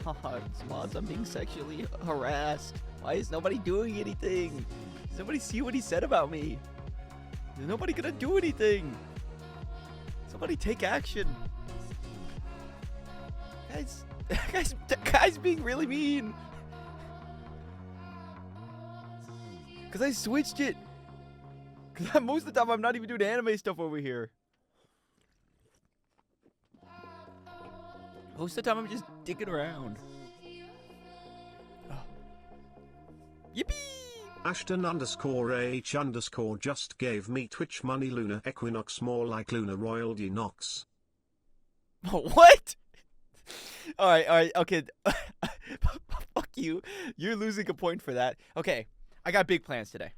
Smods, I'm being sexually harassed. Why is nobody doing anything? Somebody see what he said about me. There's nobody gonna do anything. Somebody take action. Guys being really mean. Cause I switched it. Cause most of the time I'm not even doing anime stuff over here. Most of the time I'm just dicking around. Oh. Yippee! Ashton_H_ just gave me Twitch money. Lunar Equinox, more like Lunar Royalty Nox. What? Alright, okay. Fuck you. You're losing a point for that. Okay, I got big plans today.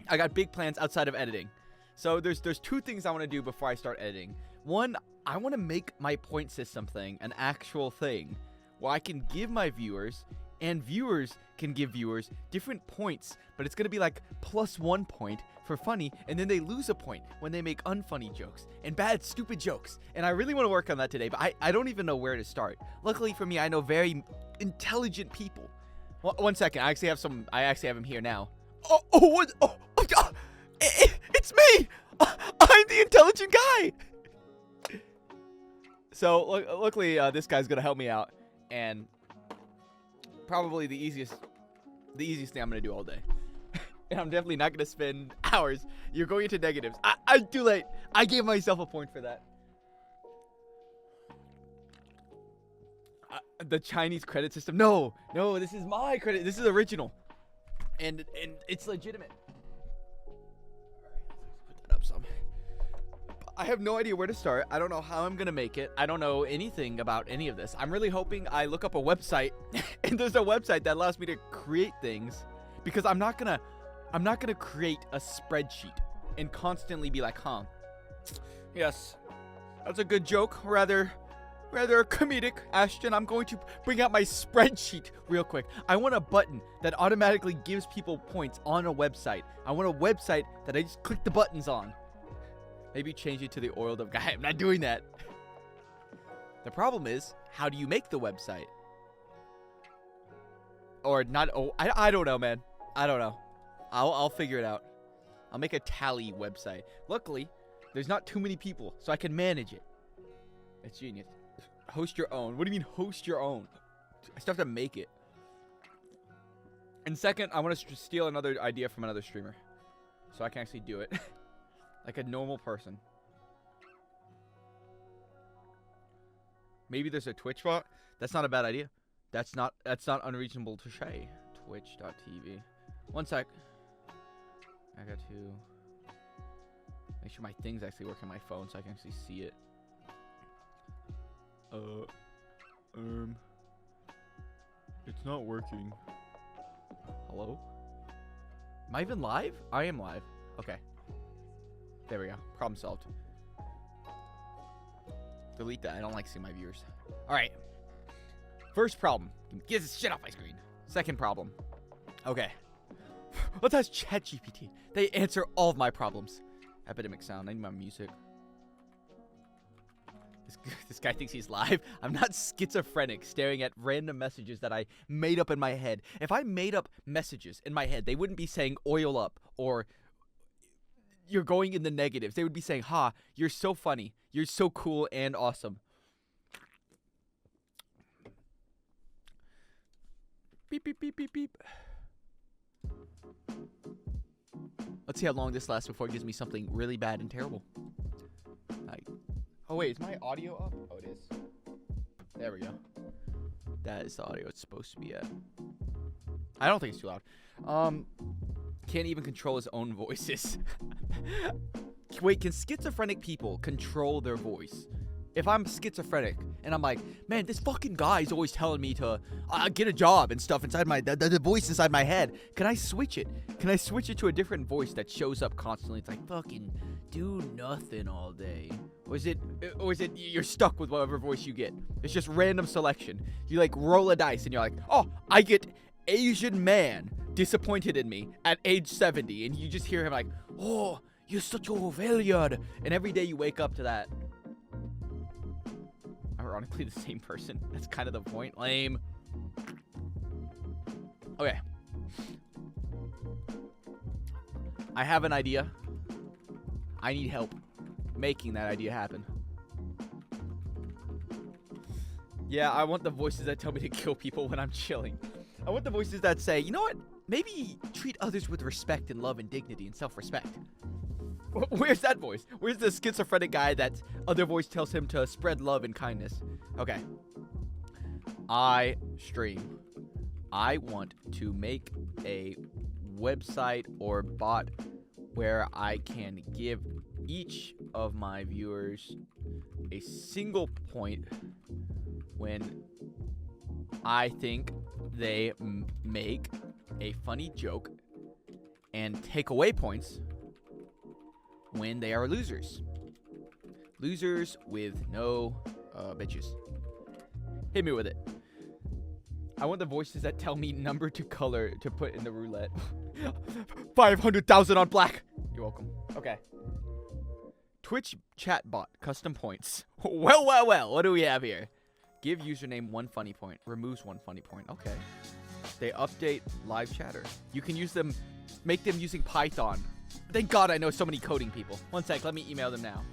I got big plans outside of editing. So there's two things I want to do before I start editing. One, I want to make my point system thing an actual thing where I can give my viewers and viewers can give viewers different points, but it's going to be like +1 point for funny, and then they lose a point when they make unfunny jokes and bad, stupid jokes. And I really want to work on that today, but I don't even know where to start. Luckily for me, I know very intelligent people. Well, 1 second. I actually have him here now. It's me! I'm the intelligent guy! So, luckily, this guy's gonna help me out, and probably the easiest thing I'm gonna do all day. And I'm definitely not gonna spend hours. You're going into negatives. I'm too late. I gave myself a point for that. The Chinese credit system. No, this is my credit. This is original, and it's legitimate. Put that up some. I have no idea where to start. I don't know how I'm gonna make it. I don't know anything about any of this. I'm really hoping I look up a website and there's a website that allows me to create things, because I'm not gonna create a spreadsheet and constantly be like, yes, that's a good joke, rather comedic, Ashton. I'm going to bring out my spreadsheet real quick. I want a button that automatically gives people points on a website. I want a website that I just click the buttons on. Maybe change it to the oiled up guy. I'm not doing that. The problem is, how do you make the website? Or not? Oh, I don't know, man. I don't know. I'll figure it out. I'll make a tally website. Luckily, there's not too many people, so I can manage it. It's genius. Host your own. What do you mean host your own? I still have to make it. And second, I want to steal another idea from another streamer, so I can actually do it. Like a normal person. Maybe there's a Twitch bot. That's not a bad idea. That's not unreasonable to say. Twitch.tv. 1 sec. I got to make sure my things actually work on my phone so I can actually see it. It's not working. Hello? Am I even live? I am live. Okay. There we go. Problem solved. Delete that. I don't like seeing my viewers. Alright. First problem. Get this shit off my screen. Second problem. Okay. Let's ask ChatGPT. They answer all of my problems. Epidemic sound. I need my music. This guy thinks he's live. I'm not schizophrenic staring at random messages that I made up in my head. If I made up messages in my head, they wouldn't be saying oil up or you're going in the negatives. They would be saying, you're so funny. You're so cool and awesome. Beep, beep, beep, beep, beep. Let's see how long this lasts before it gives me something really bad and terrible. Oh, wait. Is my audio up? Oh, it is. There we go. That is the audio it's supposed to be at. I don't think it's too loud. Can't even control his own voices. Wait, can schizophrenic people control their voice? If I'm schizophrenic and I'm like, man, this fucking guy's always telling me to get a job and stuff inside the voice inside my head. Can I switch it? Can I switch it to a different voice that shows up constantly? It's like, fucking do nothing all day. Or is it you're stuck with whatever voice you get? It's just random selection. You like roll a dice and you're like, oh, I get Asian man disappointed in me at age 70. And you just hear him like, oh, you're such a failure. And every day you wake up to that. ironically the same person. That's kind of the point. Lame. Okay. I have an idea. I need help making that idea happen. Yeah, I want the voices that tell me to kill people when I'm chilling. I want the voices that say, you know what? Maybe treat others with respect and love and dignity and self-respect. Where's that voice? Where's the schizophrenic guy that other voice tells him to spread love and kindness? Okay. I stream. I want to make a website or bot where I can give each of my viewers a single point when I think they make a funny joke, and take away points when they are losers. Losers with no bitches. Hit me with it. I want the voices that tell me number to color to put in the roulette. 500,000 on black. You're welcome. Okay. Twitch chat bot, custom points. Well. What do we have here? Give username 1 funny point. Removes 1 funny point. Okay. They update live chatter. You can use them, make them using Python. Thank God I know so many coding people. One sec, let me email them now.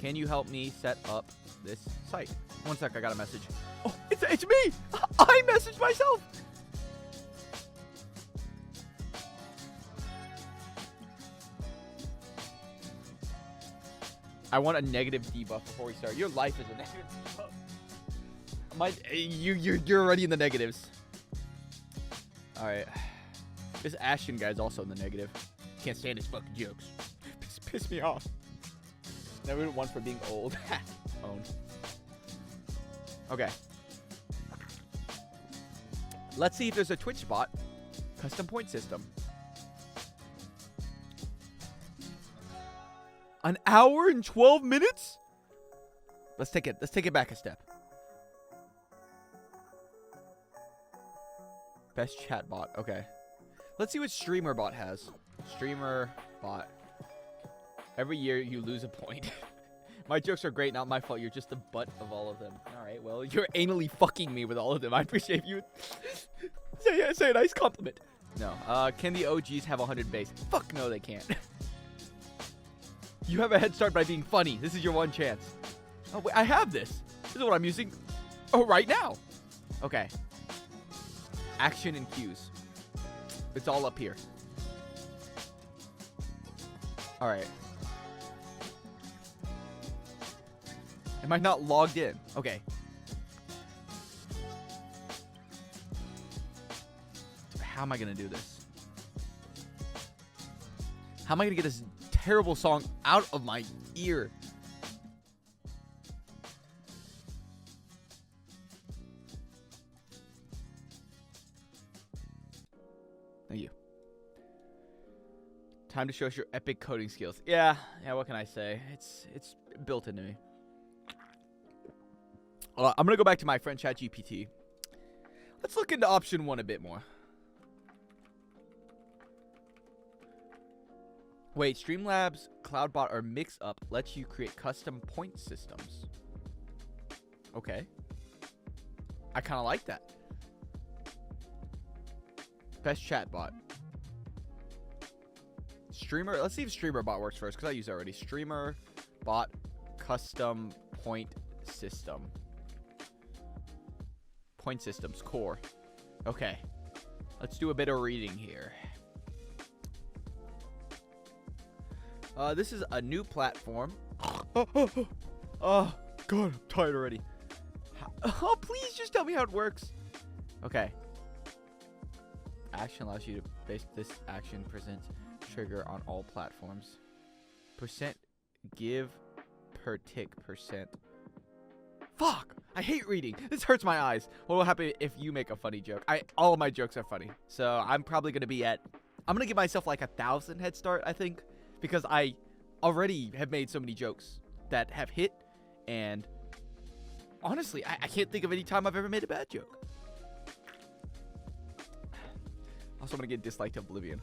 Can you help me set up this site? One sec, I got a message. Oh, it's me! I messaged myself! I want a negative debuff before we start. Your life is a negative debuff. You're already in the negatives. Alright. This Ashton guy's also in the negative. Can't stand his fucking jokes. Piss me off. Never one for being old. Owned. Okay. Let's see if there's a Twitch bot. Custom point system. An hour and 12 minutes? Let's take it back a step. Best chat bot. Okay. Let's see what Streamer Bot has. Streamer Bot. Every year you lose a point. My jokes are great, not my fault. You're just the butt of all of them. Alright, well, you're anally fucking me with all of them. I appreciate you. Say a nice compliment. No. Can the OGs have 100 base? Fuck no, they can't. You have a head start by being funny. This is your one chance. Oh, wait, I have this. This is what I'm using. Oh, right now. Okay. Action and cues. It's all up here. Alright. Am I not logged in? Okay. How am I going to do this? How am I going to get this terrible song out of my ear? Thank you. Time to show us your epic coding skills. Yeah, what can I say? It's built into me. I'm going to go back to my friend ChatGPT. Let's look into option 1 a bit more. Wait, Streamlabs, CloudBot, or Mixup lets you create custom point systems. Okay. I kind of like that. Best chatbot. Streamer. Let's see if Streamer Bot works first, because I use it already. Streamer Bot custom point system. Point systems core. Okay. Let's do a bit of reading here. This is a new platform. Oh, God, I'm tired already. Oh, please just tell me how it works. Okay. Action allows you to base this action present trigger on all platforms. Percent give per tick percent. Fuck! I hate reading. This hurts my eyes. What will happen if you make a funny joke? All of my jokes are funny. So I'm probably going to be at... I'm going to give myself like 1,000 head start, I think. Because I already have made so many jokes that have hit. And honestly, I can't think of any time I've ever made a bad joke. Also, I'm going to get disliked to oblivion.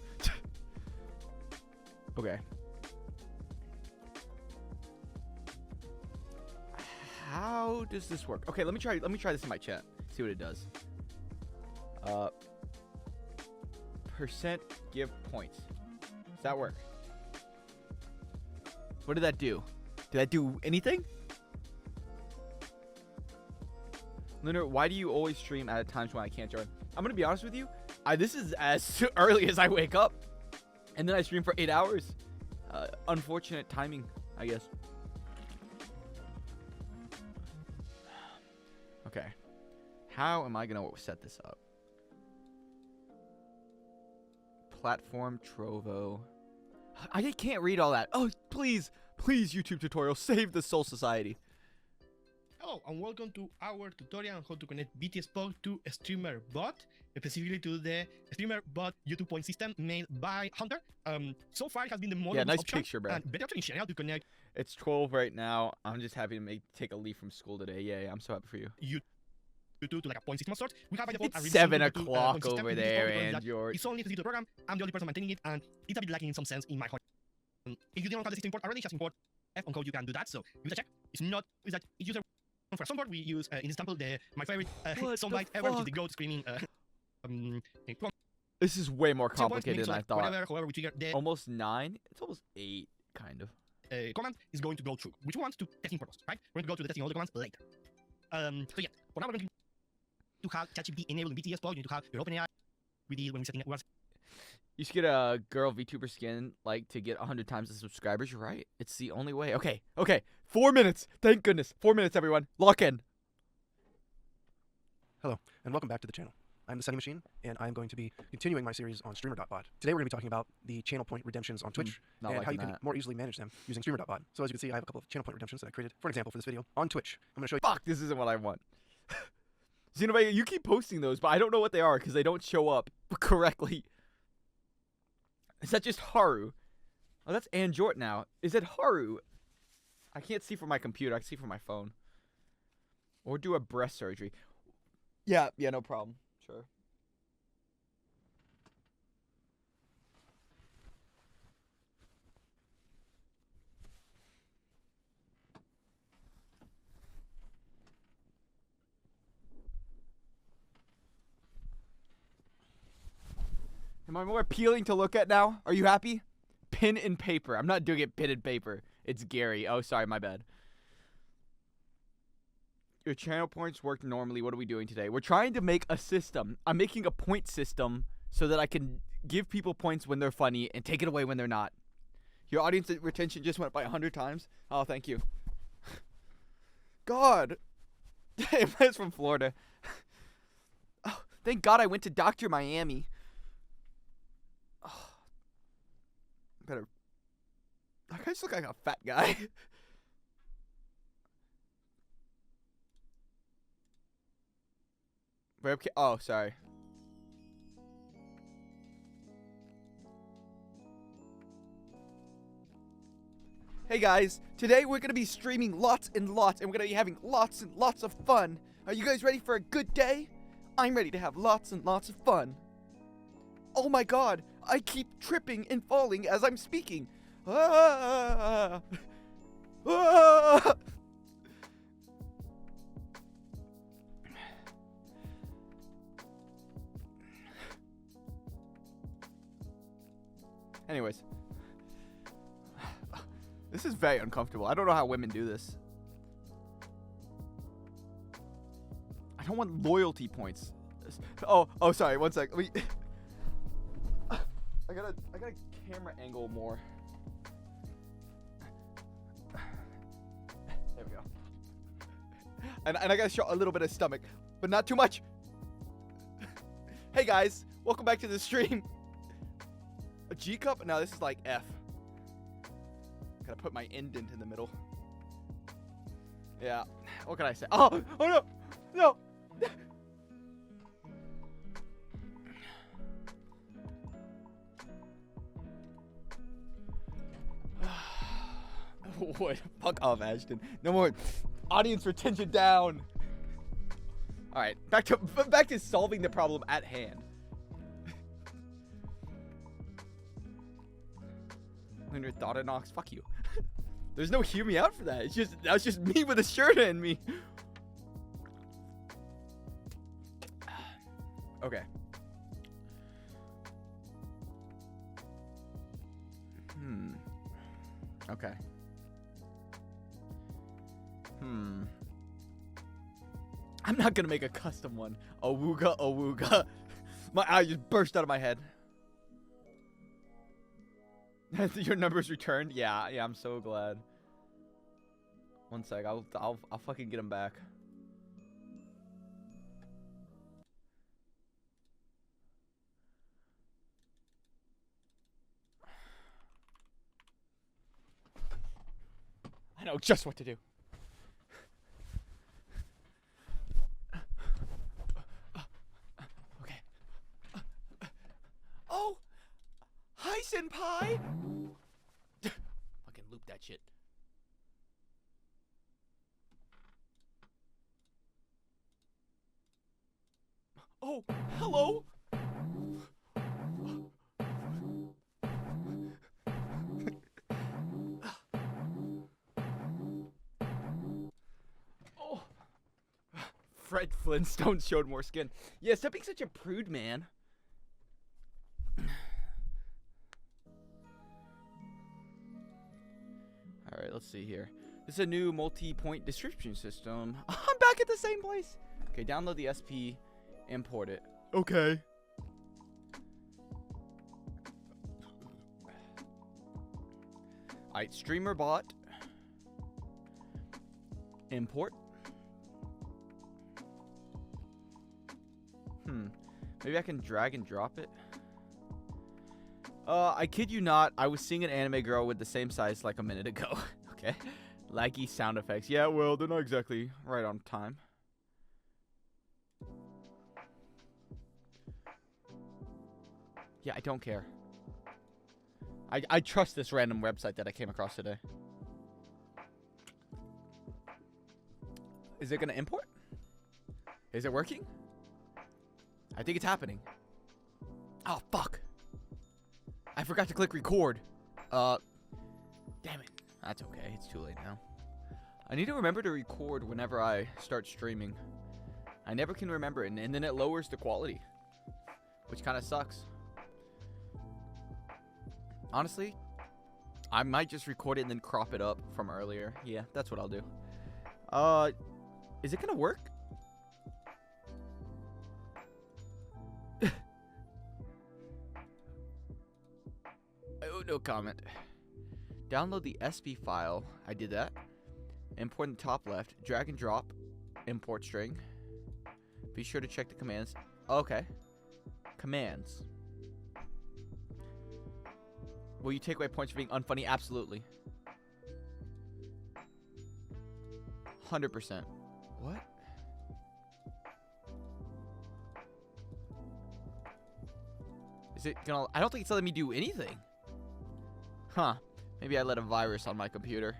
Okay. How does this work? Okay, let me try this in my chat. See what it does. Percent give points. Does that work? What did that do? Did that do anything? Lunar, why do you always stream at times when I can't join? I'm gonna be honest with you. This is as early as I wake up, and then I stream for 8 hours. Unfortunate timing, I guess. Okay. How am I gonna set this up? Platform Trovo. I can't read all that. Oh, please, please, YouTube tutorial, save the Soul Society. Hello and welcome to our tutorial on how to connect BTS Pop to a streamer bot, specifically to the streamer bot YouTube point system made by Hunter. So far it has been the most nice option picture, bro. and better option in general to connect It's 12 right now. I'm just happy to take a leave from school today. Yeah, I'm so happy for you. YouTube to like a point system of sorts. We have by default a It's really 7 simple o'clock point system over in BTS Pop there, because and that you're... it's only to the program. I'm the only person maintaining it, and it's a bit lacking in some sense in my heart. If you didn't have the system import already, just import F on code. You can do that. So give it a check. It's not. Is that it's user for some part we use in example my favorite soundbite ever, which is the goat screaming. This is way more complicated than I thought. However, we trigger the Almost 9? It's almost 8, kind of. command is going to go through, which we want to testing purpose, right? We're going to go to the testing all the commands later. So yeah, for now we're going to have ChatGPT enabled in BTS Pop. You need to have your OpenAI. We did when we setting it. You should get a girl VTuber skin, like, to get 100 times the subscribers. You're right. It's the only way. Okay. 4 minutes. Thank goodness. 4 minutes, everyone. Lock in. Hello, and welcome back to the channel. I'm the Sunny Machine, and I'm going to be continuing my series on Streamer.bot. Today we're going to be talking about the channel point redemptions on Twitch, not and how you liking can that. more easily manage them using Streamer.bot. So as you can see, I have a couple of channel point redemptions that I created, for example, for this video on Twitch. I'm going to show you... Fuck, this isn't what I want. Xenoblade, you keep posting those, but I don't know what they are because they don't show up correctly. Is that just Haru? Oh, that's Anjort now. Is it Haru? I can't see from my computer. I can see from my phone. Or do a breast surgery. Yeah, no problem. Sure. Am I more appealing to look at now? Are you happy? Pen and paper. I'm not doing it pen and paper. It's Gary. Oh, sorry, my bad. Your channel points work normally. What are we doing today? We're trying to make a system. I'm making a point system so that I can give people points when they're funny and take it away when they're not. Your audience retention just went up by 100 times. Oh, thank you. God. It's from Florida. Oh, thank God I went to Dr. Miami. Oh, better. I just look like a fat guy. Webcam. Oh, sorry. Hey guys, today we're gonna be streaming lots and lots, and we're gonna be having lots and lots of fun. Are you guys ready for a good day? I'm ready to have lots and lots of fun. Oh my God, I keep tripping and falling as I'm speaking. Ah! Ah! Anyways. This is very uncomfortable. I don't know how women do this. I don't want loyalty points. Oh, sorry. One sec. I gotta camera angle more. There we go. And I gotta show a little bit of stomach, but not too much. Hey guys, welcome back to the stream. A G cup? No, this is like F. Gotta put my indent in the middle. Yeah. What can I say? Oh no! No! What? Fuck off, Ashton. No more audience retention down. All right, back to solving the problem at hand. Lunar Thoughtonox, fuck you. There's no hear me out for that. That's just me with a shirt and me. Okay. Okay. I'm not gonna make a custom one. Awooga, awooga. My eye just burst out of my head. Your number's returned? Yeah, I'm so glad. One sec, I'll fucking get them back. I know just what to do. Okay. Oh! Hi, senpai! Fucking loop that shit. Oh, hello! Oh. Fred Flintstone showed more skin. Yeah, stop being such a prude, man. Alright, let's see here. This is a new multi-point description system. I'm back at the same place. Okay, download the SP, import it. Okay. Alright, streamer bot. Import. Maybe I can drag and drop it. I kid you not, I was seeing an anime girl with the same size like a minute ago. Okay. Laggy sound effects. Yeah, well, they're not exactly right on time. Yeah, I don't care. I trust this random website that I came across today. Is it gonna import? Is it working? I think it's happening. Oh, fuck. I forgot to click record. Damn it. That's okay. It's too late now. I need to remember to record whenever I start streaming. I never can remember it, and then it lowers the quality, which kind of sucks. Honestly, I might just record it and then crop it up from earlier. Yeah, that's what I'll do. Is it gonna work? Oh, no comment. Download the SP file. I did that. Import in the top left. Drag and drop. Import string. Be sure to check the commands. Okay. Commands. Will you take away points for being unfunny? Absolutely. 100%. What? Is it gonna... I don't think it's letting me do anything. Huh. Maybe I let a virus on my computer.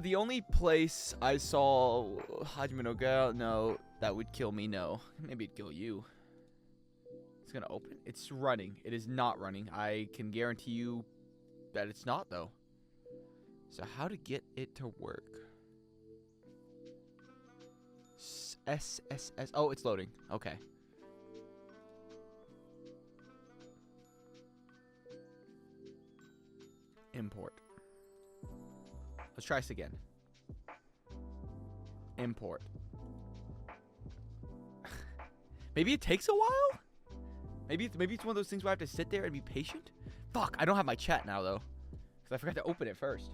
The only place I saw Hajime no Girl, no, that would kill me, no. Maybe it'd kill you. It's gonna open. It's running. It is not running. I can guarantee you that it's not, though. So how to get it to work? SSS. Oh, it's loading. Okay. Import. Let's try this again. Import. Maybe it takes a while? Maybe it's one of those things where I have to sit there and be patient? Fuck, I don't have my chat now, though. Because I forgot to open it first.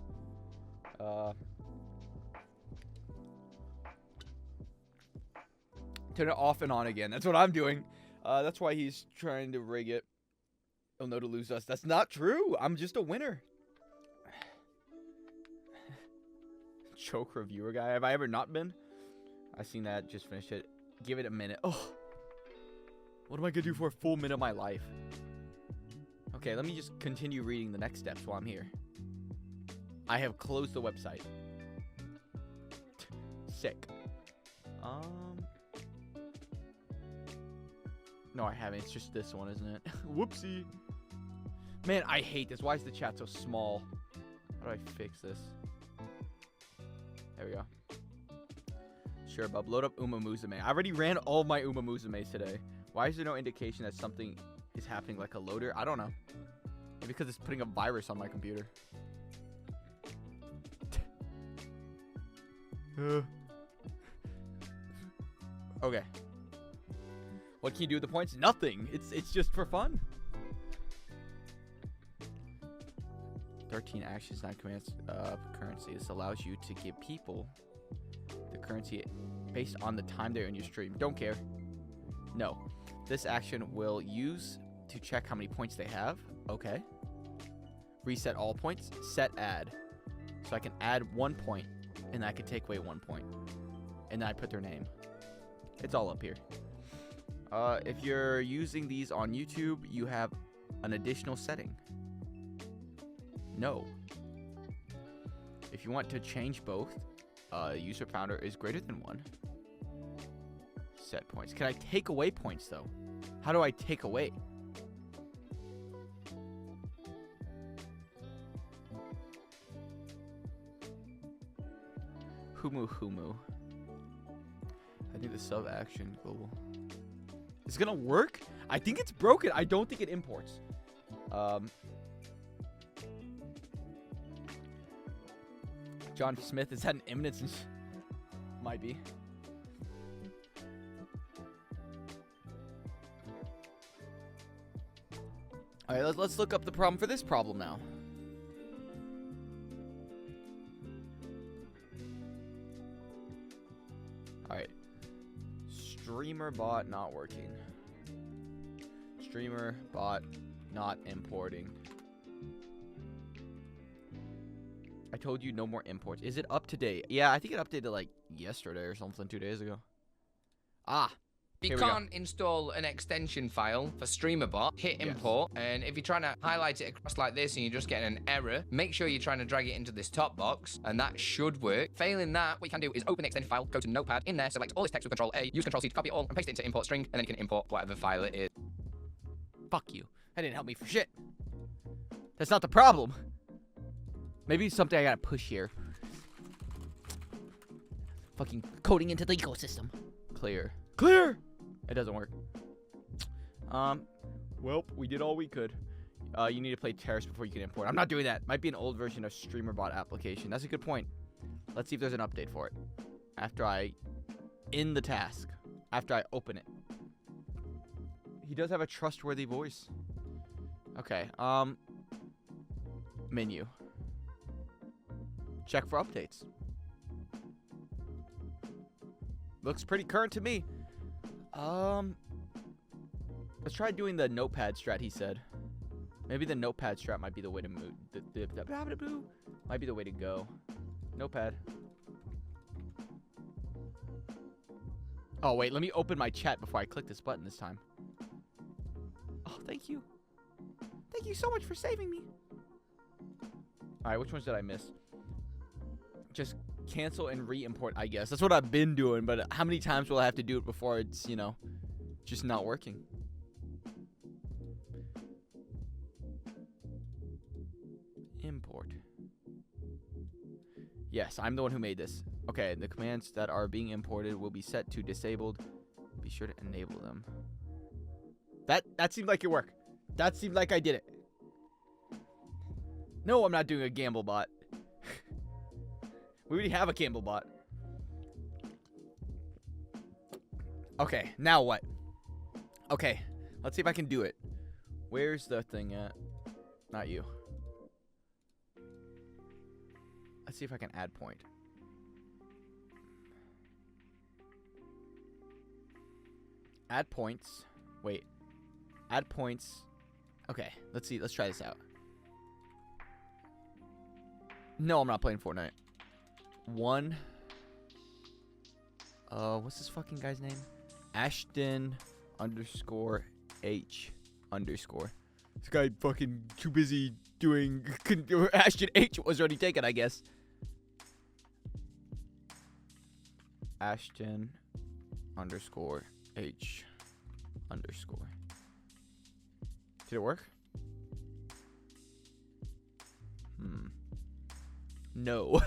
Turn it off and on again. That's what I'm doing. That's why he's trying to rig it. He'll know to lose us. That's not true. I'm just a winner. Choke reviewer guy. Have I ever not been? I seen that. Just finished it. Give it a minute. Oh. What am I going to do for a full minute of my life? Okay, let me just continue reading the next steps while I'm here. I have closed the website. Sick. No, I haven't. It's just this one, isn't it? Whoopsie. Man, I hate this. Why is the chat so small? How do I fix this? There we go. Sure, bub. Load up Uma Musume. I already ran all my Uma Musumes today. Why is there no indication that something is happening like a loader? I don't know. Maybe because it's putting a virus on my computer. Okay. What can you do with the points? Nothing. It's just for fun. 13 actions, 9 commands, currency. This allows you to give people the currency based on the time they're in your stream. Don't care. No. This action will use to check how many points they have. Okay. Reset all points. Set add. So I can add 1 point, and I can take away 1 point. And then I put their name. It's all up here. If you're using these on YouTube, you have an additional setting. No. If you want to change both, user founder is greater than 1. Set points. Can I take away points, though? How do I take away? Humu. I think the sub action global. It's gonna work? I think it's broken. I don't think it imports. John Smith, is that an imminence? Might be. All right, let's look up the problem for this problem now. All right. Streamer bot not working. Streamer bot not importing. I told you no more imports. Is it up to date? Yeah, I think it updated like yesterday or something, 2 days ago. Ah. You can't install an extension file for StreamerBot, hit import, and if you're trying to highlight it across like this and you're just getting an error, make sure you're trying to drag it into this top box, and that should work. Failing that, what you can do is open the extension file, go to Notepad, in there, select all this text with Control-A, use Control-C to copy it all, and paste it into import string, and then you can import whatever file it is. Fuck you. That didn't help me for shit. That's not the problem. Maybe it's something I gotta push here. Fucking coding into the ecosystem. Clear. Clear! It doesn't work. Well, we did all we could. You need to play Terrace before you can import. I'm not doing that. Might be an old version of StreamerBot application. That's a good point. Let's see if there's an update for it. After I end the task. After I open it. He does have a trustworthy voice. Okay, menu. Check for updates. Looks pretty current to me. Let's try doing the notepad strat he said. Maybe the notepad strat might be the way to move. Might be the way to go. Notepad. Oh, wait. Let me open my chat before I click this button this time. Oh, thank you. Thank you so much for saving me. All right, which ones did I miss? Just cancel and re-import, I guess. That's what I've been doing, but how many times will I have to do it before it's, you know, just not working? Import. Yes, I'm the one who made this. Okay, the commands that are being imported will be set to disabled. Be sure to enable them. That seemed like it worked. That seemed like I did it. No, I'm not doing a gamble bot. We already have a gamble bot. Okay, now what? Okay, let's see if I can do it. Where's the thing at? Not you. Let's see if I can add point. Add points. Wait. Add points. Okay, let's see. Let's try this out. No, I'm not playing Fortnite. What's this fucking guy's name? Ashton _H_. This guy fucking too busy doing Ashton H was already taken, I guess. Ashton _H. underscore. Did it work? No.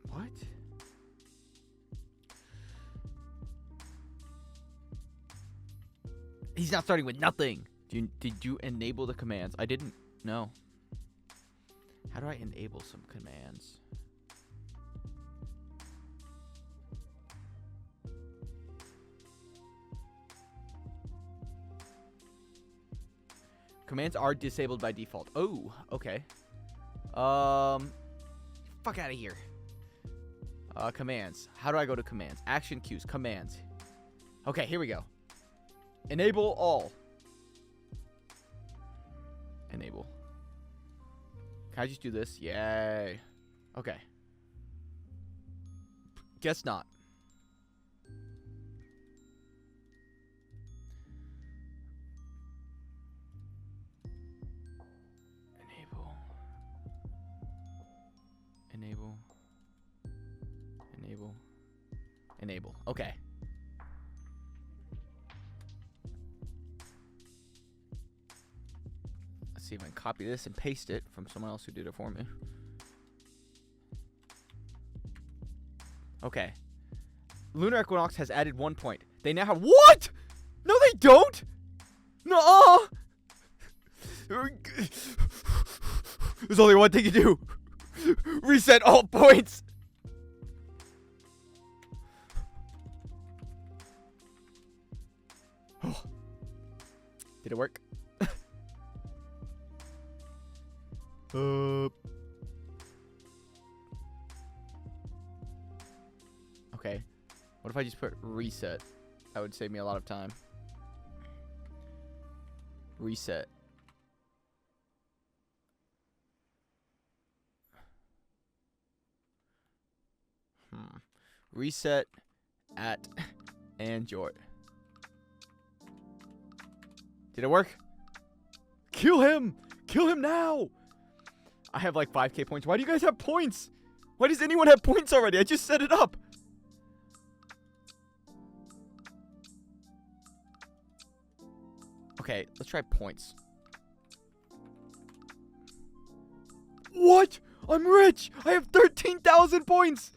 What? He's not starting with nothing. Did you enable the commands? I didn't. No. How do I enable some commands? Commands are disabled by default. Oh, okay. Fuck out of here. Commands. How do I go to commands? Action cues. Commands. Okay, here we go. Enable all. Enable. Can I just do this? Yay. Okay. Guess not. Enable. Okay. Let's see if I can copy this and paste it from someone else who did it for me. Okay. Lunar Equinox has added 1 point. They now have what? No, they don't. No. There's only one thing to do. Reset all points. Oh. Did it work? Okay. What if I just put reset? That would save me a lot of time. Reset. Reset at Android. Did it work? Kill him! Kill him now! I have like 5k points. Why do you guys have points? Why does anyone have points already? I just set it up. Okay, let's try points. What? I'm rich! I have 13,000 points!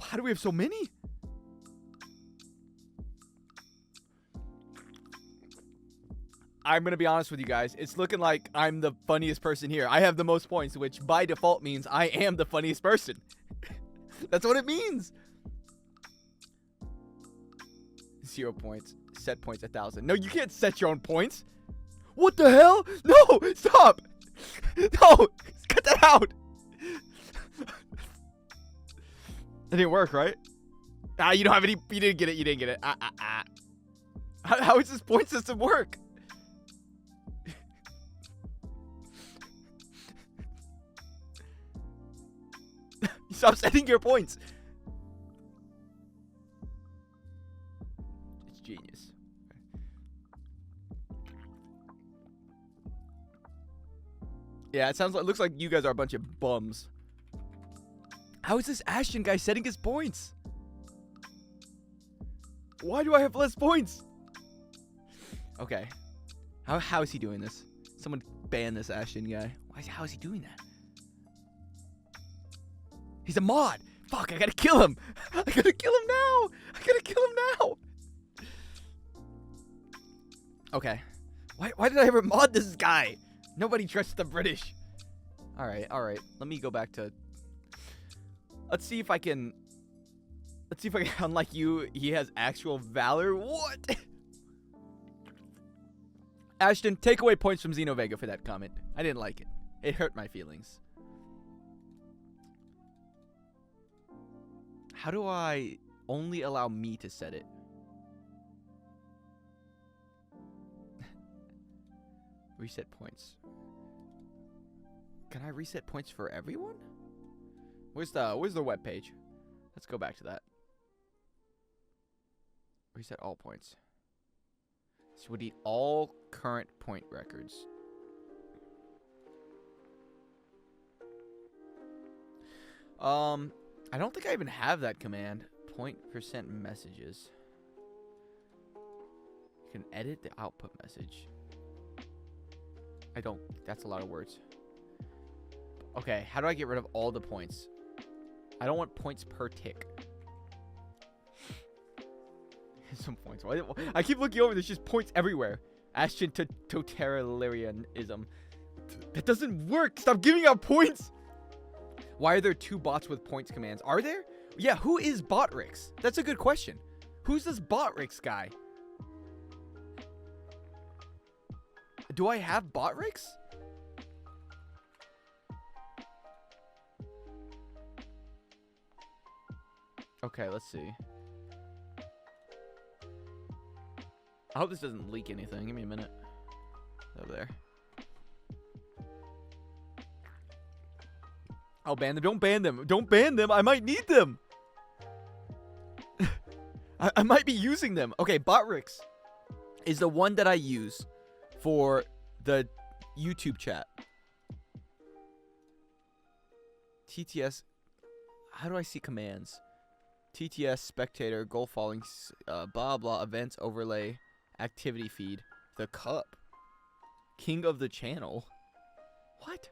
How do we have so many? I'm going to be honest with you guys. It's looking like I'm the funniest person here. I have the most points, which by default means I am the funniest person. That's what it means. 0 points. Set points 1,000. No, you can't set your own points. What the hell? No, stop. No, cut that out. That didn't work, right? Ah, you don't have any. You didn't get it. You didn't get it. How does this point system work? Stop setting your points. It's genius. Yeah, it sounds like. Looks like you guys are a bunch of bums. How is this Ashton guy setting his points? Why do I have less points? Okay. How is he doing this? Someone ban this Ashton guy. How is he doing that? He's a mod. Fuck, I gotta kill him. I gotta kill him now. I gotta kill him now. Okay. Why did I ever mod this guy? Nobody trusts the British. Alright. Let me go back to... Let's see if I can... Unlike you, he has actual valor. What? Ashton, take away points from Xenovega for that comment. I didn't like it. It hurt my feelings. How do I only allow me to set it? Reset points. Can I reset points for everyone? Where's the web page? Let's go back to that. Reset all points. So we need all current point records. I don't think I even have that command. 0% messages. You can edit the output message. I don't. That's a lot of words. Okay, how do I get rid of all the points? I don't want points per tick. Some points. I keep looking over. There's just points everywhere. Ashton totalitarianism. That doesn't work. Stop giving out points. Why are there 2 bots with points commands? Are there? Yeah, who is Botrix? That's a good question. Who's this Botrix guy? Do I have Botrix? Okay, let's see. I hope this doesn't leak anything. Give me a minute. Over there. I'll ban them. Don't ban them. Don't ban them. I might need them. I might be using them. Okay, Botrix is the one that I use for the YouTube chat. TTS. How do I see commands? TTS, spectator, goal falling, blah, blah, events, overlay, activity feed, the cup, king of the channel. What?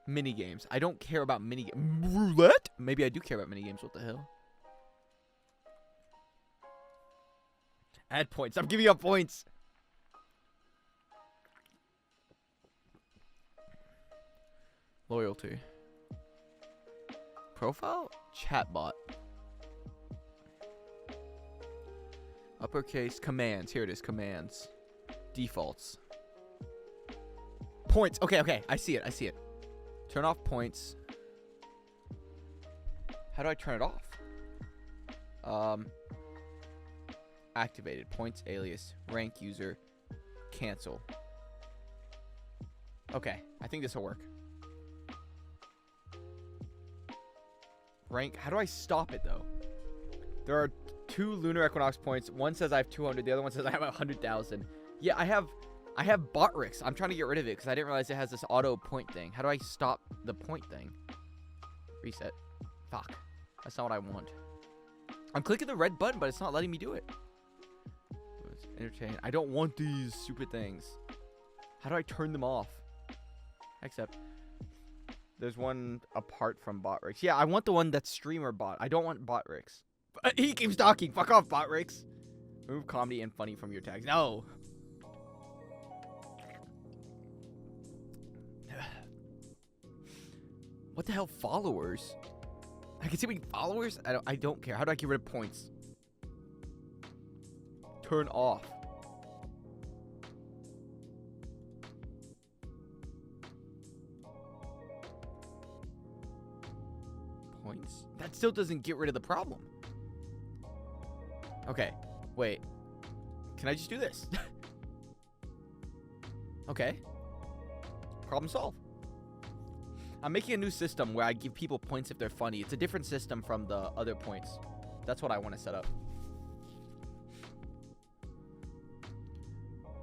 Mini games. I don't care about mini roulette. Maybe I do care about mini games. What the hell? Add points. I'm giving up points. Loyalty. Profile? Chatbot. Uppercase. Commands. Here it is. Commands. Defaults. Points. Okay, okay. I see it. I see it. Turn off points. How do I turn it off? Activated. Points, alias, rank user, cancel. Okay, I think this will work. Rank. How do I stop it, though? There are 2 Lunar Equinox points. One says I have 200. The other one says I have 100,000. Yeah, I have Botrix. I'm trying to get rid of it because I didn't realize it has this auto point thing. How do I stop the point thing? Reset. Fuck. That's not what I want. I'm clicking the red button, but it's not letting me do it. Entertain. I don't want these stupid things. How do I turn them off? Except there's one apart from Botrix. Yeah, I want the one that's streamer bot. I don't want Botrix. He keeps talking. Fuck off, Botrix. Remove comedy and funny from your tags. No. What the hell, followers? I can see me followers. I don't care. How do I get rid of points? Turn off. Points? That still doesn't get rid of the problem. Okay, wait. Can I just do this? Okay. Problem solved. I'm making a new system where I give people points if they're funny. It's a different system from the other points. That's what I want to set up.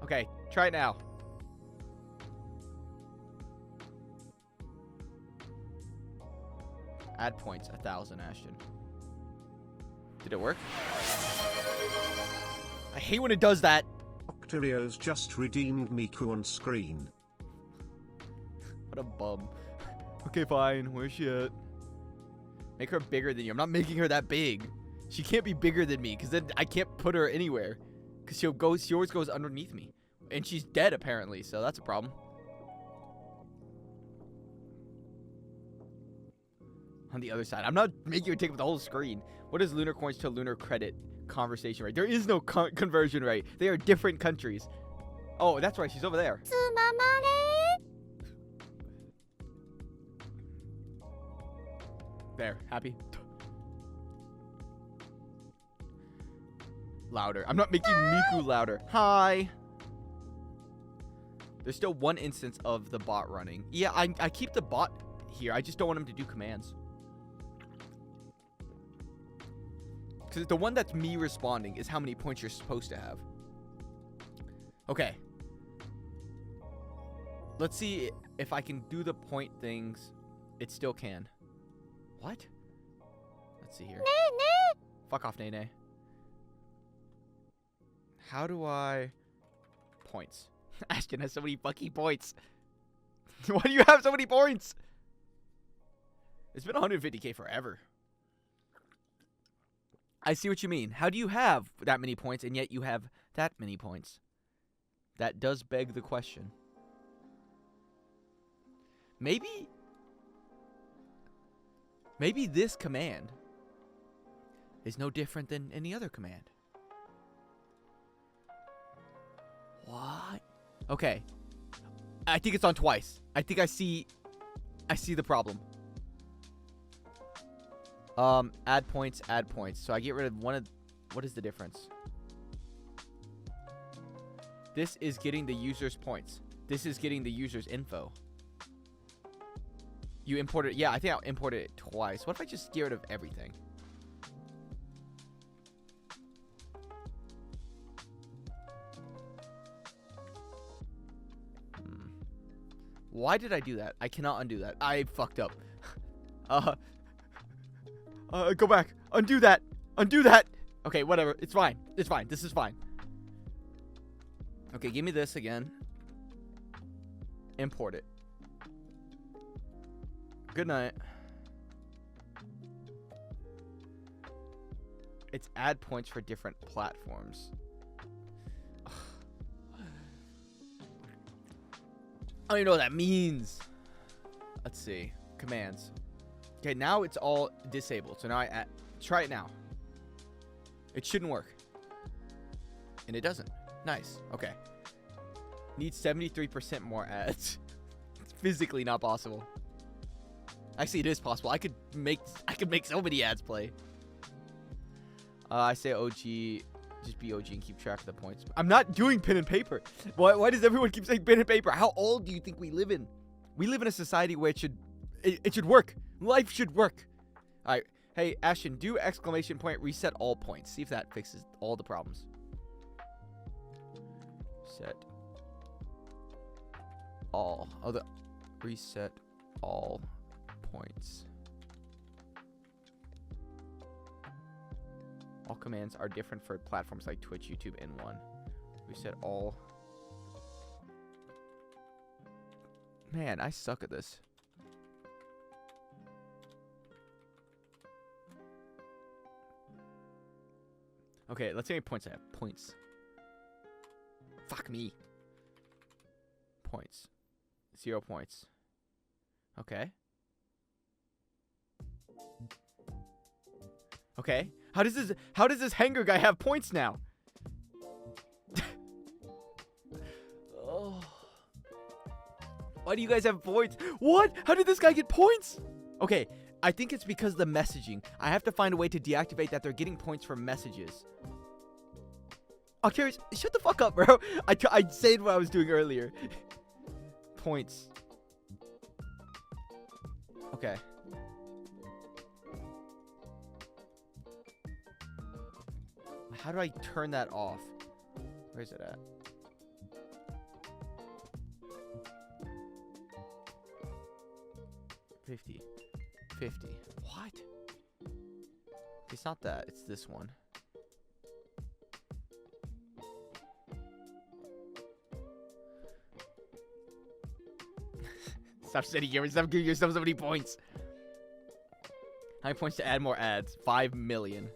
Okay, try it now. Add points, 1,000, Ashton. Did it work? I hate when it does that. Octario's just redeemed Miku on screen. What a bum. Okay, fine. Where's she at? Make her bigger than you. I'm not making her that big. She can't be bigger than me, because then I can't put her anywhere. Because she always goes underneath me. And she's dead, apparently, so that's a problem. On the other side. I'm not making her take up the whole screen. What is lunar coins to lunar credit conversion rate? There is no conversion rate. They are different countries. Oh, that's right. She's over there. There. Happy? Louder. I'm not making Miku louder. Hi. There's still one instance of the bot running. Yeah, I keep the bot here. I just don't want him to do commands. Because the one that's me responding is how many points you're supposed to have. Okay. Let's see if I can do the point things. It still can. What? Let's see here. Fuck off, Nene. How do I... Points. Ashton has so many fucking points. Why do you have so many points? It's been 150k forever. I see what you mean. How do you have that many points and yet you have that many points? That does beg the question. Maybe this command is no different than any other command. What? Okay. I think it's on twice. I think I see the problem. Add points, add points. So I get rid of one of... What is the difference? This is getting the user's points. This is getting the user's info. You import it. Yeah, I think I'll import it twice. What if I just get rid of everything? Why did I do that? I cannot undo that. I fucked up. Go back. Undo that. Undo that. Okay, whatever. It's fine. It's fine. This is fine. Okay, give me this again. Import it. Good night. It's add points for different platforms. I don't even know what that means. Let's see. Commands. Okay, now it's all disabled. So now I try it now. It shouldn't work. And it doesn't. Nice. Okay. Need 73% more ads. It's physically not possible. Actually, it is possible. I could make so many ads play. I say OG. Just be OG and keep track of the points. I'm not doing pen and paper. Why does everyone keep saying pen and paper? How old do you think we live in? We live in a society where it should work. Life should work. All right. Hey, Ashton, do exclamation point reset all points. See if that fixes all the problems. Set all. Oh, the reset all points. All commands are different for platforms like Twitch, YouTube, and one. Reset all. Man, I suck at this. Okay, let's see how many points I have. Points. Fuck me. Points. 0 points. Okay. Okay. How does this hanger guy have points now? Oh. Why do you guys have points? What? How did this guy get points? Okay, I think it's because of the messaging. I have to find a way to deactivate that they're getting points from messages. Okay, shut the fuck up, bro. I said what I was doing earlier. Points. Okay. How do I turn that off? Where is it at? $50. What? It's not that. It's this one. Stop sitting here. Stop giving yourself so many points. How many points to add more ads? 5 million.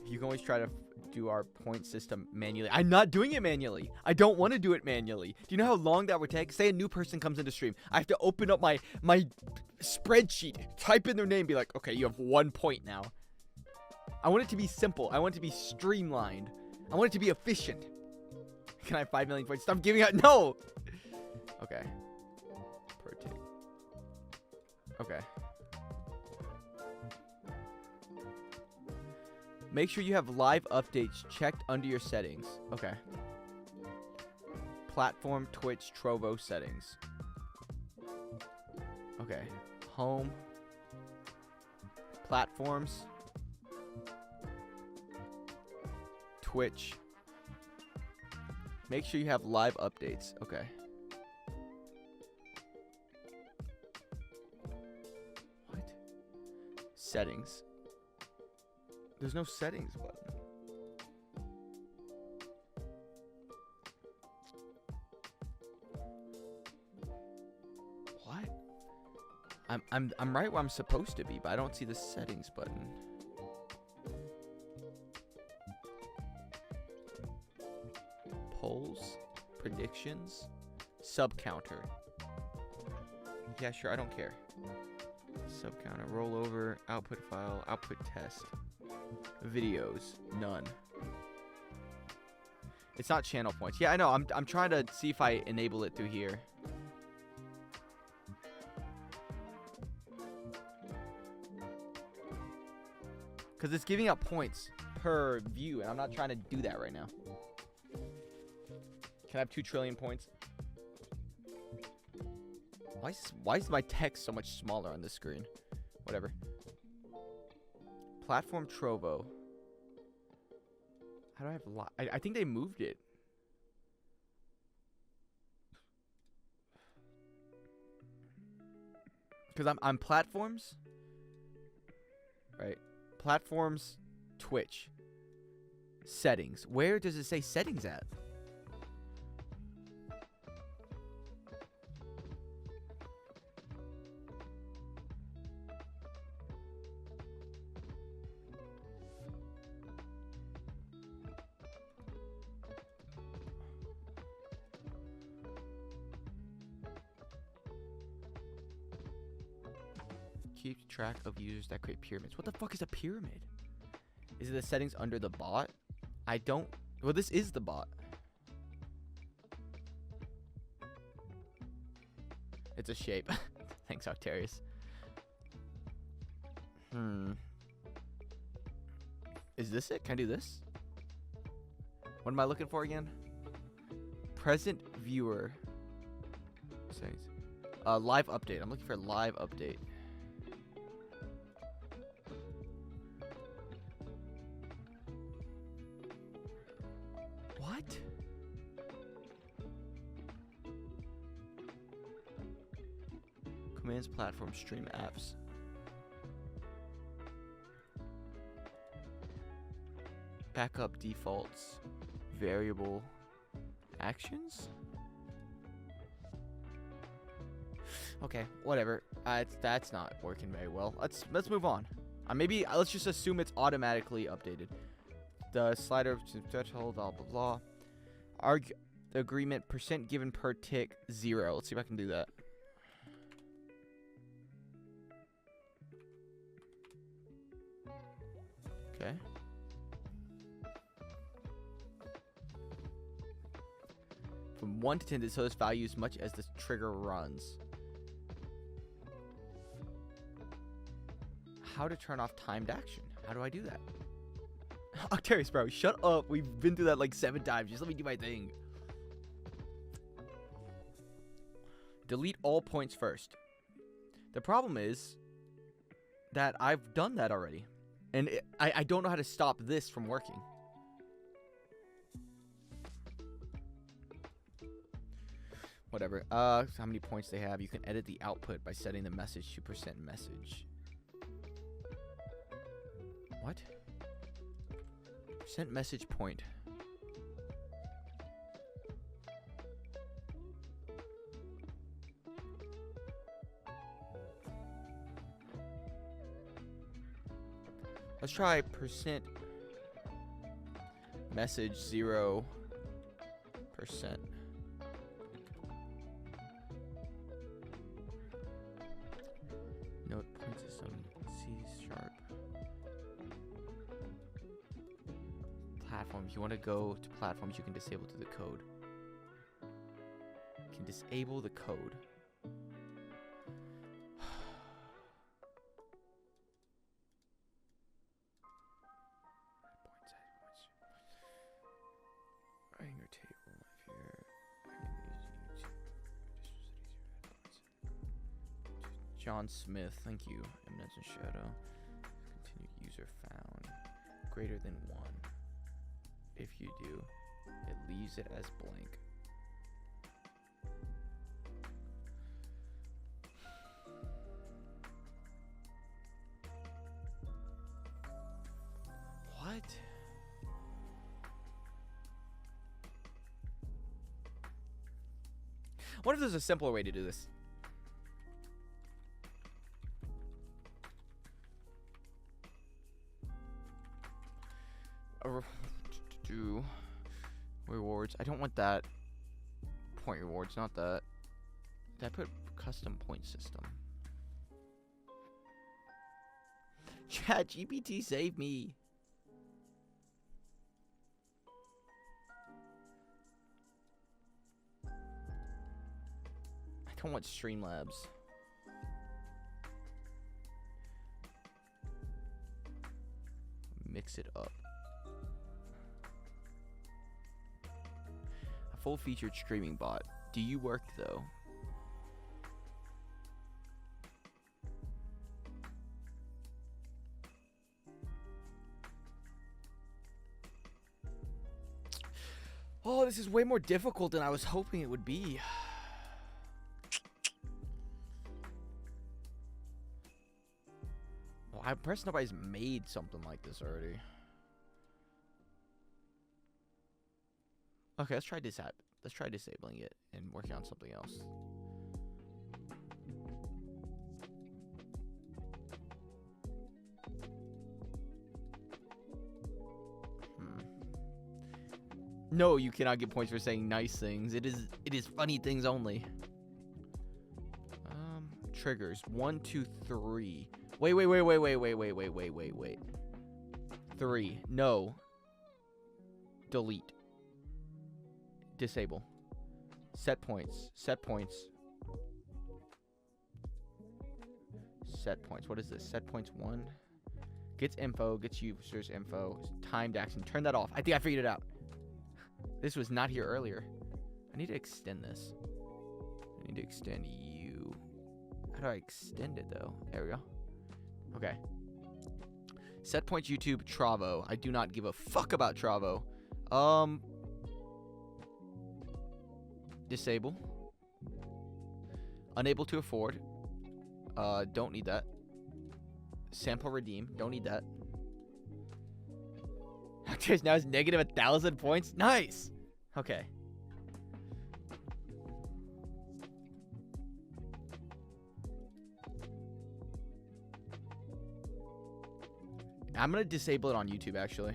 You can always try to do our point system manually. I'm not doing it manually. I don't want to do it manually. Do you know how long that would take? Say a new person comes into stream. I have to open up my spreadsheet, type in their name, be like, okay, you have 1 point now. I want it to be simple. I want it to be streamlined. I want it to be efficient. Can I have 5 million points? Stop giving out. No. Okay. Per tick. Okay. Make sure you have live updates checked under your settings. Okay. Platform, Twitch, Trovo settings. Okay. Home. Platforms. Twitch. Make sure you have live updates. Okay. settings. There's no settings button. What? I'm right where I'm supposed to be, but I don't see the settings button. Polls, predictions, sub counter. Yeah, sure, I don't care. Sub counter, rollover, output file, output test. Videos, none. It's not channel points. Yeah, I know. I'm trying to see if I enable it through here. Because it's giving out points per view, and I'm not trying to do that right now. Can I have 2 trillion points? Why is my text so much smaller on this screen? Whatever. Platform Trovo. How do I have I think they moved it. Because I'm platforms. Right. Platforms, Twitch. Settings. Where does it say settings at? Keep track of users that create pyramids. What the fuck is a pyramid? Is it the settings under the bot? I don't... Well, this is the bot. It's a shape. Thanks, Octarius. Is this it? Can I do this? What am I looking for again? Present viewer. Settings. Live update. I'm looking for a live update. What? Commands, platform, stream apps. Backup defaults. Variable actions. Okay, whatever. That's not working very well. Let's move on. Maybe let's just assume it's automatically updated. The slider threshold, blah blah blah. The agreement percent given per tick 0. Let's see if I can do that. Okay. From 1 to 10, so this value as much as the trigger runs. How to turn off timed action? How do I do that? Octarius, bro, shut up. We've been through that like 7 times. Just let me do my thing. Delete all points first. The problem is that I've done that already. And I don't know how to stop this from working. Whatever. How many points they have. You can edit the output by setting the message to percent message. What? Percent message point. Let's try percent message 0%. Note point system C#. Platform. If you want to go to platforms, you can disable to the code. You can disable the code. John Smith, thank you. Eminence and Shadow. Continued user found. Greater than 1. If you do, it leaves it as blank. What if there's a simpler way to do this? Do rewards. I don't want that. Point rewards, not that. Did I put custom point system? Chat GPT, save me. I don't want Streamlabs. Mix it up. A full-featured streaming bot. Do you work though? Oh, this is way more difficult than I was hoping it would be. Well, I'm impressed nobody's made something like this already. Okay, let's try disabling it and working on something else. No, you cannot get points for saying nice things. It is funny things only. Triggers 1, 2, 3. Wait. 3. No. Delete. Disable. Set points. Set points. Set points. What is this? Set points 1. Gets info. Gets users info. Timed action. Turn that off. I think I figured it out. This was not here earlier. I need to extend this. I need to extend you. How do I extend it though? There we go. Okay. Set points YouTube Travo. I do not give a fuck about Travo. Disable. Unable to afford. Don't need that. Sample redeem. Don't need that. Actors now is negative 1,000 points. Nice. Okay. I'm gonna disable it on YouTube actually.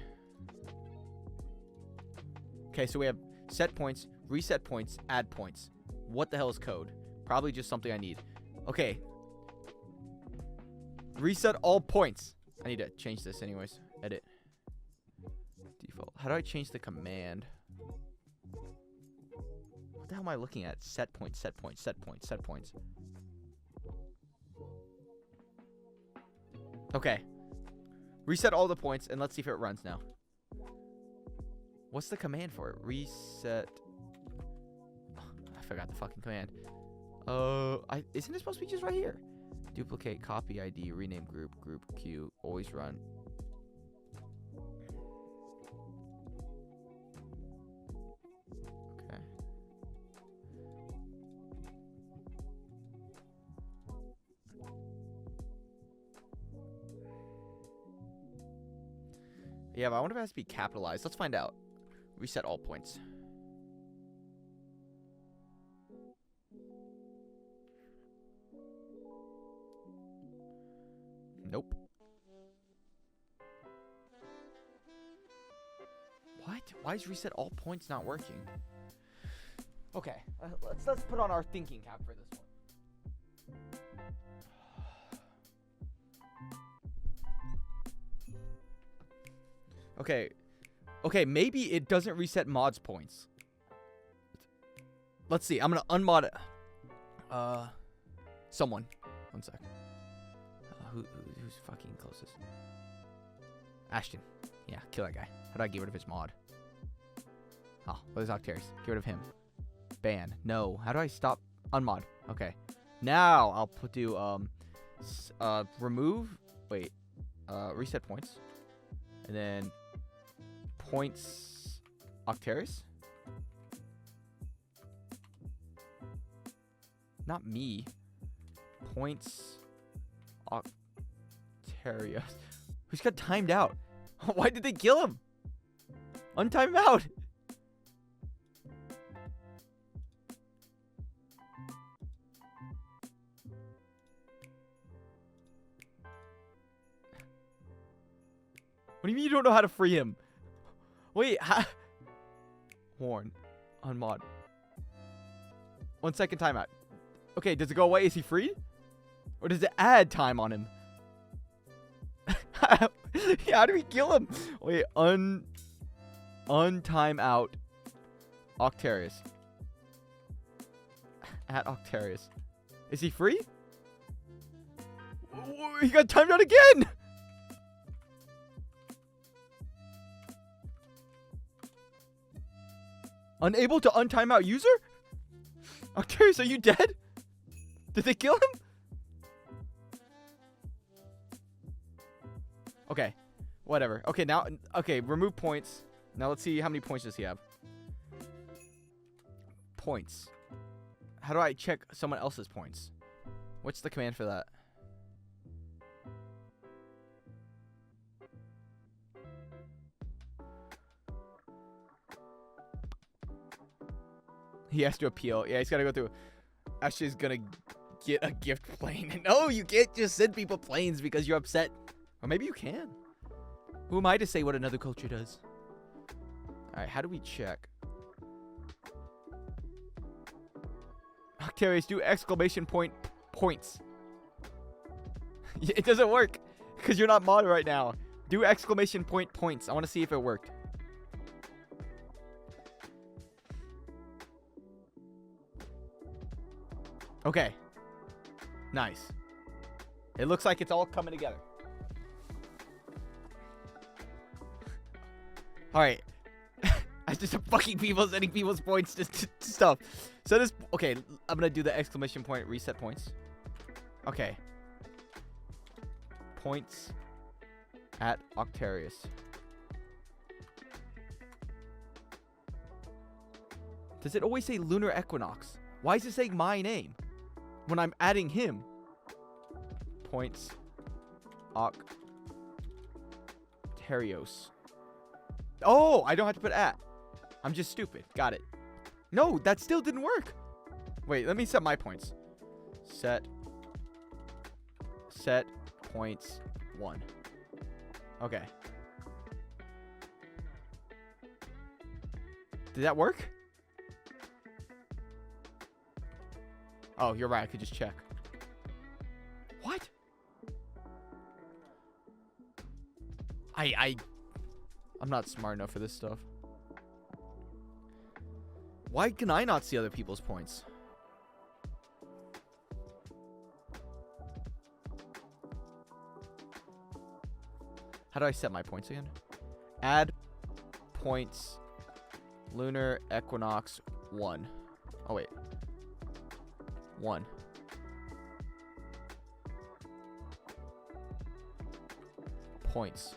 Okay, so we have set points, reset points, add points. What the hell is code? Probably just something I need. Okay. Reset all points. I need to change this anyways. Edit. Default. How do I change the command? What the hell am I looking at? Set points, set points, set points, set points. Okay. Reset all the points and let's see if it runs now. What's the command for it? Reset. I forgot the fucking command. Isn't it supposed to be just right here? Duplicate, copy ID, rename group, group queue, always run. Okay. Yeah, but I wonder if it has to be capitalized. Let's find out. Reset all points. Nope. What? Why is reset all points not working? Okay, let's put on our thinking cap for this one. Okay, maybe it doesn't reset mods points. Let's see. I'm gonna unmod it. Someone. One sec. Who's fucking closest? Ashton. Yeah, kill that guy. How do I get rid of his mod? Oh, where's Octarius? Get rid of him. Ban. No. How do I stop? Unmod. Okay. Now I'll remove. Wait. Reset points. And then points Octarius. Not me. Points Octarius. Who's got timed out? Why did they kill him? Untime him out. What do you mean you don't know how to free him? Wait, Horn. Unmod. 1 second timeout. Okay, does it go away? Is he free? Or does it add time on him? Yeah, how do we kill him? Wait, untime out Octarius. At Octarius. Is he free? He got timed out again! Unable to untime out user? Octarius, are you dead? Did they kill him? Okay. Whatever. Okay, now... Okay, remove points. Now let's see how many points does he have. Points. How do I check someone else's points? What's the command for that? He has to appeal. Yeah, he's got to go through. Ashley's gonna get a gift plane. No, you can't just send people planes because you're upset. Or maybe you can. Who am I to say what another culture does? Alright, how do we check? Octarius, do exclamation point points. It doesn't work because you're not mod right now. Do exclamation point points. I want to see if it worked. Okay. Nice. It looks like it's all coming together. Alright. I just fucking people sending people's points to stuff. So this... Okay, I'm gonna do the exclamation point reset points. Okay. Points at Octarius. Does it always say Lunar Equinox? Why is it saying my name when I'm adding him? Points Octarios. Oh, I don't have to put at. I'm just stupid. Got it. No, that still didn't work. Wait, let me set my points. Set points 1. Okay. Did that work? Oh, you're right. I could just check. What? I'm not smart enough for this stuff. Why can I not see other people's points? How do I set my points again? Add points. Lunar Equinox 1. Oh, wait. 1. Points.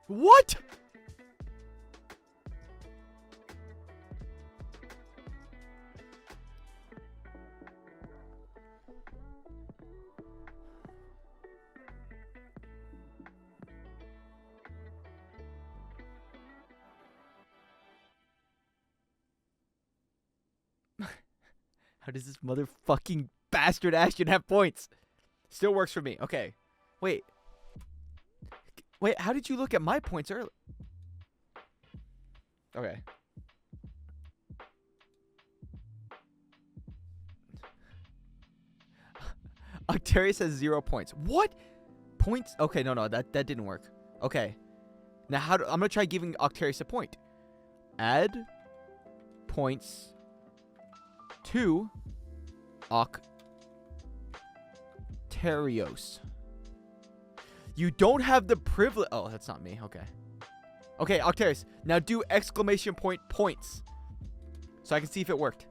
What? How does this motherfucking bastard Ashton have points? Still works for me. Okay. Wait. Wait, how did you look at my points earlier? Okay. Octarius has 0 points. What? Points? Okay, no, that didn't work. Okay. Now I'm gonna try giving Octarius a point. Add points to Octarios. You don't have the privilege. Oh, that's not me. Okay. Okay, Octarius. Now do exclamation point points. So I can see if it worked.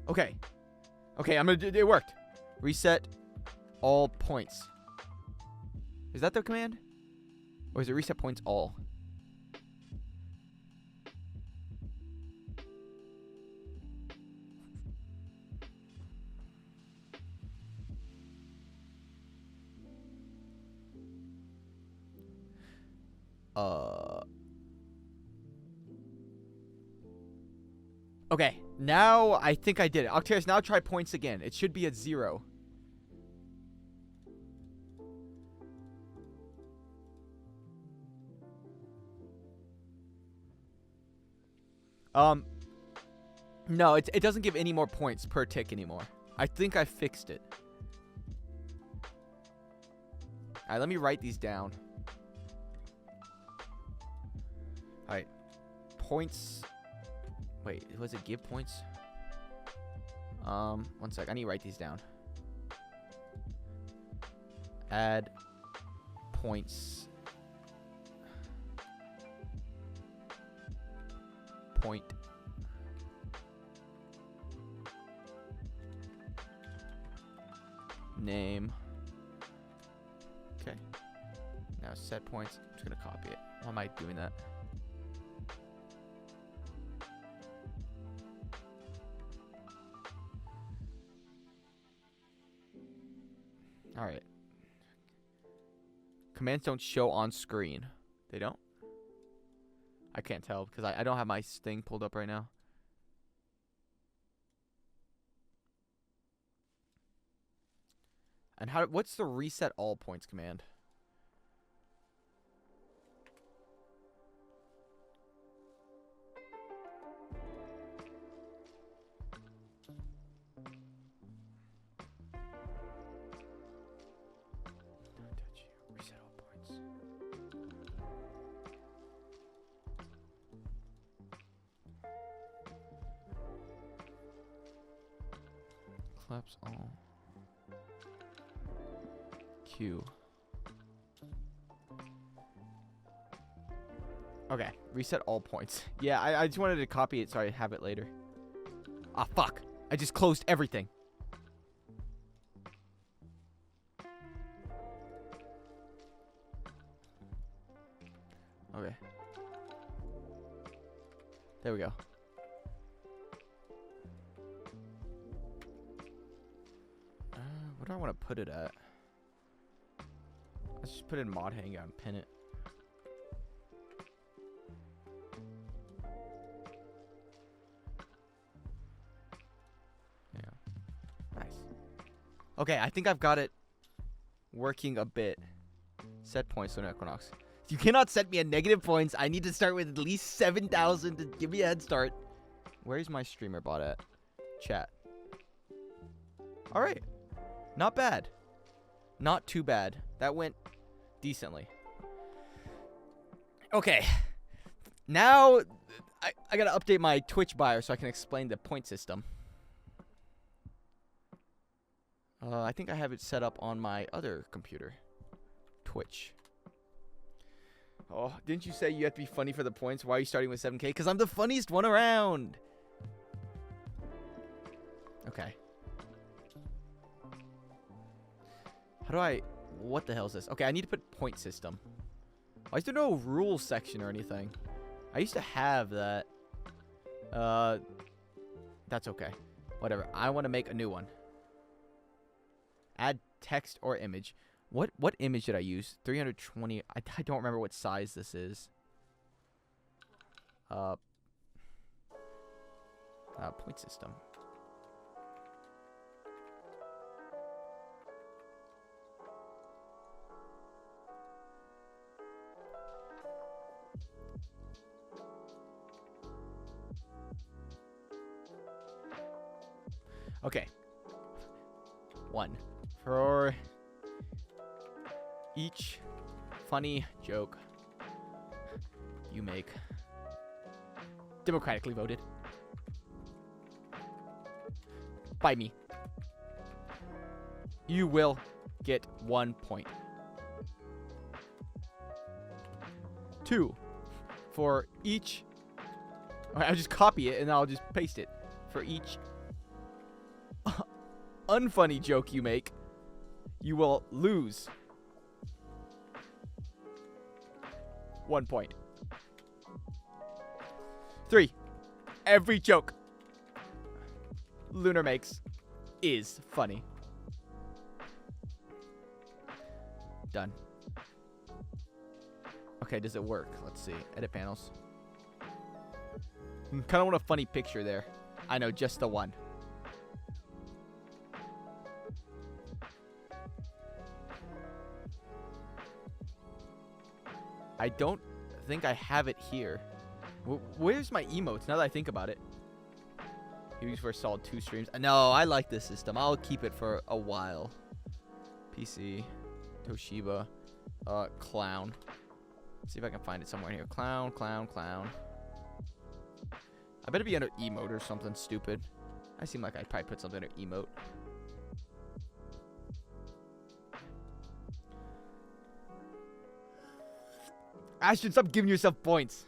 Okay. Okay, I'm gonna do it. Worked. Reset all points. Is that the command? Or is it reset points all? Okay. Now I think I did it. Octarius, now try points again. It should be at 0. No, it doesn't give any more points per tick anymore. I think I fixed it. Alright, let me write these down. Alright. Points. Wait, was it give points? 1 sec. I need to write these down. Add points. Point. Name. Okay. Now set points. I'm just gonna copy it. Why am I doing that? All right. Commands don't show on screen. They don't? I can't tell because I don't have my thing pulled up right now. And what's the reset all points command? Don't touch you. Reset all points. Collapse all. Q. Okay, reset all points. Yeah, I just wanted to copy it so I have it later. Ah, fuck. I just closed everything. Okay. There we go. What do I want to put it at? Let's just put it in mod hangout and pin it. Yeah. Nice. Okay, I think I've got it working a bit. Set points on Equinox. You cannot set me at negative points. I need to start with at least 7,000 to give me a head start. Where's my streamer bot at? Chat. Alright. Not bad. Not too bad. That went decently. Okay. Now, I gotta update my Twitch bio so I can explain the point system. I think I have it set up on my other computer. Twitch. Oh, didn't you say you have to be funny for the points? Why are you starting with 7K? Because I'm the funniest one around. Okay. How do I... What the hell is this? Okay, I need to put point system. Why is there no rules section or anything? I used to have that. That's okay. Whatever. I want to make a new one. Add text or image. What image did I use? 320. I don't remember what size this is. Point system. Okay. 1. For each funny joke you make, democratically voted by me, you will get 1 point. 2. For each... I'll just copy it and I'll just paste it. For each unfunny joke you make, you will lose 1 point. 3. Every joke Lunar makes is funny. Done. Okay, does it work? Let's see. Edit panels. Kind of want a funny picture there. I know, just the one. I don't think I have it here. Where's my emotes now that I think about it? Used for a solid 2 streams. No, I like this system. I'll keep it for a while. PC, Toshiba, clown. See if I can find it somewhere in here. Clown, clown, clown. I better be under emote or something stupid. I seem like I'd probably put something under emote. Ashton, stop giving yourself points.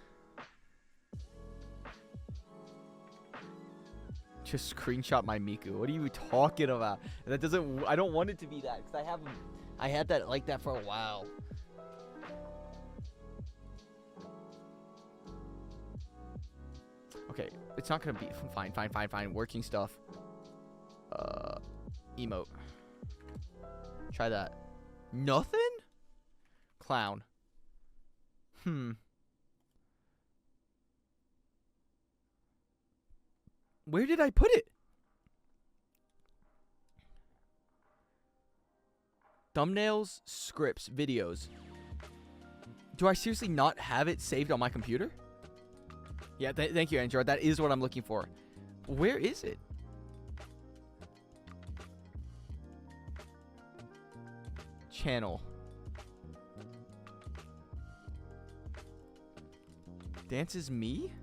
Just screenshot my Miku. What are you talking about? That doesn't. I don't want it to be that because I had that like that for a while. Okay, it's not gonna be fine. Working stuff. Emote. Try that. Nothing. Clown. Where did I put it? Thumbnails, scripts, videos. Do I seriously not have it saved on my computer? Yeah, thank you, Android. That is what I'm looking for. Where is it? Channel. Dance is me?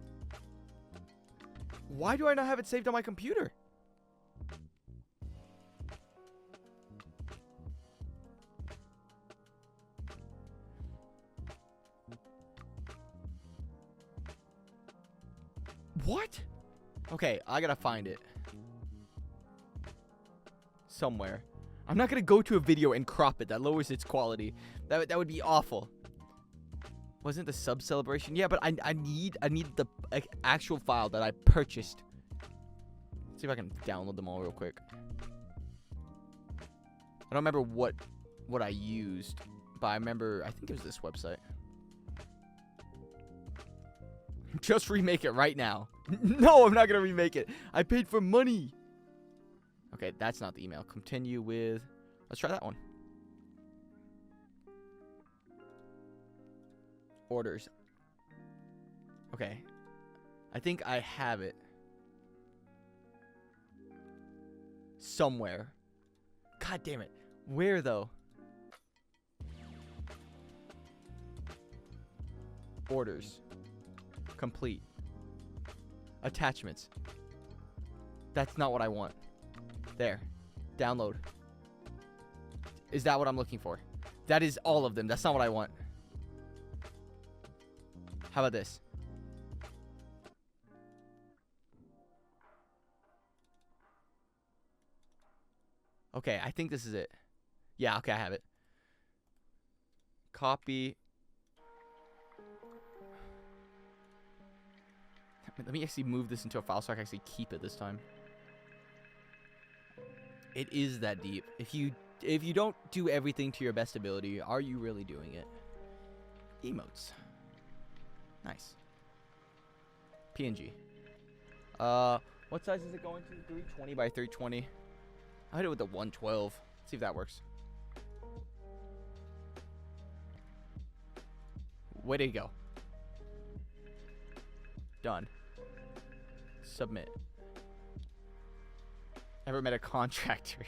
Why do I not have it saved on my computer? What? Okay, I gotta find it. Somewhere. I'm not gonna go to a video and crop it. That lowers its quality. That would be awful. Wasn't the sub celebration? Yeah, but I need the actual file that I purchased. Let's see if I can download them all real quick. I don't remember what I used, but I remember I think it was this website. Just remake it right now. No, I'm not gonna remake it. I paid for money. Okay, that's not the email. Continue with. Let's try that one. Orders. Okay. I think I have it. Somewhere. God damn it. Where though? Orders. Complete. Attachments. That's not what I want. There. Download. Is that what I'm looking for? That is all of them. That's not what I want. How about this? Okay, I think this is it. Yeah, okay, I have it. Copy. Let me actually move this into a file so I can actually keep it this time. It is that deep. If you don't do everything to your best ability, are you really doing it? Emotes. Nice. PNG. What size is it going to? 320 by 320. I hit it with the 112. See if that works. Way to go. Done. Submit. Ever met a contractor?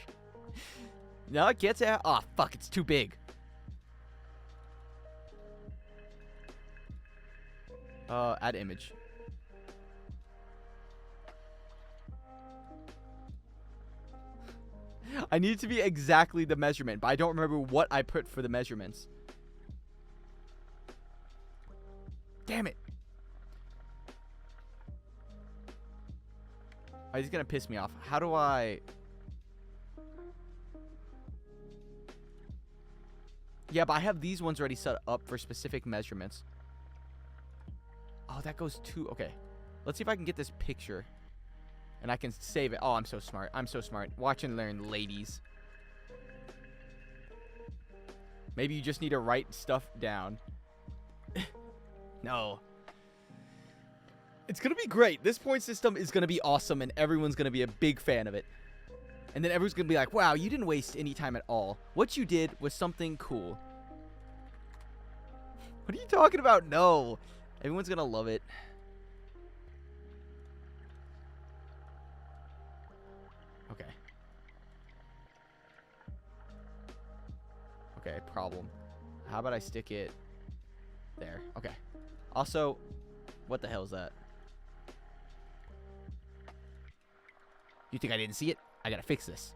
No, it gets out. Oh, fuck. It's too big. Add image. I need it to be exactly the measurement, but I don't remember what I put for the measurements. Damn it. Oh, he's gonna piss me off. How do I... Yeah, but I have these ones already set up for specific measurements. Oh, that goes to... Okay. Let's see if I can get this picture. And I can save it. Oh, I'm so smart. I'm so smart. Watch and learn, ladies. Maybe you just need to write stuff down. No. It's going to be great. This point system is going to be awesome, and everyone's going to be a big fan of it. And then everyone's going to be like, wow, you didn't waste any time at all. What you did was something cool. What are you talking about? No. Everyone's going to love it. Okay. Okay, problem. How about I stick it there? Okay. Also, what the hell is that? You think I didn't see it? I gotta fix this.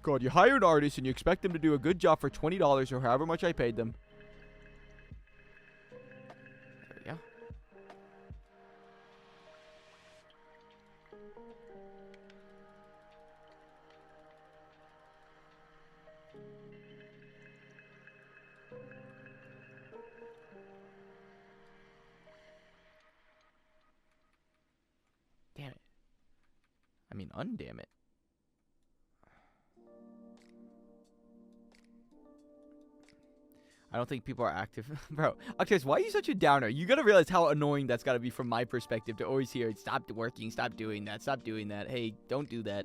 God, you hire an artist and you expect them to do a good job for $20 or however much I paid them. There we go. Damn it. I mean, undamn it. I don't think people are active. Bro, Octavius, why are you such a downer? You gotta realize how annoying that's gotta be from my perspective to always hear, stop working, stop doing that, stop doing that. Hey, don't do that.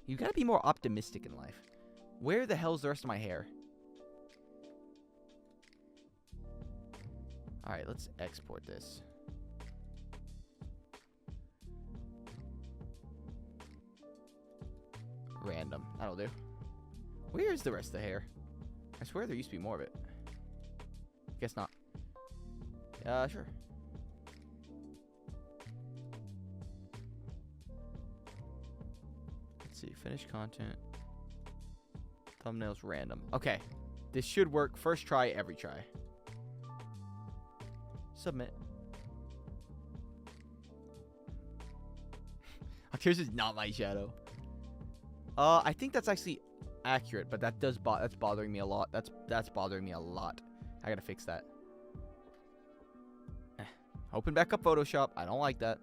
You gotta be more optimistic in life. Where the hell's the rest of my hair? Alright, let's export this. Random. That'll do. Where is the rest of the hair? I swear there used to be more of it. Guess not. Sure. Let's see. Finish content. Thumbnails random. Okay. This should work. First try, every try. Submit. Here's is not my shadow. I think that's actually accurate, but that's bothering me a lot. That's bothering me a lot. I gotta fix that. Open back up Photoshop. I don't like that.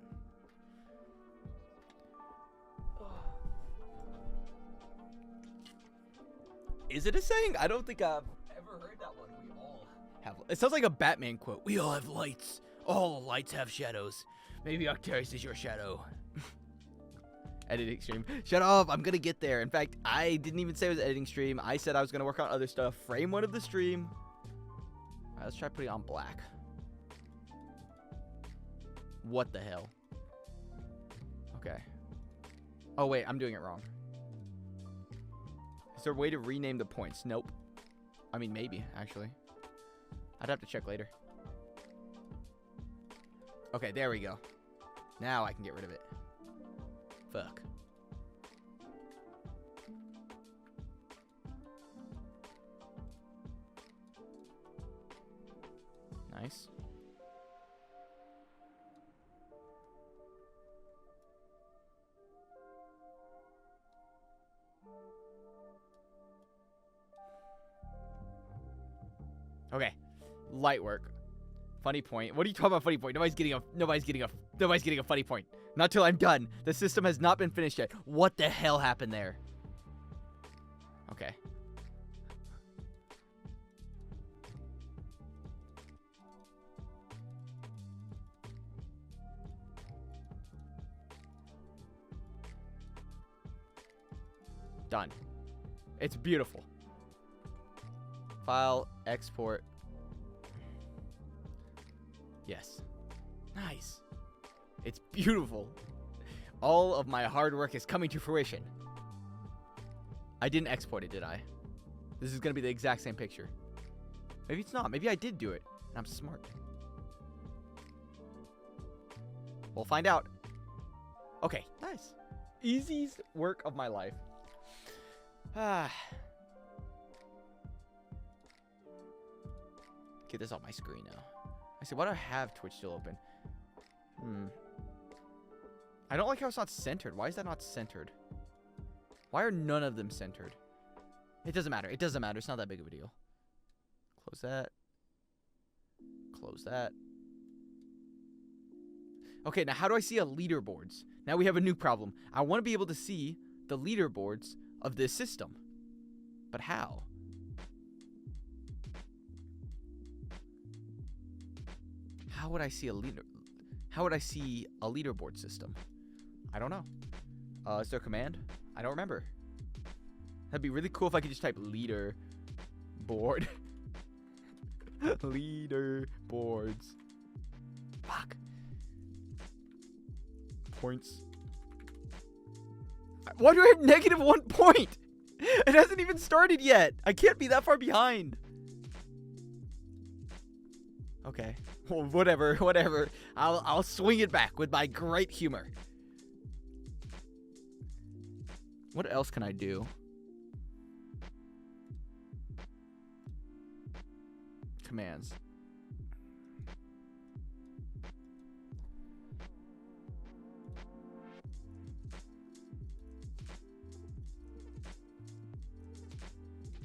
Is it a saying? I don't think I've ever heard that one. We all have. It sounds like a Batman quote. We all have lights. All lights have shadows. Maybe Octavius is your shadow. Editing stream. Shut up. I'm going to get there. In fact, I didn't even say it was editing stream. I said I was going to work on other stuff. Frame one of the stream. All right, let's try putting it on black. What the hell? Okay. Oh, wait. I'm doing it wrong. Is there a way to rename the points? Nope. I mean, maybe, actually. I'd have to check later. Okay, there we go. Now I can get rid of it. Fuck. Nice. Okay. Light work. Funny point. What are you talking about funny point? Nobody's getting a funny point. Not till I'm done. The system has not been finished yet. What the hell happened there? Okay. Done. It's beautiful. File, export. Yes. Nice. It's beautiful. All of my hard work is coming to fruition. I didn't export it, did I? This is going to be the exact same picture. Maybe it's not. Maybe I did do it. And I'm smart. We'll find out. Okay, nice. Easiest work of my life. Get this off my screen now. I see, why do I have Twitch still open? I don't like how it's not centered. Why is that not centered? Why are none of them centered? It doesn't matter. It doesn't matter. It's not that big of a deal. Close that. Close that. Okay, now how do I see a leaderboards? Now we have a new problem. I want to be able to see the leaderboards of this system. But how? How How would I see a leader? How would I see a leaderboard system? I don't know. Is there a command? I don't remember. That'd be really cool if I could just type leader board. Leaderboards. Fuck. Points. Why do I have negative 1 point? It hasn't even started yet. I can't be that far behind. Okay. Well, whatever. I'll swing it back with my great humor. What else can I do? Commands.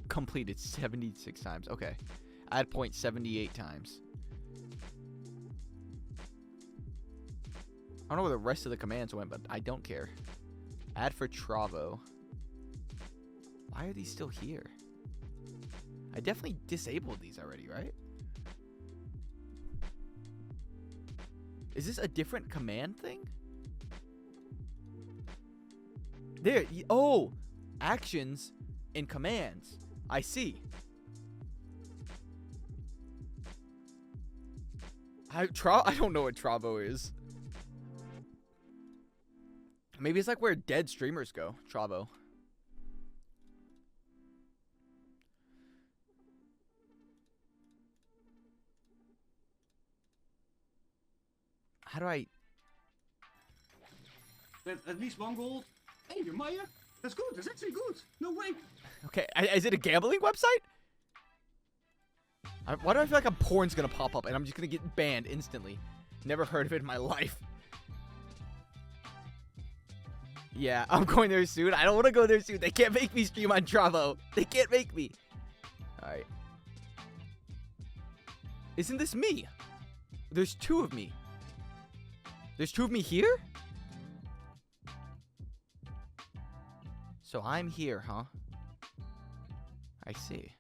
Completed 76 times. Okay. Add point 78 times. I don't know where the rest of the commands went, but I don't care. Add for Travo. Why are these still here? I definitely disabled these already, right? Is this a different command thing? There. Oh! Actions and commands. I see. I don't know what Travo is. Maybe it's like where dead streamers go. Travo. How do I... At least 1 gold. Hey, you're Maya. That's good. That's actually good. No way. Okay, is it a gambling website? Why do I feel like a porn's gonna pop up and I'm just gonna get banned instantly? Never heard of it in my life. Yeah, I'm going there soon. I don't want to go there soon. They can't make me stream on Travo. They can't make me. Alright. Isn't this me? There's 2 of me. There's 2 of me here? So I'm here, huh? I see.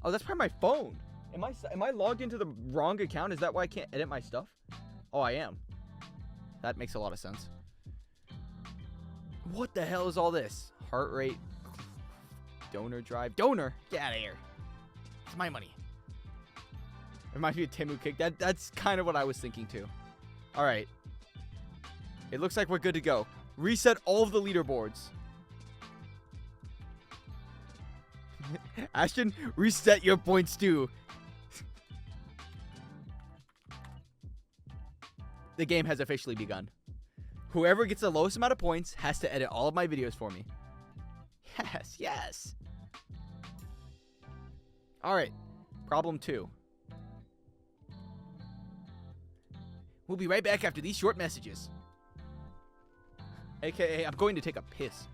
Oh, that's probably my phone. Am I logged into the wrong account? Is that why I can't edit my stuff? Oh, I am. That makes a lot of sense. What the hell is all this? Heart rate. Donor drive. Donor? Get out of here. It's my money. It reminds me of Temu Kick. That's kind of what I was thinking too. Alright. It looks like we're good to go. Reset all of the leaderboards. Ashton, reset your points too. The game has officially begun. Whoever gets the lowest amount of points has to edit all of my videos for me. Yes, yes. Alright. Problem 2. We'll be right back after these short messages. AKA, I'm going to take a piss.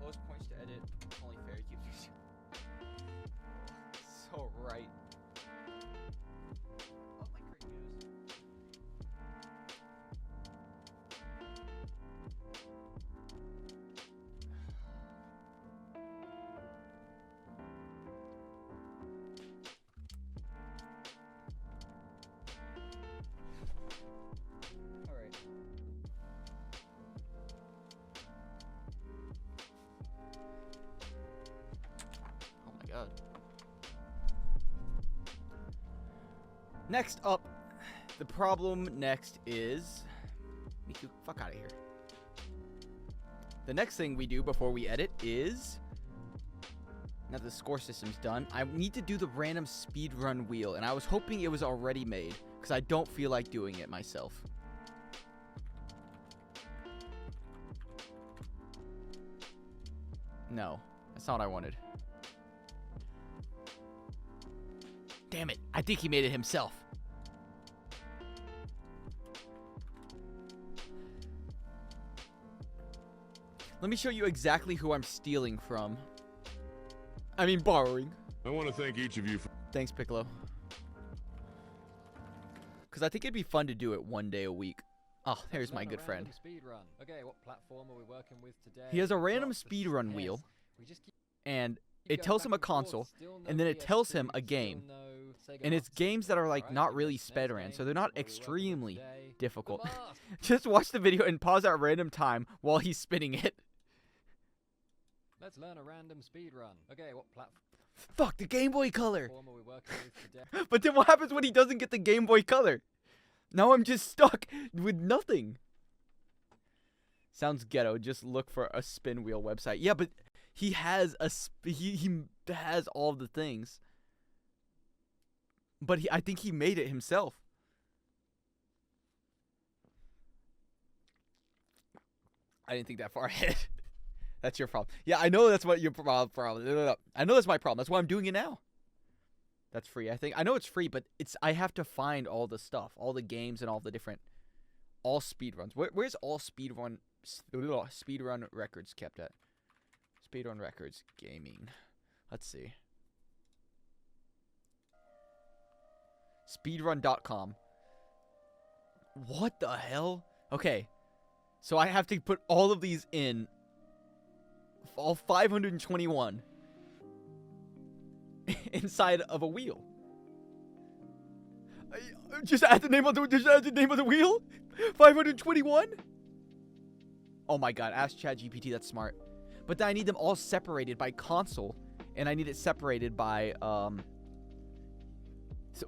Lowest points to edit. Only fair. Keep so right. Oh, my great news. Next up, the problem next is... Miku, fuck out of here. The next thing we do before we edit is... Now that the score system's done, I need to do the random speedrun wheel, and I was hoping it was already made, because I don't feel like doing it myself. No, that's not what I wanted. Damn it, I think he made it himself. Let me show you exactly who I'm stealing from. I mean, borrowing. I want to thank each of you for... Thanks, Piccolo. Because I think it'd be fun to do it one day a week. Oh, there's my good friend. Okay, what platform are we working with today? He has a random speedrun wheel, and it tells him a console, and then it tells him a game. And it's games that are like not really speedrun, so they're not extremely difficult. Just watch the video and pause at random time while he's spinning it. Let's learn a random speedrun. Okay, what platform Fuck, the Game Boy Color! are we working with today? But then what happens when he doesn't get the Game Boy Color? Now I'm just stuck with nothing. Sounds ghetto. Just look for a spin wheel website. Yeah, but he has he has all the things. But I think he made it himself. I didn't think that far ahead. That's your problem. Yeah, I know that's what your problem. No. I know that's my problem. That's why I'm doing it now. That's free, I think. I know it's free, but I have to find all the stuff, all the games, and all the different, all speedruns. Where's all speedrun records kept at? Speedrun records, gaming. Let's see. Speedrun.com. What the hell? Okay, so I have to put all of these in. All 521 inside of a wheel. Just add the name of the wheel. 521. Oh my god! Ask ChatGPT. That's smart. But then I need them all separated by console, and I need it separated by So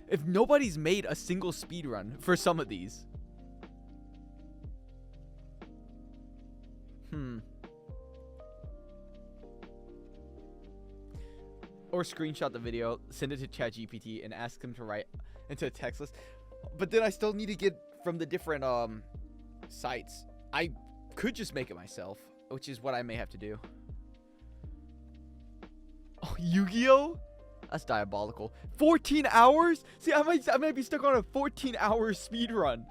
if nobody's made a single speedrun for some of these. Or screenshot the video, send it to ChatGPT, and ask him to write into a text list. But then I still need to get from the different sites. I could just make it myself, which is what I may have to do. Oh, Yu-Gi-Oh? That's diabolical. 14 hours? See, I might be stuck on a 14-hour speed run.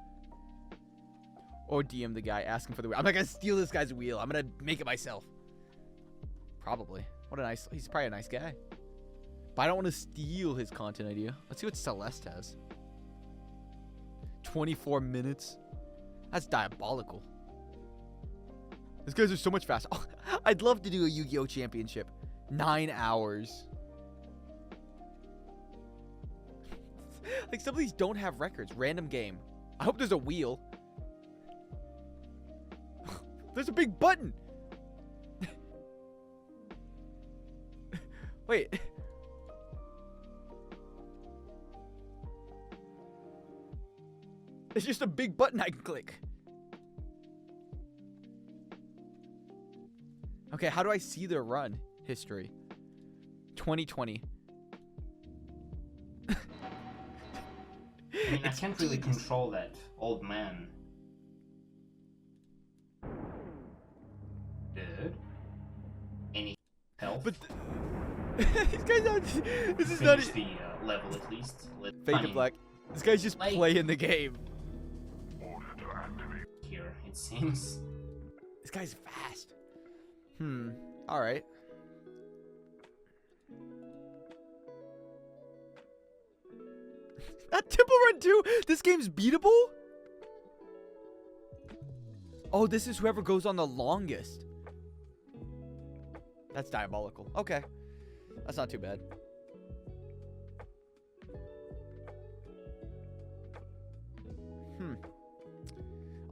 Or DM the guy, ask him for the wheel. I'm not gonna steal this guy's wheel. I'm gonna make it myself. Probably. He's probably a nice guy. But I don't want to steal his content idea. Let's see what Celeste has. 24 minutes. That's diabolical. These guys are so much faster. Oh, I'd love to do a Yu-Gi-Oh! Championship. 9 hours. Like, some of these don't have records. Random game. I hope there's a wheel. There's a big button. Wait. It's just a big button I can click. Okay, how do I see their run history? 2020. I mean, I can't really control that old man. Dude. Any health? But this guy's not. This is not. Finish the level at least. Fade to black. This guy's just like, playing the game. Here, it seems. This guy's fast. All right. That Temple Run 2. This game's beatable. Oh, this is whoever goes on the longest. That's diabolical. Okay. That's not too bad.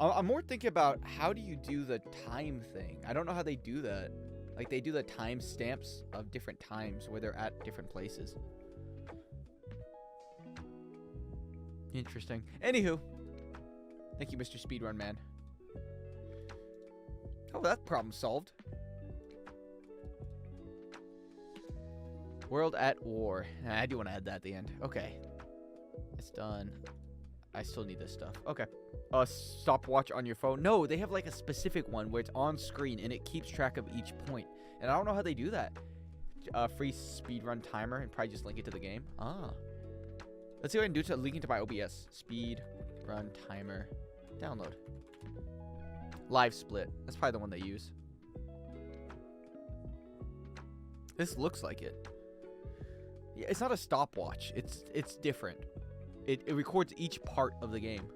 I'm more thinking about how do you do the time thing. I don't know how they do that. Like, they do the time stamps of different times where they're at different places. Interesting. Anywho, thank you, Mr. Speedrun Man. Oh, that problem solved. World at War. Nah, I do want to add that at the end. Okay. It's done. I still need this stuff. Okay. Stopwatch on your phone. No, they have like a specific one where it's on screen and it keeps track of each point. And I don't know how they do that. Free speedrun timer and probably just link it to the game. Ah. Let's see what I can do to link it to my OBS. Speedrun timer. Download. Live split. That's probably the one they use. This looks like it. Yeah, it's not a stopwatch. It's different. It records each part of the game.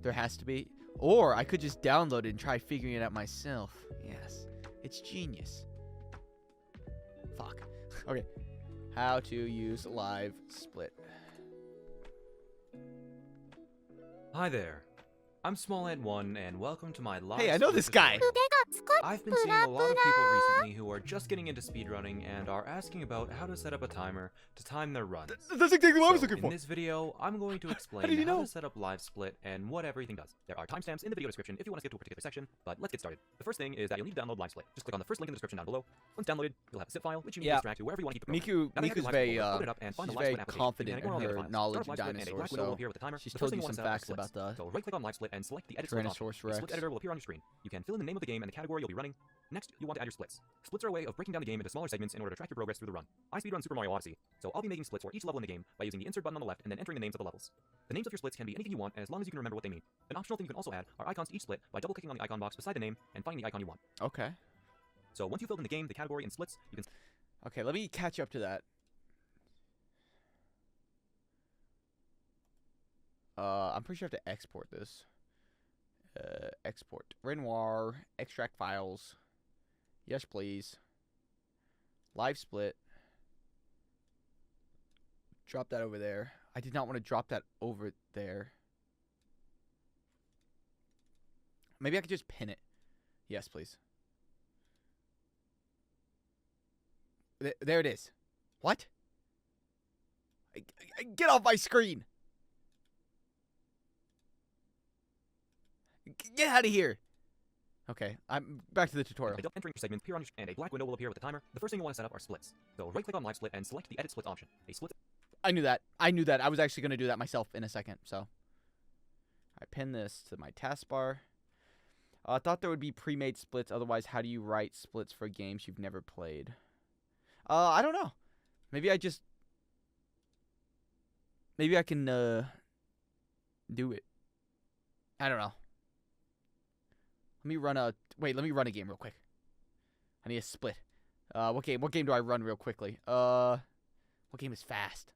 There has to be. Or I could just download it and try figuring it out myself. Yes. It's genius. Fuck. Okay. How to use live split. Hi there. I'm SmallAnt1 and welcome to my live Hey, I know split this guy. tutorial. I've been seeing a lot of people recently who are just getting into speedrunning and are asking about how to set up a timer to time their runs. That's exactly what I was looking In for. this video, I'm going to explain did you how know? to set up live split and what everything does. There are timestamps in the video description if you want to skip to a particular section, but let's get started. The first thing is that you'll need to download live split. Just click on the first link in the description down below. Once downloaded, you'll have a zip file which you need to extract to wherever you want to keep the program. Now that you have Miku's your live very, split, open it up and find she's the live very split application. confident You can in ignore all the her other files. knowledge Start of up live split and a dinosaurs, black window will so appear with the timer. she's The told first thing you want some to set up are facts about splits. the So right-click on live split and select the edit split option. Tyrannosaurus The Rex. split editor will appear on your screen. You can fill in the name of the game and the category you'll be running. Next, you want to add your splits. Splits are a way of breaking down the game into smaller segments in order to track your progress through the run. I speedrun Super Mario Odyssey, so I'll be making splits for each level in the game by using the insert button on the left and then entering the names of the levels. The names of your splits can be anything you want as long as you can remember what they mean. An optional thing you can also add are icons to each split by double-clicking on the icon box beside the name and finding the icon you want. Okay. So once you've filled in the game, the category, and splits, you can... Okay, let me catch up to that. I'm pretty sure I have to export this. Export. Renoir. Extract files. Yes, please. Live split. Drop that over there. I did not want to drop that over there. Maybe I could just pin it. Yes, please. There it is. What? Get off my screen! Get out of here! Okay, I'm back to the tutorial. By entering your segments appear on your and a black window will appear with the timer. The first thing you want to set up are splits. So right-click on live split and select the edit splits option. A split... I knew that. I knew that. I was actually going to do that myself in a second, so. I pin this to my taskbar. I thought there would be pre-made splits. Otherwise, how do you write splits for games you've never played? I don't know. Maybe I just... Maybe I can, do it. I don't know. Let me run a... Wait, let me run a game real quick. I need a split. What game do I run real quickly? What game is fast?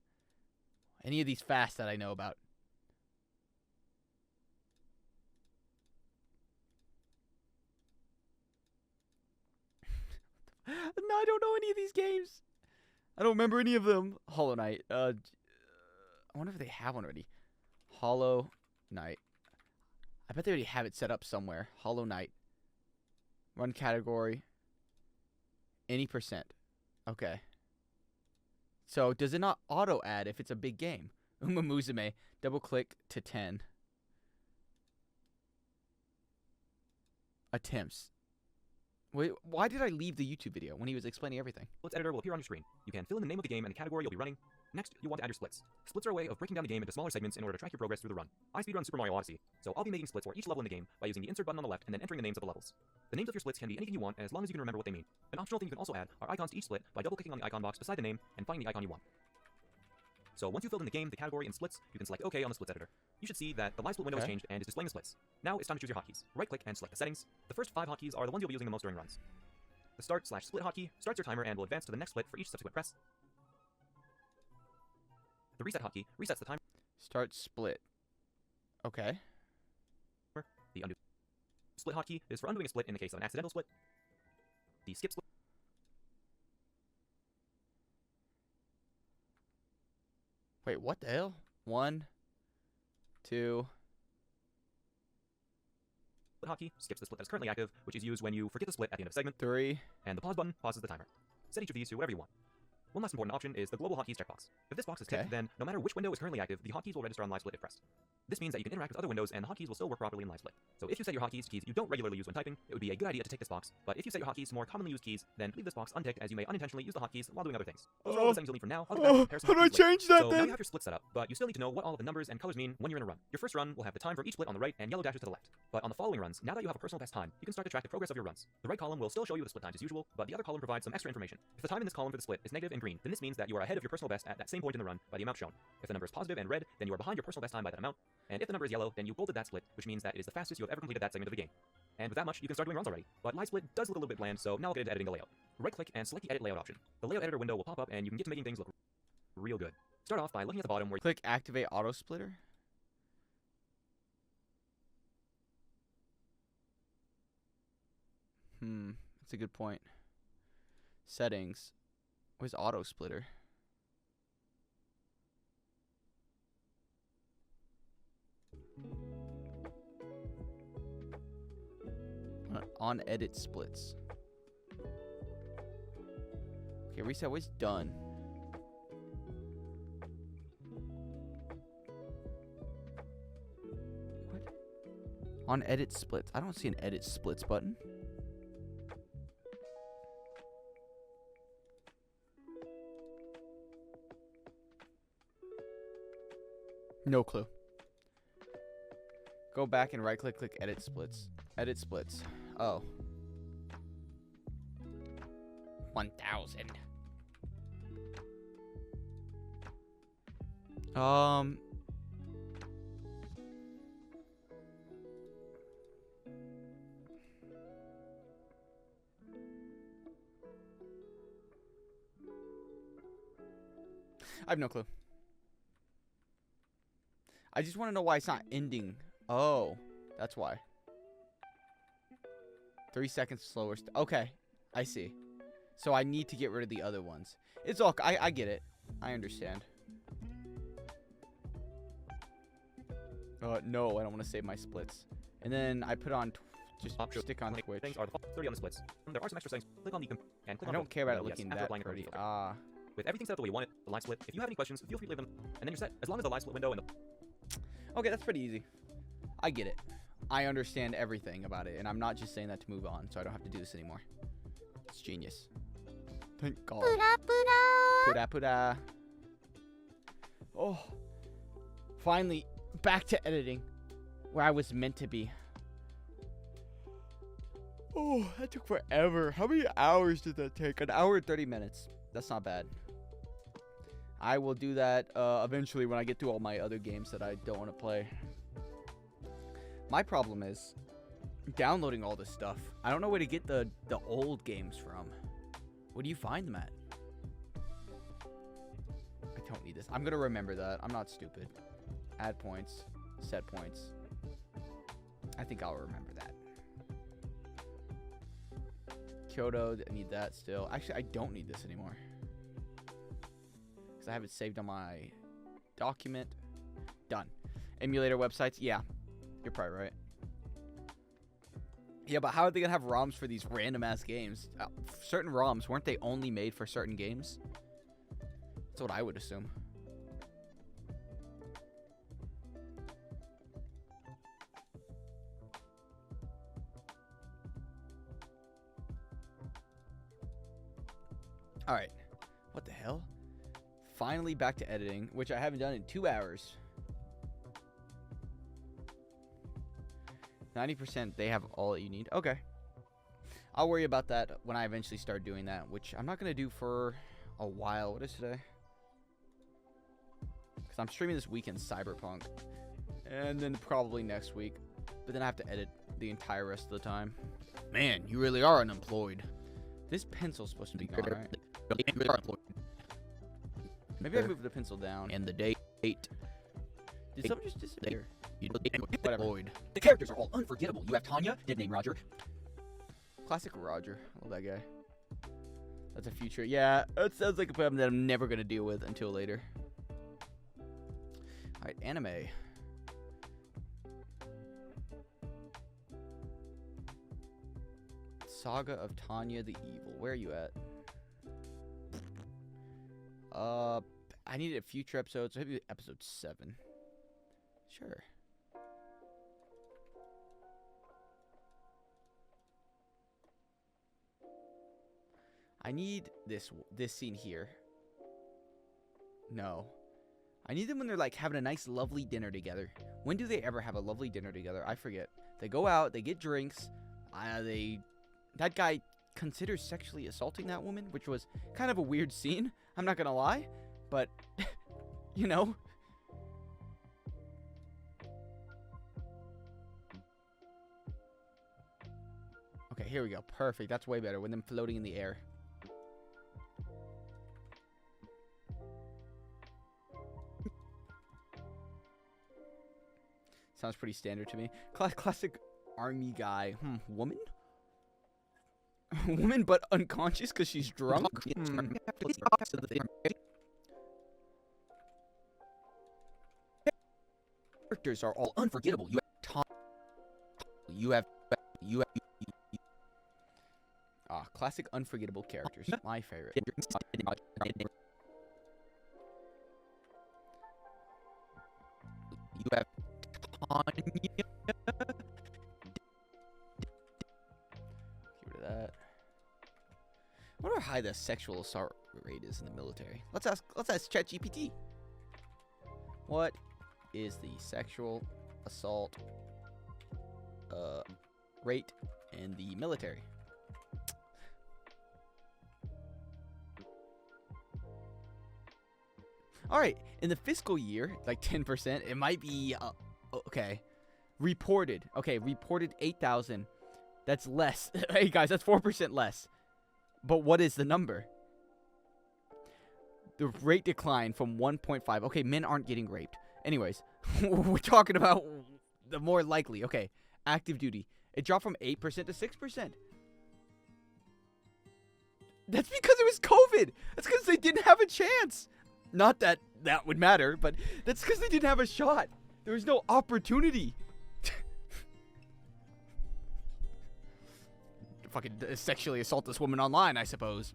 Any of these fast that I know about? No, I don't know any of these games. I don't remember any of them. Hollow Knight. I wonder if they have one already. Hollow Knight. I bet they already have it set up somewhere. Hollow Knight. Run category. Any %. Okay. So, does it not auto-add if it's a big game? Uma Musume. Double-click to 10. Attempts. Wait, why did I leave the YouTube video when he was explaining everything? Splits editor will appear on your screen. You can fill in the name of the game and the category you'll be running. Next, you want to add your splits. Splits are a way of breaking down the game into smaller segments in order to track your progress through the run. I speedrun Super Mario Odyssey, so I'll be making splits for each level in the game by using the insert button on the left and then entering the names of the levels. The names of your splits can be anything you want as long as you can remember what they mean. An optional thing you can also add are icons to each split by double-clicking on the icon box beside the name and finding the icon you want. So once you've filled in the game, the category, and splits, you can select OK on the splits editor. You should see that the live split window has changed and is displaying the splits. Now it's time to choose your hotkeys. Right-click and select the settings. The first 5 hotkeys are the ones you'll be using the most during runs. The start/split hotkey starts your timer and will advance to the next split for each subsequent press. The reset hotkey resets the timer. Start split. Okay. The undo split hotkey is for undoing a split in the case of an accidental split. The skip split Wait, what the hell? 1, 2. hotkey skips the split that is currently active, which is used when you forget the split at the end of a segment. 3. And the pause button pauses the timer. Set each of these to whatever you want. One last important option is the global hotkeys checkbox. If this box is Okay. ticked, then no matter which window is currently active, the hotkeys will register on live split if pressed. This means that you can interact with other windows and the hotkeys will still work properly in live split. So if you set your hotkeys to keys you don't regularly use when typing, it would be a good idea to tick this box. But if you set your hotkeys to more commonly used keys, then leave this box unticked as you may unintentionally use the hotkeys while doing other things. Those are all the settings you'll need for now. I'll get back to comparison how do I hotkeys later. change that So now then? you have your split set up, but you still need to know what all of the numbers and colors mean when you're in a run. Your first run will have the time for each split on the right and yellow dashes to the left. But on the following runs, now that you have a personal best time, you can start to track the progress of your runs. The right column will still show you the split times as usual, but the other column provides some extra information. If the time in this column for the split is negative and green, then this means that you are ahead of your personal best at that same point in the run by the amount shown. If the number is positive and red, then you are behind your personal best time by that amount. And if the number is yellow, then you bolded that split, which means that it is the fastest you have ever completed that segment of the game. And with that much, you can start doing runs already. But live split does look a little bit bland, so now I'll get into editing the layout. Right-click and select the Edit Layout option. The Layout Editor window will pop up, and you can get to making things look real good. Start off by looking at the bottom where Click Activate Auto Splitter. That's a good point. Settings. Where's Auto Splitter? On Edit Splits. Okay, reset was done. What? On Edit Splits. I don't see an Edit Splits button. No clue. Go back and right click, click Edit Splits. Edit Splits. Oh. 1000. I have no clue. I just want to know why it's not ending. Oh, that's why. 3 seconds slower. Okay, I see. So I need to get rid of the other ones. It's all. I get it. I understand. No, I don't want to save my splits. And then I put on. Just stick on Twitch. things are the 30 on the splits. There are some extra settings. Click on the and click I on don't care about it yes, looking after that applying the pretty. current filter. With everything set up the way you want it, the live split. If you have any questions, feel free to leave them, and then you're set. As long as the live split window and the Okay, that's pretty easy. I get it. I understand everything about it, and I'm not just saying that to move on, so I don't have to do this anymore. It's genius. Thank God. Puda puda. Oh. Finally, back to editing, where I was meant to be. Oh, that took forever. How many hours did that take? 1 hour and 30 minutes. That's not bad. I will do that eventually when I get through all my other games that I don't want to play. My problem is downloading all this stuff. I don't know where to get the old games from. Where do you find them at? I don't need this. I'm going to remember that. I'm not stupid. Add points. Set points. I think I'll remember that. Kyoto, I need that still. Actually, I don't need this anymore. Because I have it saved on my document. Done. Emulator websites? Yeah. You're probably right. Yeah, but how are they going to have ROMs for these random-ass games? Certain ROMs, weren't they only made for certain games? That's what I would assume. Alright. What the hell? Finally back to editing, which I haven't done in 2 hours. 90%, they have all that you need. Okay. I'll worry about that when I eventually start doing that, which I'm not going to do for a while. What is today? Because I'm streaming this weekend Cyberpunk. And then probably next week. But then I have to edit the entire rest of the time. Man, you really are unemployed. This pencil's supposed to be gone, right? Maybe I moved the pencil down. And the date. Did someone just disappear? Whatever. The characters are all unforgettable. You have Tanya, dead name Roger. Classic Roger. I love that guy. That's a future. Yeah, it sounds like a problem that I'm never going to deal with until later. Alright, anime. Saga of Tanya the Evil. Where are you at? I needed future episodes. Maybe episode 7. Sure. I need this scene here. No. I need them when they're like having a nice lovely dinner together. When do they ever have a lovely dinner together? I forget. They go out, they get drinks. That guy considers sexually assaulting that woman, which was kind of a weird scene. I'm not gonna lie, but you know. Okay, here we go. Perfect. That's way better. With them floating in the air. Sounds pretty standard to me. Classic army guy. Woman? Woman but unconscious because she's drunk? Characters are all unforgettable. Classic unforgettable characters. My favorite. You have Tanya. Get rid of that. I wonder how high the sexual assault rate is in the military. Let's ask ChatGPT. What is the sexual assault rate in the military? All right, in the fiscal year, like 10%, it might be okay. Reported. Okay, reported 8,000. That's less. Hey guys, that's 4% less. But what is the number? The rate declined from 1.5. Okay, men aren't getting raped. Anyways, we're talking about the more likely. Okay, active duty. It dropped from 8% to 6%. That's because it was COVID. That's because they didn't have a chance. Not that that would matter, but that's because they didn't have a shot. There was no opportunity. Fucking sexually assault this woman online, I suppose.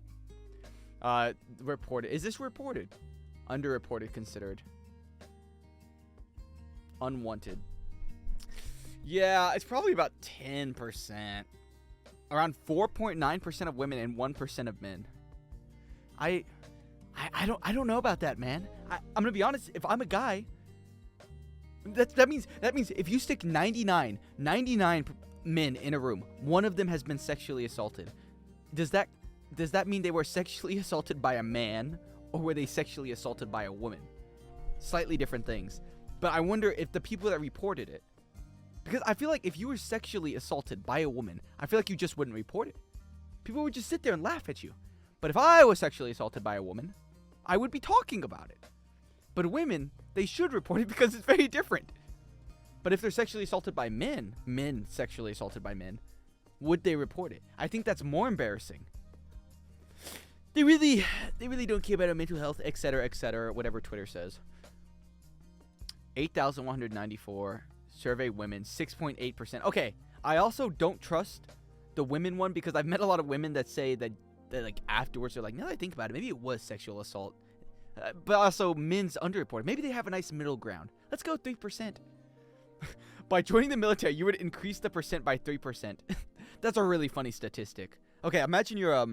Reported. Is this reported? Underreported considered. Unwanted. Yeah, it's probably about 10%. Around 4.9% of women and 1% of men. I don't know about that, man. I'm gonna be honest. If I'm a guy, that means if you stick 99 men in a room, one of them has been sexually assaulted. Does that mean they were sexually assaulted by a man, or were they sexually assaulted by a woman? Slightly different things. But I wonder if the people that reported it, because I feel like if you were sexually assaulted by a woman, I feel like you just wouldn't report it. People would just sit there and laugh at you. But if I was sexually assaulted by a woman, I would be talking about it. But women, they should report it because it's very different. But if they're sexually assaulted by men sexually assaulted by men, would they report it? I think that's more embarrassing. They really don't care about our mental health, etc., whatever Twitter says. 8,194 survey women, 6.8%. Okay, I also don't trust the women one because I've met a lot of women that say that like afterwards they're like, now that I think about it, maybe it was sexual assault. But also men's underreported. Maybe they have a nice middle ground. Let's go 3%. By joining the military, you would increase the percent by 3%. That's a really funny statistic. Okay, imagine you're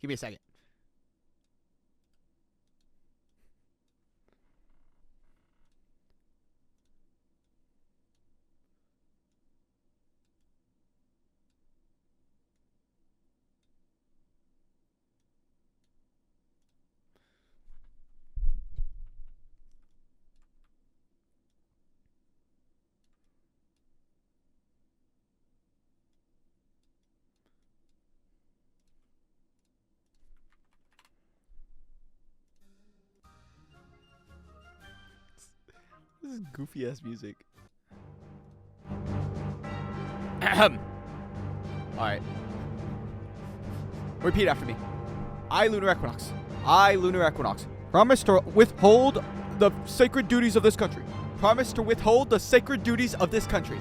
give me a second. This is goofy ass music. Alright. Repeat after me. I, Lunar Equinox. I, Lunar Equinox. Promise to withhold the sacred duties of this country. Promise to withhold the sacred duties of this country.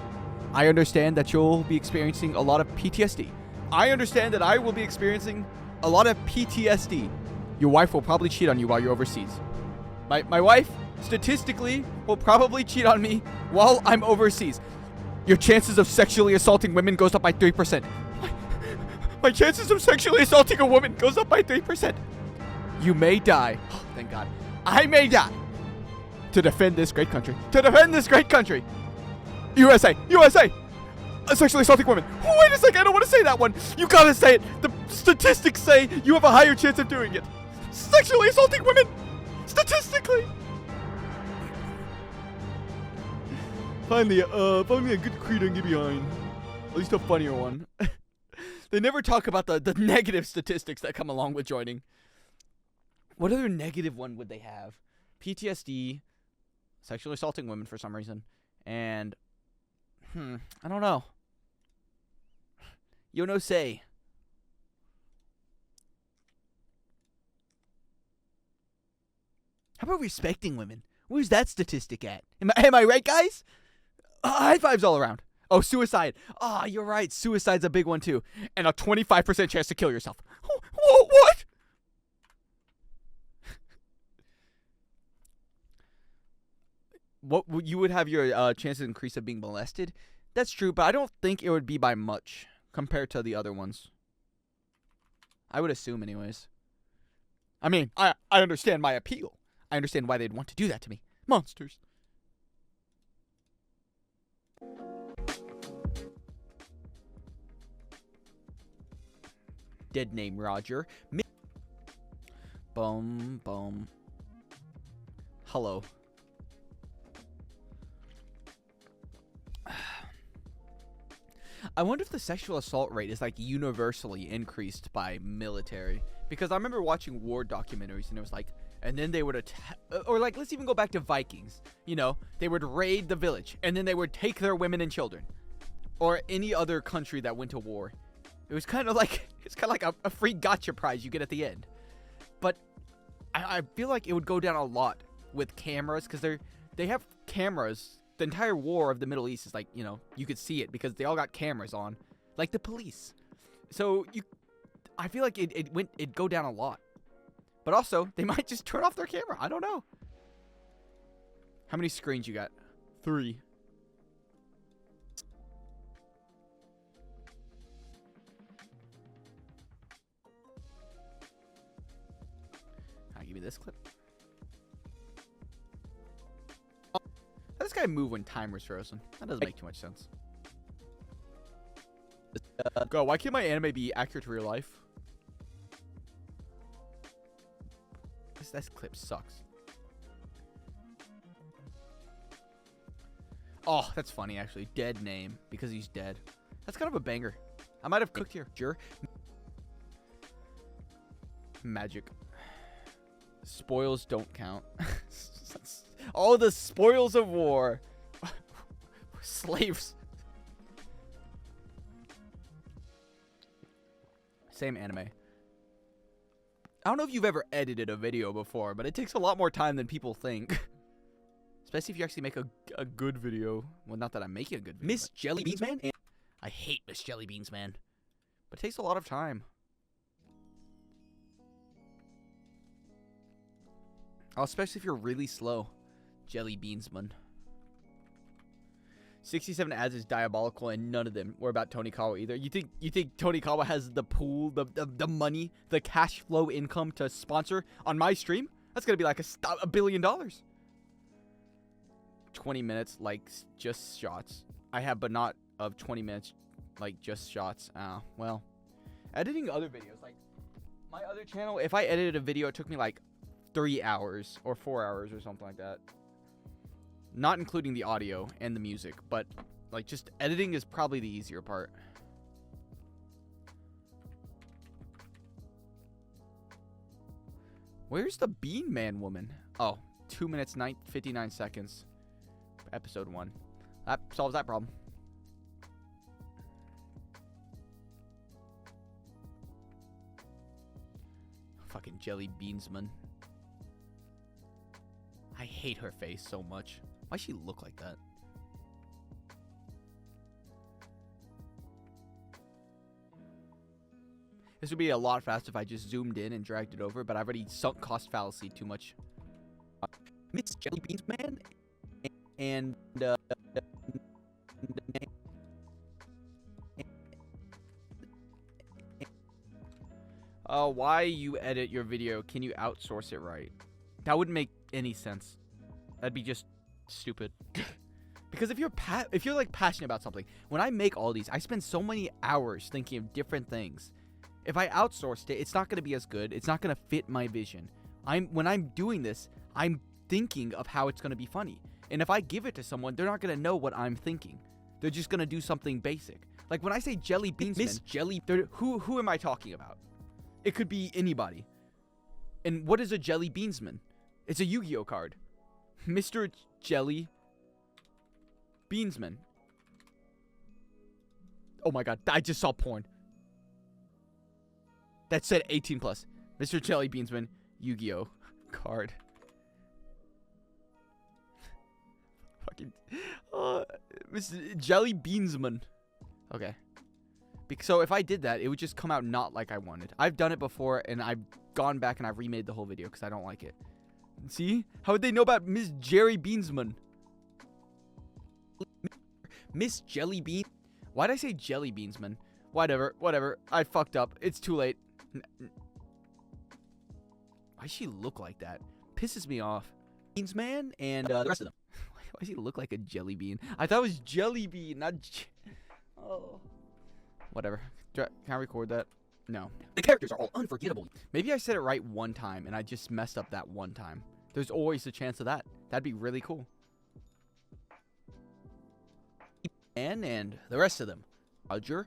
I understand that you'll be experiencing a lot of PTSD. I understand that I will be experiencing a lot of PTSD. Your wife will probably cheat on you while you're overseas. My wife, statistically, will probably cheat on me while I'm overseas. Your chances of sexually assaulting women goes up by 3%. My chances of sexually assaulting a woman goes up by 3%. You may die. Oh, thank God. I may die. To defend this great country. To defend this great country. USA. USA. Sexually assaulting women. Oh, wait a second. I don't want to say that one. You gotta say it. The statistics say you have a higher chance of doing it. Sexually assaulting women. Statistically. Finally a good creed I can get behind. At least a funnier one. They never talk about the negative statistics that come along with joining. What other negative one would they have? PTSD, sexually assaulting women for some reason, and I don't know. Yo no say. How about respecting women? Where's that statistic at? Am I right, guys? High fives all around. Oh, suicide. Ah, you're right. Suicide's a big one, too. And a 25% chance to kill yourself. Whoa, what? You would have your chances increase of being molested? That's true, but I don't think it would be by much compared to the other ones. I would assume anyways. I mean, I understand my appeal. I understand why they'd want to do that to me. Monsters. Dead name Roger. Boom, boom. Hello. I wonder if the sexual assault rate is like universally increased by military. Because I remember watching war documentaries and it was like, and then they would attack, or like, let's even go back to Vikings. You know, they would raid the village and then they would take their women and children. Or any other country that went to war. It was kind of like, it's kind of like a free gotcha prize you get at the end. But I feel like it would go down a lot with cameras because they have cameras. The entire war of the Middle East is like, you know, you could see it because they all got cameras on, like the police. So I feel like it'd go down a lot. But also, they might just turn off their camera. I don't know. How many screens you got? 3. Give me this clip. Oh, how does this guy move when timer's frozen? That doesn't make too much sense. Go, why can't my anime be accurate to real life? This clip sucks. Oh, that's funny actually. Dead name because he's dead. That's kind of a banger. I might have cooked here. Sure. Magic. Spoils don't count. All the spoils of war. Slaves. Same anime. I don't know if you've ever edited a video before, but it takes a lot more time than people think. Especially if you actually make a good video. Well, not that I'm making a good video. Miss Jelly Beans Man? I hate Miss Jelly Beans Man. But it takes a lot of time. Oh, especially if you're really slow. Jelly Beansman. 67 ads is diabolical, and none of them were about Tony Kawa either. You think Tony Kawa has the pool, the money, the cash flow income to sponsor on my stream? That's gonna be like $1 billion. 20 minutes, like just shots. I have, but not of 20 minutes, like just shots. Oh, well. Editing other videos, like my other channel, if I edited a video, it took me like 3 hours or 4 hours or something like that. Not including the audio and the music, but like just editing is probably the easier part. Where's the Bean Man woman? Oh, 2 minutes 59 seconds. Episode 1. That solves that problem. Fucking Jelly Beansman. I hate her face so much. Why she look like that? This would be a lot faster if I just zoomed in and dragged it over, but I've already sunk cost fallacy too much. Miss Jelly Beans Man and why you edit your video? Can you outsource it right? That wouldn't make any sense. That'd be just stupid. Because if you're like passionate about something, when I make all these, I spend so many hours thinking of different things. If I outsourced it, it's not going to be as good. It's not going to fit my vision. When I'm doing this, I'm thinking of how it's going to be funny. And if I give it to someone, they're not going to know what I'm thinking. They're just going to do something basic. Like when I say Jelly Beansman, Miss Jelly, who am I talking about? It could be anybody. And what is a Jelly Beansman? It's a Yu-Gi-Oh card. Mr. Jelly Beansman. Oh my god, I just saw porn. That said 18 plus. Mr. Jelly Beansman, Yu-Gi-Oh card. Fucking Mr. Jelly Beansman. Okay. So if I did that, it would just come out not like I wanted. I've done it before, and I've gone back and I've remade the whole video because I don't like it. See? How would they know about Miss Jerry Beansman? Miss Jelly Bean? Why'd I say Jelly Beansman? Whatever. I fucked up. It's too late. Why'd she look like that? Pisses me off. Beansman and the rest of them. Why does he look like a jelly bean? I thought it was Jelly Bean, not oh. Whatever. Can I record that? No. The characters are all unforgettable. Maybe I said it right one time and I just messed up that one time. There's always a chance of that. That'd be really cool. And the rest of them. Roger,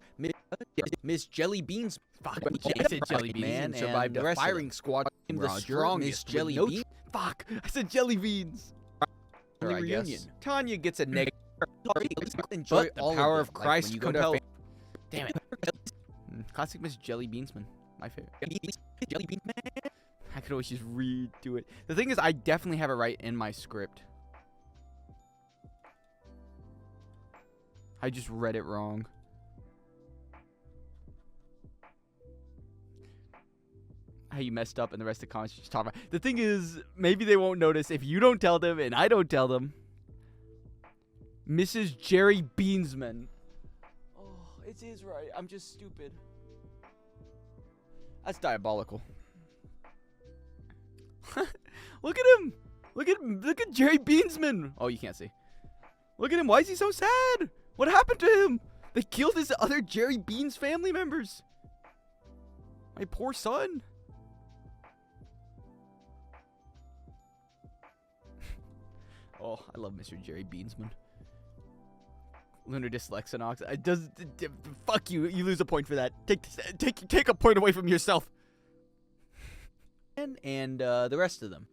Miss Jelly Beans. Fuck, I said Jelly Beans and survived a firing squad. The strongest Jelly Beans. Fuck, I said Jelly Beans. Reunion. Tanya gets a negative. Enjoy the power of Christ compels. Damn it. Classic Miss Jelly Beansman. My favorite. Jelly Beansman. I could always just redo it. The thing is, I definitely have it right in my script. I just read it wrong. How you messed up and the rest of the comments just talk about. The thing is, maybe they won't notice if you don't tell them and I don't tell them. Mrs. Jerry Beansman. Oh, it is right. I'm just stupid. That's diabolical. Look at him. Look at Jerry Beansman. Oh, you can't see. Look at him. Why is he so sad? What happened to him? They killed his other Jerry Beans family members. My poor son. Oh, I love Mr. Jerry Beansman. Lunar Dyslexinox. Fuck you. You lose a point for that. Take a point away from yourself. And the rest of them.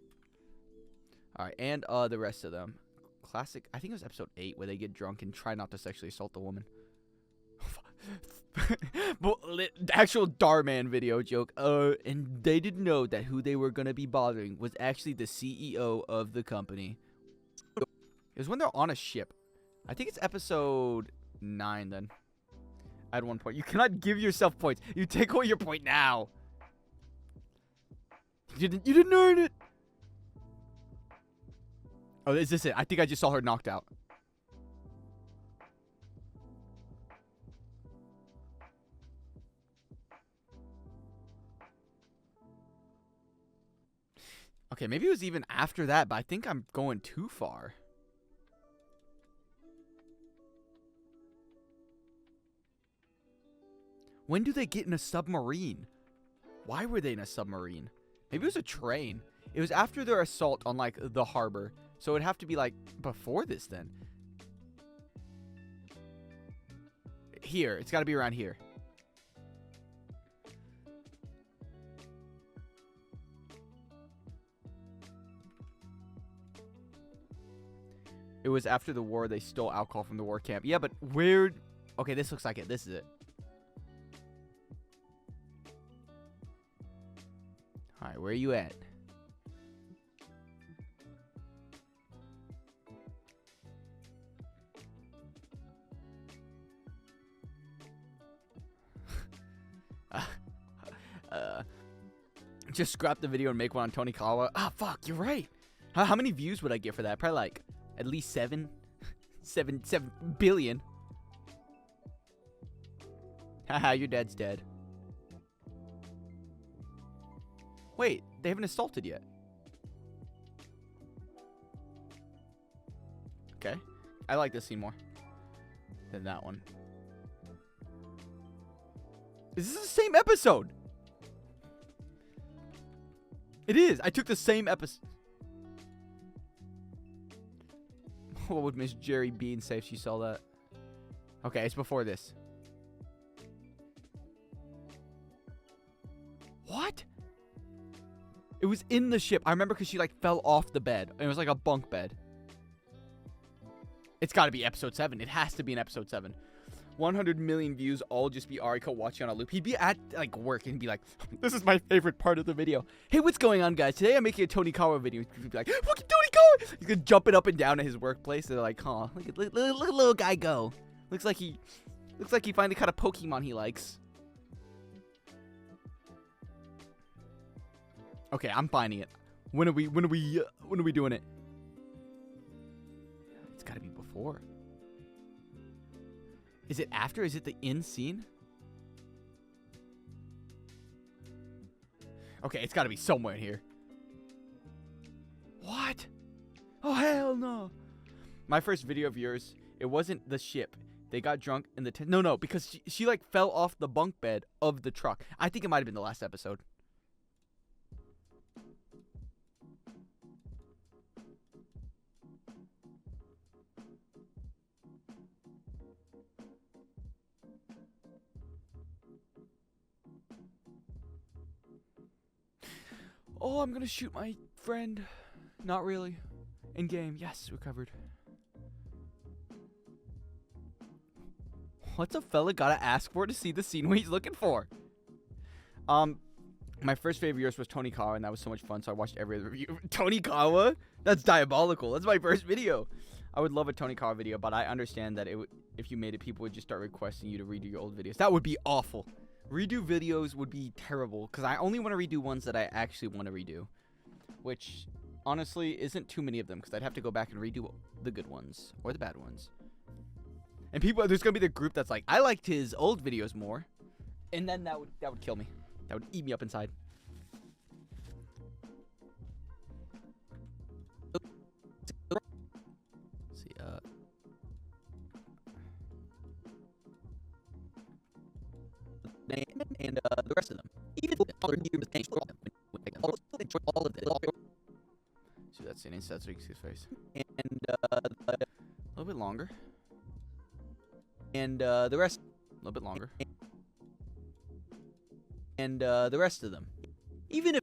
All right, and the rest of them. Classic. I think it was episode 8 where they get drunk and try not to sexually assault the woman. The actual Darman video joke. And they didn't know that who they were gonna be bothering was actually the CEO of the company. It was when they're on a ship. I think it's episode 9 then. At one point. You cannot give yourself points. You take away your point now. You didn't earn it. Oh, is this it? I think I just saw her knocked out. Okay, maybe it was even after that, but I think I'm going too far. When do they get in a submarine? Why were they in a submarine? Maybe it was a train. It was after their assault on, like, the harbor. So it'd have to be, like, before this then. Here. It's got to be around here. It was after the war. They stole alcohol from the war camp. Yeah, but where... Okay, this looks like it. This is it. Alright, where are you at? Just scrap the video and make one on Tony Kawa. Ah, fuck, you're right. How many views would I get for that? Probably like at least 7 billion. Haha, your dad's dead. Wait, they haven't assaulted yet. Okay. I like this scene more than that one. Is this the same episode? It is. I took the same episode. What would Miss Jerry Bean say if she saw that? Okay, it's before this. What? It was in the ship. I remember because she like fell off the bed. It was like a bunk bed. It's got to be episode 7. It has to be in episode 7. 100 million views, all just be Ariko watching on a loop. He'd be at like work and be like, "This is my favorite part of the video. Hey, what's going on, guys? Today I'm making a Tony Kawa video." He'd be like, "Look at Tony Kawa!" He's gonna jumping up and down at his workplace. They're like, "Huh, look at little guy go. Looks like he finally caught a Pokemon he likes." Okay, I'm finding it. When are we doing it? It's gotta be before. Is it after? Is it the in scene? Okay, it's gotta be somewhere in here. What? Oh, hell no. My first video of yours, it wasn't the ship. They got drunk in the tent. No, because she like fell off the bunk bed of the truck. I think it might have been the last episode. Oh, I'm gonna shoot my friend. Not really. In game. Yes, recovered. What's a fella gotta ask for to see the scene what he's looking for? My first favorite yours was Tony Kawa, and that was so much fun, so I watched every other review. Tony Kawa? That's diabolical. That's my first video. I would love a Tony Kawa video, but I understand that if you made it, people would just start requesting you to redo your old videos. That would be awful. Redo videos would be terrible, because I only want to redo ones that I actually want to redo. Which, honestly, isn't too many of them, because I'd have to go back and redo the good ones, or the bad ones. And there's going to be the group that's like, I liked his old videos more. And then that would kill me. That would eat me up inside. Let's see, and the rest of them. Even all of it. See, that's an inside so you can see his face. And a little bit longer. And the rest, a little bit longer. And the rest of them. Even if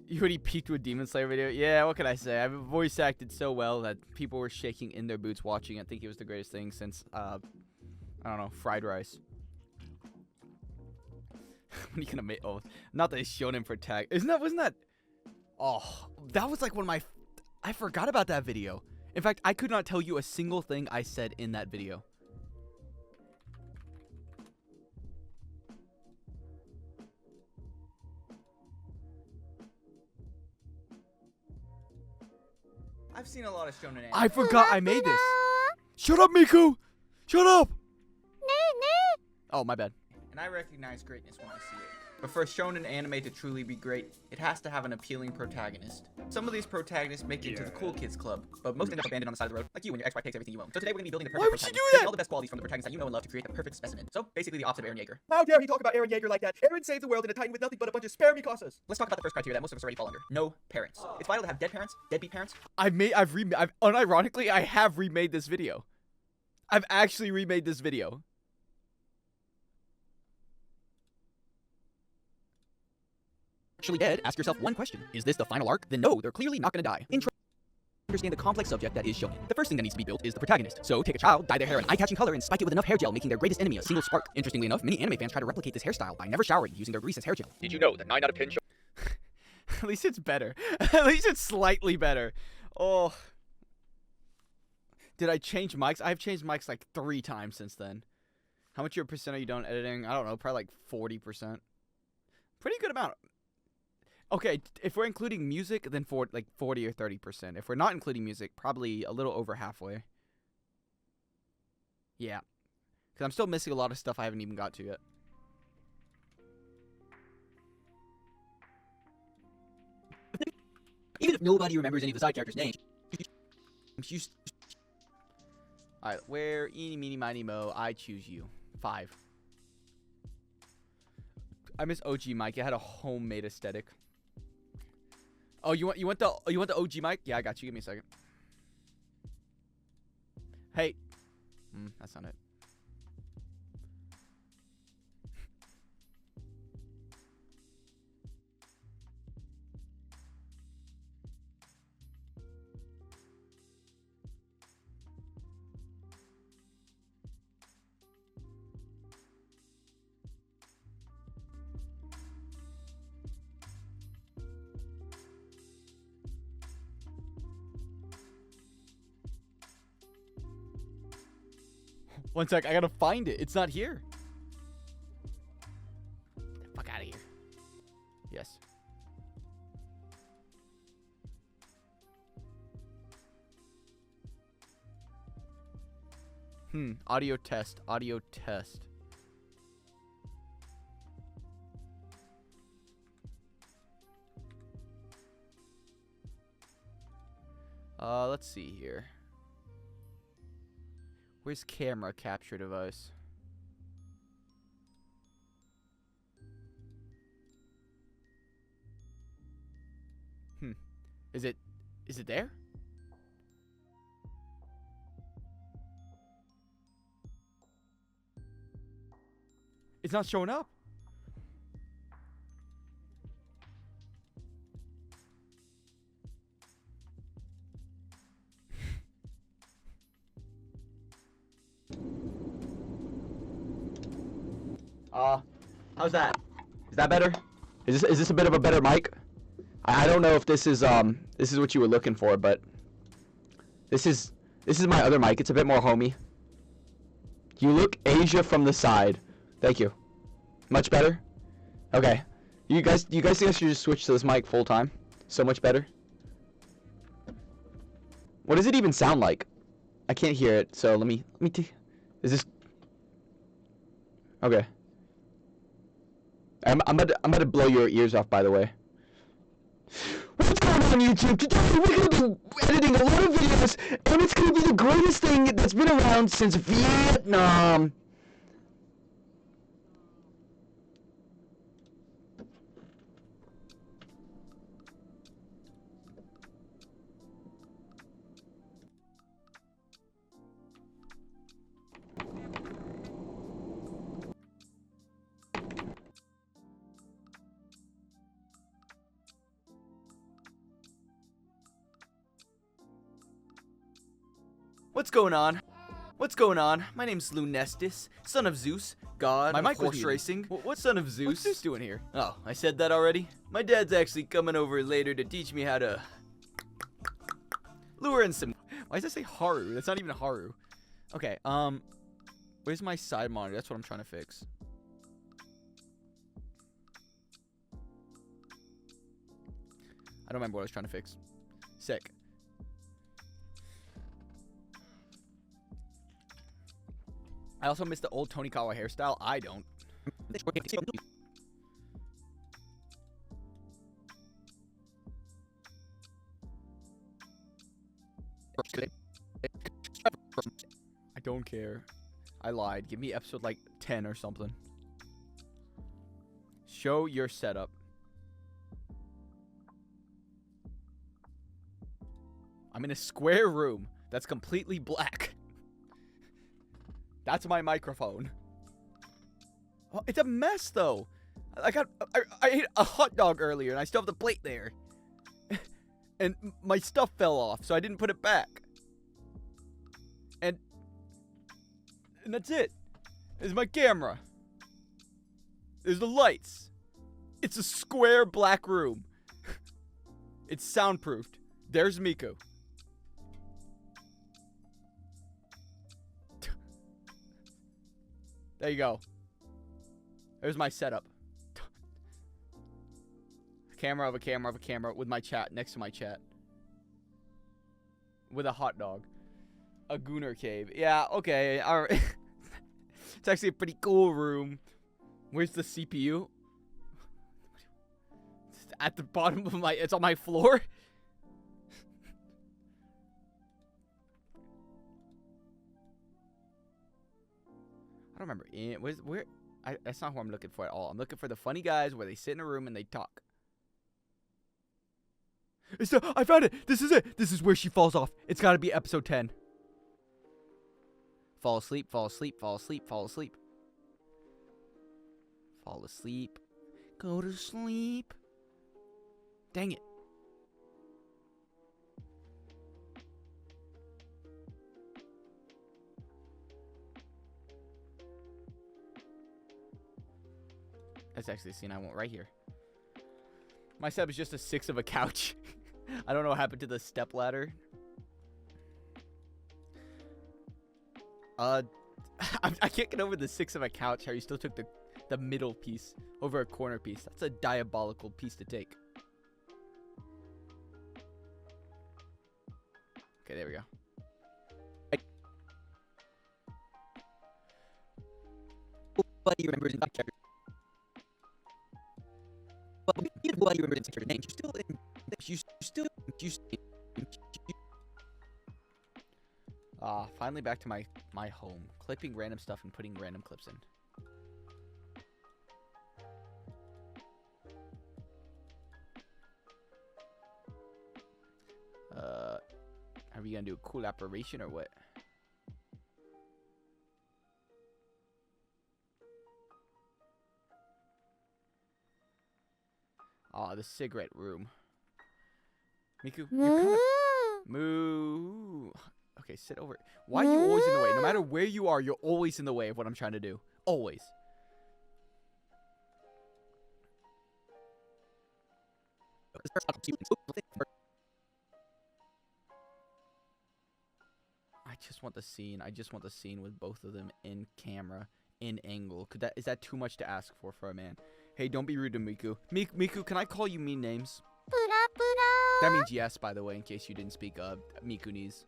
you already peaked with Demon Slayer video, yeah, what can I say? I've voice acted so well that people were shaking in their boots watching. I think it was the greatest thing since I don't know, fried rice. When you gonna make? Oh, not that he's shown him for tag. Wasn't that? Oh, that was like one of my. I forgot about that video. In fact, I could not tell you a single thing I said in that video. I've seen a lot of shonen anime. I forgot I made this. Shut up, Miku! Shut up! Oh, my bad. And I recognize greatness when I see it. But for a shonen anime to truly be great, it has to have an appealing protagonist. Some of these protagonists make it to the cool kids club, but most end up abandoned on the side of the road, like you when your ex-wife takes everything you own. So today we're gonna be building the perfect protagonist. Why would she do that? All the best qualities from the protagonist that you know and love to create the perfect specimen. So basically the opposite of Eren Yeager. How dare he talk about Eren Yeager like that? Eren saved the world in a Titan with nothing but a bunch of spare Mikasas. Let's talk about the first criteria that most of us already fall under. No parents. It's vital to have dead parents, deadbeat parents. Unironically, I have remade this video. I've actually remade this video. Actually dead, ask yourself one question. Is this the final arc? Then no, they're clearly not gonna die. Understand the complex subject that is shonen. The first thing that needs to be built is the protagonist. So take a child, dye their hair an eye-catching color, and spike it with enough hair gel, making their greatest enemy a single spark. Interestingly enough, many anime fans try to replicate this hairstyle by never showering using their grease as hair gel. Did you know that 9 out of 10 At least it's better. At least it's slightly better. Oh. Did I change mics? I've changed mics like 3 times since then. How much of your percent are you done editing? I don't know. Probably like 40%. Pretty good amount. Okay, if we're including music, then like 40 or 30%. If we're not including music, probably a little over halfway. Yeah. Because I'm still missing a lot of stuff I haven't even got to yet. Even if nobody remembers any of the side characters' names. Alright, where eeny, meeny, miny, mo, I choose you. 5. I miss OG Mike. It had a homemade aesthetic. Oh, you want the OG mic? Yeah, I got you. Give me a second. Hey. That's not it. One sec, I gotta find it. It's not here. Get the fuck out of here. Yes. Audio test. Audio test. Let's see here. Where's camera capture device? Is it there? It's not showing up. How's that? Is that better? Is this a bit of a better mic? I don't know if this is what you were looking for, but this is my other mic. It's a bit more homey. You look Asia from the side. Thank you. Much better? Okay. You guys think I should just switch to this mic full time? So much better. What does it even sound like? I can't hear it, so let me is this okay? I'm about to blow your ears off, by the way. What's going on YouTube? Today we're gonna be editing a lot of videos, and it's gonna be the greatest thing that's been around since Vietnam. What's going on? What's going on? My name's Lunestis, son of Zeus, god My of mic was horse muted. racing. What son of Zeus? What's Zeus doing here? Oh, I said that already? My dad's actually coming over later to teach me how to lure in some... Why does it say Haru? That's not even Haru. Okay, where's my side monitor? That's what I'm trying to fix. I don't remember what I was trying to fix. Sick. I also miss the old Tony Kawa hairstyle. I don't. I don't care. I lied. Give me episode like 10 or something. Show your setup. I'm in a square room that's completely black. That's my microphone. Oh, it's a mess, though. I ate a hot dog earlier, and I still have the plate there. And my stuff fell off, so I didn't put it back. And that's it. There's my camera. There's the lights. It's a square black room. It's soundproofed. There's Miku. There you go. There's my setup. Camera of a camera of a camera with my chat next to my chat. With a hot dog. A Gunner cave. Yeah, okay. All right. It's actually a pretty cool room. Where's the CPU? It's at the bottom of my... It's on my floor? I don't remember. That's not who I'm looking for at all. I'm looking for the funny guys where they sit in a room and they talk. I found it. This is it. This is where she falls off. It's got to be episode 10. Fall asleep, fall asleep, fall asleep, fall asleep. Fall asleep. Go to sleep. Dang it. That's actually a scene I want right here. My setup is just a 6 of a couch. I don't know what happened to the step ladder. I can't get over the 6 of a couch. How you still took the middle piece over a corner piece. That's a diabolical piece to take. Okay, there we go. Nobody remembers the character. But nobody remembers the character name. Finally back to my home. Clipping random stuff and putting random clips in. Are we gonna do a cool operation or what? The cigarette room. Miku, you're kind of... Moo. Okay, sit over. Why are you always in the way? No matter where you are, you're always in the way of what I'm trying to do. Always. I just want the scene. I just want the scene with both of them in camera, in angle. Is that too much to ask for a man? Hey, don't be rude to Miku. Miku, can I call you mean names? That means yes, by the way, in case you didn't speak Mikunese.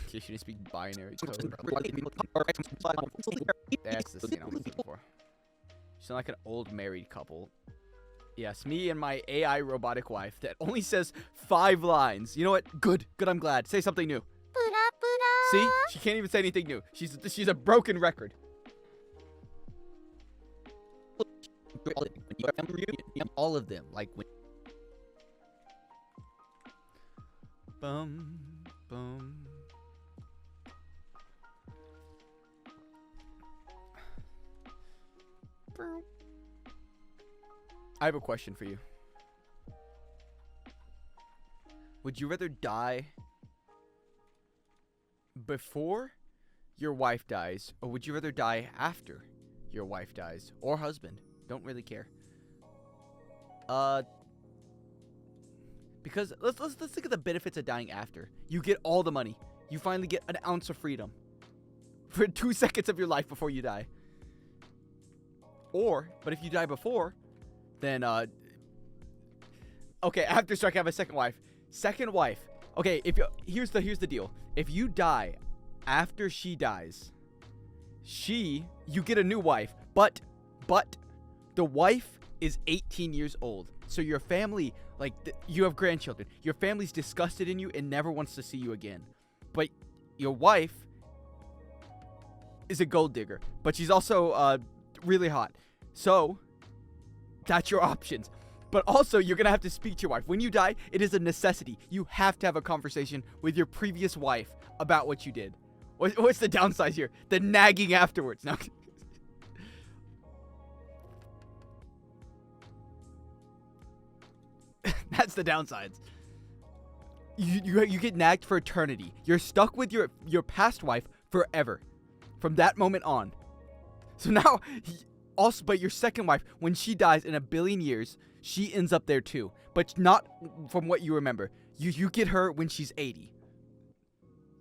In case you didn't speak binary code. That's the scene I'm looking for. You sound like an old married couple. Yes, me and my AI robotic wife that only says 5 lines. You know what? Good, I'm glad. Say something new. See? She can't even say anything new. She's a broken record. All of them. Like when... Bum, bum. I have a question for you. Would you rather die before your wife dies, or would you rather die after your wife dies or husband? Don't really care. Because let's think of the benefits of dying after. You get all the money. You finally get an ounce of freedom for 2 seconds of your life before you die. But if you die before, then okay, after Strike, I have a second wife. Second wife. Okay, here's the deal. If you die after she dies, you get a new wife, but the wife is 18 years old. So your family, you have grandchildren. Your family's disgusted in you and never wants to see you again. But your wife is a gold digger, but she's also really hot. So that's your options. But also, you're going to have to speak to your wife. When you die, it is a necessity. You have to have a conversation with your previous wife about what you did. What's the downside here? The nagging afterwards. No. That's the downsides. you get nagged for eternity. You're stuck with your past wife forever, from that moment on. So now, also, but your second wife, when she dies in 1 billion years, she ends up there too, but not from what you remember. You get her when she's 80.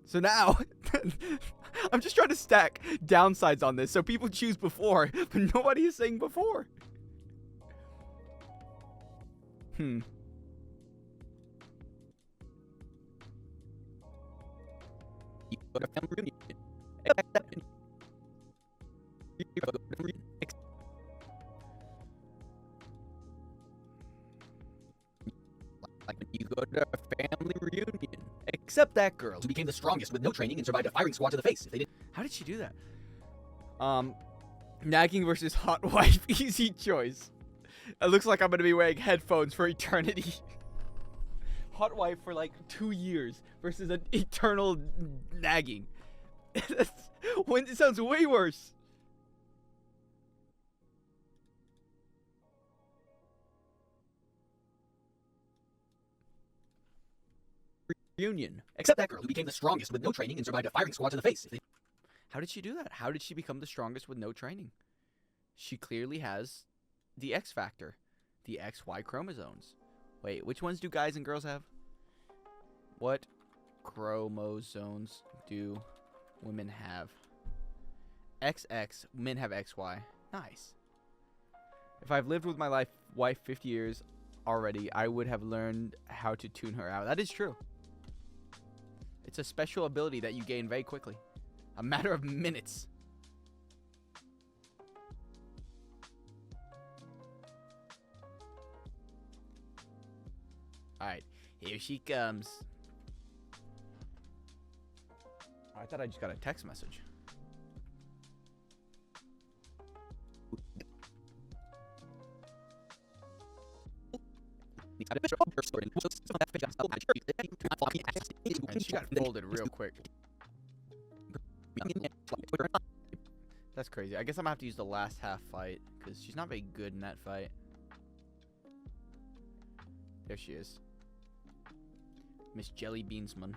So now, I'm just trying to stack downsides on this, so people choose before, but nobody is saying before. Like when you go to a family reunion. Except that girl Who became the strongest with no training and survived a firing squad to the face. If they didn't. How did she do that? Nagging versus hot wife. Easy choice. It looks like I'm going to be wearing headphones for eternity. Hot wife for like 2 years versus an eternal nagging. It sounds way worse. Reunion. Except that girl who became the strongest with no training and survived a firing squad to the face. If they. How did she do that? How did she become the strongest with no training? She clearly has the X factor, the XY chromosomes. Wait, which ones do guys and girls have? What chromosomes do women have? XX, men have XY. Nice. If I've lived with my wife 50 years already, I would have learned how to tune her out. That is true. It's a special ability that you gain very quickly. A matter of minutes. Alright, here she comes. I thought I just got a text message. And she got folded real quick. That's crazy. I guess I'm gonna have to use the last half fight because she's not very good in that fight. There she is. Miss Jelly Beansman.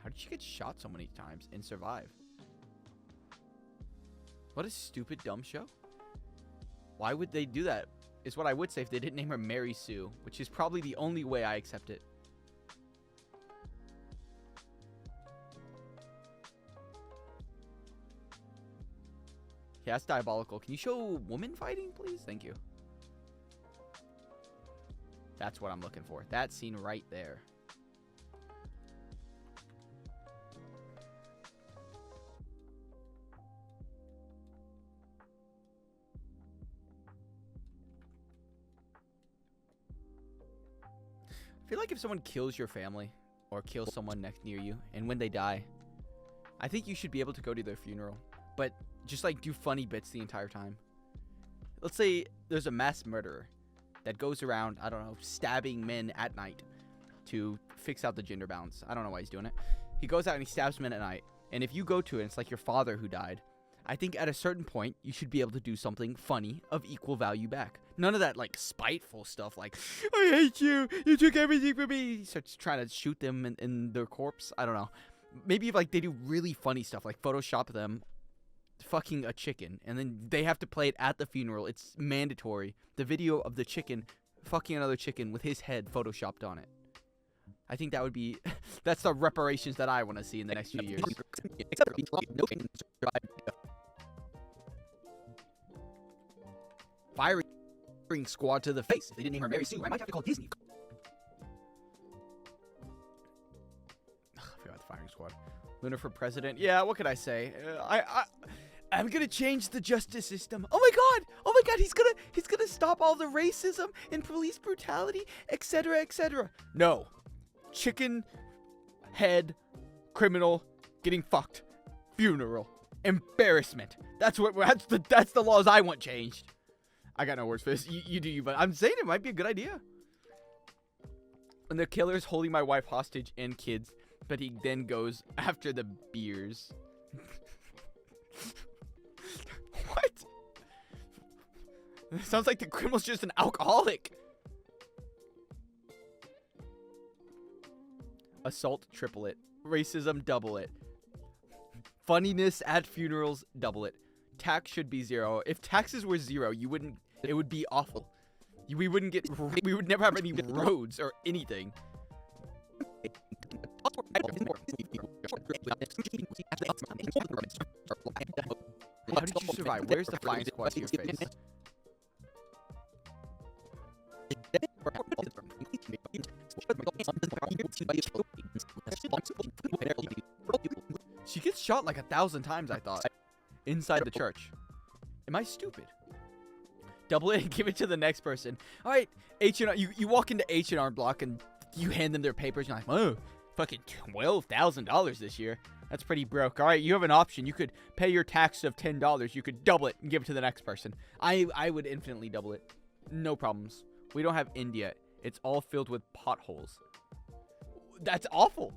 How did she get shot so many times and survive? What a stupid, dumb show. Why would they do that? Is what I would say if they didn't name her Mary Sue, which is probably the only way I accept it. Yeah, that's diabolical. Can you show woman fighting, please? Thank you. That's what I'm looking for. That scene right there. I feel like if someone kills your family or kills someone near you, and when they die, I think you should be able to go to their funeral, but just like do funny bits the entire time. Let's say there's a mass murderer that goes around, I don't know, stabbing men at night to fix out the gender balance. I don't know why he's doing it. He goes out and he stabs men at night, and if you go to it, it's like your father who died. I think at a certain point, you should be able to do something funny of equal value back. None of that, like, spiteful stuff like, I hate you, you took everything from me. He starts trying to shoot them in their corpse. I don't know. Maybe, like, they do really funny stuff, like Photoshop them fucking a chicken, and then they have to play it at the funeral. It's mandatory. The video of the chicken fucking another chicken with his head Photoshopped on it. I think that would be, that's the reparations that I want to see in the next few years. Firing squad to the face. If they didn't name her Mary Sue, I might have to call Disney. I forgot the firing squad. Luna for president. Yeah, what could I say? I'm gonna change the justice system. Oh my god! Oh my god! He's gonna stop all the racism and police brutality, etc., etc. No, chicken head criminal getting fucked. Funeral embarrassment. That's the laws I want changed. I got no words for this. You do you, but I'm saying it might be a good idea. And the killer's holding my wife hostage and kids, but he then goes after the beers. What? Sounds like the criminal's just an alcoholic. Assault, triple it. Racism, double it. Funniness at funerals, double it. Tax should be 0. If taxes were 0, you wouldn't. It would be awful. We wouldn't get. We would never have any roads or anything. How did you survive? Where's the flying squad to your face? She gets shot like 1,000 times, I thought. Inside the church. Am I stupid? Double it and give it to the next person. All right, H&R. You walk into H&R Block and you hand them their papers. And you're like, oh, fucking $12,000 this year. That's pretty broke. All right, you have an option. You could pay your tax of $10. You could double it and give it to the next person. I would infinitely double it. No problems. We don't have India. It's all filled with potholes. That's awful.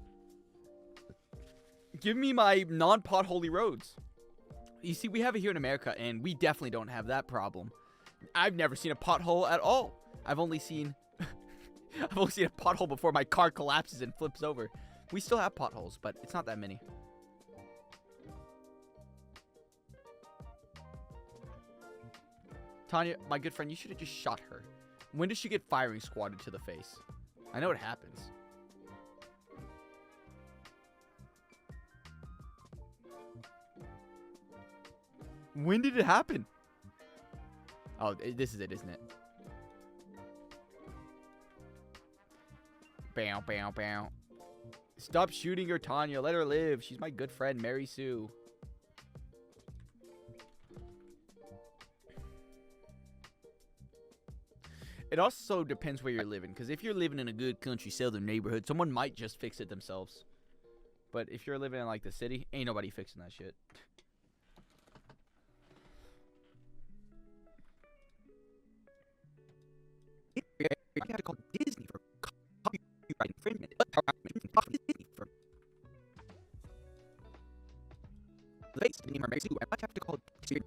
Give me my non-potholey roads. You see, we have it here in America, and we definitely don't have that problem. I've never seen a pothole at all. I've only seen a pothole before my car collapses and flips over. We still have potholes, but it's not that many. Tanya, my good friend, you should have just shot her. When does she get firing squatted to the face? I know it happens. When did it happen? Oh, this is it, isn't it? Bow, bow, bow. Stop shooting her, Tanya. Let her live. She's my good friend, Mary Sue. It also depends where you're living. Because if you're living in a good country southern neighborhood, someone might just fix it themselves. But if you're living in, like, the city, ain't nobody fixing that shit. I have to call Disney for copyright infringement. Disney for the face. I might have to call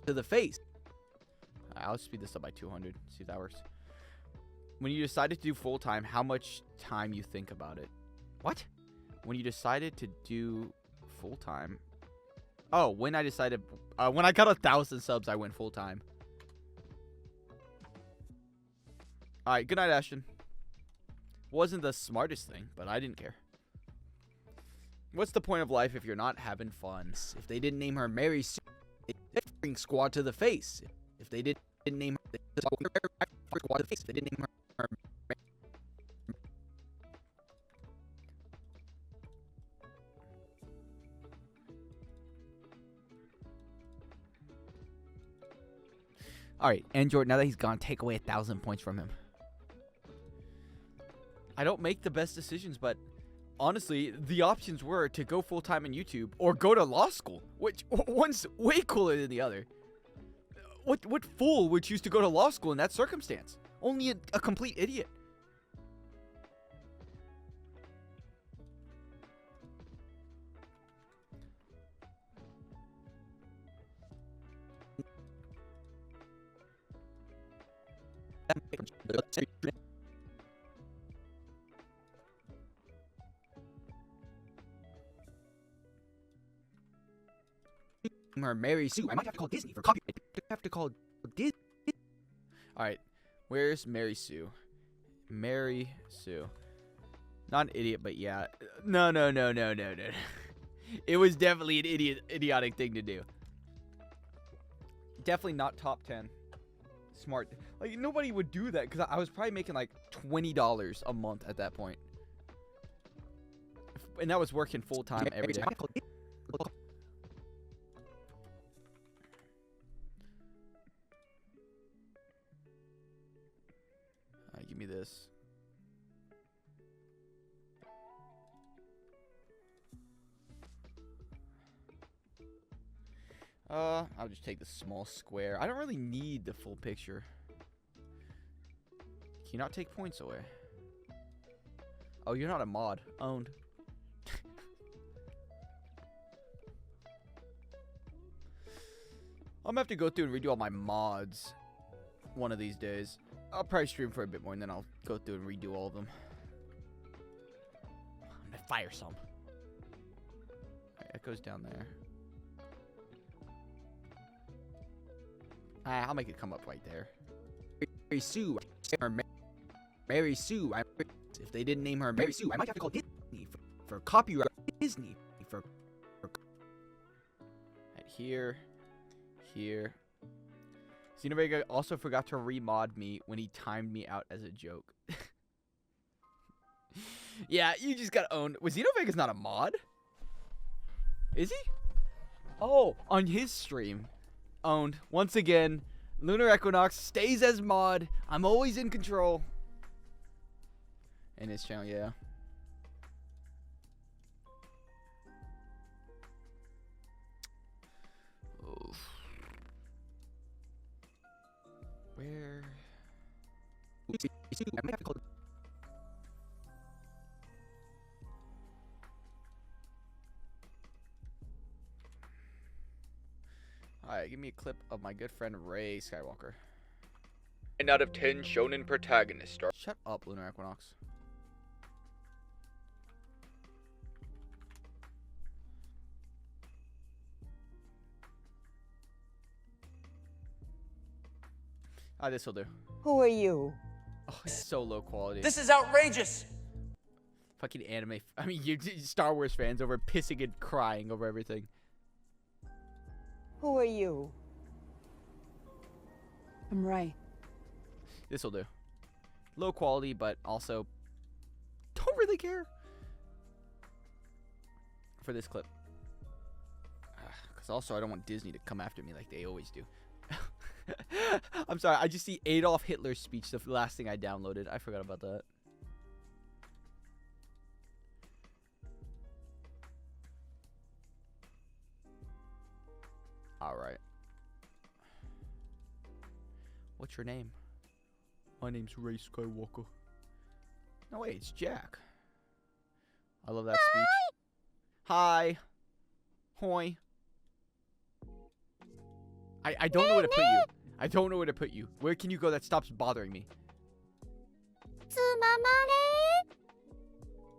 to the face. I'll speed this up by 200. See if that works. When you decided to do full time, how much time you think about it? What? When you decided to do full time? Oh, when I decided, when I got 1,000 subs, I went full time. All right, good night, Ashton. Wasn't the smartest thing, but I didn't care. What's the point of life if you're not having fun? If they didn't name her Mary Sue, they'd bring squad to the face. If they didn't name her squad to the face, they didn't name her. All right, and Jordan, now that he's gone, take away 1,000 points from him. I don't make the best decisions, but honestly, the options were to go full-time in YouTube or go to law school, which one's way cooler than the other. What fool would choose to go to law school in that circumstance? Only a complete idiot. Or Mary Sue. I might have to call Disney for copyright. I have to call Disney. All right, where's Mary Sue? Mary Sue. Not an idiot, but yeah. No. It was definitely an idiotic thing to do. Definitely not top 10. Smart. Like, nobody would do that because I was probably making like $20 a month at that point. And that was working full time every day. Give me this. I'll just take the small square. I don't really need the full picture. Can you not take points away? Oh, you're not a mod. Owned. I'm gonna have to go through and redo all my mods. one of these days. I'll probably stream for a bit more, and then I'll go through and redo all of them. I'm gonna fire some. Alright, that goes down there. I'll make it come up right there. Mary Sue. Mary Sue. If they didn't name her Mary Sue, I might have to call Disney for copyright. Disney for right here. Xenovega also forgot to remod me when he timed me out as a joke. Yeah, you just got owned. Was Xenovega's not a mod? Is he? Oh, on his stream. Owned. Once again, Lunar Equinox stays as mod. I'm always in control. In his channel, yeah. Oof. Where? Alright, give me a clip of my good friend Ray Skywalker. 9 out of 10 shonen protagonist. Shut up, Lunar Equinox. This'll do. Who are you? Oh, it's so low quality. This is outrageous! Fucking anime. I mean, you Star Wars fans over pissing and crying over everything. Who are you? I'm Ray. This'll do. Low quality, but also don't really care for this clip. Because also I don't want Disney to come after me like they always do. I'm sorry, I just see Adolf Hitler's speech, the last thing I downloaded. I forgot about that. Alright. What's your name? My name's Ray Skywalker. No, wait, it's Jack. I love that speech. Hi. Hoi. I don't know where to put you. I don't know where to put you. Where can you go that stops bothering me?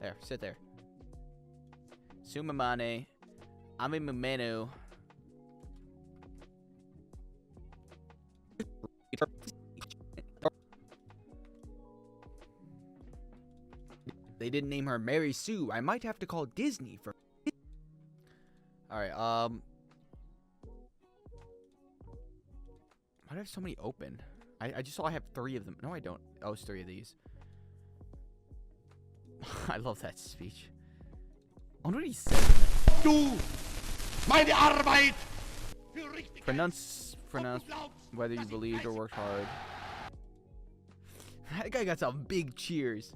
There, sit there. Sumamane. Ami Mumenu. They didn't name her Mary Sue. I might have to call Disney for... Alright, why do I have so many open? I just saw I have 3 of them. No, I don't. Oh, it's 3 of these. I love that speech. I wonder what he said in it. Meine Arbeit! Pronounce whether you believed or worked hard. That guy got some big cheers.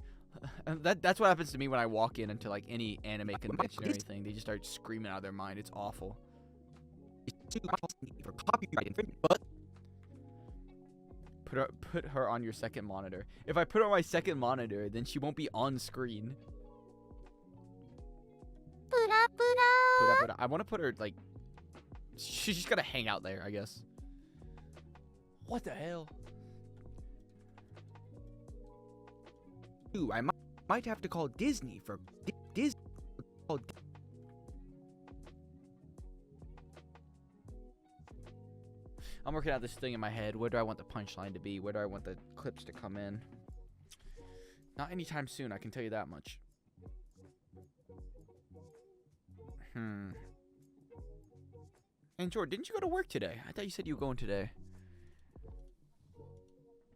That's what happens to me when I walk in into like any anime convention or anything. They just start screaming out of their mind. It's awful. For copyright infringement. Put her on your second monitor. If I put her on my second monitor, then she won't be on screen. I want to put her like. She's just gonna hang out there, I guess. What the hell? Ooh, I might have to call Disney for Disney. I'm working out this thing in my head. Where do I want the punchline to be? Where do I want the clips to come in? Not anytime soon, I can tell you that much. And George, didn't you go to work today? I thought you said you were going today.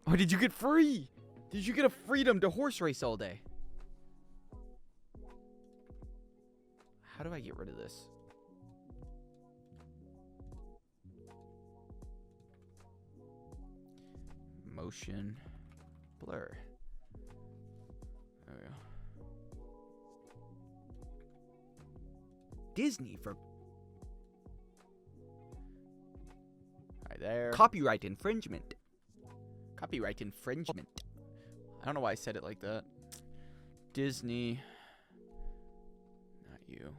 Oh, did you get free? Did you get a freedom to horse race all day? How do I get rid of this? Motion blur. There we go. Disney for right there. Copyright infringement. Copyright infringement. I don't know why I said it like that. Disney. Not you.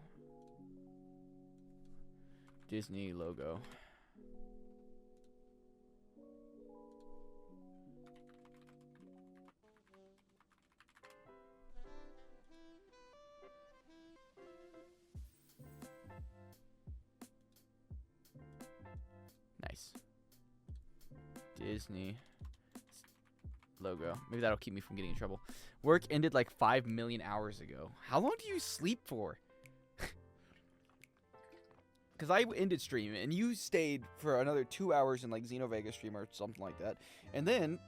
Disney logo. Disney logo. Maybe that'll keep me from getting in trouble. Work ended like 5 million hours ago. How long do you sleep for? Because I ended stream and you stayed for another 2 hours in like Xenovegas stream or something like that. And then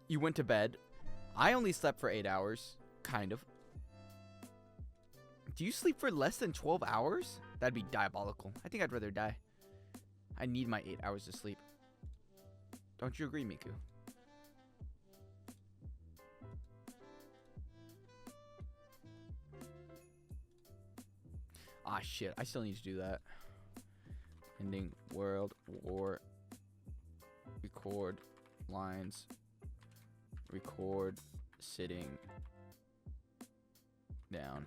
you went to bed. I only slept for 8 hours. Kind of. Do you sleep for less than 12 hours? That'd be diabolical. I think I'd rather die. I need my 8 hours of sleep. Don't you agree, Miku? Ah, shit. I still need to do that. Ending World War. Record lines. Record sitting down.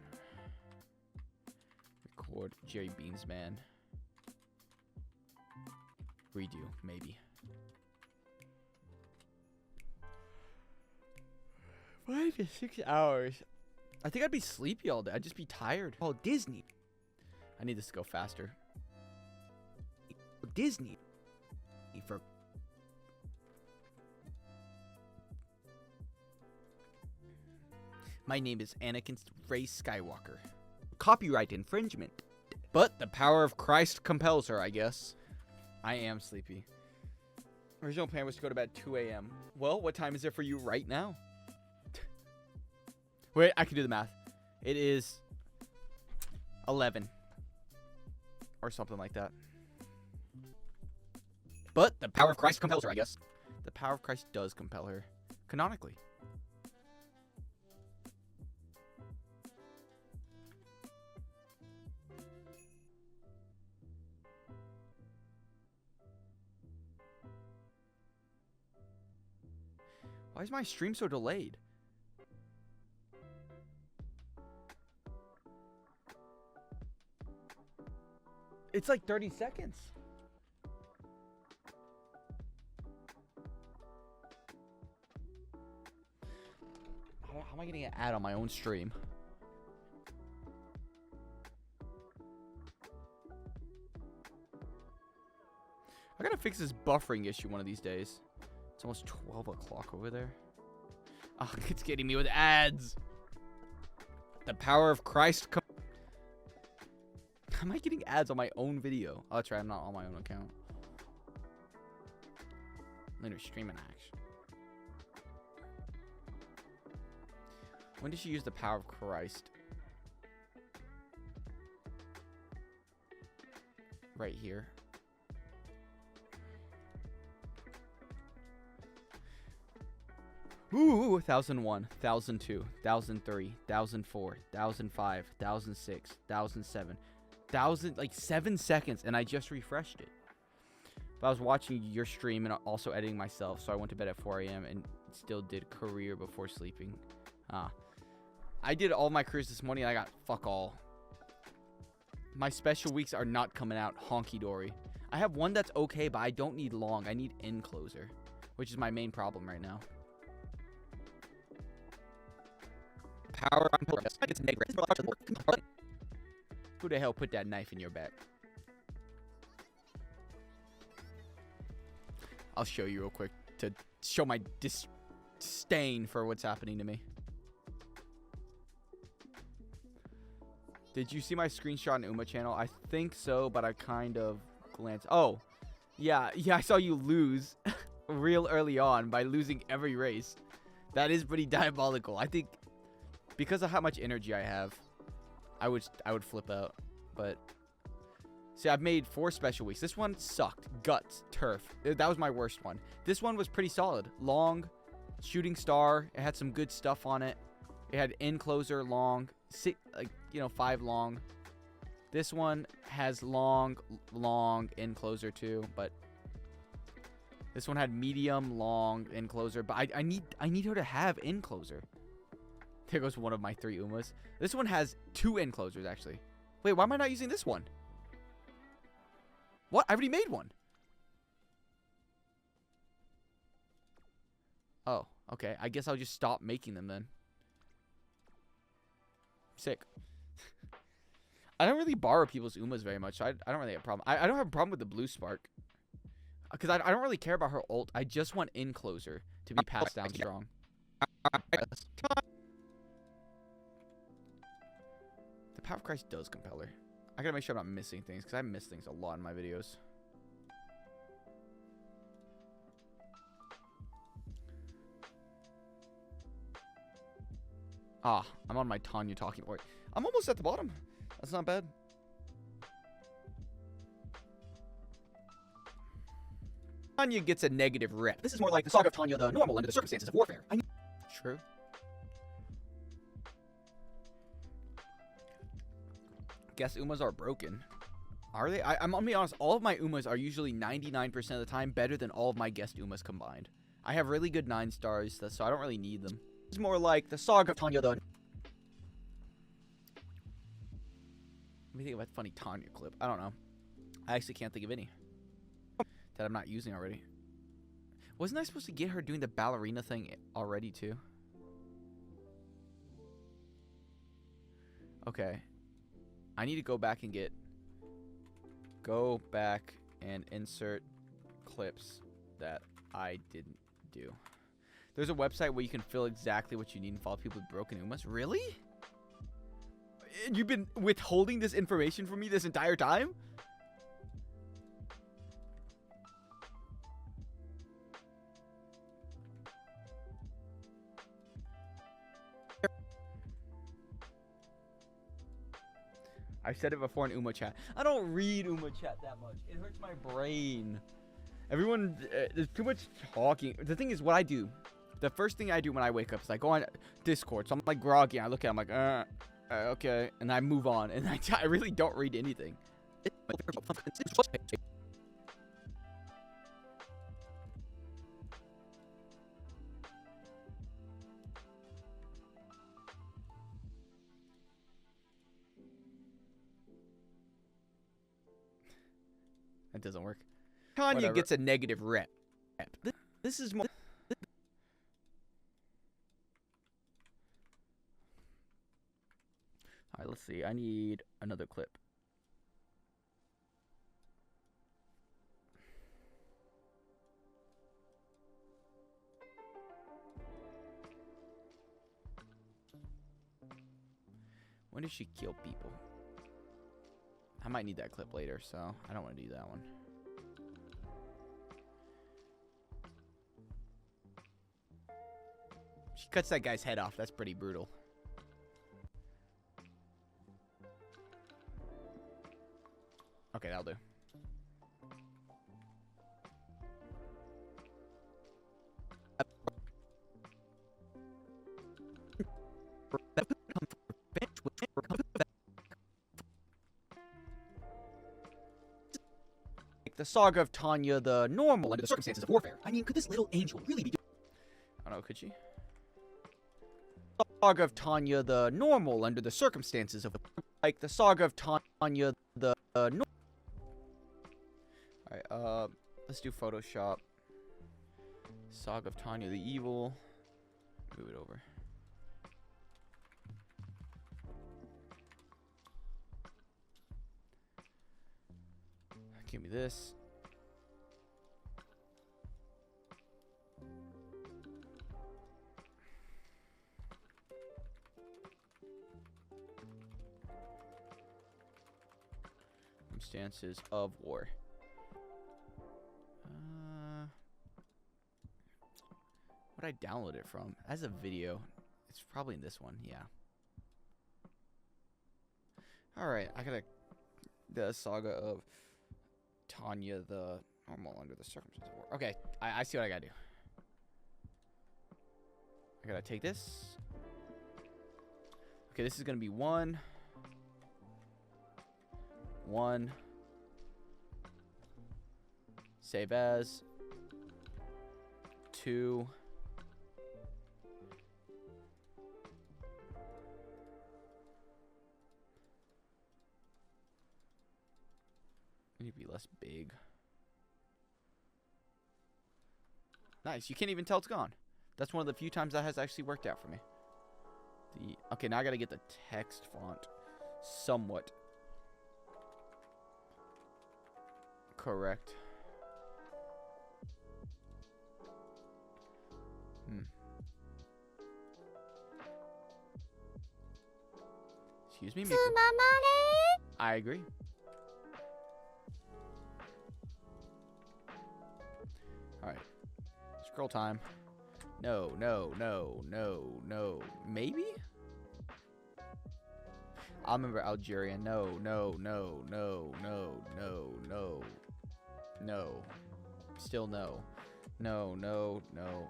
Record Jerry Beans Man. Redo, maybe. 5 to 6 hours. I think I'd be sleepy all day. I'd just be tired. Oh, Disney. I need this to go faster. Disney. For my name is Anakin Ray Skywalker. Copyright infringement. But the power of Christ compels her, I guess. I am sleepy. Original plan was to go to bed at 2 a.m. Well, what time is it for you right now? Wait, I can do the math. It is 11. Or something like that. But the power of Christ compels her, I guess. The power of Christ does compel her. Canonically. Why is my stream so delayed? It's like 30 seconds. How am I getting an ad on my own stream? I gotta fix this buffering issue one of these days. It's almost 12 o'clock over there. Oh, it's getting me with ads. The power of Christ. Am I getting ads on my own video? Oh, that's right. I'm not on my own account. Later streaming action. When did she use the power of Christ? Right here. Ooh, 1001, 1002, 1003, 1004, 1005, 1006, 1007, 1000, like 7 seconds, and I just refreshed it. But I was watching your stream and also editing myself, so I went to bed at 4 a.m. and still did career before sleeping. I did all my careers this morning and I got fuck all. My special weeks are not coming out honky-dory. I have one that's okay, but I don't need long. I need end closer, which is my main problem right now. Power on progress. Who the hell put that knife in your back? I'll show you real quick to show my disdain for what's happening to me. Did you see my screenshot on Uma channel? I think so, but I kind of glanced. Oh, yeah, I saw you lose real early on by losing every race. That is pretty diabolical. I think because of how much energy I have, I would flip out. But see, I've made 4 special weeks. This one sucked. Guts, turf. That was my worst one. This one was pretty solid. Long, shooting star. It had some good stuff on it. It had end closer, long, 5 long. This one has long end closer too, but this one had medium, long end closer. But I need her to have end closer. There goes one of my 3 Umas. This one has 2 end closers actually. Wait, why am I not using this one? What? I already made one. Oh, okay. I guess I'll just stop making them then. Sick. I don't really borrow people's Umas very much, so I don't really have a problem. I don't have a problem with the blue spark. Because I don't really care about her ult. I just want in closer to be passed down strong. The Power of Christ does compel her. I gotta make sure I'm not missing things, because I miss things a lot in my videos. Ah, I'm on my Tanya talking point. I'm almost at the bottom. That's not bad. Tanya gets a negative rep. This is more like the Saga of Tanya the normal under the circumstances of warfare. True. Guess Umas are broken. Are they? I'm gonna be honest, all of my Umas are usually 99% of the time better than all of my guest Umas combined. I have really good 9 stars, so I don't really need them. It's more like the Saga of Tanya the... Let me think of a funny Tanya clip. I don't know. I actually can't think of any that I'm not using already. Wasn't I supposed to get her doing the ballerina thing already too? Okay. I need to go back and insert clips that I didn't do. There's a website where you can fill exactly what you need and follow people with broken Umas. Really? You've been withholding this information from me this entire time? I've said it before in Uma chat. I don't read Uma chat that much. It hurts my brain. Everyone, there's too much talking. The thing is, what I do, the first thing I do when I wake up is I go on Discord. So I'm like groggy. And I look at it, I'm like, okay. And I move on. And I really don't read anything. That doesn't work. Tanya gets a negative rep. This is more... Alright, let's see. I need another clip. When did she kill people? I might need that clip later, so I don't want to do that one. She cuts that guy's head off. That's pretty brutal. Okay, that'll do. The Saga of Tanya the normal under the circumstances of warfare. I mean, could this little angel really be... I don't know, could she? Saga Tanya the normal under the circumstances of like the Saga of Tanya the normal. Alright, let's do Photoshop. Saga of Tanya the evil. Move it over. Give me this. Circumstances of war. What'd I download it from? As a video. It's probably in this one, yeah. Alright, I gotta... The Saga of Tanya the normal under the circumstances of war. Okay, I see what I gotta do. I gotta take this. Okay, this is gonna be 1. Save as. 2. I need to be less big. Nice. You can't even tell it's gone. That's one of the few times that has actually worked out for me. Okay, now I gotta get the text font somewhat correct. Excuse me, Miku. I agree. Alright. Scroll time. No, no, no, no, no. Maybe? I remember Algerian. No, no, no, no, no, no, no. No. Still no. No, no, no.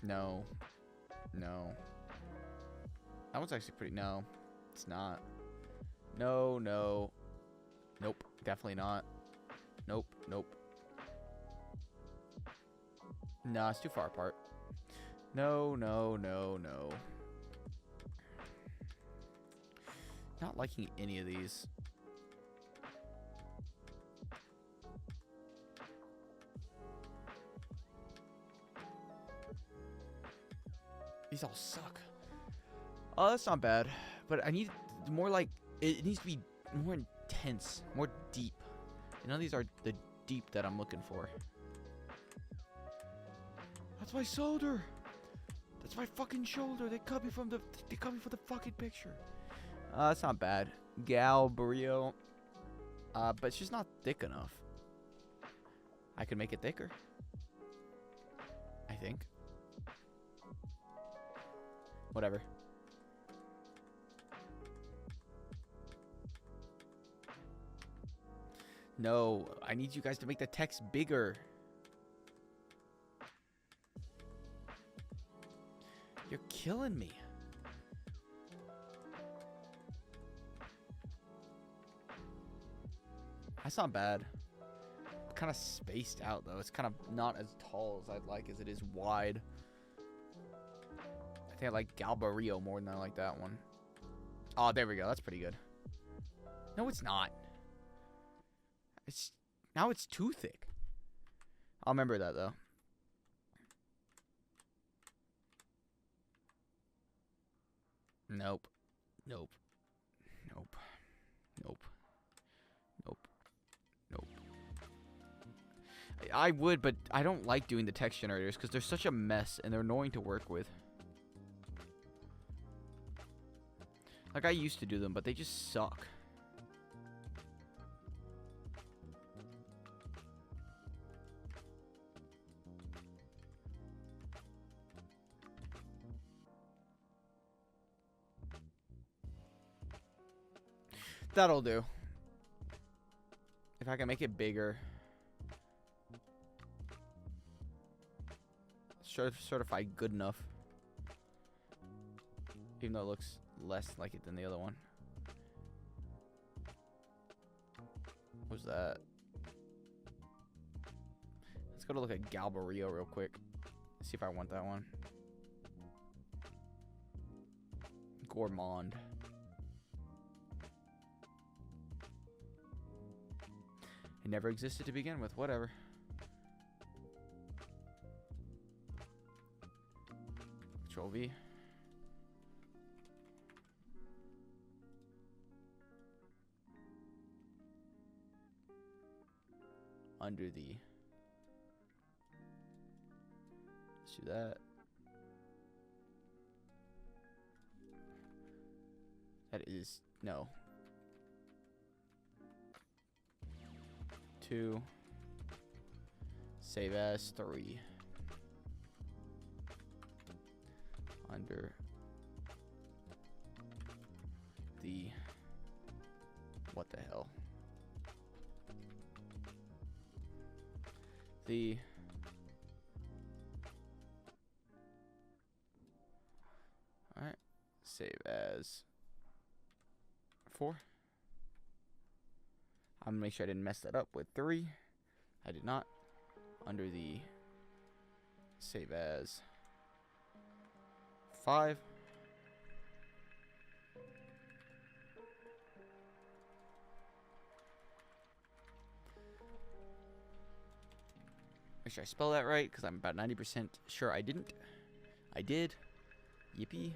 No. No. That one's actually pretty... No. It's not. No, no. Nope. Definitely not. Nope. Nope. Nah, it's too far apart. No, no, no, no. Not liking any of these. These all suck. Oh, that's not bad. But I need more like... It needs to be more intense. More deep. And none of these are the deep that I'm looking for. That's my shoulder. That's my fucking shoulder. They cut me from the fucking picture. That's not bad. Galbario. But it's just not thick enough. I could make it thicker. I think. Whatever. No, I need you guys to make the text bigger. You're killing me. That's not bad. Kind of spaced out though. It's kind of not as tall as I'd like as it is wide. I think I like Galbario more than I like that one. Oh, there we go. That's pretty good. No, it's not. Now it's too thick. I'll remember that though. Nope. Nope. Nope. Nope. Nope. Nope. I would, but I don't like doing the text generators because they're such a mess and they're annoying to work with. Like, I used to do them, but they just suck. That'll do. If I can make it bigger. Certified good enough. Even though it looks less like it than the other one. What was that? Let's go to look at Galbario real quick. See if I want that one. Gourmand. It never existed to begin with. Whatever. Control V. Under the... Let's do that. That is... No. 2. Save as 3. Under the... What the hell? The... Alright. Save as 4. I'm gonna make sure I didn't mess that up with 3. I did not. Under the save as 5. Make sure I spell that right because I'm about 90% sure I didn't. I did. Yippee.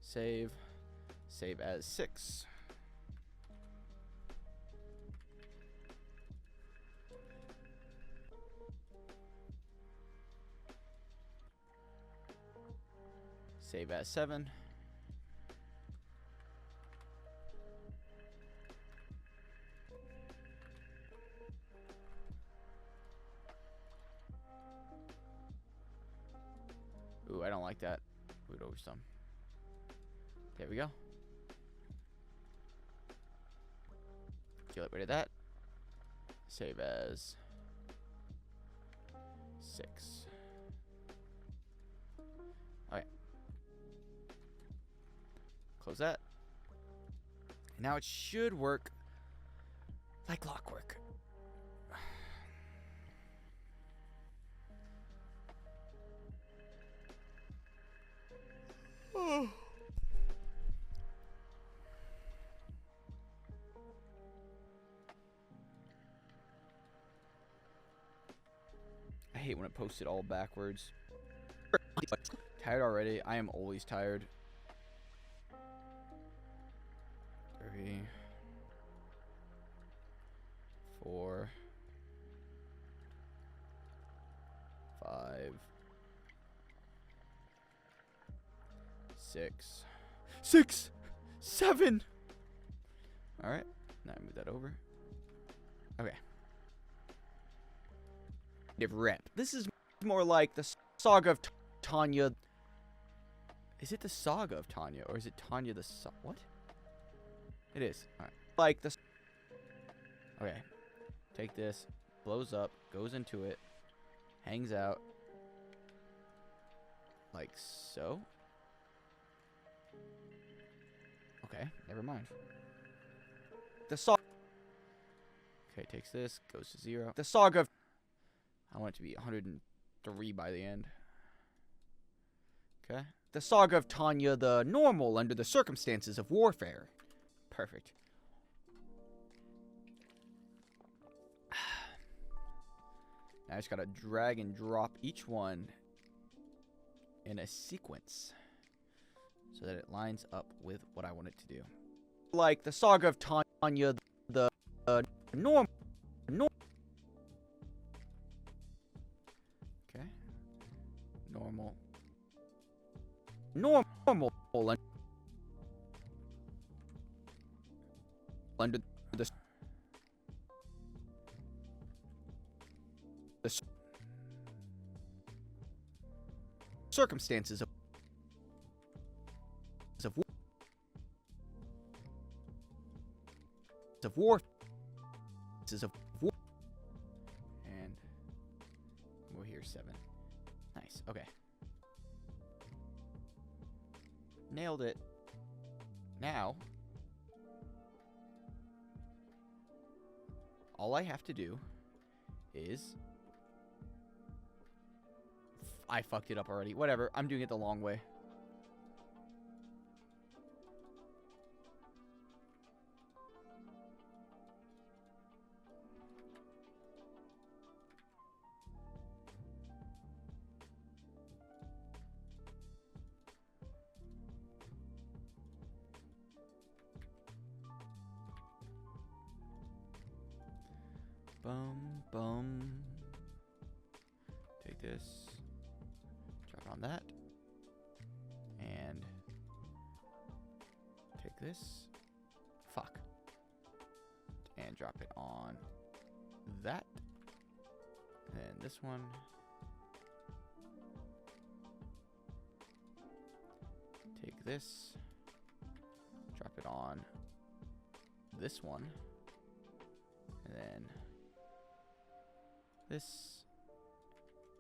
Save. Save as 6. Save as 7. Ooh, I don't like that. Boot over some. There we go. Get rid of that. Save as 6. Okay. Close that. And now it should work like clockwork. Oh. I hate when it posts it all backwards. Tired already? I am always tired. 3, 4, 5, 6, 7. All right, now move that over. Okay. Rep. This is more like the Saga of Tanya. Is it the Saga of Tanya, or is it Tanya the what? It is. All right. Like this. Okay. Take this. Blows up. Goes into it. Hangs out. Like so. Okay. Never mind. The Saga. Okay. Takes this. Goes to 0. The Saga of. I want it to be 103 by the end. Okay. The Saga of Tanya the normal under the circumstances of warfare. Perfect. Now I just gotta drag and drop each one in a sequence so that it lines up with what I want it to do. Like the Saga of Tanya the normal. Okay. Normal under the circumstances of war. And we're here 7. Nice. Okay. Nailed it. Now, all I have to do is... I fucked it up already. Whatever. I'm doing it the long way. Bum. Take this. Drop it on that. And take this. Fuck. And drop it on that. And this one. Take this. Drop it on this one. And then this,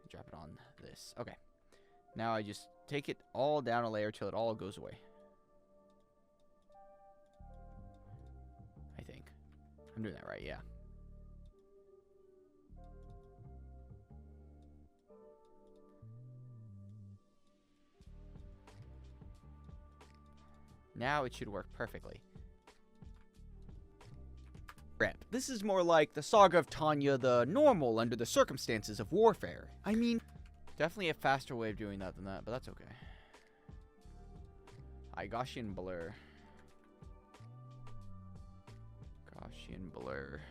drop it on this. Okay. Now I just take it all down a layer till it all goes away. I think. I'm doing that right, yeah. Now it should work perfectly. This is more like the Saga of Tanya the normal under the circumstances of warfare. I mean, definitely a faster way of doing that than that, but that's okay. Gaussian blur. Gaussian blur.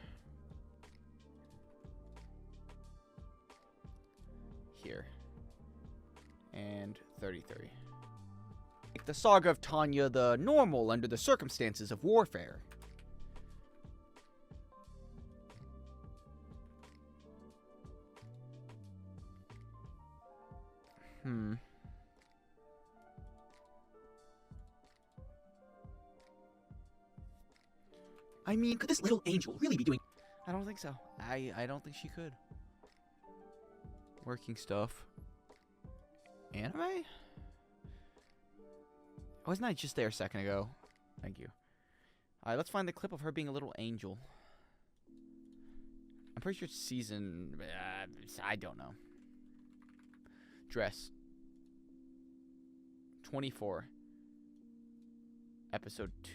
Here. And 33. the saga of Tanya the normal under the circumstances of warfare. I mean, could this little angel really be doing... I don't think so. I don't think she could. Working stuff. Anime? Wasn't I just there a second ago? Thank you. Alright, let's find the clip of her being a little angel. I'm pretty sure it's season... I don't know. Dress. 24. Episode 2.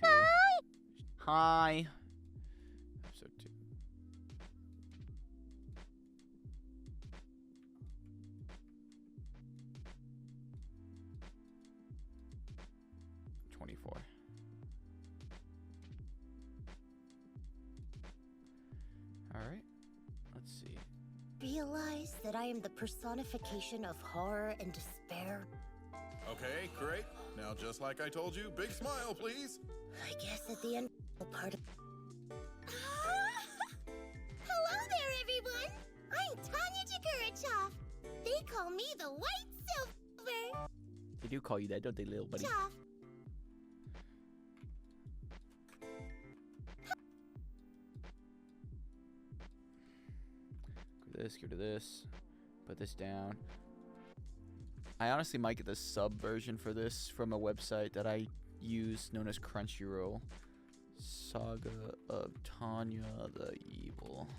Hi. Episode 2. Alright. Let's see. Realize that I am the personification of horror and despair. Okay, great. Now, just like I told you, big smile, please. I guess at the end part of... Hello there, everyone! I'm Tanya Chikurichov. They call me the White Silver. They do call you that, don't they, little buddy? Choff. Go to this, put this down. I honestly might get the sub version for this from a website that I use known as Crunchyroll. Saga of Tanya the Evil.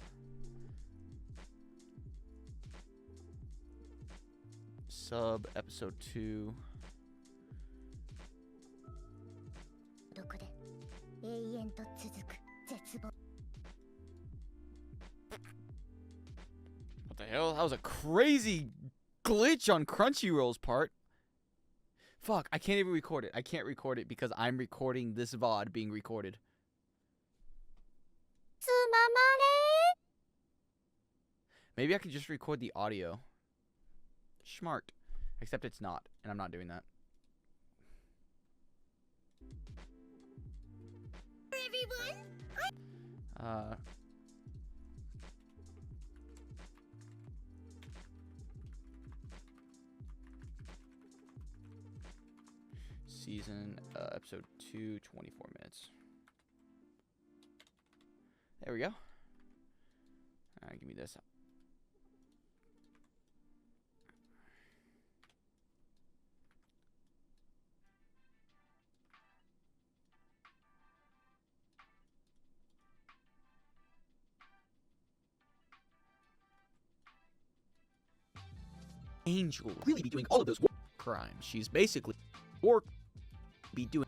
Sub episode 2. What the hell? That was a crazy glitch on Crunchyroll's part. Fuck, I can't even record it. I can't record it because I'm recording this VOD being recorded. Maybe I can just record the audio. Smart. Except it's not, and I'm not doing that. Everyone? Season, episode 2, 24 minutes. There we go. Alright, give me this. Angel really be doing all of those crimes. She's basically be doing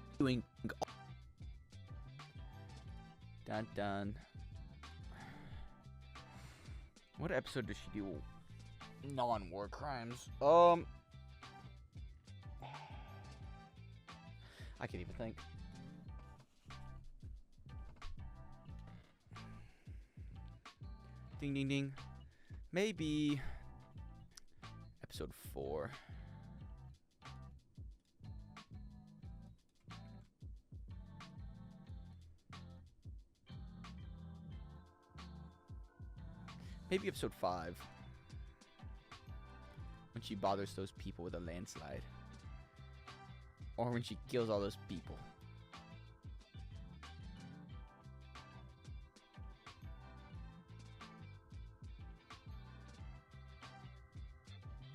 dun. What episode does she do non-war crimes? I can't even think. Ding ding ding. Maybe episode 4. Maybe episode 5. When she bothers those people with a landslide. Or when she kills all those people.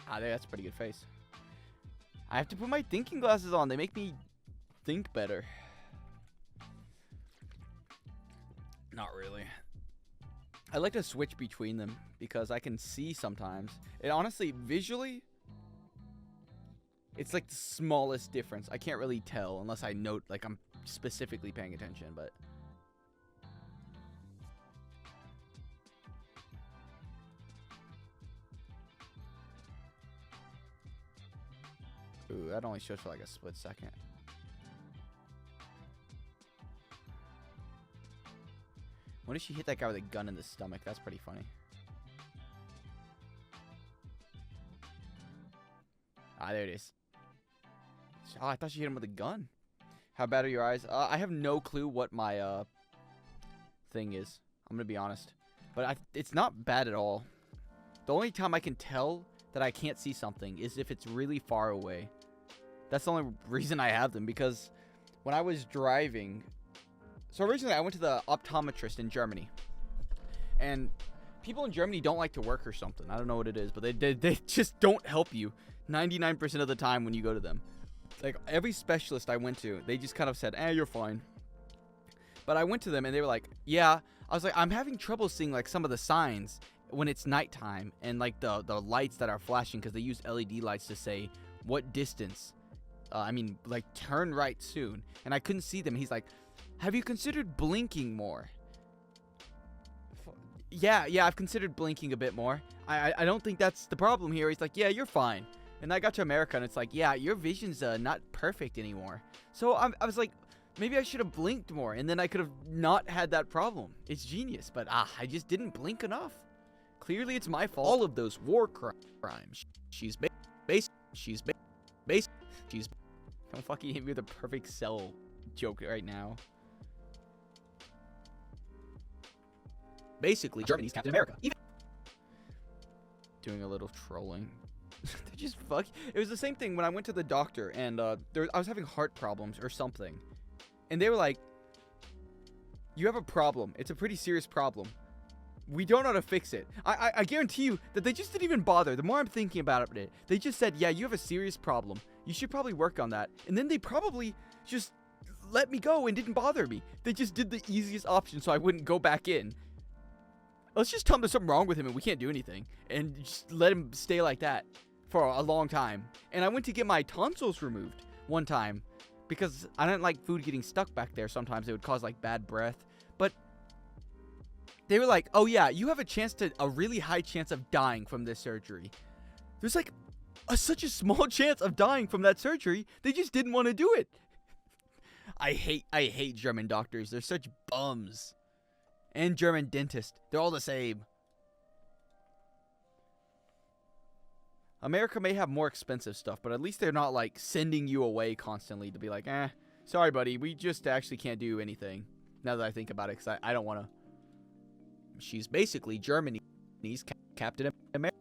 Ah, that's a pretty good face. I have to put my thinking glasses on. They make me think better. Not really. I like to switch between them because I can see sometimes. It honestly, visually, it's like the smallest difference. I can't really tell unless I note, like I'm specifically paying attention, but... Ooh, that only shows for like a split second. When did she hit that guy with a gun in the stomach? That's pretty funny. Ah, there it is. Oh, I thought she hit him with a gun. How bad are your eyes? I have no clue what my thing is. I'm gonna be honest, but it's not bad at all. The only time I can tell that I can't see something is if it's really far away. That's the only reason I have them, because when I was driving, so originally I went to the optometrist in Germany, and people in Germany don't like to work or something. I don't know what it is, but they just don't help you 99% of the time when you go to them. Like, every specialist I went to, they just kind of said, you're fine. But I went to them and they were like, yeah. I was like, I'm having trouble seeing like some of the signs when it's nighttime, and like the lights that are flashing, because they use LED lights to say what distance. I mean, like, turn right soon. And I couldn't see them. He's like, have you considered blinking more? Yeah, I've considered blinking a bit more. I don't think that's the problem here. He's like, yeah, you're fine. And I got to America, and it's like, yeah, your vision's not perfect anymore. So I was like, maybe I should have blinked more, and then I could have not had that problem. It's genius, but I just didn't blink enough. Clearly, it's my fault. All of those war crimes. She's don't fucking hit me with a perfect cell joke right now. Basically, Germany's Captain America. Doing a little trolling. They're just fuck. It was the same thing when I went to the doctor, and I was having heart problems or something, and they were like, "You have a problem. It's a pretty serious problem. We don't know how to fix it." I guarantee you that they just didn't even bother. The more I'm thinking about it, they just said, "Yeah, you have a serious problem. You should probably work on that." And then they probably just let me go and didn't bother me. They just did the easiest option so I wouldn't go back in. Let's just tell him there's something wrong with him and we can't do anything, and just let him stay like that for a long time. And I went to get my tonsils removed one time because I didn't like food getting stuck back there. Sometimes it would cause like bad breath. But they were like, "Oh yeah, you have a really high chance of dying from this surgery." There's like such a small chance of dying from that surgery. They just didn't want to do it. I hate German doctors. They're such bums. And German dentists. They're all the same. America may have more expensive stuff, but at least they're not like sending you away constantly to be like, sorry buddy, we just actually can't do anything. Now that I think about it, because I don't want to. She's basically Germany's Captain America.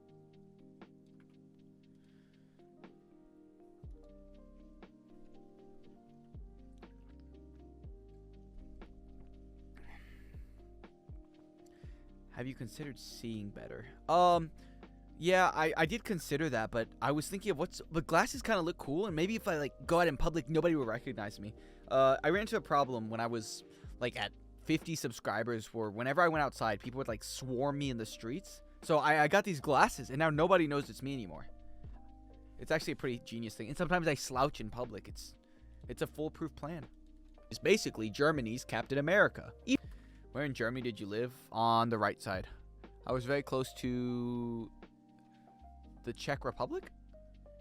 Have you considered seeing better? Yeah, I did consider that, but I was thinking of the glasses kind of look cool, and maybe if I like go out in public, nobody will recognize me. I ran into a problem when I was like at 50 subscribers, where whenever I went outside, people would like swarm me in the streets. So I got these glasses, and now nobody knows it's me anymore. It's actually a pretty genius thing. And sometimes I slouch in public. It's a foolproof plan. It's basically Germany's Captain America. Where in Germany did you live? On the right side. I was very close to the Czech Republic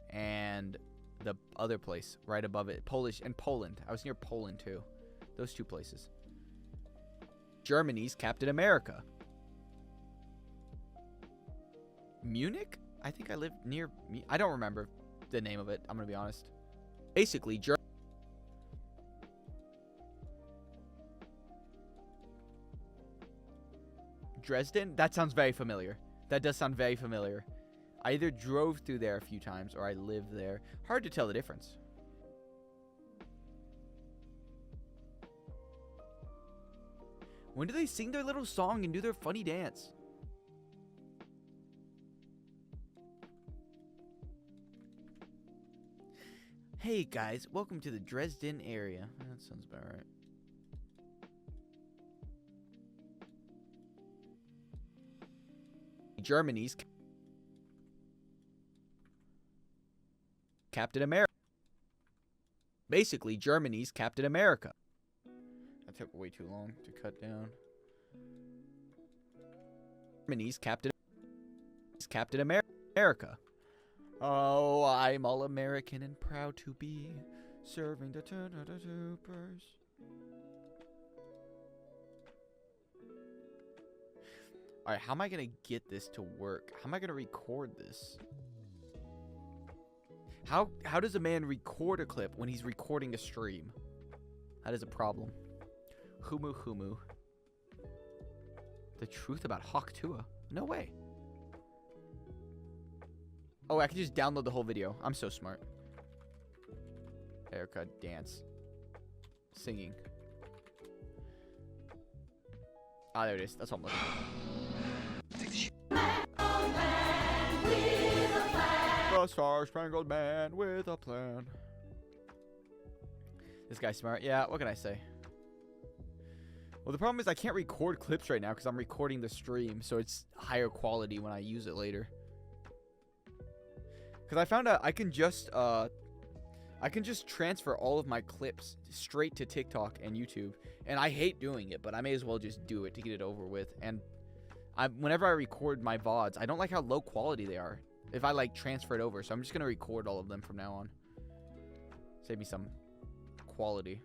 and the other place right above it, Polish and Poland. I was near Poland too. Those two places. Germany's Captain America. Munich? I think I lived near. I don't remember the name of it. I'm gonna be honest. Basically, Dresden? That sounds very familiar. That does sound very familiar. I either drove through there a few times or I lived there. Hard to tell the difference. When do they sing their little song and do their funny dance? Hey guys, welcome to the Dresden area. That sounds about right. Germany's Captain America. Basically, Germany's Captain America. That took way too long to cut down. Germany's Captain America. Oh, I'm all American and proud to be serving the troopers. Alright, how am I going to get this to work? How am I going to record this? How does a man record a clip when he's recording a stream? That is a problem. Humu Humu. The truth about Hawk Tua? No way. Oh, I can just download the whole video. I'm so smart. Erica, dance. Singing. Ah, there it is. That's what I'm looking for. The Star-Spangled Man with a plan. This guy's smart. Yeah, what can I say? Well, the problem is I can't record clips right now because I'm recording the stream, so it's higher quality when I use it later. Because I found out I can just transfer all of my clips straight to TikTok and YouTube, and I hate doing it, but I may as well just do it to get it over with. And whenever I record my VODs, I don't like how low quality they are if I like transfer it over, so I'm just gonna record all of them from now on. Save me some quality.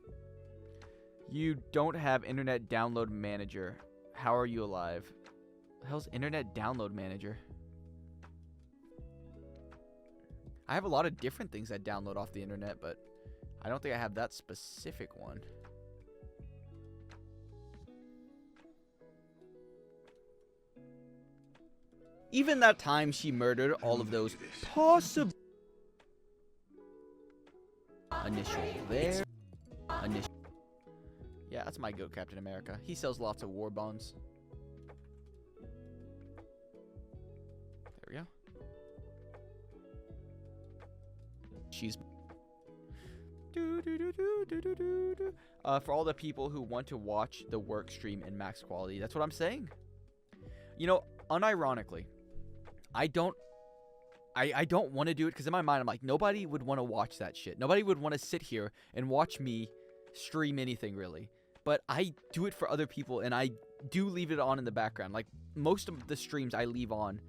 You don't have Internet Download Manager. How are you alive? The hell's Internet Download Manager? I have a lot of different things that download off the internet, but I don't think I have that specific one. Even that time she murdered all of those possible initial there. Initial. Yeah, that's my goat, Captain America. He sells lots of war bonds. There we go. She's for all the people who want to watch the work stream in max quality. That's what I'm saying. You know, unironically, I don't want to do it because in my mind I'm like, nobody would want to watch that shit. Nobody would want to sit here and watch me stream anything really. But I do it for other people, and I do leave it on in the background. Like most of the streams I leave on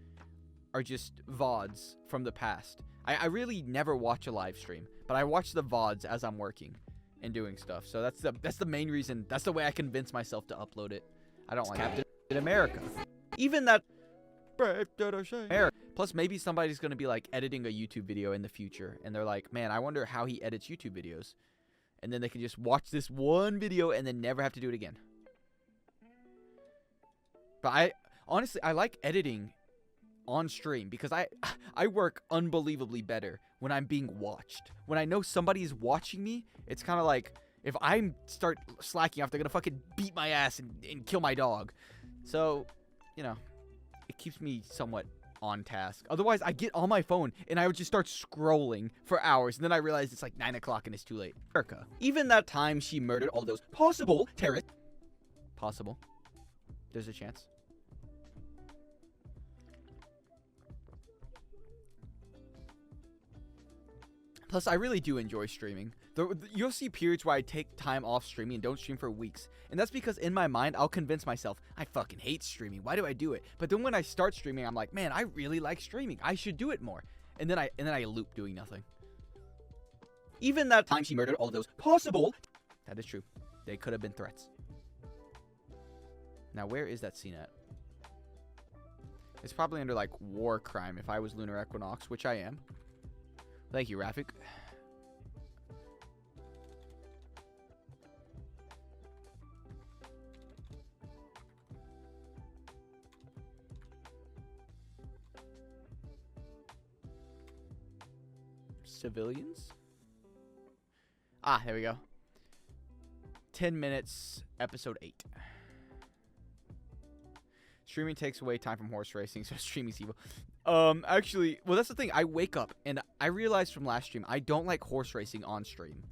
are just VODs from the past. I really never watch a live stream, but I watch the VODs as I'm working and doing stuff. So that's the main reason. That's the way I convince myself to upload it. I don't like Captain America. Even that. Plus, maybe somebody's going to be like editing a YouTube video in the future, and they're like, man, I wonder how he edits YouTube videos. And then they can just watch this one video and then never have to do it again. But honestly, I like editing on stream because I work unbelievably better when I'm being watched. When I know somebody is watching me, it's kind of like if I start slacking off, they're going to fucking beat my ass and kill my dog. So, you know, it keeps me somewhat on task. Otherwise, I get on my phone and I would just start scrolling for hours, and then I realize it's like 9 o'clock and it's too late. Erica. Even that time she murdered all those possible terrorists. Possible. There's a chance. Plus, I really do enjoy streaming. You'll see periods where I take time off streaming and don't stream for weeks. And that's because in my mind, I'll convince myself, I fucking hate streaming. Why do I do it? But then when I start streaming, I'm like, man, I really like streaming. I should do it more. And then I loop doing nothing. Even that time she murdered all of those possible. That is true. They could have been threats. Now, where is that scene at? It's probably under like war crime if I was Lunar Equinox, which I am. Thank you, Rafik. Civilians? Ah, there we go. 10 minutes, episode 8. Streaming takes away time from horse racing, so streaming's evil. Actually, well, that's the thing. I wake up and I realized from last stream, I don't like horse racing on stream.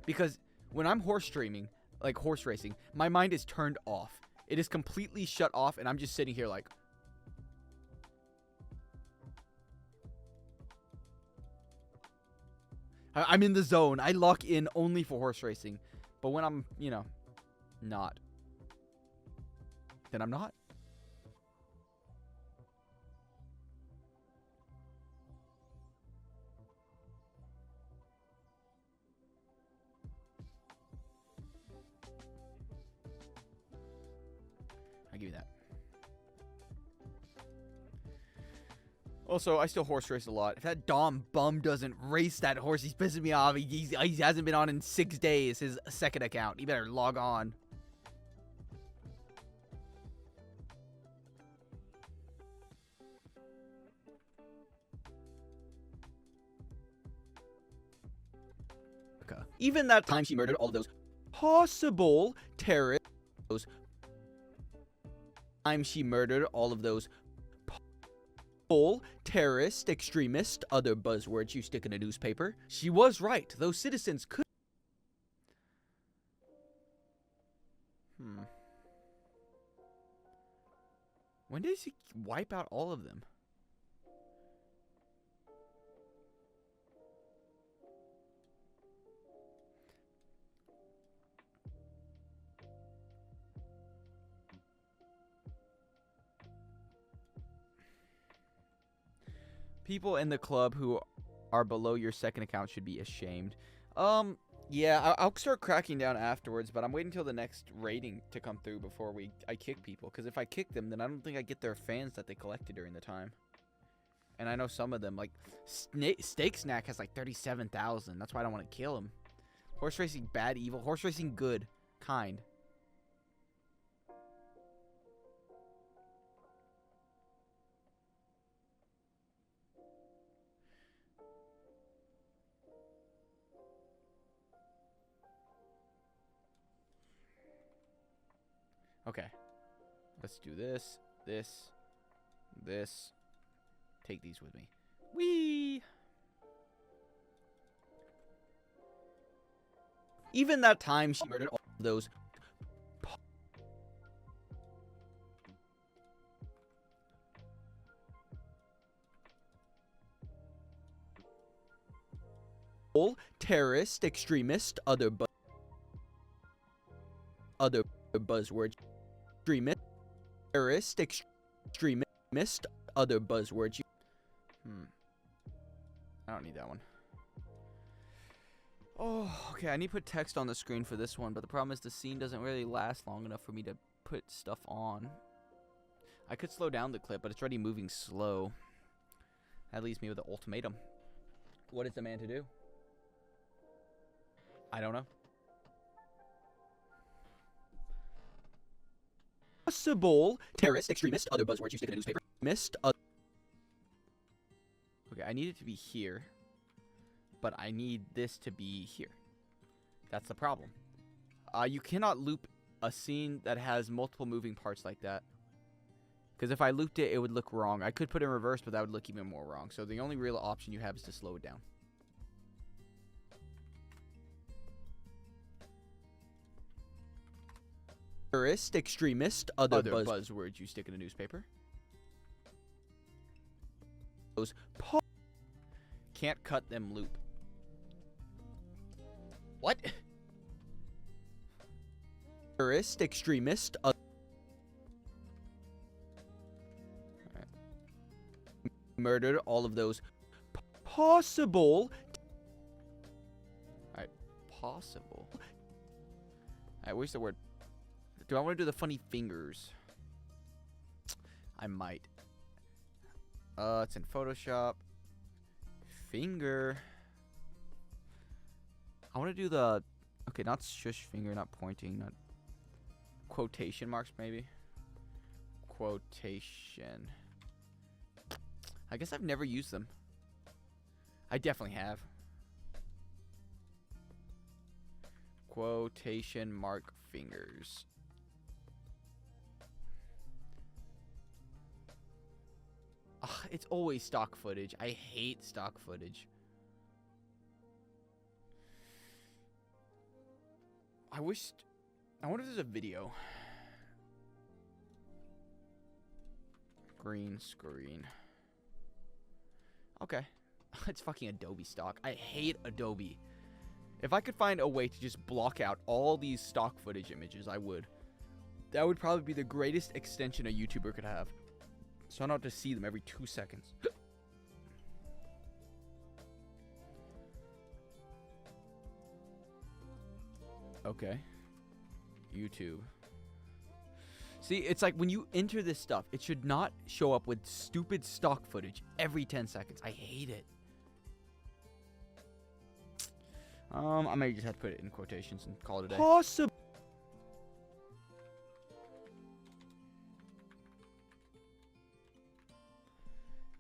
Because when I'm horse streaming, like horse racing, my mind is turned off. It is completely shut off, and I'm just sitting here like... I'm in the zone. I lock in only for horse racing. But when I'm, you know, not, then I'm not. I'll give you that. Also, I still horse race a lot. If that Dom bum doesn't race that horse, he's pissing me off. He hasn't been on in 6 days. His second account. He better log on. Even that time she murdered all of those possible terrorists. Time she murdered all of those terrorist, extremist, other buzzwords you stick in a newspaper. She was right. Those citizens could. When does he wipe out all of them? People in the club who are below your second account should be ashamed. Yeah, I'll start cracking down afterwards, but I'm waiting until the next rating to come through before I kick people. Because if I kick them, then I don't think I get their fans that they collected during the time. And I know some of them, like Steak Snack has like 37,000. That's why I don't want to kill him. Horse racing bad, evil. Horse racing good, kind. Okay, let's do this, this. Take these with me. Whee! Even that time she murdered all those terrorist, extremist, other buzzwords. Extremist, terrorist, extremist, other buzzwords. I don't need that one. Oh, okay. I need to put text on the screen for this one, but the problem is the scene doesn't really last long enough for me to put stuff on. I could slow down the clip, but it's already moving slow. That leaves me with an ultimatum. What is the man to do? I don't know. Possible terrorist, extremist, other buzzwords you stick in a newspaper. Okay, I need it to be here, but I need this to be here. That's the problem. You cannot loop a scene that has multiple moving parts like that. Because if I looped it, it would look wrong. I could put it in reverse, but that would look even more wrong. So the only real option you have is to slow it down. Terrorist, extremist, other buzzwords you stick in a newspaper. Those can't cut them loop. What? Terrorist, extremist, murdered all of those possible. Alright, possible. Alright, where's the word? Do I want to do the funny fingers? I might. It's in Photoshop. Finger. I want to do the... Okay, not shush finger, not pointing, not... Quotation marks, maybe? Quotation. I guess I've never used them. I definitely have. Quotation mark fingers. Ugh, it's always stock footage. I hate stock footage. I wonder if there's a video. Green screen. Okay. It's fucking Adobe stock. I hate Adobe. If I could find a way to just block out all these stock footage images, I would. That would probably be the greatest extension a YouTuber could have. So I don't have to see them every 2 seconds. Okay. YouTube. See, See, it's like when you enter this stuff, it should not show up with stupid stock footage every 10 seconds. I hate it. I may just have to put it in quotations and call it a day. Possible.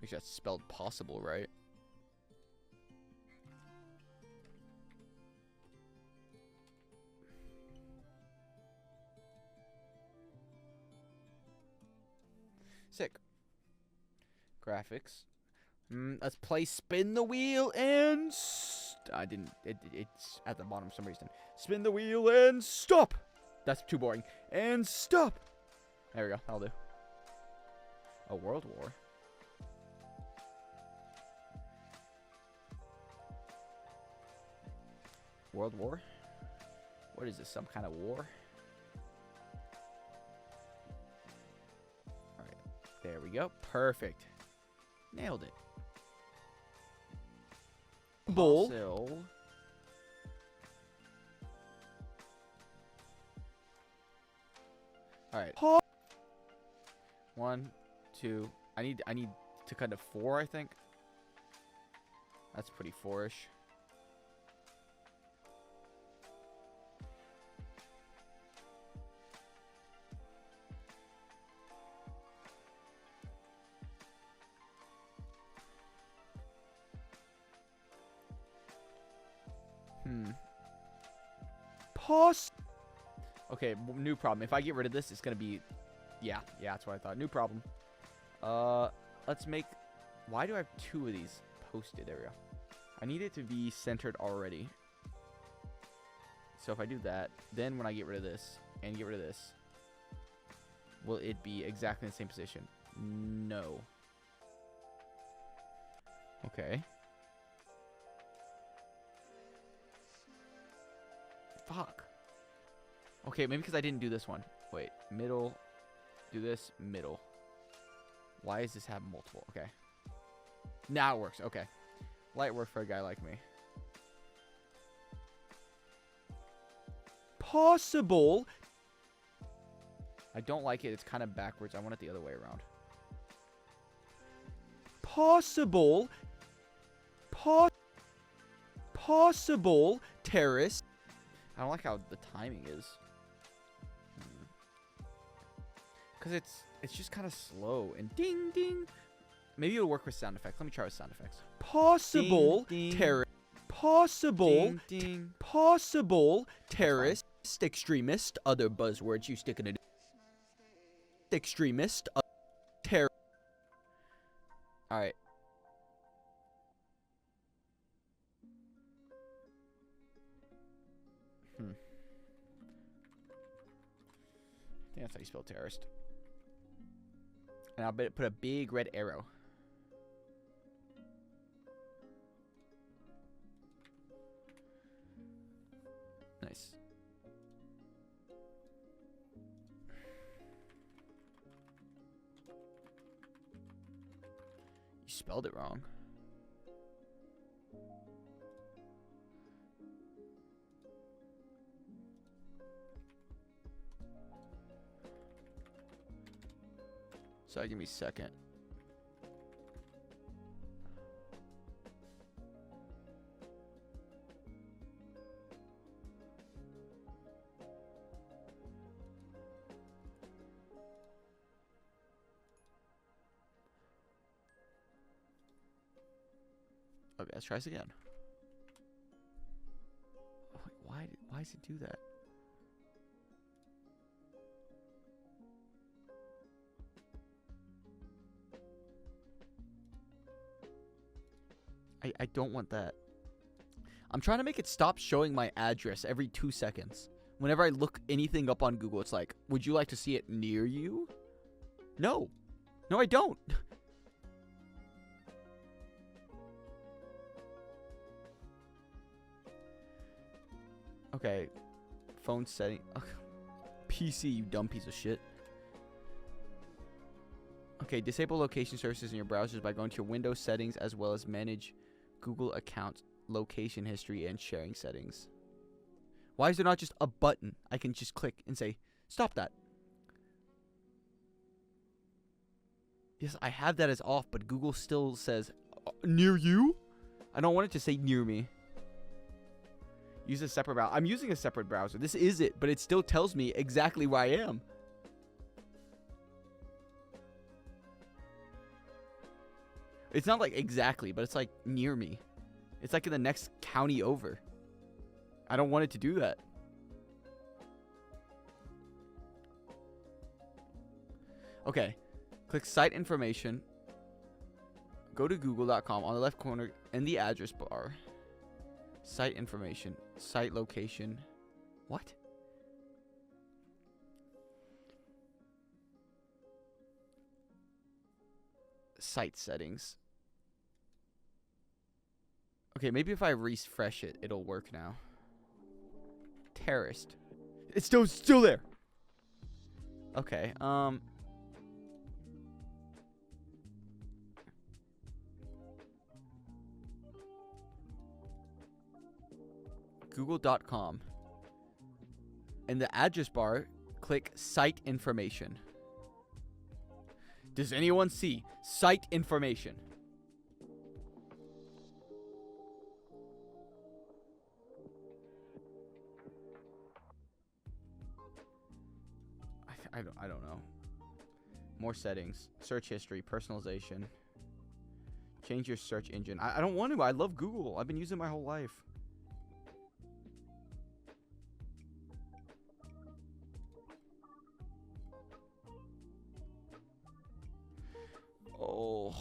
Make sure that's spelled possible, right? Sick. Graphics. Let's play spin the wheel and... I didn't... It's at the bottom for some reason. Spin the wheel and stop! That's too boring. And stop! There we go. That'll do. A World War. World War? What is this? Some kind of war? Alright. There we go. Perfect. Nailed it. Bull. Alright. 1, 2. I need to cut to 4, I think. That's pretty 4-ish. Okay, new problem. If I get rid of this, it's gonna be... Yeah, that's what I thought. New problem. Let's make... Why do I have 2 of these posted? There we go. I need it to be centered already. So if I do that, then when I get rid of this and get rid of this, will it be exactly in the same position? No. Okay. Fuck. Okay, maybe because I didn't do this one. Wait, middle. Do this, middle. Why does this have multiple? Okay. Now it works. Okay. Light work for a guy like me. Possible. I don't like it. It's kind of backwards. I want it the other way around. Possible. Possible terrorist. I don't like how the timing is. Because it's just kind of slow. And ding, ding. Maybe it'll work with sound effects. Let me try with sound effects. Possible terrorist. Possible. Ding, ding. Possible terrorist. Extremist. Other buzzwords you stick in it. Extremist. Terror. Alright. I think that's how you spell terrorist. And I'll put a big red arrow. Nice. You spelled it wrong. Sorry, give me a second. Okay, let's try this again. Oh, why does it do that? I don't want that. I'm trying to make it stop showing my address every 2 seconds. Whenever I look anything up on Google, it's like, would you like to see it near you? No. No, I don't. Okay. Phone setting. Ugh. PC, you dumb piece of shit. Okay, disable location services in your browsers by going to your Windows settings as well as manage Google account, location history, and sharing settings. Why is there not just a button I can just click and say, stop that? Yes, I have that as off, but Google still says near you. I don't want it to say near me. Use a separate browser. I'm using a separate browser. This is it, but it still tells me exactly where I am. It's not like exactly, but it's like near me. It's like in the next county over. I don't want it to do that. Okay. Click site information. Go to google.com on the left corner in the address bar. Site information. Site location. What? Site settings. Okay, maybe if I refresh it, it'll work now. Terrorist. It's still there. Okay, Google.com. In the address bar, click site information. Does anyone see site information? I don't know. More settings, search history, personalization. Change your search engine. I don't want to. I love Google. I've been using it my whole life. Oh,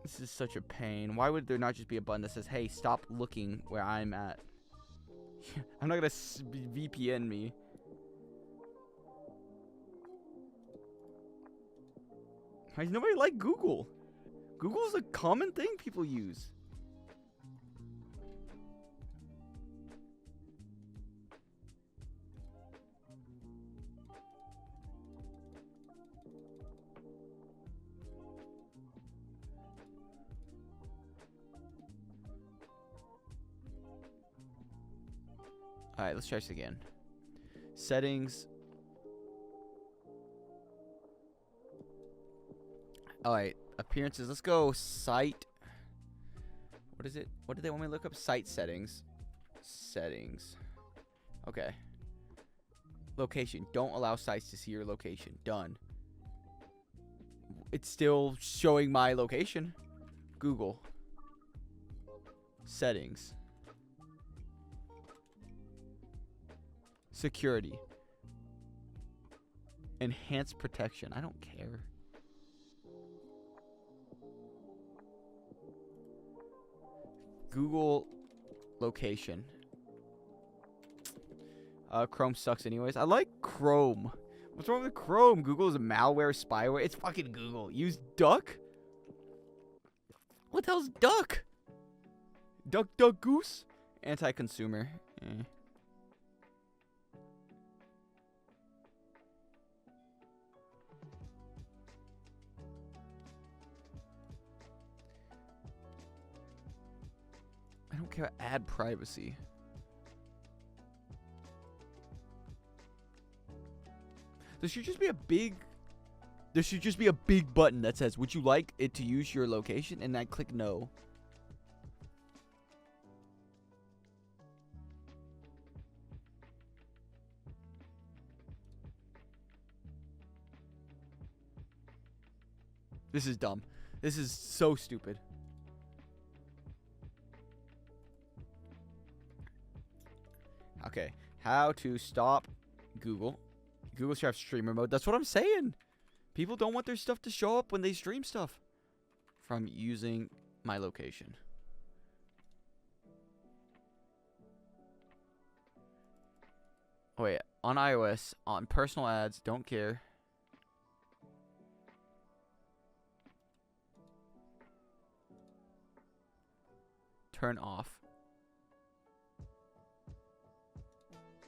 this is such a pain. Why would there not just be a button that says, hey, stop looking where I'm at? I'm not gonna VPN me. Why does nobody like Google? Google is a common thing people use. Alright, let's try this again. Settings. Alright, appearances. Let's go site. What is it? What did they want me to look up? Site settings. Settings. Okay. Location. Don't allow sites to see your location. Done. It's still showing my location. Google. Settings. Security. Enhanced protection. I don't care. Google location. Chrome sucks anyways. I like Chrome. What's wrong with Chrome? Google is malware, spyware. It's fucking Google. Use Duck? What the hell's Duck? Duck, duck, goose? Anti-consumer. I don't care. Add privacy. There should just be a big button that says, would you like it to use your location? And I click no. This is dumb. This is so stupid. Okay, how to stop Google. Google should have streamer mode. That's what I'm saying. People don't want their stuff to show up when they stream stuff from using my location. Oh wait, on iOS, on personal ads, don't care. Turn off.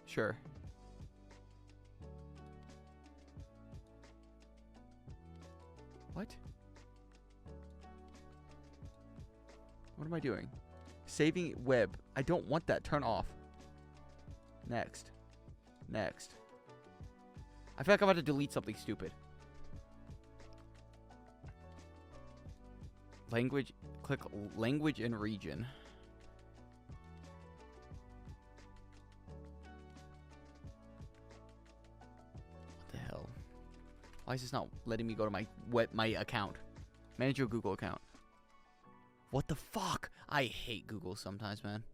Sure. What? What am I doing? Saving web. I don't want that. Turn off. Next. Next. I feel like I'm about to delete something stupid. Language. Click language and region. What the hell? Why is this not letting me go to my account? Manage your Google account. What the fuck? I hate Google sometimes, man.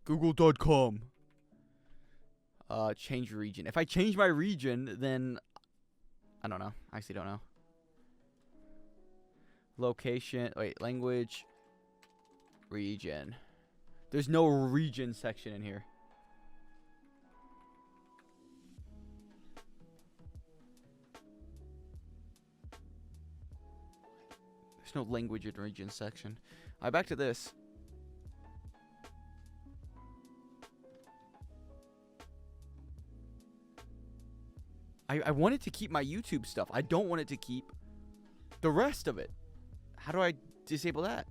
Google.com. Change region. If I change my region, then I don't know. I actually don't know. Location. Wait, language. Region. There's no region section in here. There's no language and region section. Alright, back to this. I wanted to keep my YouTube stuff. I don't want it to keep the rest of it. How do I disable that?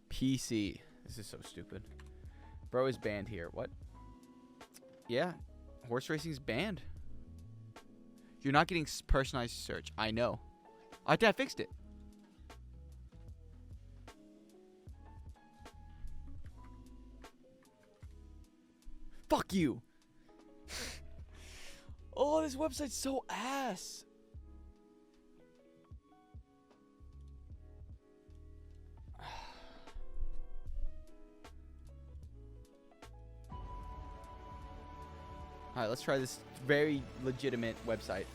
PC. This is so stupid. Bro is banned here. What? Yeah. Horse racing's banned. You're not getting personalized search. I know. I fixed it. Fuck you. Oh, this website's so ass. Alright, let's try this very legitimate website.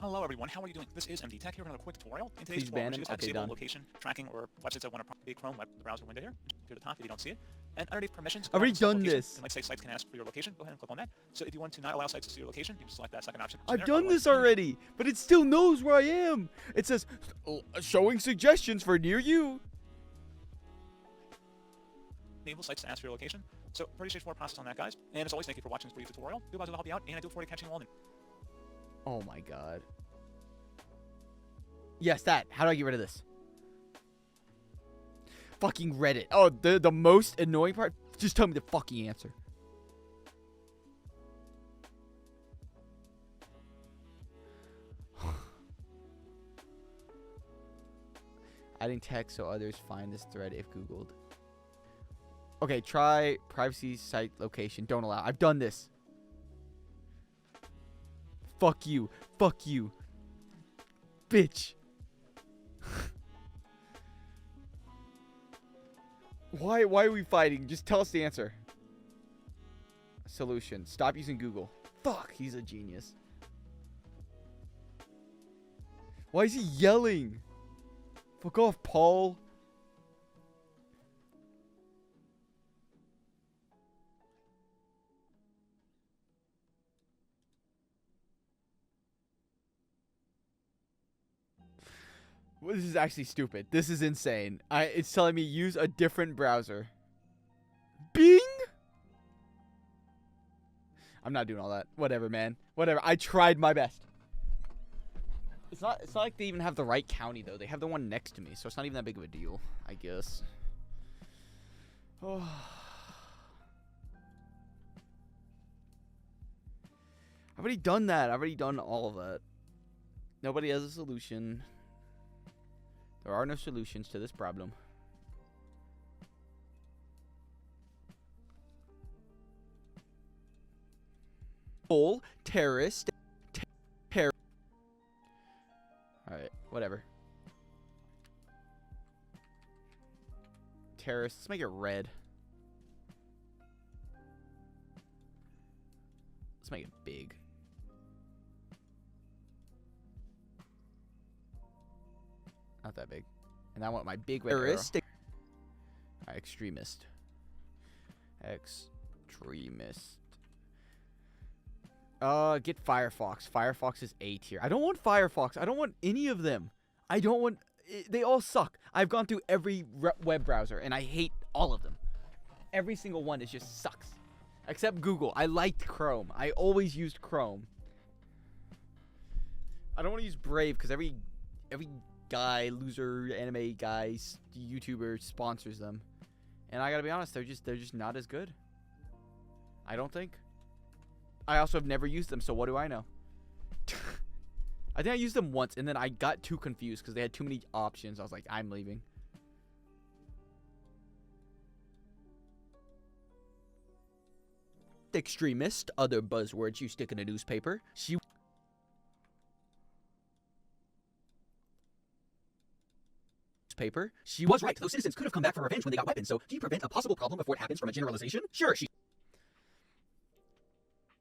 Hello everyone, how are you doing? This is MD Tech here with another quick tutorial. In today's Please tutorial, ban we'll him. use how to Okay, disable done. location, tracking, or websites that want to the Chrome web browser window here. To the top if you don't see it. And underneath permissions, I've already done location. this. And like say sites can ask for your location, go ahead and click on that. So if you want to not allow sites to see your location, you can select that second option. I've done this already, but it still knows where I am. It says, showing suggestions for near you. Enable sites to ask for your location. So pretty straightforward process on that, guys. And as always, thank you for watching this brief tutorial. Do about to help you out, and I do look forward to catching you all in. Oh my god. Yes, that. How do I get rid of this? Fucking Reddit. Oh, the most annoying part? Just tell me the fucking answer. Adding text so others find this thread if Googled. Okay, try privacy site location. Don't allow. I've done this. Fuck you. Fuck you. Bitch. Why are we fighting? Just tell us the answer. Solution. Stop using Google. Fuck, he's a genius. Why is he yelling? Fuck off, Paul. Well, this is actually stupid. This is insane. It's telling me use a different browser. Bing? I'm not doing all that. Whatever, man. Whatever. I tried my best. It's not like they even have the right county though. They have the one next to me, so it's not even that big of a deal, I guess. Oh. I've already done that. I've already done all of that. Nobody has a solution. There are no solutions to this problem. Full terrorist. Alright, whatever. Terrorists. Let's make it red. Let's make it big. Not that big. And I want my big red arrow. Alright, extremist. Extremist. Get Firefox. Firefox is A tier. I don't want Firefox. I don't want any of them. I don't want... They all suck. I've gone through every web browser, and I hate all of them. Every single one is just sucks. Except Google. I liked Chrome. I always used Chrome. I don't want to use Brave, because every guy, loser, anime guy, YouTuber sponsors them. And I gotta be honest, they're just not as good. I don't think. I also have never used them, so what do I know? I think I used them once, and then I got too confused because they had too many options. I was like, I'm leaving. Extremist, other buzzwords you stick in a newspaper. She was right. Those citizens could have come back for revenge when they got weapons, so do you prevent a possible problem before it happens from a generalization? Sure,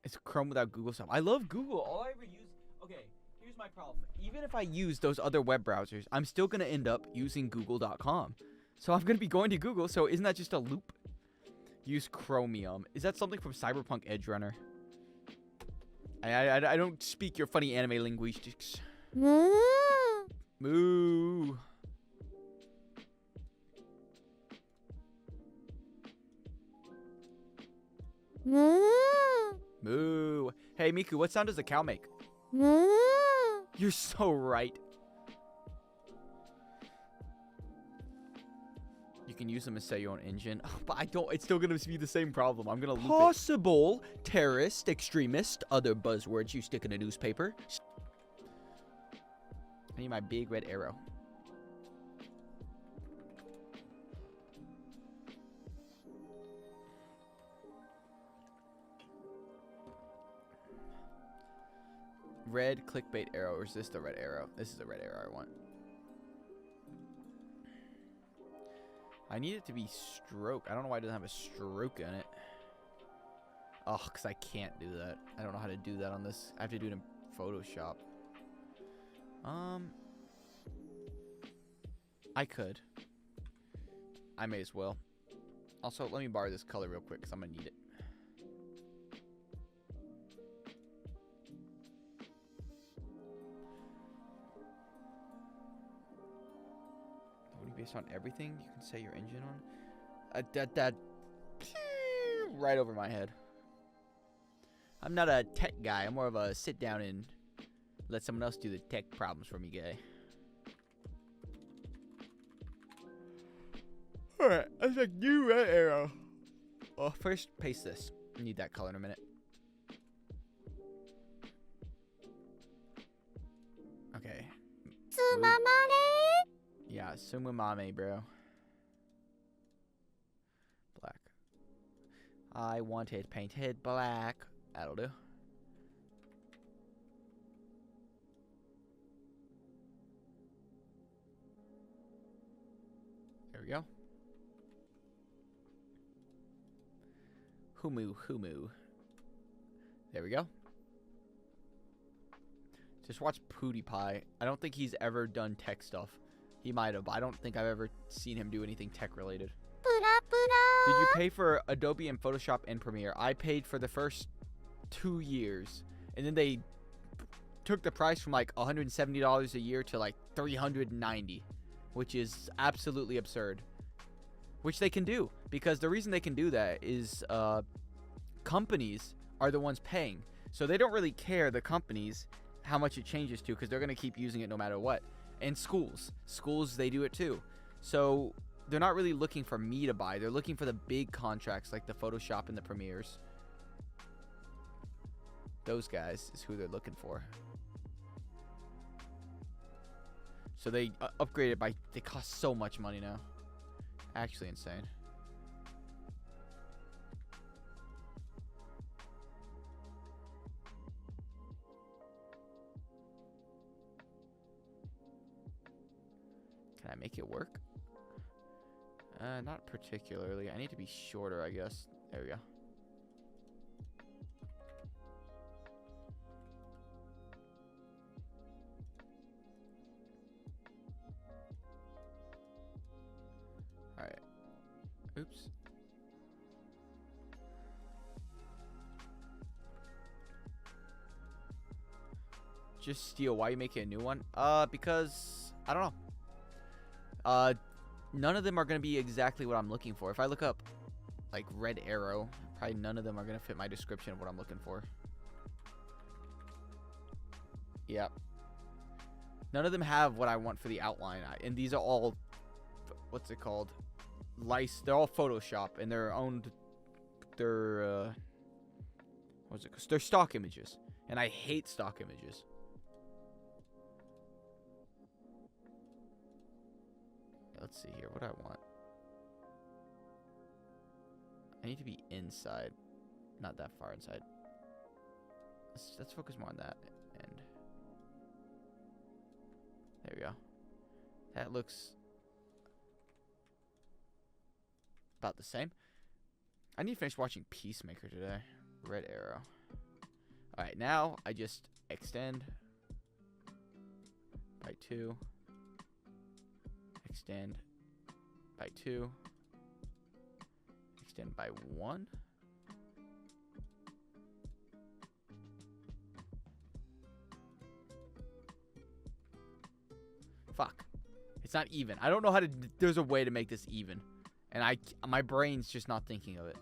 It's Chrome without Google stuff. I love Google. All I ever use... Okay, here's my problem. Even if I use those other web browsers, I'm still going to end up using Google.com. So I'm going to be going to Google, so isn't that just a loop? Use Chromium. Is that something from Cyberpunk Edge Runner? I don't speak your funny anime linguistics. Moo. Moo. Hey, Miku, what sound does a cow make? You're so right. You can use them to set your own engine. But I don't. It's still going to be the same problem. I'm going to loop Possible terrorist, extremist, other buzzwords you stick in a newspaper. I need my big red arrow. Red clickbait arrow, or is this the red arrow? This is the red arrow I want. I need it to be stroke. I don't know why it doesn't have a stroke in it. Oh, because I can't do that. I don't know how to do that on this. I have to do it in Photoshop. I could. I may as well. Also, let me borrow this color real quick because I'm going to need it. Based on everything you can set your engine on. That right over my head. I'm not a tech guy. I'm more of a sit down and let someone else do the tech problems for me guy. Alright, that's a new red arrow. Well, first paste this. I need that color in a minute. Okay. Yeah, Sumumame, bro. Black. I want it painted black. That'll do. There we go. Humu. There we go. Just watch PewDiePie. I don't think he's ever done tech stuff. He might have, but I don't think I've ever seen him do anything tech related. Did you pay for Adobe and Photoshop and Premiere? I paid for the first 2 years, and then they took the price from like $170 a year to like $390, which is absolutely absurd. Which they can do, because the reason they can do that is companies are the ones paying. So they don't really care, the companies, how much it changes to, because they're going to keep using it no matter what. And schools, they do it too. So they're not really looking for me to buy. They're looking for the big contracts like the Photoshop and the Premieres. Those guys is who they're looking for. So they upgraded by, they cost so much money now. Actually insane. Can I make it work? Not particularly. I need to be shorter, I guess. There we go. Alright. Oops. Just steal. Why are you making a new one? Because I don't know. None of them are going to be exactly what I'm looking for. If I look up, like, red arrow, probably none of them are going to fit my description of what I'm looking for. Yep. None of them have what I want for the outline. And these are all, what's it called? they're all Photoshop, and they're owned. They're what's it called? They're stock images, and I hate stock images. Let's see here. What do I want? I need to be inside, not that far inside. Let's focus more on that. And there we go. That looks about the same. I need to finish watching Peacemaker today. Red Arrow. Alright, now I just extend by 2. Extend by 2. Extend by 1. Fuck. It's not even. I don't know how to... There's a way to make this even. And my brain's just not thinking of it.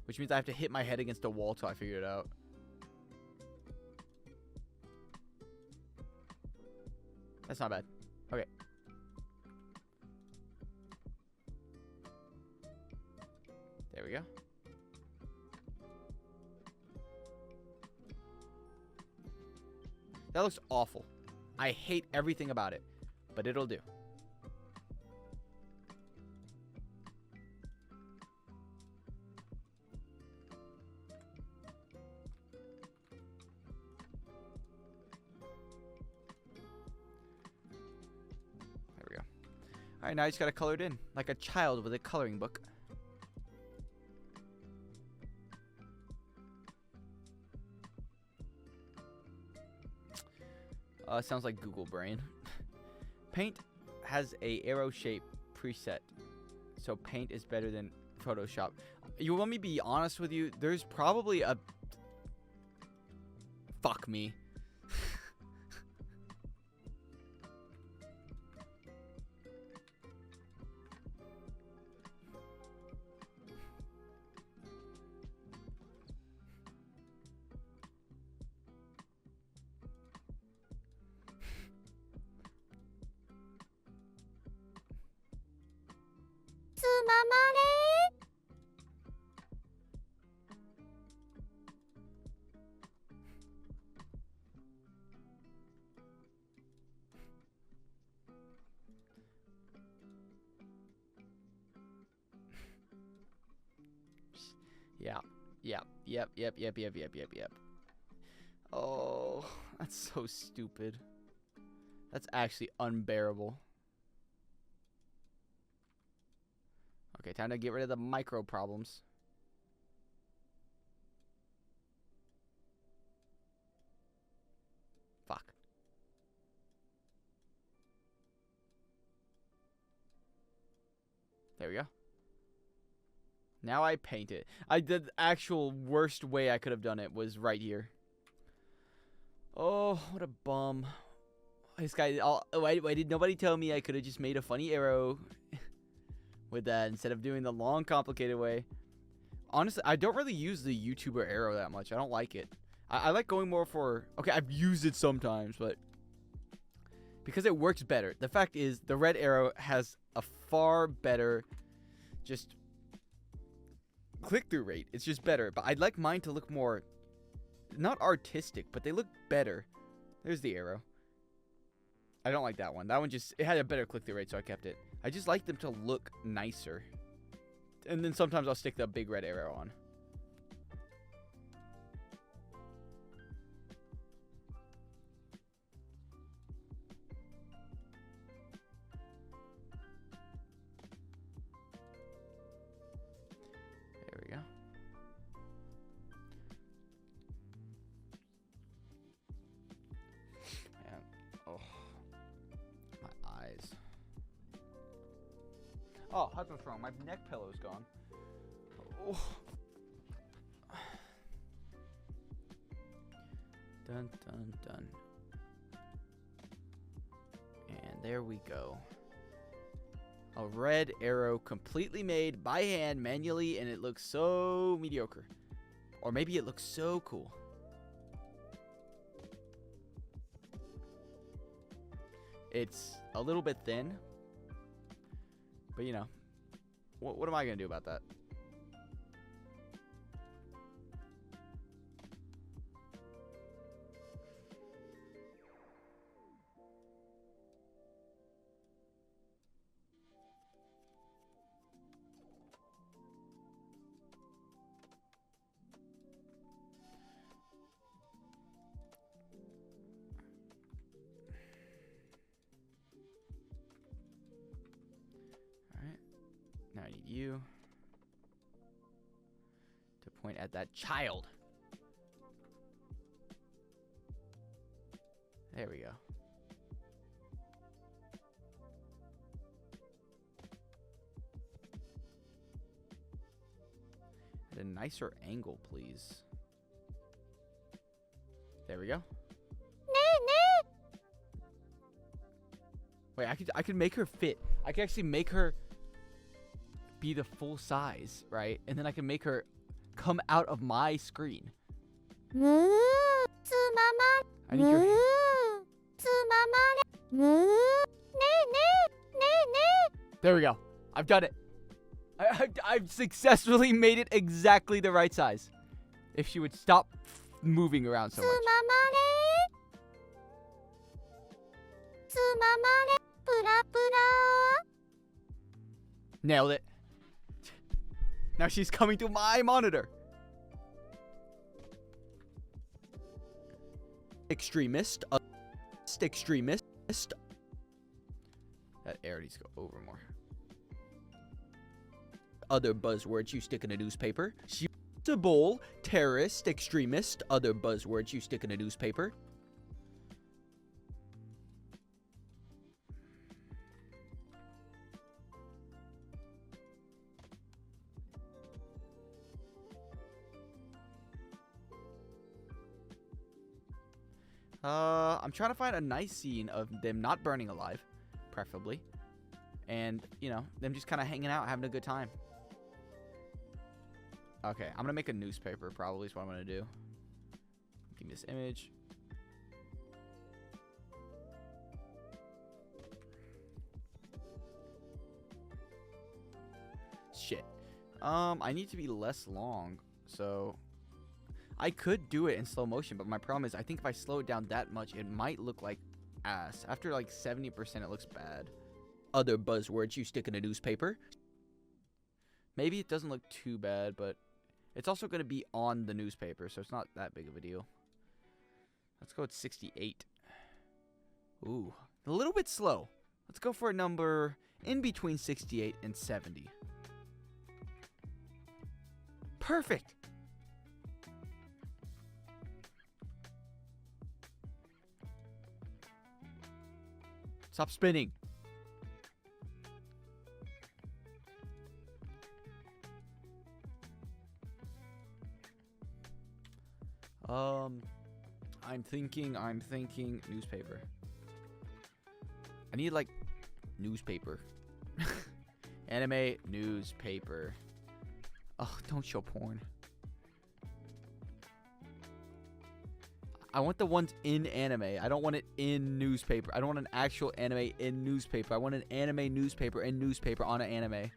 Which means I have to hit my head against a wall till I figure it out. That's not bad. Okay. There we go. That looks awful. I hate everything about it, but it'll do. There we go. All right, now I just got to color it in like a child with a coloring book. Sounds like Google Brain. Paint has a arrow shape preset, so Paint is better than Photoshop. You want me to be honest with you? There's probably a... Fuck me. Yep. Oh, that's so stupid. That's actually unbearable. Okay, time to get rid of the micro problems. Fuck. There we go. Now I paint it. The actual worst way I could have done it was right here. Oh, what a bum. This guy, why did nobody tell me I could have just made a funny arrow with that instead of doing the long, complicated way? Honestly, I don't really use the YouTuber arrow that much. I don't like it. I like going more for... Okay, I've used it sometimes, but... because it works better. The fact is, the red arrow has a far better... just... click-through rate. It's just better, but I'd like mine to look more not artistic, but they look better. There's the arrow. I don't like that one. That one just, it had a better click-through rate, so I kept it. I just like them to look nicer. And then sometimes I'll stick the big red arrow on. Oh, that's what's wrong. My neck pillow's gone. Oh. Dun, dun, dun. And there we go. A red arrow completely made by hand, manually, and it looks so mediocre. Or maybe it looks so cool. It's a little bit thin. But, you know, what am I going to do about that? Now I need you to point at that child. There we go. At a nicer angle, please. There we go. Wait, I could make her fit. I could actually make her be the full size, right? And then I can make her come out of my screen. I need your... There we go. I've done it. I've successfully made it exactly the right size. If she would stop moving around so much. Nailed it. Now she's coming to my monitor. Extremist. Extremist. That error needs to go over more. Other buzzwords you stick in a newspaper. Suitable, terrorist, extremist. Other buzzwords you stick in a newspaper. I'm trying to find a nice scene of them not burning alive, preferably. And, you know, them just kind of hanging out, having a good time. Okay, I'm going to make a newspaper, probably is what I'm going to do. Give me this image. Shit. I need to be less long, so... I could do it in slow motion, but my problem is I think if I slow it down that much, it might look like ass. After like 70%, it looks bad. Other buzzwords you stick in a newspaper. Maybe it doesn't look too bad, but it's also going to be on the newspaper, so it's not that big of a deal. Let's go with 68. Ooh, a little bit slow. Let's go for a number in between 68 and 70. Perfect. Stop spinning. I'm thinking newspaper. I need like newspaper. Anime newspaper. Oh, don't show porn. I want the ones in anime. I don't want it in newspaper. I don't want an actual anime in newspaper. I want an anime newspaper and newspaper on an anime.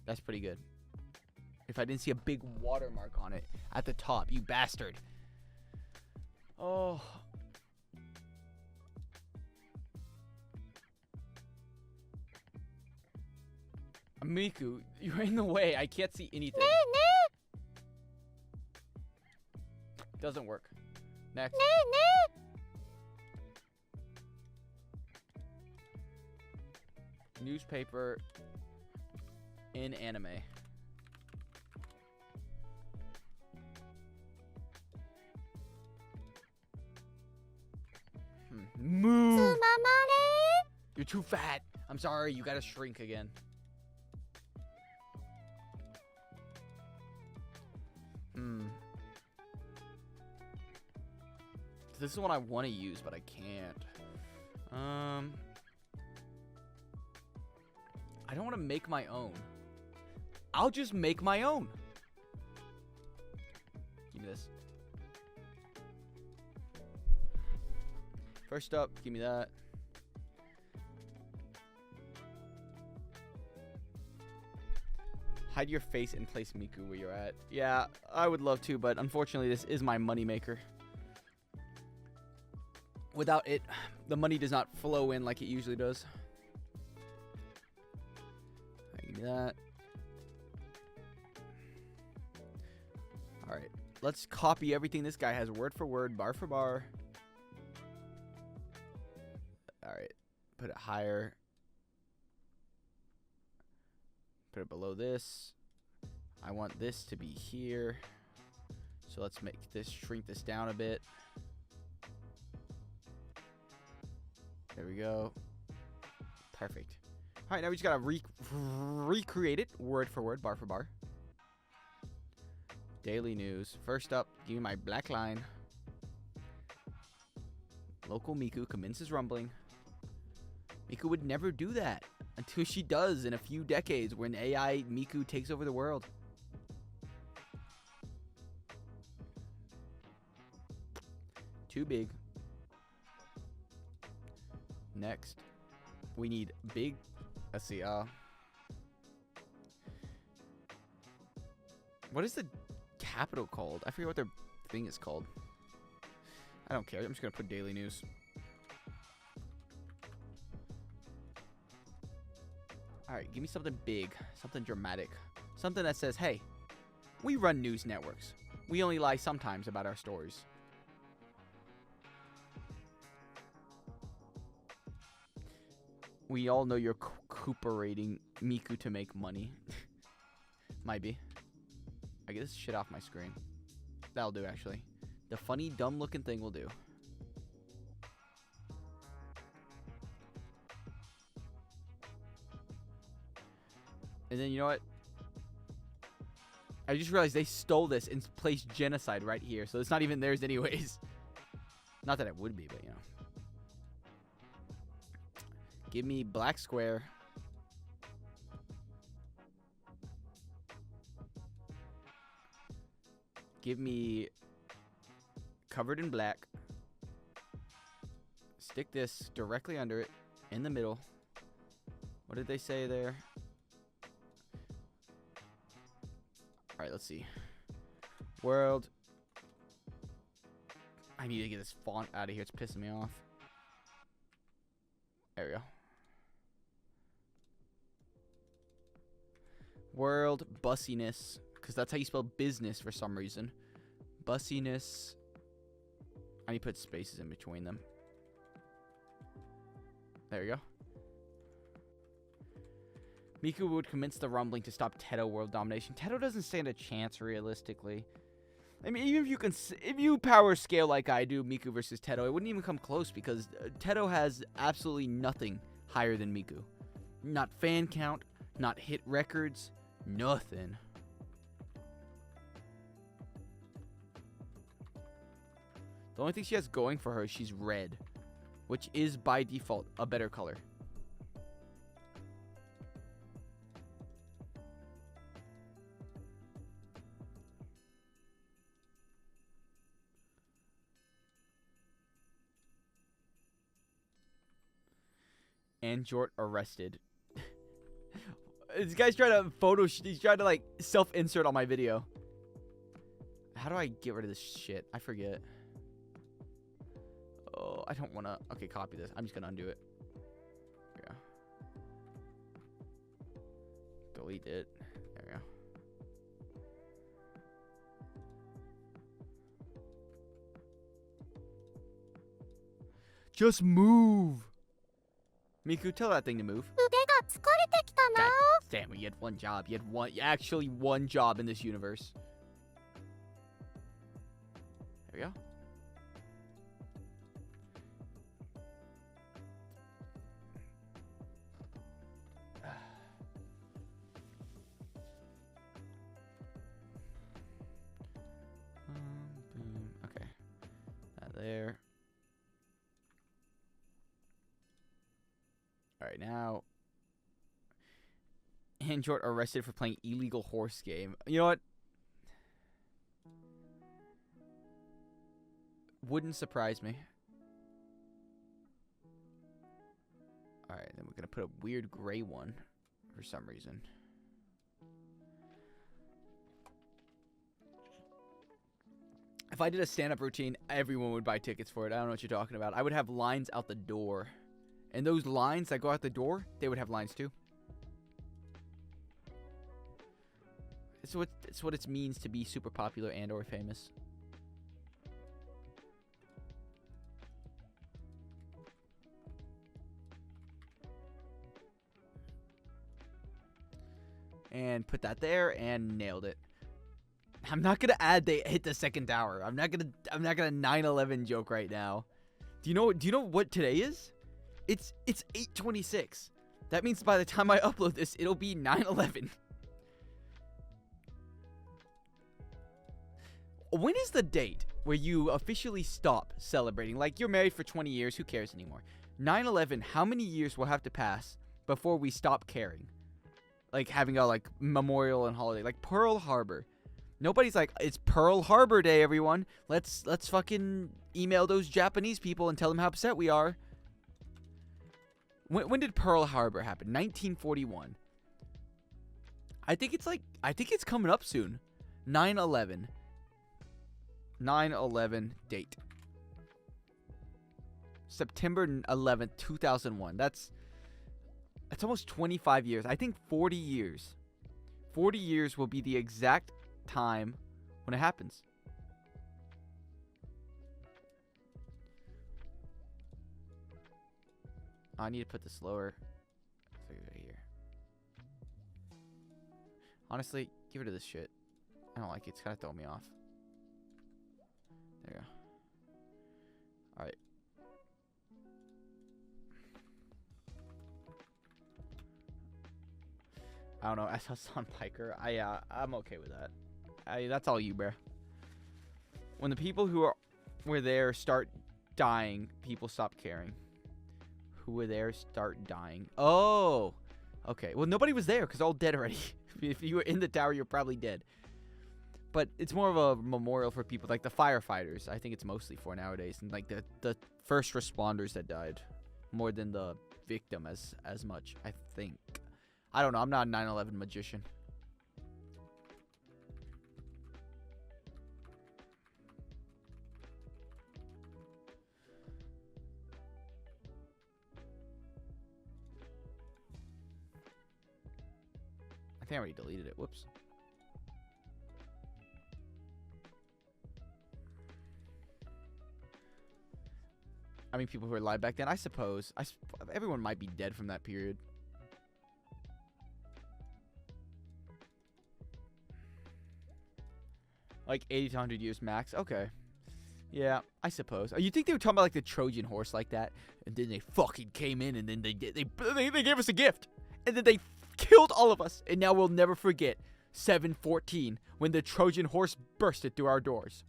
That's pretty good. If I didn't see a big watermark on it at the top, you bastard. Oh. Miku, you're in the way. I can't see anything. Doesn't work. Next. Newspaper in anime. Move. You're too fat. I'm sorry. You gotta shrink again. This is what I want to use, but I can't. I don't want to make my own. I'll just make my own. First up, give me that. Hide your face and place Miku where you're at. Yeah, I would love to, but unfortunately this is my moneymaker. Without it, the money does not flow in like it usually does. Give me that. Alright, let's copy everything this guy has word for word, bar for bar. Alright, put it higher. Put it below this. I want this to be here. So let's make this, shrink this down a bit. There we go. Perfect. Alright, now we just gotta recreate it word for word, bar for bar. Daily news. First up, give me my black line. Local Miku commences rumbling. Miku would never do that until she does in a few decades when AI Miku takes over the world. Too big. Next, we need big. Let's see. What is the capital called? I forget what their thing is called. I don't care. I'm just gonna put daily news. Alright, give me something big, something dramatic. Something that says, hey, we run news networks. We only lie sometimes about our stories. We all know you're recuperating Miku to make money. Might be. I get this shit off my screen. That'll do, actually. The funny, dumb-looking thing will do. And then, you know what? I just realized they stole this and placed genocide right here. So it's not even theirs anyways. Not that it would be, but, you know. Give me black square. Give me covered in black. Stick this directly under it in the middle. What did they say there? Alright, let's see. World. I need to get this font out of here. It's pissing me off. There we go. World bussiness. Because that's how you spell business for some reason. Bussiness. I need to put spaces in between them. There we go. Miku would commence the rumbling to stop Teto world domination. Teto doesn't stand a chance realistically. I mean, even if you power scale like I do, Miku versus Teto, it wouldn't even come close because Teto has absolutely nothing higher than Miku. Not fan count, not hit records, nothing. The only thing she has going for her is she's red, which is by default a better color. Anjort arrested. This guy's trying to he's trying to like self-insert on my video. How do I get rid of this shit? I forget. Oh, I don't want to. Okay, copy this. I'm just going to undo it. There we go. Delete it. There we go. Just move. Miku, tell that thing to move. God damn it, you had one job. You had actually one job in this universe. There we go. Boom. Okay. That there. Alright, now. Anjort arrested for playing illegal horse game. You know what? Wouldn't surprise me. Alright, then we're going to put a weird gray one for some reason. If I did a stand-up routine, everyone would buy tickets for it. I don't know what you're talking about. I would have lines out the door. And those lines that go out the door, they would have lines too. It's what it means to be super popular and or famous. And put that there and nailed it. I'm not gonna add they hit the second tower. I'm not gonna 9/11 joke right now. Do you know what today is? It's 8/26. That means by the time I upload this, it'll be 9/11. When is the date where you officially stop celebrating? Like, you're married for 20 years, who cares anymore? 9/11, how many years will have to pass before we stop caring? Like, having a, like, memorial and holiday. Like, Pearl Harbor. Nobody's like, it's Pearl Harbor Day, everyone. Let's fucking email those Japanese people and tell them how upset we are. When did Pearl Harbor happen? 1941. I think it's coming up soon. 9/11. 9/11 date. September 11th, 2001. That's almost 25 years. I think 40 years. 40 years will be the exact time when it happens. I need to put this lower. Right here. Honestly, give it to this shit. I don't like it. It's kind of throwing me off. There you go. Alright. I don't know. I saw Son Piker. I'm okay with that. That's all you, bruh. When the people who were there start dying, people stop caring. Who were there start dying. Oh! Okay. Well, nobody was there because all dead already. If you were in the tower, you're probably dead. But it's more of a memorial for people like the firefighters. I think it's mostly for nowadays. And like the first responders that died. More than the victim as much, I think. I don't know. I'm not a 9/11 magician. I think I already deleted it. Whoops. I mean, people who were alive back then, I suppose. Everyone might be dead from that period. Like 80 to 100 years max. Okay. Yeah, I suppose. You think they were talking about like the Trojan horse like that? And then they fucking came in and then they gave us a gift. And then they killed all of us. And now we'll never forget 7/14 when the Trojan horse bursted through our doors.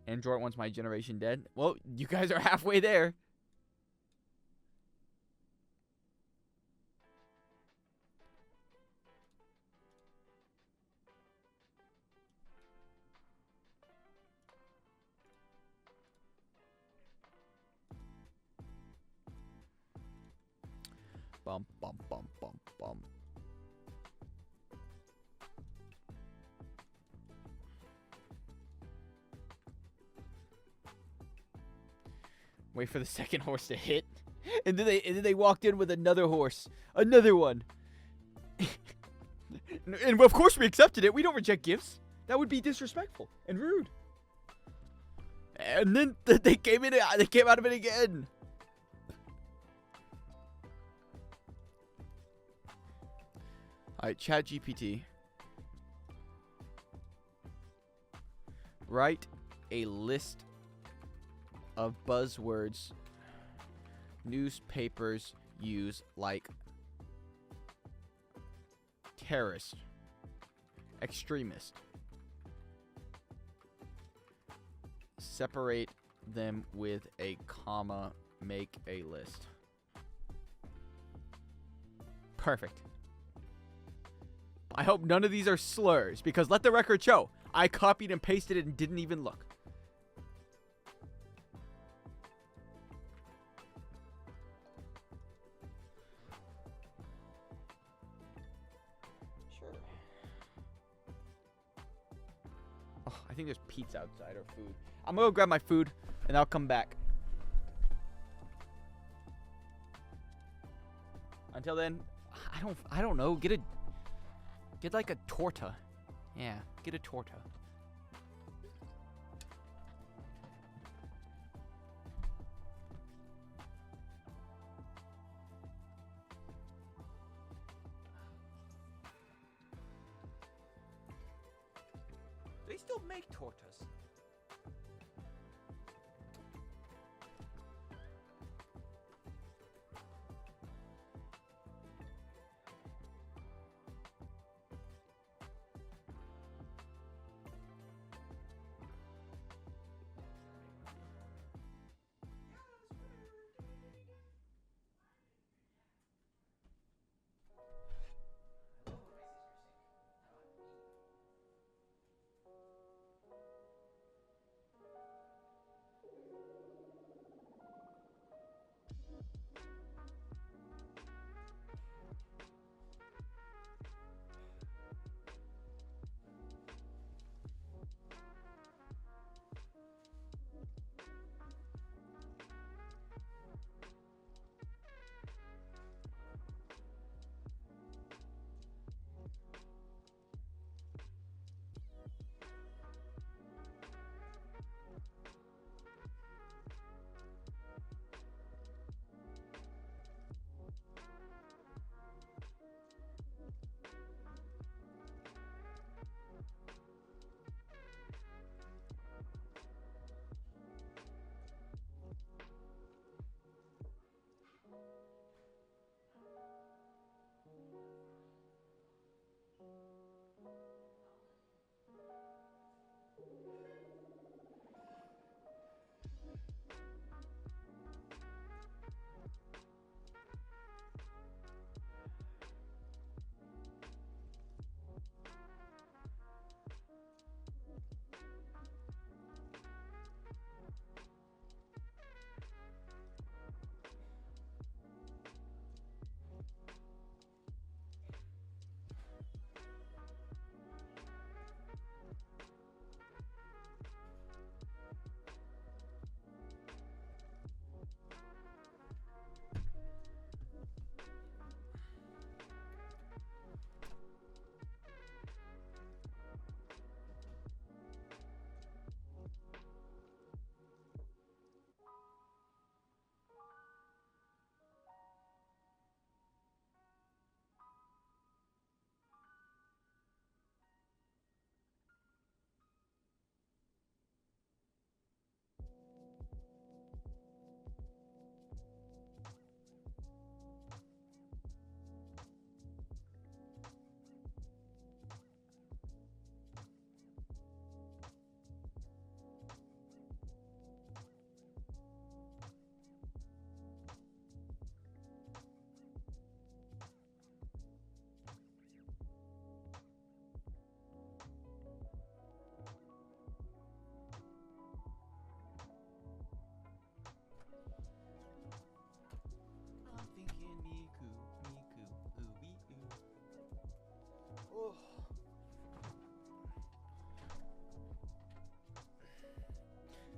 Android wants my generation dead. Well, you guys are halfway there. Bum, bum, bum, bum, bum. Wait for the second horse to hit. And then they walked in with another horse. Another one. And of course we accepted it. We don't reject gifts. That would be disrespectful and rude. And then they came out of it again. Alright, ChatGPT. Write a list of buzzwords newspapers use, like terrorist, extremist. Separate them with a comma. Make a list. Perfect. I hope none of these are slurs, because let the record show, I copied and pasted it and didn't even look. think there's pizza outside or food. I'm gonna go grab my food, and I'll come back. Until then, I don't know. Get like a torta. Yeah, get a torta. They still make tortas.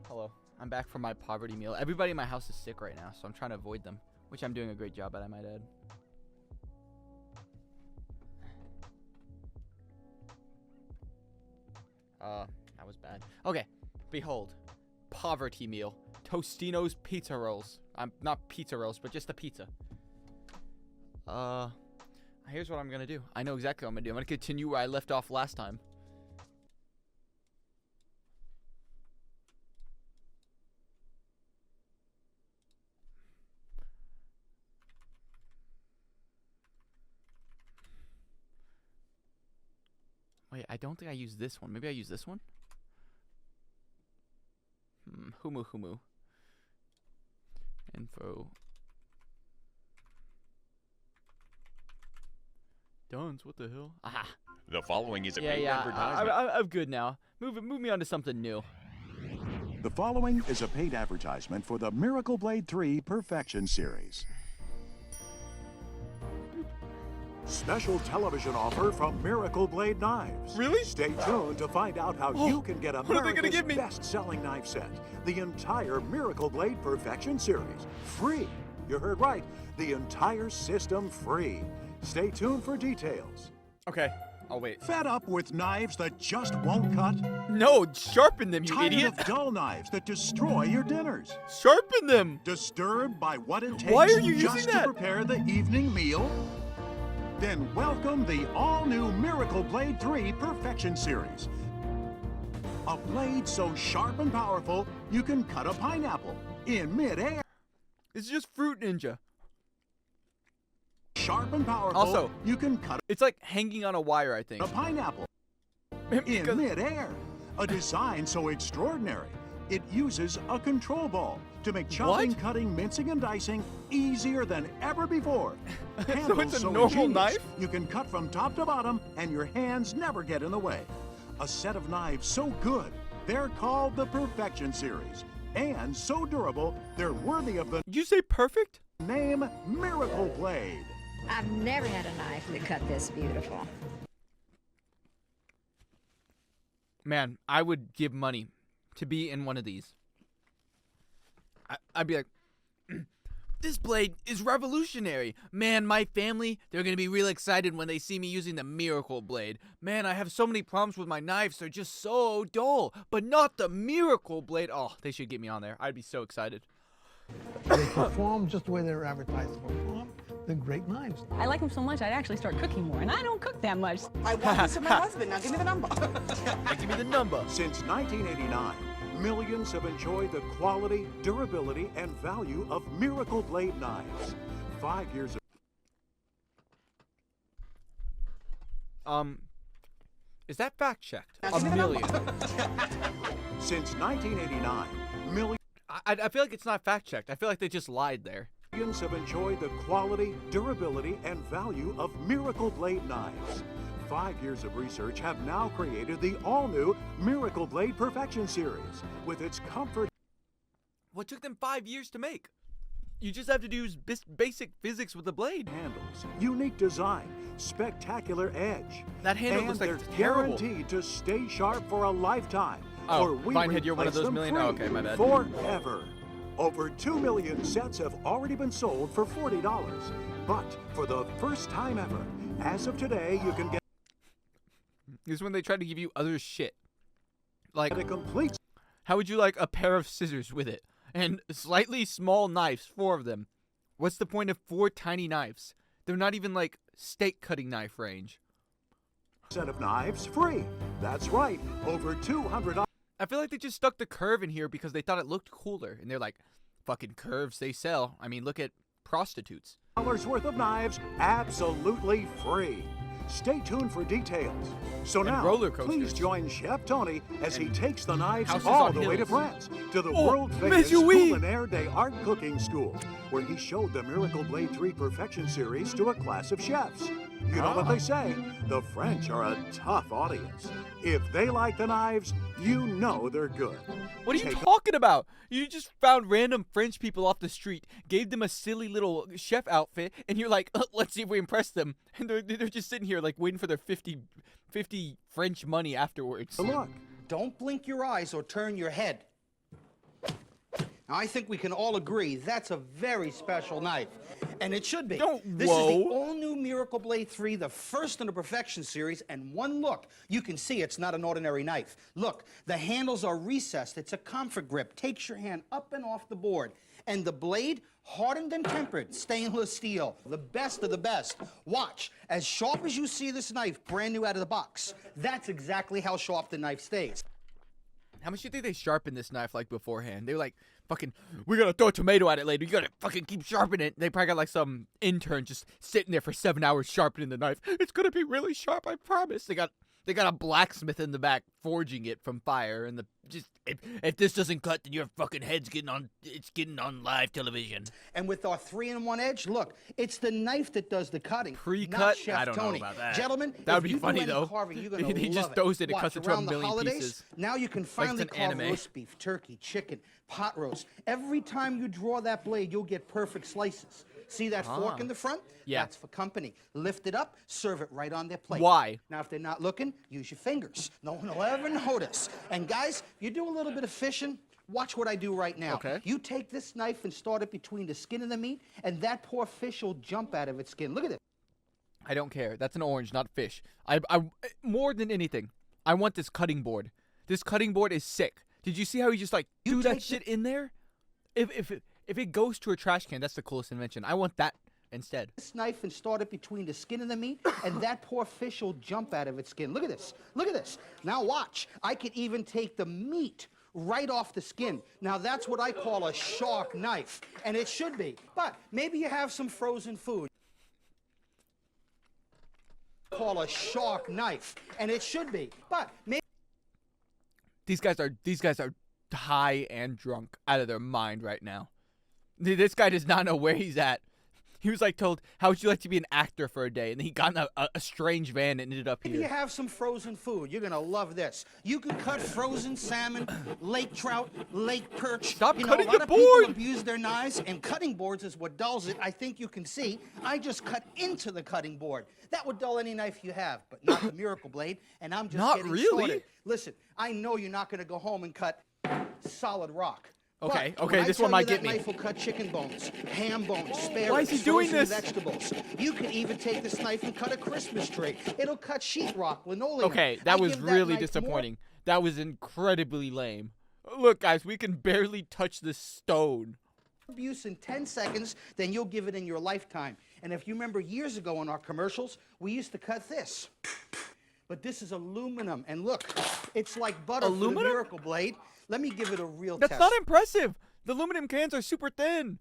Hello, I'm back from my poverty meal. Everybody in my house is sick right now, so I'm trying to avoid them, which I'm doing a great job at, I might add. That was bad. Okay, behold, poverty meal. Tostino's pizza rolls. Not pizza rolls, but just the pizza. Here's what I'm gonna do. I know exactly what I'm gonna do. I'm gonna continue where I left off last time. Wait, I don't think I used this one. Maybe I used this one? Humu. Info. Duns, what the hell? Aha. The following is a paid advertisement. I'm good now. Move me on to something new. The following is a paid advertisement for the Miracle Blade 3 Perfection series. Special television offer from Miracle Blade Knives. Really? Stay tuned to find out how you can get what are they gonna America's give me? best-selling knife set, the entire Miracle Blade Perfection series, free. You heard right, the entire system free. Stay tuned for details. Okay, I'll wait. Fed up with knives that just won't cut? No, sharpen them, you Tired idiot. of dull knives that destroy your dinners? Sharpen them. Disturbed by what it takes Why are you just using to that? prepare the evening meal? Then welcome the all-new Miracle Blade 3 Perfection Series. A blade so sharp and powerful, you can cut a pineapple in mid-air. It's just Fruit Ninja. Sharp and powerful, Also, you can cut it's like hanging on a wire, I think. a pineapple Because- in mid-air. A design so extraordinary, it uses a control ball to make chopping, What? cutting, mincing, and dicing easier than ever before. So Handles it's a normal ingenious, knife? You can cut from top to bottom, and your hands never get in the way. A set of knives so good, they're called the Perfection Series. And so durable, they're worthy of the Did you say perfect? name Miracle Blade. I've never had a knife that cut this beautiful. Man, I would give money to be in one of these. I'd be like, this blade is revolutionary. Man, my family, they're going to be real excited when they see me using the Miracle Blade. Man, I have so many problems with my knives. They're just so dull. But not the Miracle Blade. Oh, they should get me on there. I'd be so excited. They perform just the way they're advertised to perform. They're great knives. I like them so much, I'd actually start cooking more, and I don't cook that much. I want this for my husband. Now give me the number. Give me the number. Since 1989, millions have enjoyed the quality, durability, and value of Miracle Blade knives. 5 years Is that fact checked? Now A give me the number. million. Since 1989, millions I feel like it's not fact checked. I feel like they just lied there. have enjoyed the quality, durability, and value of Miracle Blade knives. 5 years of research have now created the all-new Miracle Blade Perfection Series with its comfort. What took them 5 years to make? You just have to use basic physics with the blade. Handles, unique design, spectacular edge. That handle and looks like they're terrible. guaranteed to stay sharp for a lifetime. Oh, or we Vinehead, you're one of replace those them million? free Oh, okay, my bad. Forever. Over 2 million sets have already been sold for $40. But for the first time ever, as of today, you can get This is when they try to give you other shit. Like, a complete. how would you like a pair of scissors with it? And slightly small knives, 4 of them. What's the point of 4 tiny knives? They're not even like steak cutting knife range. Set of knives free. That's right. Over $200. I feel like they just stuck the curve in here because they thought it looked cooler. And they're like, fucking curves, they sell. I mean, look at prostitutes. Worth of knives absolutely free. Stay tuned for details. So And now, roller coasters. please join Chef Tony as he takes the knives houses all on the way to hills. France, to the Oh, world-famous mais oui. Culinaire des Art Cooking School, where he showed the Miracle Blade 3 Perfection Series to a class of chefs. You know what they say, the French are a tough audience. If they like the knives, you know they're good. What are you Take talking about? You just found random French people off the street, gave them a silly little chef outfit, and you're like, let's see if we impress them. And they're just sitting here like waiting for their 50 French money afterwards. Look. Don't blink your eyes or turn your head. Now, I think we can all agree that's a very special knife. And it should be. This is the all-new Miracle Blade 3, the first in the Perfection series, and one look, you can see it's not an ordinary knife. Look, the handles are recessed. It's a comfort grip. Takes your hand up and off the board. And the blade, hardened and tempered, stainless steel. The best of the best. Watch, as sharp as you see this knife, brand new out of the box, that's exactly how sharp the knife stays. How much do you think they sharpened this knife like beforehand? They were like, fucking, we gotta throw a tomato at it later. You gotta fucking keep sharpening it. They probably got like some intern just sitting there for 7 hours sharpening the knife. It's gonna be really sharp, I promise. They got a blacksmith in the back forging it from fire, and if this doesn't cut, then your fucking head's getting on live television. And with our 3-in-1 edge, look, it's the knife that does the cutting. Pre-cut? Not Chef I don't know Tony. about that. Gentlemen, That would if be you do funny, any though. carving, you're gonna He love just it. throws it and Watch, cuts it to a around the million holidays, pieces. Now you can Like finally it's an carve anime. roast beef, turkey, chicken, pot roast. Every time you draw that blade, you'll get perfect slices. See that fork in the front? Yeah. That's for company. Lift it up, serve it right on their plate. Why? Now, if they're not looking, use your fingers. No one will ever notice. And guys, you do a little bit of fishing, watch what I do right now. Okay. You take this knife and start it between the skin and the meat, and that poor fish will jump out of its skin. Look at this. I don't care. That's an orange, not fish. I more than anything, I want this cutting board. This cutting board is sick. Did you see how he just like threw that shit in there? If it goes to a trash can, that's the coolest invention. I want that instead. This knife and start it between the skin and the meat, and that poor fish will jump out of its skin. Look at this. Look at this. Now watch. I could even take the meat right off the skin. Now that's what I call a shark knife, and it should be. But maybe you have some frozen food. Call a shark knife, and it should be. But maybe These guys are high and drunk out of their mind right now. This guy does not know where he's at. He was like told, how would you like to be an actor for a day? And then he got in a strange van and ended up if here. you have some frozen food, you're gonna love this. You can cut frozen salmon, lake trout, lake perch. Stop cutting a lot the of board! people abuse their knives, and cutting boards is what dulls it. I think you can see. I just cut into the cutting board. That would dull any knife you have, but not the Miracle Blade. And I'm just Not getting really? started. Listen, I know you're not gonna go home and cut solid rock. Okay, But okay, when I this tell one might you that get me. knife will cut chicken bones, ham bones, spare Why is he ribs, doing frozen this? vegetables. You could even take this knife and cut a Christmas tree. It'll cut sheetrock, linoleum. Okay, I that was give really knife more disappointing. That was incredibly lame. Look, guys, we can barely touch the stone. abuse in 10 seconds than you'll give it in your lifetime. And if you remember years ago in our commercials, we used to cut this. But this is aluminum, and look, it's like butter for the Aluminum? Miracle Blade. Let me give it a real That's test not impressive. The aluminum cans are super thin.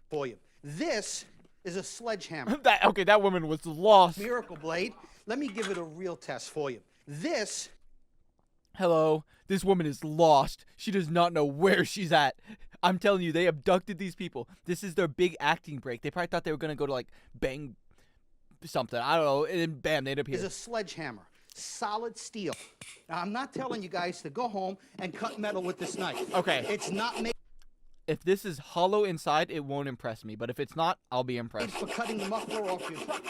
for you. This is a sledgehammer. that woman was lost. Miracle Blade. Let me give it a real test for you. This Hello, this woman is lost. She does not know where she's at. I'm telling you, they abducted these people. This is their big acting break. They probably thought they were gonna go to like bang something. I don't know, and then bam, they end up here. is a sledgehammer. Solid steel. Now, I'm not telling you guys to go home and cut metal with this knife. Okay. It's not made If this is hollow inside, it won't impress me. But if it's not, I'll be impressed. for cutting the muffler off your truck.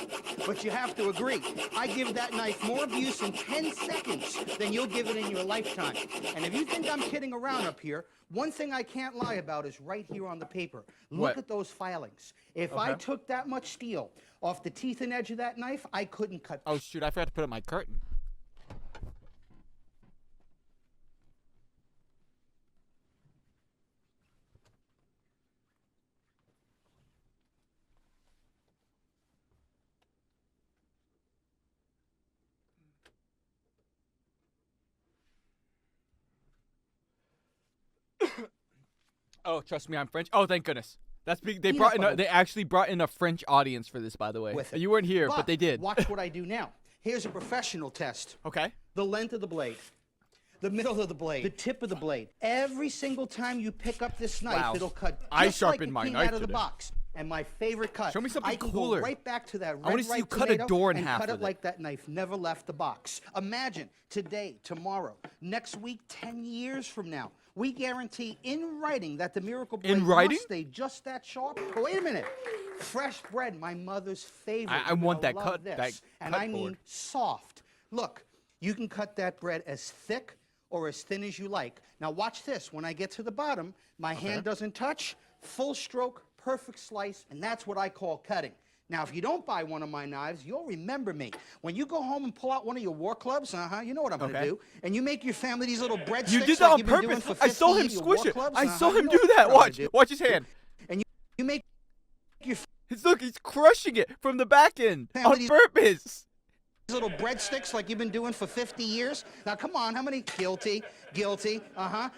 But you have to agree, I give that knife more abuse in 10 seconds than you'll give it in your lifetime. And if you think I'm kidding around up here, one thing I can't lie about is right here on the paper. Look What? at those filings. If I Okay. took that much steel off the teeth and edge of that knife, I couldn't cut. Oh shoot, I forgot to put up my curtain. Oh, trust me, I'm French. Oh, thank goodness. That's big. They Peanut brought in. butter. They actually brought in a French audience for this, by the way. With it. You weren't here, but they did. Watch what I do now. Here's a professional test. Okay. The length of the blade, the middle of the blade, the tip of the blade. Every single time you pick up this knife, Wow. it'll cut just I like sharpened it my came knife out of the today. box. And my favorite cut. Show me something I can cooler. go right back to that red I wanna see you cut a tomato door in and half cut with it it. like that knife never left the box. Imagine today, tomorrow, next week, 10 years from now. We guarantee in writing that the Miracle Blade writing? must stay just that sharp. Oh, wait a minute. Fresh bread, my mother's favorite. I You're want gonna that love cut- this. that and cut I mean board. soft. Look, you can cut that bread as thick or as thin as you like. Now watch this. When I get to the bottom, my hand doesn't touch. Full stroke, perfect slice, and that's what I call cutting. Now, if you don't buy one of my knives, you'll remember me. When you go home and pull out one of your war clubs, you know what I'm going to Okay. do, and you make your family these little breadsticks You did that like on you've been doing purpose. for I saw 50 him your squish war it. clubs, I saw you him know do what that. I'm gonna Watch. do. Watch his hand. And you make your Look, he's crushing it from the back end on Family- purpose. little breadsticks like you've been doing for 50 years. Now, come on, how many? Guilty.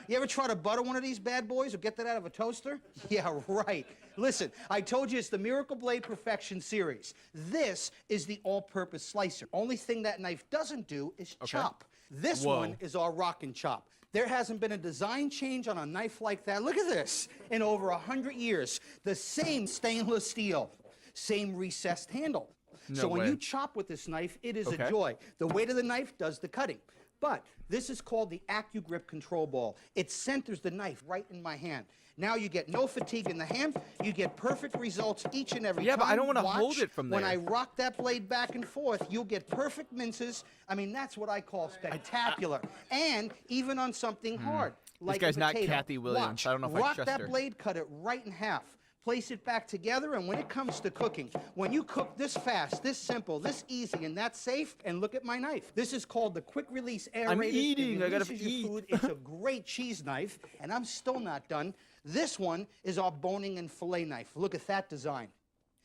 You ever try to butter one of these bad boys or get that out of a toaster? Yeah, right. Listen, I told you it's the Miracle Blade Perfection Series. This is the all-purpose slicer. Only thing that knife doesn't do is chop. This Whoa. one is our rock and chop. There hasn't been a design change on a knife like that. Look at this. In over 100 years, the same stainless steel, same recessed handle. No so when way. you chop with this knife, it is Okay. a joy. The weight of the knife does the cutting. But this is called the AccuGrip control ball. It centers the knife right in my hand. Now you get no fatigue in the hand. You get perfect results each and every time. Yeah, but I don't want to Watch, hold it from there. When I rock that blade back and forth, you'll get perfect minces. I mean, that's what I call spectacular. And even on something hard, like This guy's a not potato. Kathy Williams. Watch, I don't know if I rock trust that her. blade, cut it right in half. Place it back together, and when it comes to cooking, when you cook this fast, this simple, this easy, and that safe, and look at my knife. This is called the quick release aerated. I'm eating. It I gotta releases your eat. food. It's a great cheese knife, and I'm still not done. This one is our boning and fillet knife. Look at that design.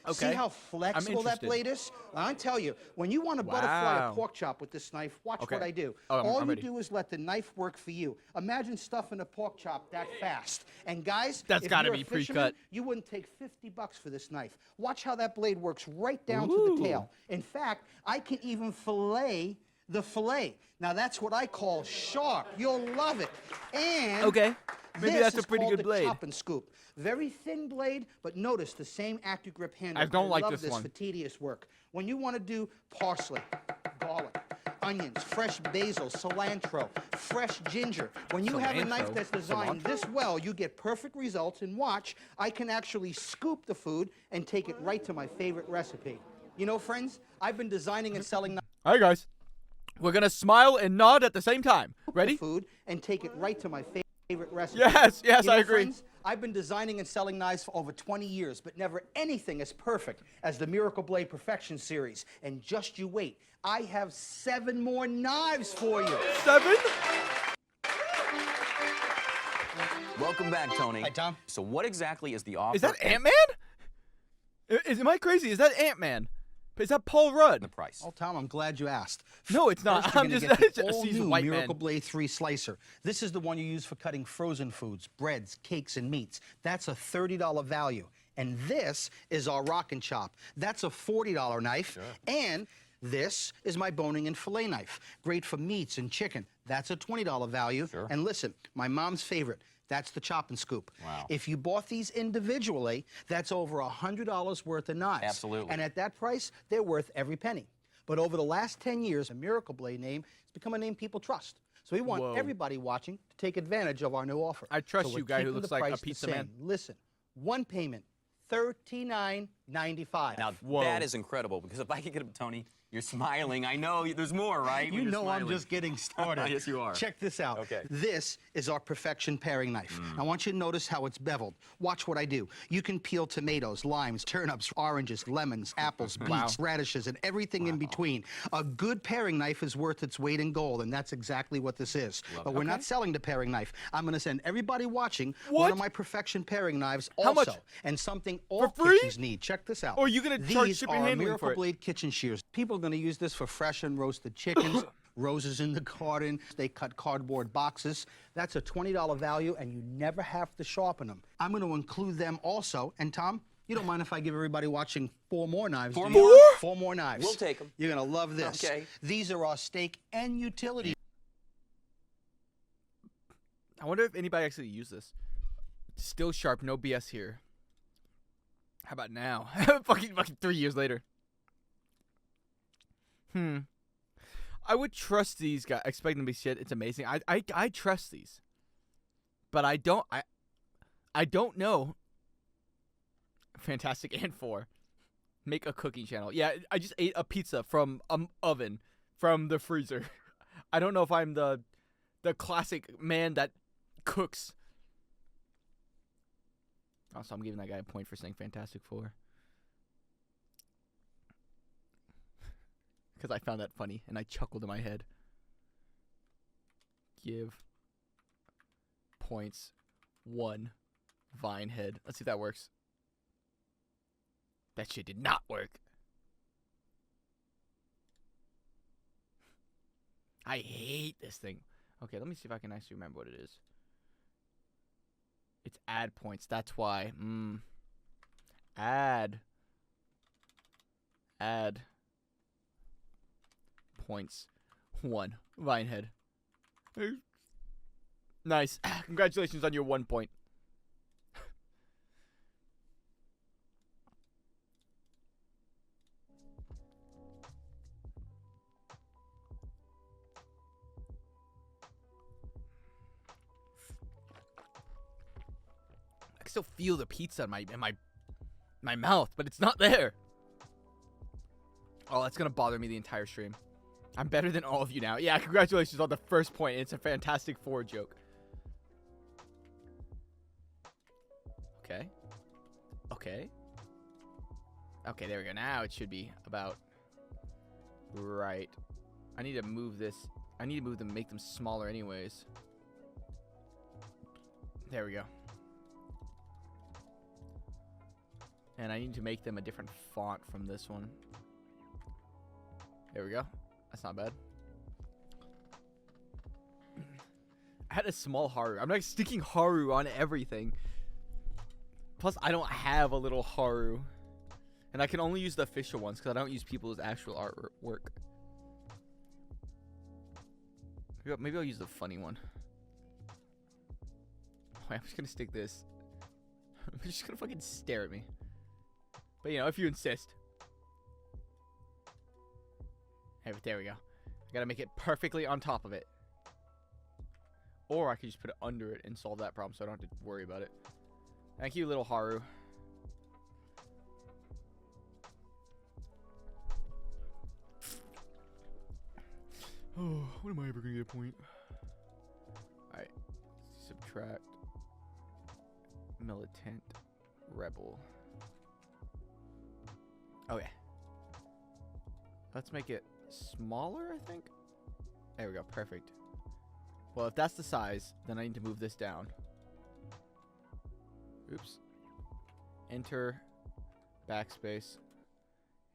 Okay. See how flexible that interested. blade is? I tell you, when you want to butterfly Wow. a pork chop with this knife, watch Okay. what I do. Oh, I'm All you ready. do is let the knife work for you. Imagine stuffing a pork chop that fast. And guys, That's if gotta you're a be fisherman, pre-cut. you wouldn't take $50 for this knife. Watch how that blade works right down to the tail. In fact, I can even fillet the fillet. Now that's what I call sharp. You'll love it. And Okay. Maybe this that's a is pretty called good the blade. chop and scoop. Very thin blade, but notice the same AccuGrip handle. I don't like love this one. for tedious work. When you want to do parsley, garlic, onions, fresh basil, cilantro, fresh ginger. When you have a knife Cilantro? that's designed this well, you get perfect results. And watch, I can actually scoop the food and take it right to my favorite recipe. You know, friends, I've been designing and selling All right, guys. We're going to smile and nod at the same time. Ready? food and take it right to my favorite recipe. Yes, yes, You know, I agree. Friends, I've been designing and selling knives for over 20 years, but never anything as perfect as the Miracle Blade Perfection series. And just you wait, I have 7 more knives for you. 7? Welcome back, Tony. Hi, Tom. So what exactly is the offer? Is that Ant-Man? Am I crazy? Is that Ant-Man? Is that Paul Rudd? The price. Oh, Tom, I'm glad you asked. No, it's not. First, you're I'm gonna just get the a seasoned all-new white Miracle man. Blade 3 slicer. This is the one you use for cutting frozen foods, breads, cakes, and meats. That's a $30 value. And this is our Rock and Chop. That's a $40 knife. And this is my boning and fillet knife. Great for meats and chicken. That's a $20 value. And listen, my mom's favorite. That's the chop and scoop. Wow. If you bought these individually, that's over $100 worth of knives. Absolutely. And at that price, they're worth every penny. But over the last 10 years, a Miracle Blade name has become a name people trust. So we want Whoa. everybody watching to take advantage of our new offer. I trust So we're you, guy who keeping looks the like a price the pizza same. man. Listen, one payment, $39.95. Now Whoa. that is incredible because if I could get him, Tony, you're smiling. I know there's more, right? You When you're know I'm smiling. just getting started. Yes, you are. Check this out. Okay. This is our Perfection paring knife. I want you to notice how it's beveled. Watch what I do. You can peel tomatoes, limes, turnips, oranges, lemons, apples, beets, radishes, and everything in between. A good paring knife is worth its weight in gold, and that's exactly what this is. But we're not selling the paring knife. I'm going to send everybody watching one of my Perfection paring knives also. How much? And something all free? kitchens need. Check this out. Or are you gonna charge These shipping are and handling Miracle for it? Blade kitchen shears. People are going to use this for fresh and roasted chickens, roses in the garden. They cut cardboard boxes. That's a $20 value, and you never have to sharpen them. I'm going to include them also. And Tom, you don't mind if I give everybody watching 4 more knives? Four do you? more? 4 more knives. We'll take 'em. You're going to love this. Okay. These are our steak and utility. I wonder if anybody actually used this. Still sharp, no BS here. How about now? fucking 3 years later. I would trust these guys. Expect them to be shit. It's amazing. I trust these. But I don't know. Fantastic and 4. Make a cooking channel. Yeah, I just ate a pizza from oven from the freezer. I don't know if I'm the classic man that cooks. Also, I'm giving that guy a point for saying Fantastic Four. Because I found that funny, and I chuckled in my head. Give points 1 Vinehead. Let's see if that works. That shit did not work. I hate this thing. Okay, let me see if I can actually remember what it is. It's add points. That's why. Add points. 1 Vinehead. Nice. Congratulations on your 1 point. still feel the pizza in my mouth, but it's not there. Oh, that's gonna bother me the entire stream. I'm better than all of you now. Yeah, congratulations on the first point. It's a Fantastic Four joke. Okay. Okay. Okay, there we go. Now it should be about right. I need to move this. I need to move them, make them smaller anyways. There we go. And I need to make them a different font from this one. There we go. That's not bad. I had a small Haru. I'm like sticking Haru on everything. Plus, I don't have a little Haru. And I can only use the official ones because I don't use people's actual artwork. Maybe I'll use the funny one. Wait, I'm just going to stick this. I'm just going to fucking stare at me. But, you know, if you insist. Hey, but there we go. I gotta make it perfectly on top of it. Or I could just put it under it and solve that problem so I don't have to worry about it. Thank you, little Haru. Oh, when am I ever gonna get a point? Alright. Subtract. Militant. Rebel. Okay. Let's make it smaller, I think. There we go. Perfect. Well, if that's the size, then I need to move this down. Oops. Enter. Backspace.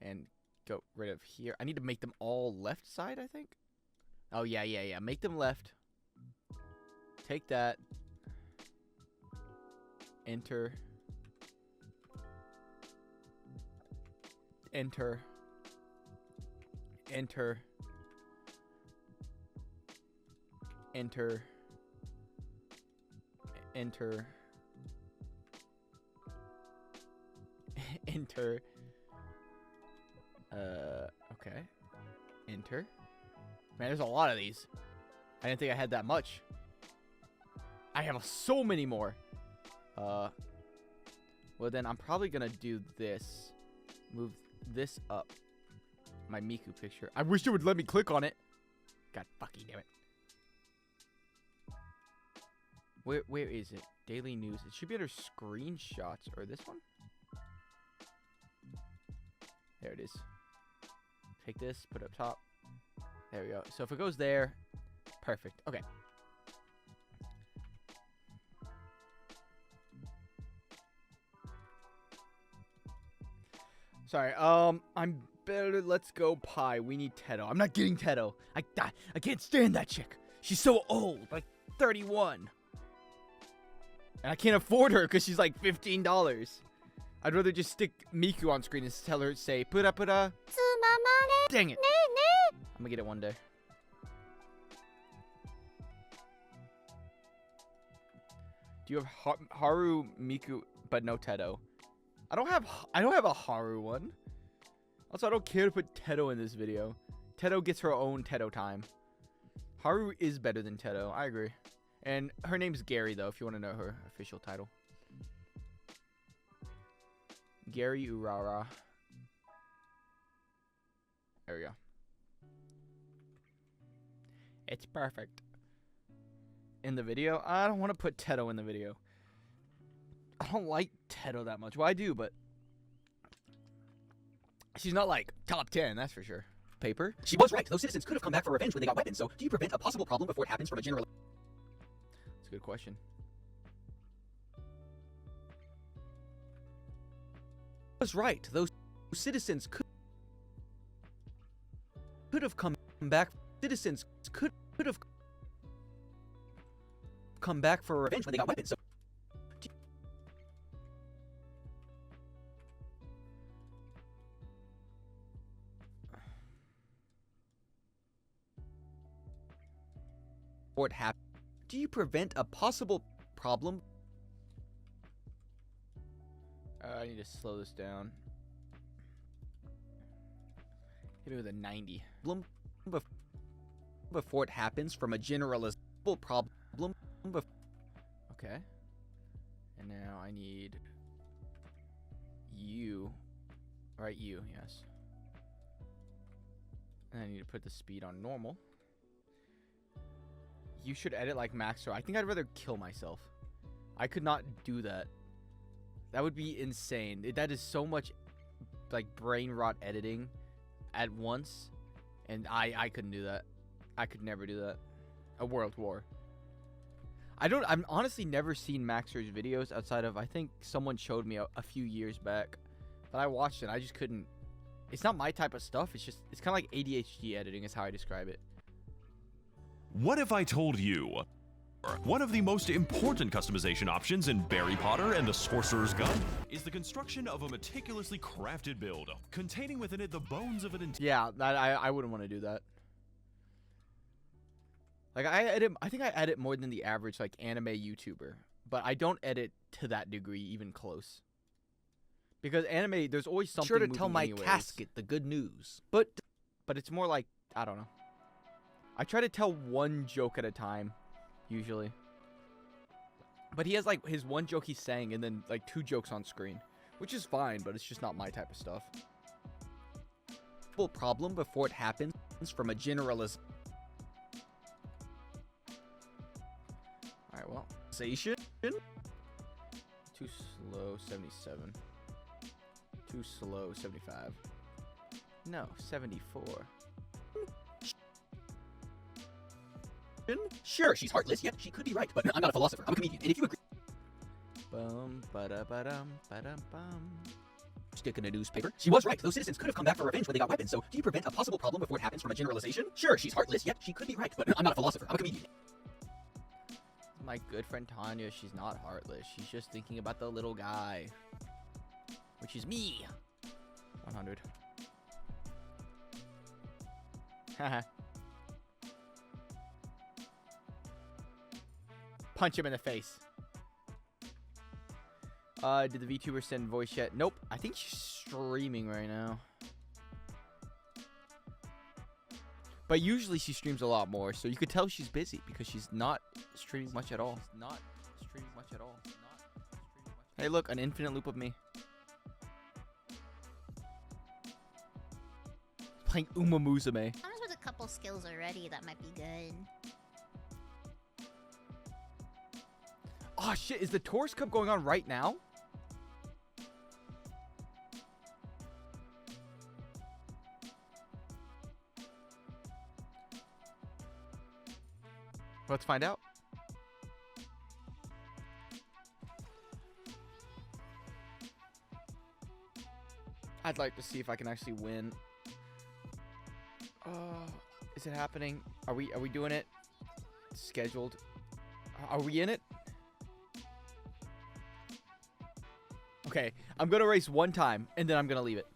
And go rid of here. I need to make them all left side, I think. Oh, yeah. Make them left. Take that. Enter. Enter. Enter. Enter. Enter. Enter. Okay. Enter. Man, there's a lot of these. I didn't think I had that much. I have so many more. Well, then I'm probably gonna do this. Move this up. My Miku picture. I wish it would let me click on it. God fucking damn it. Where is it? Daily news. It should be under screenshots or this one. There it is. Take this, put it up top. There we go. So if it goes there, perfect. Okay. Sorry. I'm better. Let's go pie. We need Teto. I'm not getting Teto. I can't stand that chick. She's so old, like 31. And I can't afford her because she's like $15. I'd rather just stick Miku on screen and tell her, say, pura. Dang it. I'm gonna get it one day. Do you have Haru, Miku, but no Teto? I don't have a Haru one. Also, I don't care to put Teto in this video. Teto gets her own Teto time. Haru is better than Teto. I agree. And her name's Gary, though, if you want to know her official title. Gary Urara. There we go. It's perfect. In the video? I don't want to put Teto in the video. I don't like Teto that much. Well, I do, but she's not like top 10, that's for sure. Paper? She was right. Those citizens could have come back for revenge when they got weapons, so do you prevent a possible problem before it happens from a general... That's a good question. Was right. Those citizens could have come back. Citizens could have come back for revenge when they got weapons, so... Or it happened. Do you prevent a possible problem? I need to slow this down. Hit me with a 90. Before it happens from a generalizable problem. Okay. And Now I need you. Right, you, yes. And I need to put the speed on normal. You should edit like Maxer. I think I'd rather kill myself. I could not do that. That would be insane. That is so much like brain rot editing at once. And I couldn't do that. I could never do that. A World War. I've honestly never seen Maxer's videos outside of, I think someone showed me a few years back. But I watched it. I just couldn't. It's not my type of stuff. It's kind of like ADHD editing is how I describe it. What if I told you one of the most important customization options in Harry Potter and the Sorcerer's Gun is the construction of a meticulously crafted build containing within it the bones of an Yeah, I wouldn't want to do that. Like I think I edit more than the average like anime YouTuber, but I don't edit to that degree even close. Because anime, there's always something. Sure to tell my anyways. casket the good news. But it's more like, I don't know. I try to tell one joke at a time, usually. But he has like his one joke he's saying and then like 2 jokes on screen, which is fine, but it's just not my type of stuff. Full problem before it happens from a generalization. Alright, well. Too slow, 77. Too slow, 75. No, 74. Sure, she's heartless, yet she could be right, but I'm not a philosopher. I'm a comedian, and if you agree... Bum, ba-da-ba-dum, ba-dum-bum. Stick in a newspaper. She was right. Those citizens could have come back for revenge when they got weapons, so do you prevent a possible problem before it happens from a generalization? Sure, she's heartless, yet she could be right, but I'm not a philosopher. I'm a comedian. My good friend Tanya, she's not heartless. She's just thinking about the little guy. Which is me. 100. Haha. Punch him in the face. Did the VTuber send voice yet? Nope. I think she's streaming right now. But usually she streams a lot more, so you could tell she's busy because she's not streaming much at all. Hey, look, an infinite loop of me. Playing Uma Musume. Comes with a couple skills already that might be good. Oh shit, is the Taurus Cup going on right now? Let's find out. I'd like to see if I can actually win. Is it happening? Are we doing it? Scheduled. Are we in it? Okay, I'm gonna race one time and then I'm gonna leave it.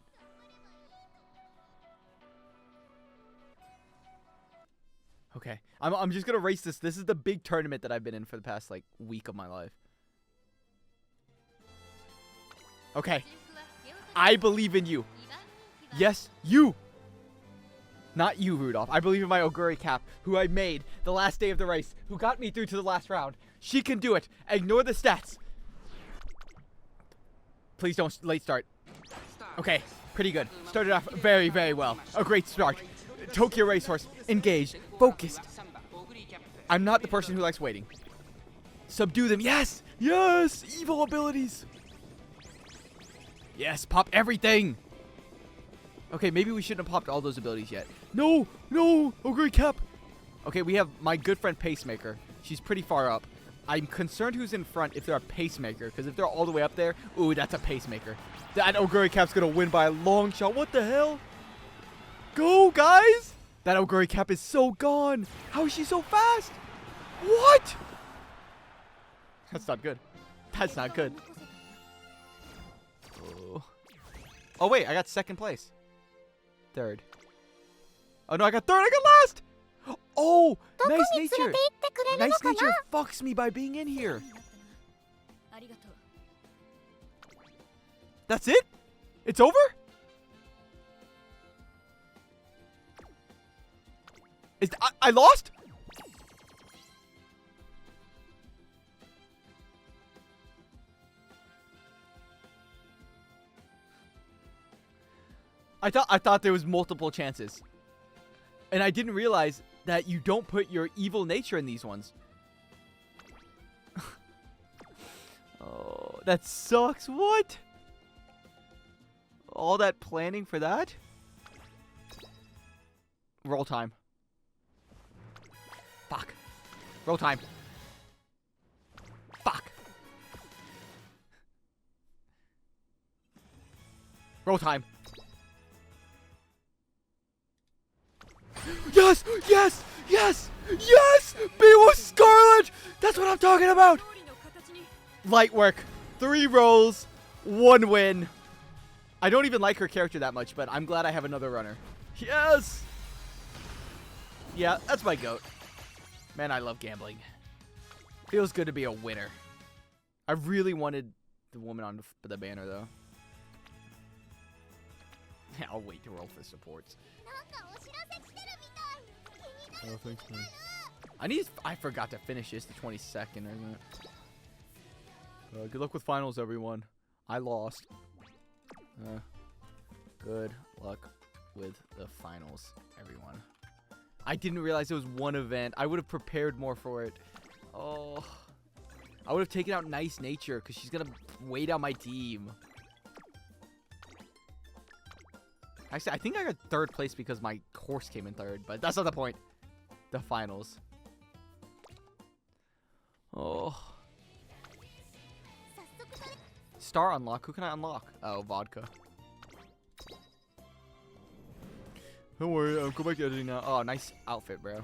Okay, I'm just gonna race this. This is the big tournament that I've been in for the past like week of my life. Okay, I believe in you. Yes, you. Not you, Rudolph. I believe in my Oguri Cap, who I made the last day of the race, who got me through to the last round. She can do it. Ignore the stats. Please don't late start. Okay, pretty good. Started off very, very well. A great start. Tokyo Racehorse, engaged, focused. I'm not the person who likes waiting. Subdue them. Yes! Yes! Evil abilities. Yes, pop everything. Okay, maybe we shouldn't have popped all those abilities yet. No! No! Oguri Cap! Okay, we have my good friend Pacemaker. She's pretty far up. I'm concerned who's in front if they're a Pacemaker, because if they're all the way up there, ooh, that's a Pacemaker. That Oguri Cap's gonna win by a long shot. What the hell? Go, guys! That Oguri Cap is so gone. How is she so fast? What? That's not good. That's not good. Oh, wait, I got second place. Third. Oh, no, I got third. I got last. Oh, nice nature. Nice nature fucks me by being in here. That's it? It's over? I lost? I thought there was multiple chances. And I didn't realize that you don't put your evil nature in these ones. Oh, that sucks. What? All that planning for that? Roll time. Fuck. Roll time. Fuck. Roll time. Yes! Yes! Yes! Yes! Be Scarlet! That's what I'm talking about! Light work. 3 rolls, 1 win. I don't even like her character that much, but I'm glad I have another runner. Yes! Yeah, that's my goat. Man, I love gambling. Feels good to be a winner. I really wanted the woman on the banner, though. I'll wait to roll for supports. Oh, thanks, man. I forgot to finish this the 22nd, isn't it? Good luck with finals, everyone. I lost. Good luck with the finals, everyone. I didn't realize it was one event. I would have prepared more for it. Oh. I would have taken out Nice Nature because she's going to weigh down my team. Actually, I think I got 3rd place because my horse came in 3rd, but that's not the point. The finals. Oh. Star unlock. Who can I unlock? Oh, vodka. Don't worry, I'll go back to editing now. Oh, nice outfit, bro.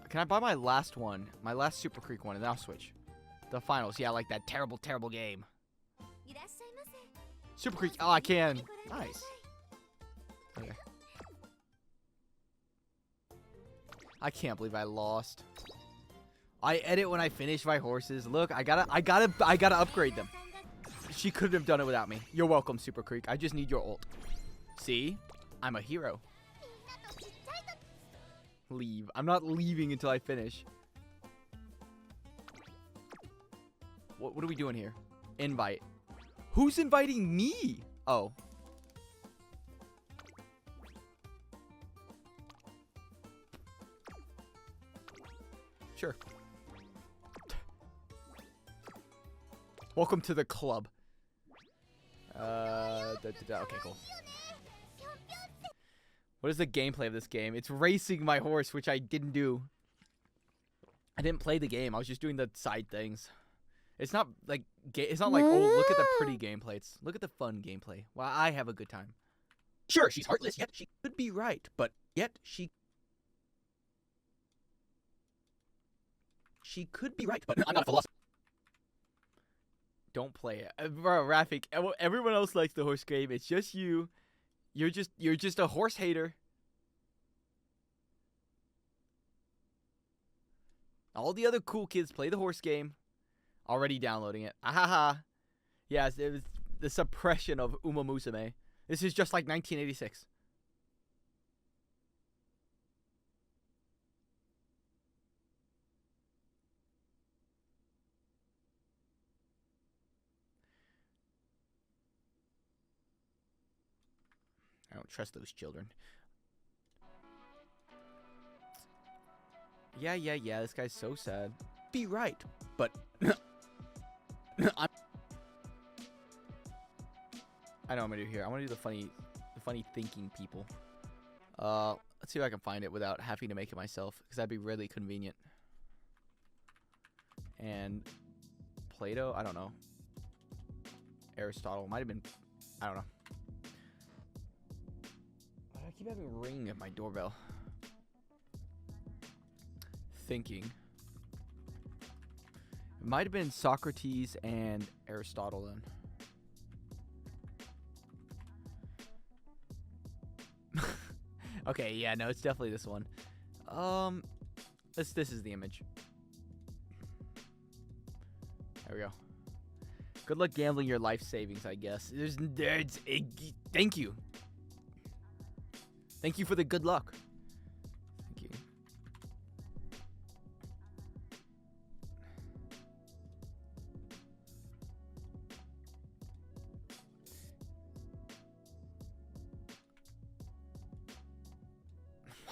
Can I buy my last one? My last Super Creek one, and then I'll switch. The finals. Yeah, like that terrible, terrible game. Super Creek. Oh, I can. Nice. Okay. I can't believe I lost. I edit when I finish my horses. Look, I gotta upgrade them. She couldn't have done it without me. You're welcome, Super Creek. I just need your ult. See? I'm a hero. Leave. I'm not leaving until I finish. What are we doing here? Invite. Who's inviting me? Oh. Sure. Welcome to the club. Okay, cool. What is the gameplay of this game? It's racing my horse, which I didn't do. I didn't play the game. I was just doing the side things. It's not like oh, look at the pretty gameplay. Look at the fun gameplay. Well, I have a good time. Sure, she's heartless, yet she could be right, but yet she could be right, but I'm not a philosopher. Don't play it, bro. Rafik, everyone else likes the horse game. It's just you. You're just a horse hater. All the other cool kids play the horse game. Already downloading it. Ahaha. Yes, it was the suppression of Uma Musume. This is just like 1986. I don't trust those children. Yeah, this guy's so sad. Be right, but I know what I'm gonna do here. I want to do the funny thinking people. Let's see if I can find it without having to make it myself, because that'd be really convenient. And Plato, I don't know. Aristotle might have been, I don't know. Why do I keep having a ring at my doorbell? Thinking. It might have been Socrates and Aristotle then. Okay, yeah, no, it's definitely this one. This is the image. There we go. Good luck gambling your life savings, I guess. Thank you. Thank you for the good luck. Thank you.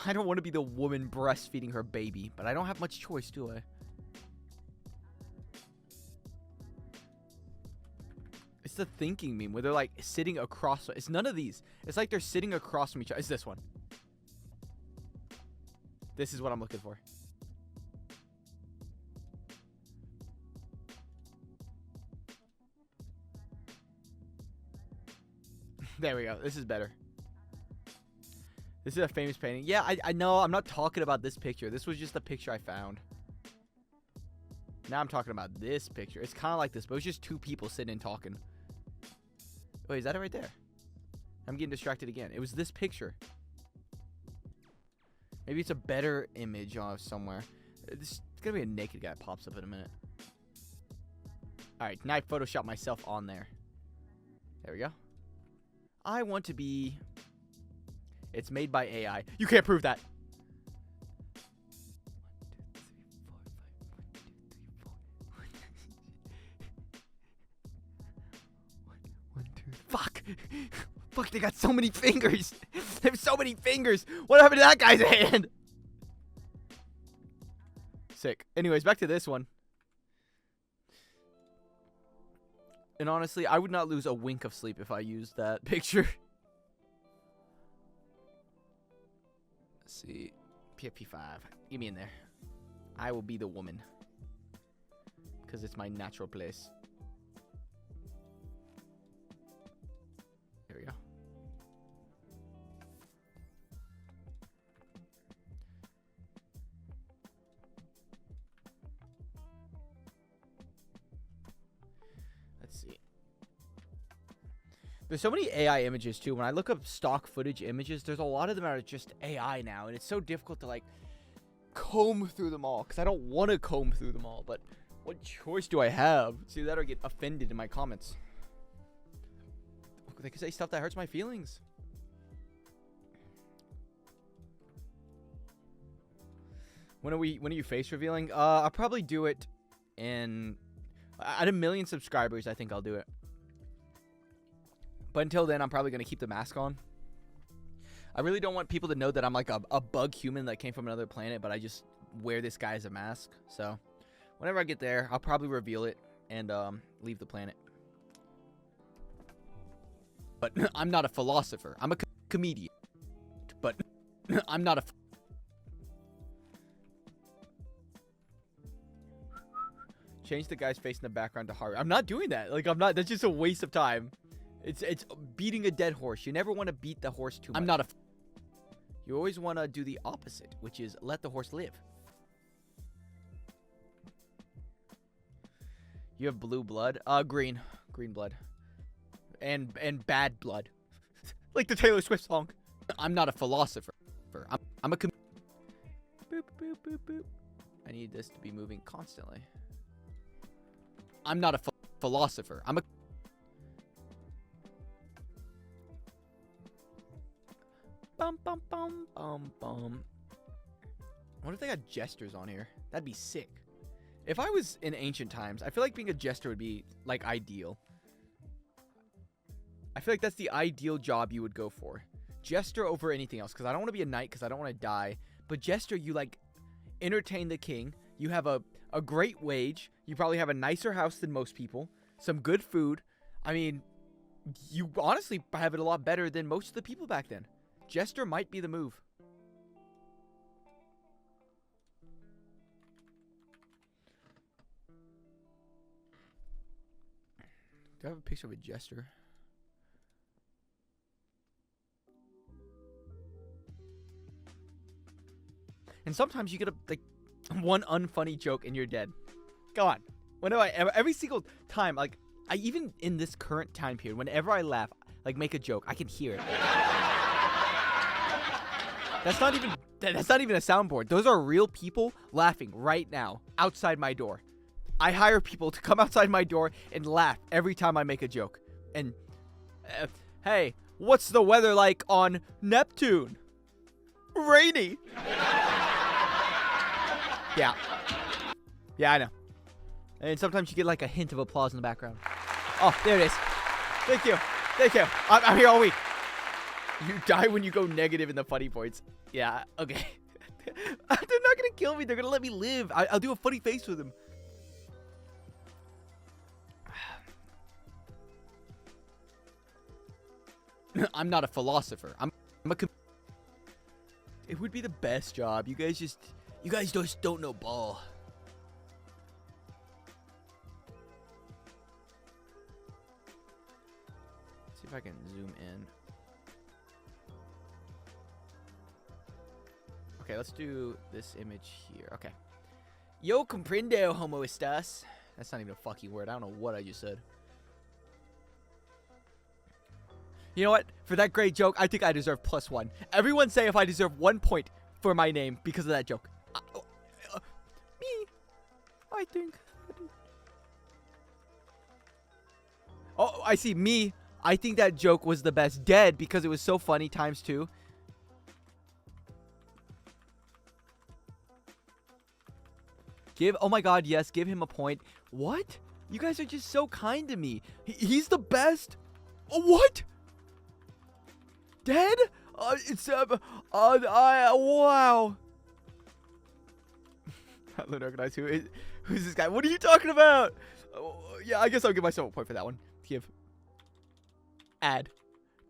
I don't want to be the woman breastfeeding her baby, but I don't have much choice, do I? It's the thinking meme where they're like sitting across. It's none of these. It's like they're sitting across from each other. It's this one. This is what I'm looking for. There we go. This is better. This is a famous painting. Yeah, I know. I'm not talking about this picture. This was just a picture I found. Now I'm talking about this picture. It's kind of like this, but it's just two people sitting and talking. Wait, is that it right there? I'm getting distracted again. It was this picture. Maybe it's a better image somewhere. This gonna be a naked guy that pops up in a minute. Alright, now I Photoshop myself on there. There we go. I want to be... It's made by AI. You can't prove that. 1, 2, 3, 4, 5. Fuck! Fuck, they got so many fingers! They have so many fingers! What happened to that guy's hand? Sick. Anyways, back to this one. And honestly, I would not lose a wink of sleep if I used that picture. Let's see. PFP5. Get me in there. I will be the woman. Because it's my natural place. There we go. Let's see. There's so many AI images too. When I look up stock footage images, there's a lot of them that are just AI now, and it's so difficult to like comb through them all because I don't want to comb through them all. But what choice do I have? See that or get offended in my comments. They can say stuff that hurts my feelings. When are you face revealing? I'll probably do it in at 1 million subscribers. I think I'll do it. But until then, I'm probably going to keep the mask on. I really don't want people to know that I'm like a bug human that came from another planet, but I just wear this guy as a mask. So whenever I get there, I'll probably reveal it and leave the planet. But I'm not a philosopher. I'm a comedian. But I'm not a... Change the guy's face in the background to Harvey. I'm not doing that. Like, I'm not... That's just a waste of time. It's beating a dead horse. You never want to beat the horse too much. I'm not a... You always want to do the opposite, which is let the horse live. You have blue blood? Green. Green blood. And bad blood. Like the Taylor Swift song. I'm not a philosopher. I'm a boop, boop, boop, boop. I need this to be moving constantly. I'm not a philosopher. I'm a... Bum, bum, bum, bum, bum. What if they got jesters on here? That'd be sick. If I was in ancient times, I feel like being a jester would be, like, ideal. I feel like that's the ideal job you would go for. Jester over anything else, because I don't want to be a knight, because I don't want to die. But jester, you, like, entertain the king. You have a great wage. You probably have a nicer house than most people. Some good food. I mean, you honestly have it a lot better than most of the people back then. Jester might be the move. Do I have a picture of a jester? And sometimes you get a, like, one unfunny joke and you're dead. Go on. Whenever every single time, like, even in this current time period, whenever I laugh, like, make a joke, I can hear it. That's not even a soundboard. Those are real people laughing right now outside my door. I hire people to come outside my door and laugh every time I make a joke. And, hey, what's the weather like on Neptune? Rainy. Yeah. Yeah, I know. And sometimes you get like a hint of applause in the background. Oh, there it is. Thank you. Thank you. I'm here all week. You die when you go negative in the funny points. Yeah, okay. They're not gonna kill me. They're gonna let me live. I'll do a funny face with them. I'm not a philosopher. I'm a. It would be the best job. You guys just don't know ball. Let's see if I can zoom in. Okay, let's do this image here. Okay. Yo comprendo, homo estás. That's not even a fucking word. I don't know what I just said. You know what? For that great joke, I think I deserve +1. Everyone say if I deserve 1 point for my name because of that joke. Me. I think. Oh, I see. Me. I think that joke was the best. Dead because it was so funny ×2. Oh my god, yes, give him a point. What? You guys are just so kind to me. He's the best. Oh, what? Dead? Wow. I don't recognize who's this guy. What are you talking about? Yeah, I guess I'll give myself a point for that one. Give. Add.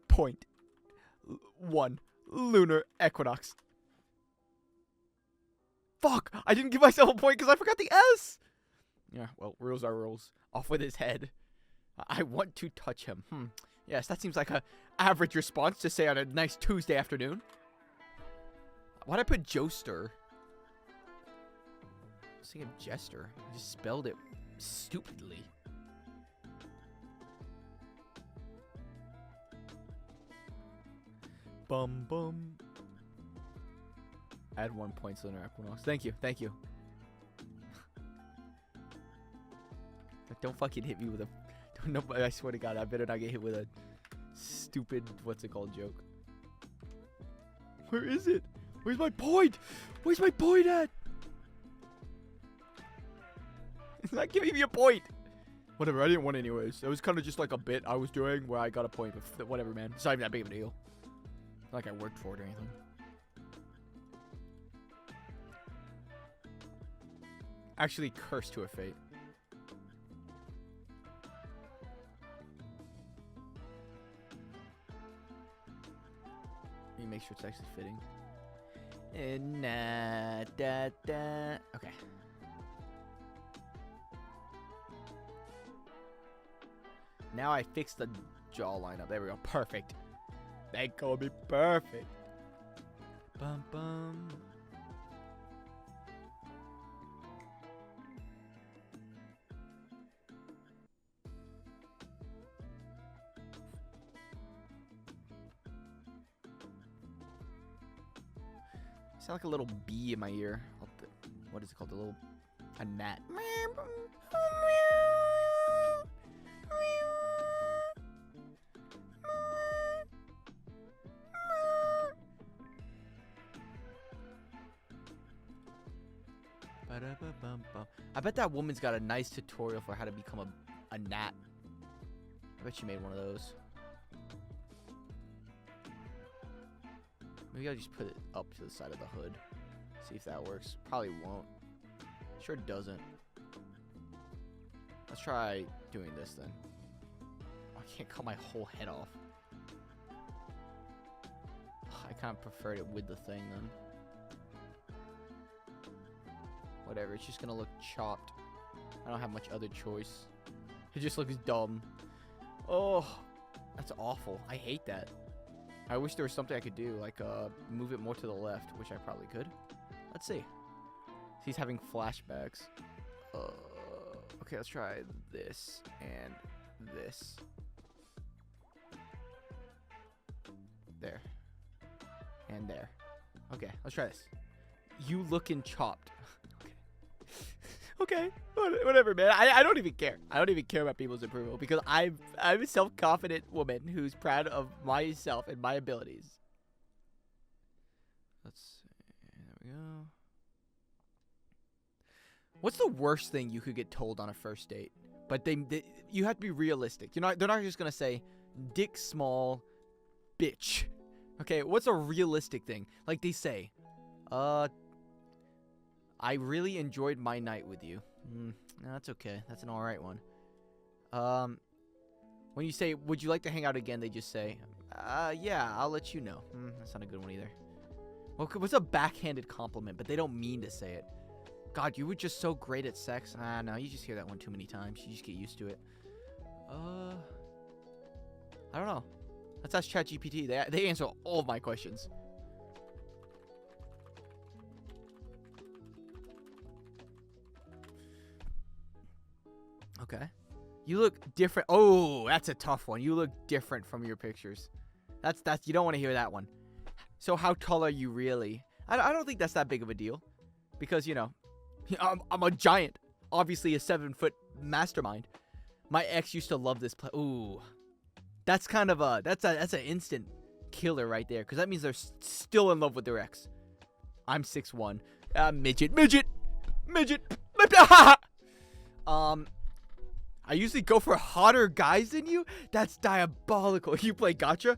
Point. 1. Lunar equinox. Fuck! I didn't give myself a point because I forgot the S! Yeah, well, rules are rules. Off with his head. I want to touch him. Yes, that seems like a average response to say on a nice Tuesday afternoon. Why'd I put Joester? I was thinking Jester. I just spelled it stupidly. Bum bum. Add 1 point to Lunar Equinox. Thank you. Thank you. Don't fucking hit me with a... No, I swear to God, I better not get hit with a stupid, what's it called, joke. Where is it? Where's my point? Where's my point at? It's not giving me a point. Whatever, I didn't win anyways. It was kind of just like a bit I was doing where I got a point. But whatever, man. It's not even that big of a deal. Not like I worked for it or anything. Actually, curse to a fate. Let me make sure it's actually fitting. Okay. Now I fixed the jawline up. There we go. Perfect. They call me perfect. Bum bum. Sound like a little bee in my ear. What is it called? A gnat. I bet that woman's got a nice tutorial for how to become a gnat. I bet she made one of those. Maybe I'll just put it up to the side of the hood. See if that works. Probably won't. Sure doesn't. Let's try doing this then. I can't cut my whole head off. I kind of preferred it with the thing then. Whatever, it's just gonna look chopped. I don't have much other choice. It just looks dumb. Oh, that's awful. I hate that. I wish there was something I could do, like move it more to the left, which I probably could. Let's see. He's having flashbacks. Okay, let's try this and this. There. And there. Okay, let's try this. You looking chopped. Okay, whatever, man. I don't even care. I don't even care about people's approval because I'm a self-confident woman who's proud of myself and my abilities. Let's see. There we go. What's the worst thing you could get told on a first date? But you have to be realistic. They're not just gonna say, "Dick small, bitch." Okay, what's a realistic thing? Like they say, I really enjoyed my night with you. No, that's okay. That's an alright one. When you say, would you like to hang out again, they just say, yeah, I'll let you know. That's not a good one either. What's a backhanded compliment, but they don't mean to say it? God, you were just so great at sex. No, you just hear that one too many times. You just get used to it. I don't know. Let's ask ChatGPT. They answer all of my questions. Okay. You look different. Oh, that's a tough one. You look different from your pictures. That's you don't want to hear that one. So how tall are you really? I don't think that's that big of a deal. Because, you know, I'm a giant. Obviously a 7-foot mastermind. My ex used to love this play. Ooh. That's kind of that's an instant killer right there. Because that means they're still in love with their ex. I'm 6'1". Midget. I usually go for hotter guys than you? That's diabolical. You play gacha?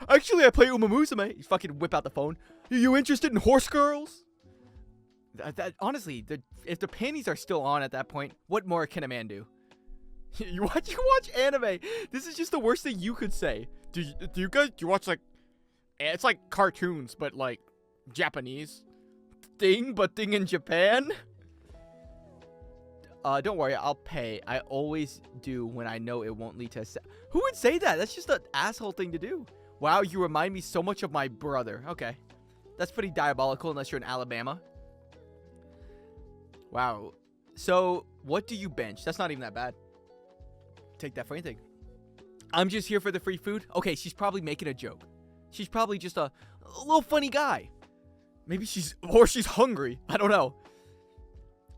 Actually, I play Uma Musume. You fucking whip out the phone. You interested in horse girls? Honestly, if the panties are still on at that point, what more can a man do? You watch anime. This is just the worst thing you could say. Do you watch like... It's like cartoons, but like Japanese. Thing in Japan? Don't worry, I'll pay. I always do when I know it won't lead to Who would say that? That's just an asshole thing to do. Wow, you remind me so much of my brother. Okay. That's pretty diabolical unless you're in Alabama. Wow. So, what do you bench? That's not even that bad. Take that for anything. I'm just here for the free food? Okay, she's probably making a joke. She's probably just a little funny guy. Maybe she's hungry. I don't know.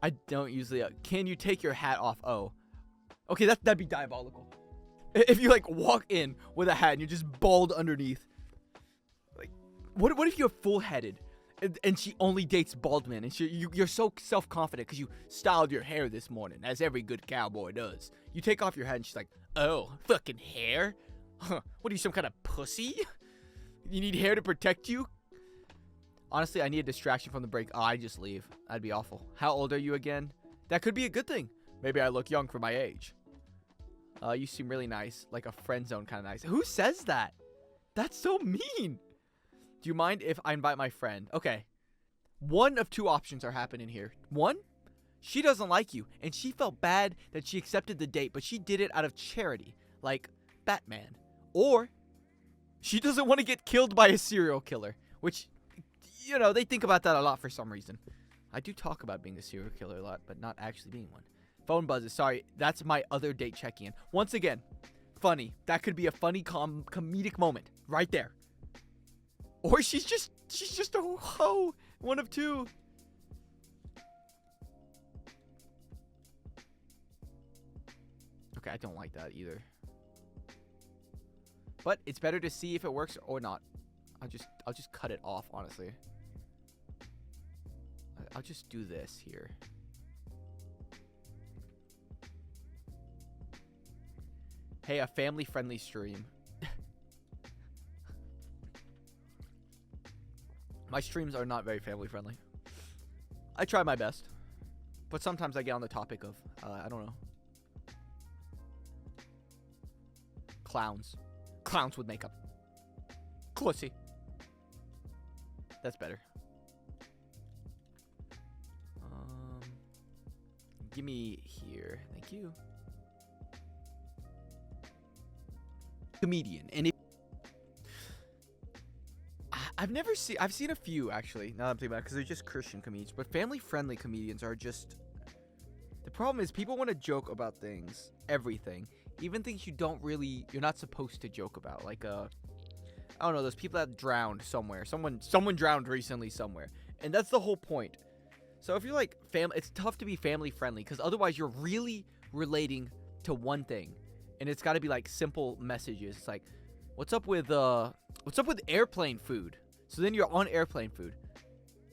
I don't usually... can you take your hat off? Oh. Okay, that'd be diabolical. If you, like, walk in with a hat and you're just bald underneath. Like, what if you're full-headed and she only dates bald men and you're so self-confident because you styled your hair this morning, as every good cowboy does. You take off your hat and she's like, oh, fucking hair? Huh, what are you, some kind of pussy? You need hair to protect you? Honestly, I need a distraction from the break. Oh, I just leave. That'd be awful. How old are you again? That could be a good thing. Maybe I look young for my age. You seem really nice. Like a friend zone kind of nice. Who says that? That's so mean. Do you mind if I invite my friend? Okay. One of two options are happening here. One, she doesn't like you. And she felt bad that she accepted the date. But she did it out of charity. Like Batman. Or she doesn't want to get killed by a serial killer. Which... you know, they think about that a lot for some reason. I do talk about being a serial killer a lot, but not actually being one. Phone buzzes. Sorry, that's my other date checking in. Once again, funny. That could be a funny comedic moment right there. Or she's just a hoe. One of two. Okay, I don't like that either. But it's better to see if it works or not. I'll just cut it off, honestly. I'll just do this here. Hey, a family-friendly stream. My streams are not very family-friendly. I try my best. But sometimes I get on the topic of, I don't know. Clowns. Clowns with makeup. Clussy. That's better. Give me here. Thank you. Comedian. And I've seen a few actually, now that I'm thinking about it, because they're just Christian comedians. But family-friendly comedians are just... The problem is people want to joke about things. Everything. Even things you're not supposed to joke about. Like, I don't know, those people that drowned somewhere. Someone drowned recently somewhere. And that's the whole point. So if you're like it's tough to be family friendly because otherwise you're really relating to one thing. And it's got to be like simple messages. It's like, what's up with airplane food? So then you're on airplane food.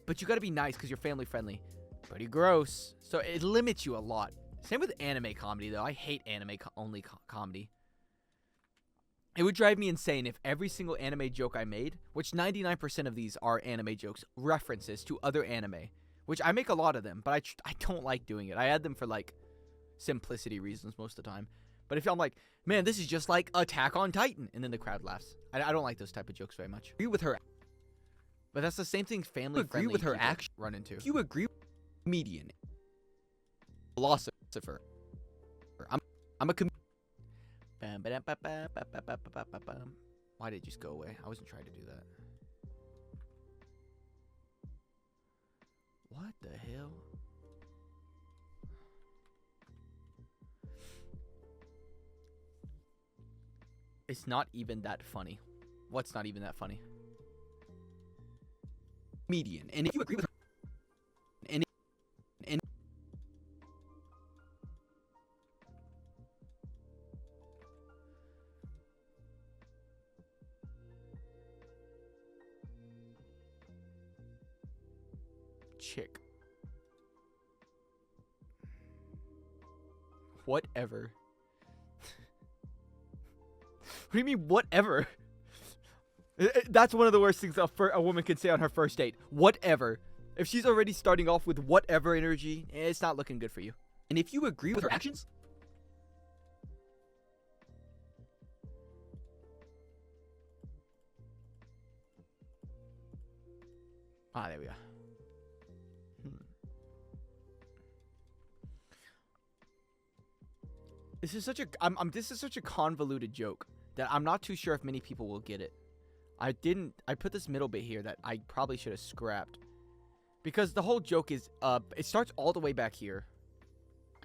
But you got to be nice because you're family friendly. Pretty gross. So it limits you a lot. Same with anime comedy though. I hate anime only comedy. It would drive me insane if every single anime joke I made, which 99% of these are anime jokes, references to other anime, which I make a lot of them, but I don't like doing it. I add them for like simplicity reasons most of the time. But if I'm like, man, this is just like Attack on Titan, and then the crowd laughs. I don't like those type of jokes very much. Agree with her, but that's the same thing family friendly. Agree with her action run into. If you agree with comedian, philosopher, I'm a comedian. Why did it just go away? I wasn't trying to do that. What the hell? It's not even that funny. What's not even that funny? Median. And if you agree with her, and chick. Whatever. What do you mean, whatever? That's one of the worst things a woman could say on her first date. Whatever. If she's already starting off with whatever energy, it's not looking good for you. And if you agree with her actions, there we go. This is such a this is such a convoluted joke that I'm not too sure if many people will get it. I put this middle bit here that I probably should have scrapped. Because the whole joke is it starts all the way back here.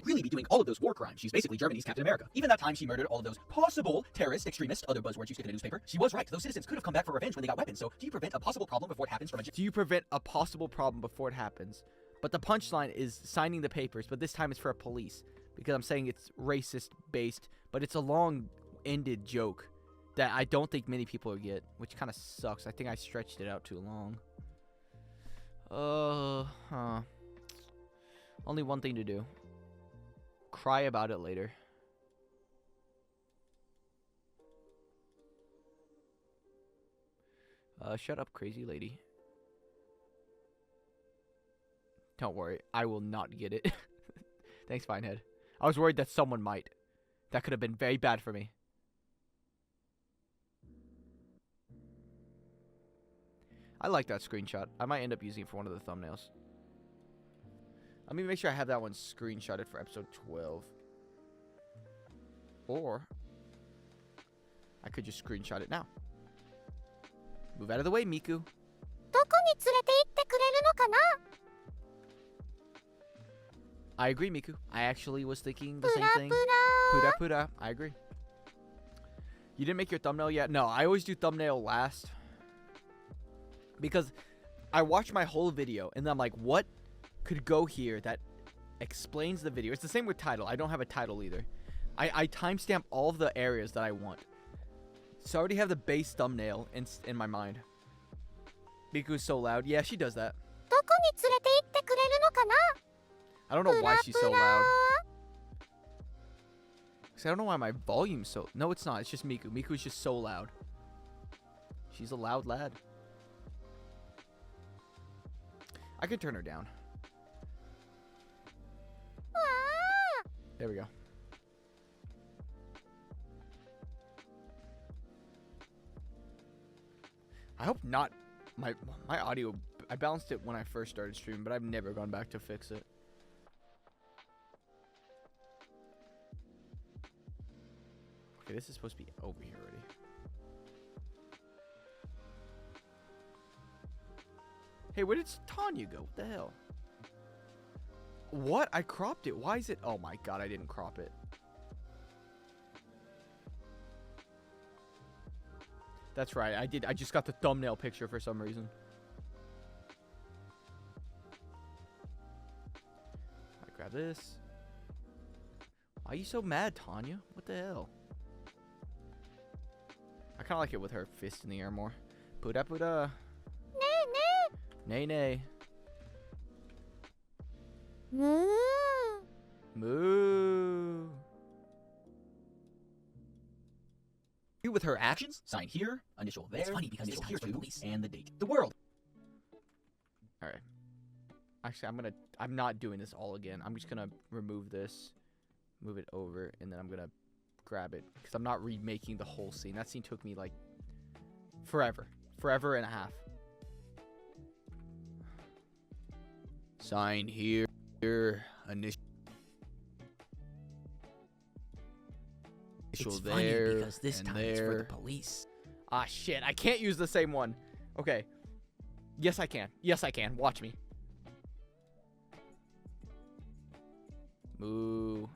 really be doing all of those war crimes. She's basically Germany's Captain America. Even that time she murdered all of those possible terrorist, extremists, other buzzwords you stick in a newspaper. She was right. Those citizens could have come back for revenge when they got weapons. So do you prevent a possible problem before it happens from a... Do you prevent a possible problem before it happens? But the punchline is signing the papers, but this time it's for a police. Because I'm saying it's racist based, but it's a long-ended joke that I don't think many people will get, which kind of sucks. I think I stretched it out too long. Only one thing to do. Cry about it later. Shut up, crazy lady. Don't worry, I will not get it. Thanks, Finehead. I was worried that someone might. That could have been very bad for me. I like that screenshot. I might end up using it for one of the thumbnails. Let me make sure I have that one screenshotted for episode 12. Or I could just screenshot it now. Move out of the way, Miku. I agree, Miku. I actually was thinking the same thing. Pura pura. I agree. You didn't make your thumbnail yet? No, I always do thumbnail last. Because I watch my whole video and I'm like, what could go here that explains the video? It's the same with title. I don't have a title either. I timestamp all of the areas that I want. So I already have the base thumbnail in my mind. Miku's so loud. Yeah, she does that. I don't know why she's so loud. I don't know why my volume's so... No, it's not. It's just Miku. Miku's just so loud. She's a loud lad. I could turn her down. There we go. I hope not. My audio... I balanced it when I first started streaming, but I've never gone back to fix it. Okay, this is supposed to be over here already. Hey, where did Tanya go? What the hell? What? I cropped it. Why is it? Oh my god, I didn't crop it. That's right, I did. I just got the thumbnail picture for some reason. I grab this. Why are you so mad, Tanya? What the hell? I kind of like it with her fist in the air more. Puda puda. Nay nay. Moo. Moo. with her actions. Sign here, initial there. It's funny because initial here's for the police and the date. The world. All right. Actually, I'm not doing this all again. I'm just gonna remove this, move it over, and then I'm gonna grab it because I'm not remaking the whole scene. That scene took me like forever and a half. Sign here, initial It's there, funny because this and time there. it's for the police. Ah, shit. I can't use the same one. Okay. Yes, I can. Yes, I can. Watch me. Moo.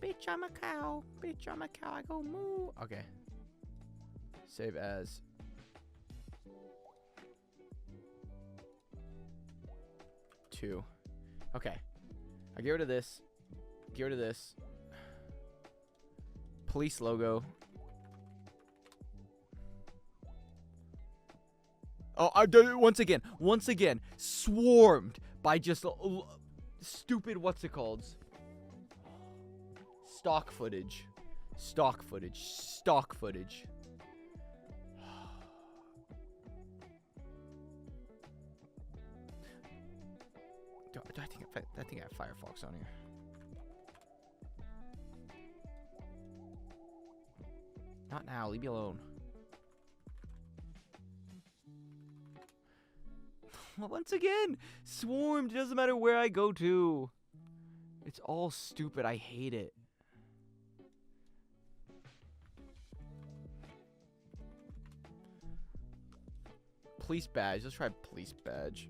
Bitch, I'm a cow. Bitch, I'm a cow. I go moo. Okay. Save as. Two. Okay. I get rid of this. Get rid of this. Police logo. Oh, once again, swarmed by just stupid, what's it called? Stock footage. Stock footage. Stock footage. I think I have Firefox on here. Not now. Leave me alone. Once again, swarmed. It doesn't matter where I go to. It's all stupid. I hate it. Police badge. Let's try police badge.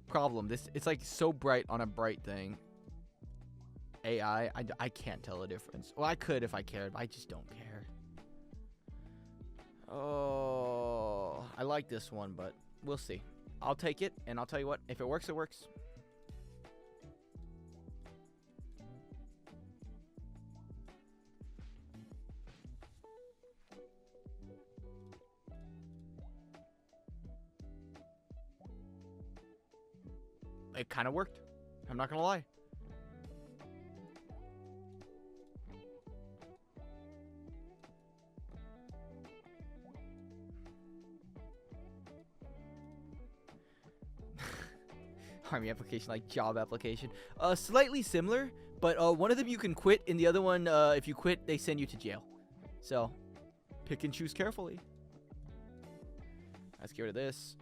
Problem. It's like so bright on a bright thing. AI. I can't tell the difference. Well, I could if I cared, but I just don't care. Oh, I like this one, but we'll see. I'll take it, and I'll tell you what. If it works, it works. It kind of worked. I'm not going to lie. Army application, like job application. Slightly similar, but one of them you can quit, and the other one, if you quit, they send you to jail. So, pick and choose carefully. Let's get rid of this.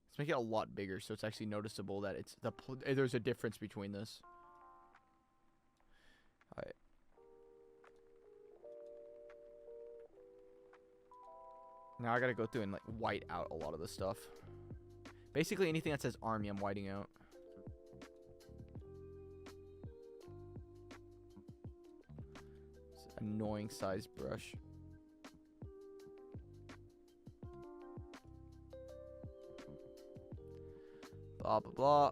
Let's make it a lot bigger so it's actually noticeable that it's there's a difference between this. Alright. Now I gotta go through and like white out a lot of the stuff. Basically anything that says army I'm whiting out. It's an annoying size brush. Blah blah blah.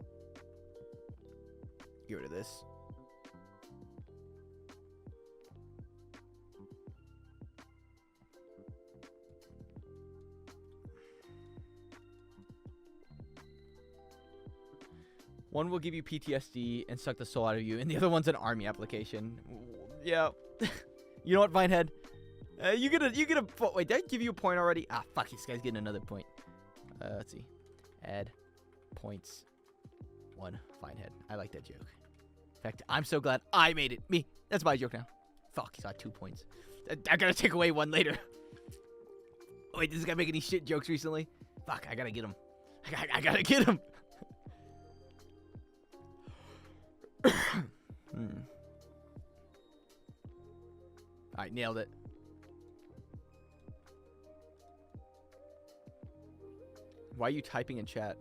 Get rid of this. One will give you PTSD and suck the soul out of you, and the other one's an army application. Yeah. You know what, Vinehead? You get a wait, did I give you a point already? Ah, fuck, this guy's getting another point. Let's see. Add points. 1, Vinehead. I like that joke. In fact, I'm so glad I made it. Me. That's my joke now. Fuck, he's got 2 points. I gotta take away 1 later. Wait, does this guy make any shit jokes recently? Fuck, I gotta get him. I gotta get him. Alright, nailed it. Why are you typing in chat?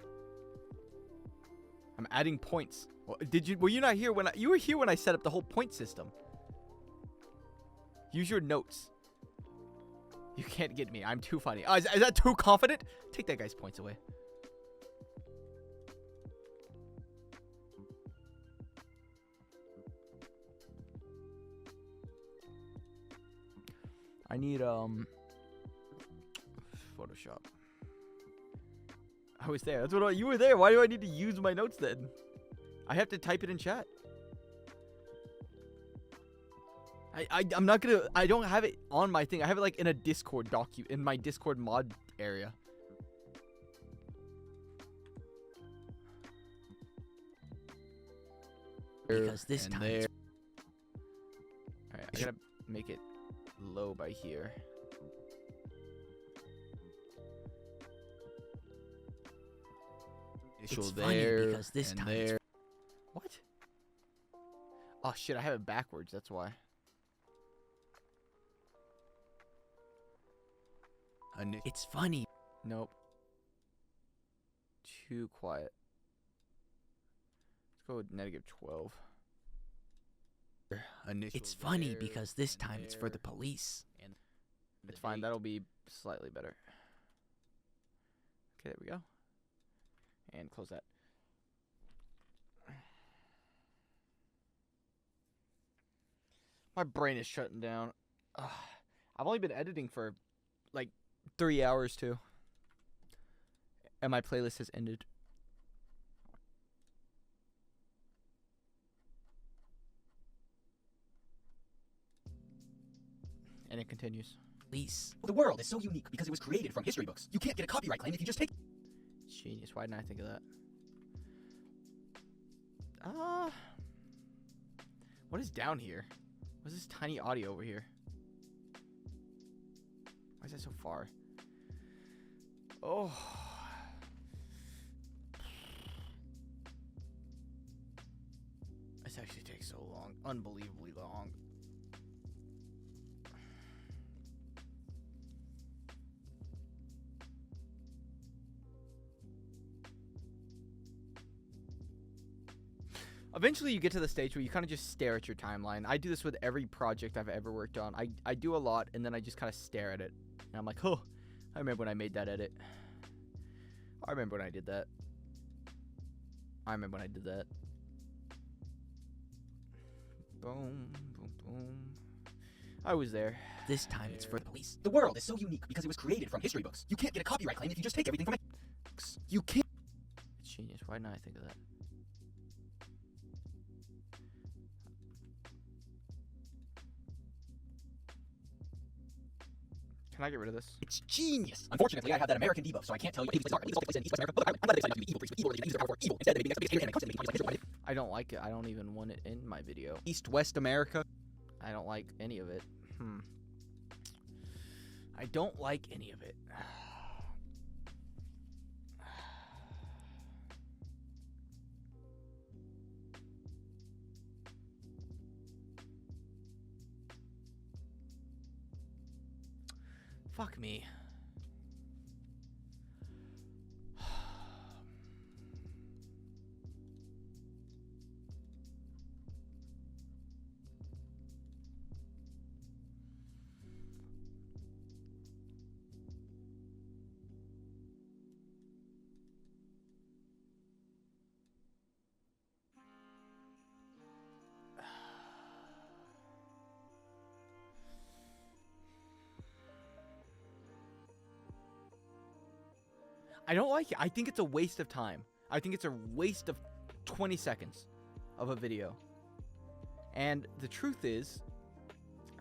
I'm adding points. Were you not here when you were here when I set up the whole point system? Use your notes. You can't get me. I'm too funny. Is that too confident? Take that guy's points away. I need Photoshop. I was there. That's what you were there. Why do I need to use my notes then? I have to type it in chat. I'm not gonna. I don't have it on my thing. I have it like in a Discord in my Discord mod area. Because this and time. there. All right, I gotta make it low by here. It's funny because this time. It's What? Oh shit! I have it backwards. That's why. It's funny. Nope. Too quiet. Let's go with -12. It's funny because this time it's for the police. It's fine. That'll be slightly better. Okay, there we go. And close that. My brain is shutting down. Ugh. I've only been editing for like 3 hours too. And my playlist has ended. And it continues. Police. The world is so unique because it was created from history books. You can't get a copyright claim if you just take. Genius. Why didn't I think of that? What is down here? What's this tiny audio over here? Why is that so far? Oh. This actually takes so long. Unbelievably long. Eventually you get to the stage where you kind of just stare at your timeline. I do this with every project I've ever worked on. I do a lot and then I just kind of stare at it. And I'm like, oh, I remember when I made that edit. I remember when I did that. I remember when I did that. Boom, boom, boom. I was there. This time it's for the police. The world is so unique because it was created from history books. You can't get a copyright claim if you just take everything from it. You can't. It's genius. Why didn't I think of that? Can I get rid of this? It's genius. Unfortunately, I have that American debuff, so I can't tell you what these are. These are in East West America. I'm not excited to be evil priests. Evil religion. These are power for evil. Instead, they make us evil and I don't like it. I don't even want it in my video. East West America. I don't like any of it. I don't like any of it. Fuck me. I don't like it. I think it's a waste of time. I think it's a waste of 20 seconds of a video. And the truth is,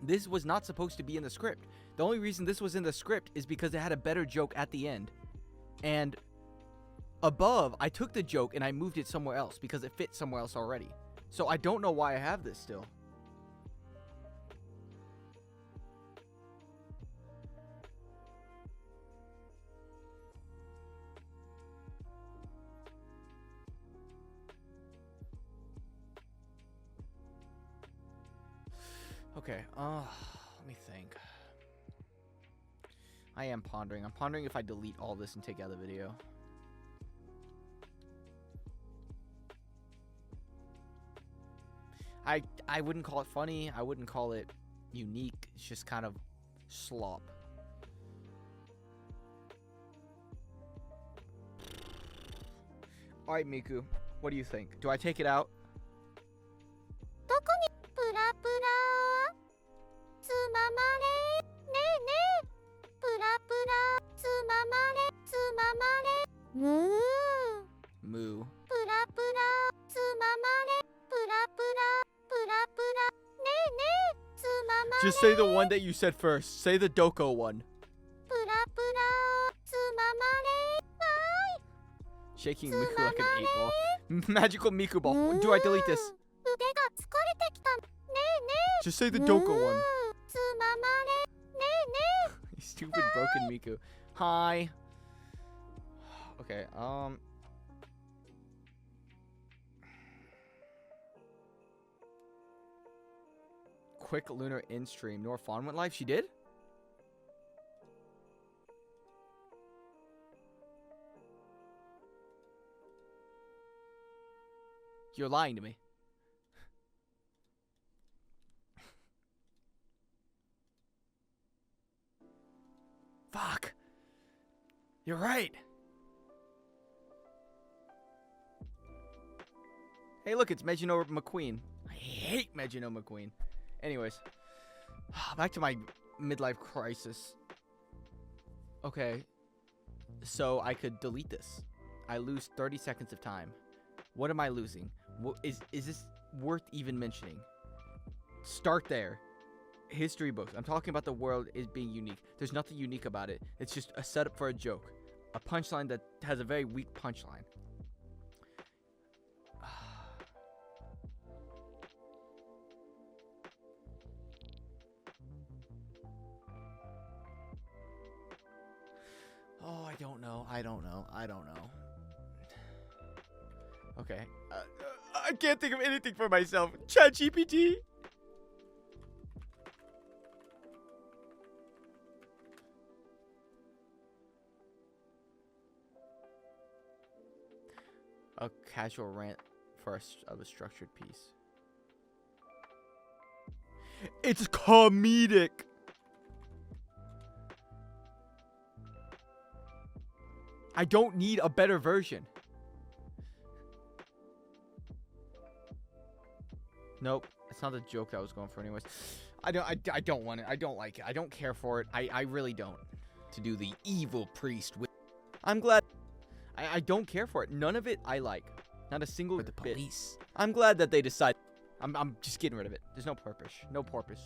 this was not supposed to be in the script. The only reason this was in the script is because it had a better joke at the end. And above, I took the joke and I moved it somewhere else because it fit somewhere else already. So I don't know why I have this still. Okay, let me think. I am pondering. I'm pondering if I delete all this and take out the video. I wouldn't call it funny. I wouldn't call it unique. It's just kind of slop. Alright, Miku. What do you think? Do I take it out? どこにプラプラつままれね moo. Moo. Pura pura, tsumamare. Pura pura, pura pura. Ne ne, tsumamare. Just say the one that you said first. Say the Doko one. Pura pura, tsumamare. Bye. Shaking Miku like an 8-ball. Magical Miku ball. Do I delete this? 腕が疲れてきた。ねえねえ。 Just say the Doko one. つままれ。ねえねえ。 Stupid broken Miku. Hi. Okay, Quick lunar in stream. Nor Fawn went live? She did? You're lying to me. Fuck. You're right. Hey, look, it's Megino McQueen. I hate Megino McQueen. Anyways, back to my midlife crisis. Okay, so I could delete this. I lose 30 seconds of time. What am I losing? Is this worth even mentioning? Start there. History books. I'm talking about the world is being unique. There's nothing unique about it. It's just a setup for a joke. A punchline that has a very weak punchline. Oh, I don't know. I don't know. Okay. I can't think of anything for myself. ChatGPT. A casual rant of a structured piece. It's comedic. I don't need a better version. Nope, it's not the joke I was going for anyways. I don't want it. I don't like it. I don't care for it. I really don't. To do the evil priest with. I'm glad. I don't care for it. None of it I like. Not a single bit. The police. I'm glad that they decide. I'm just getting rid of it. There's no purpose. No purpose.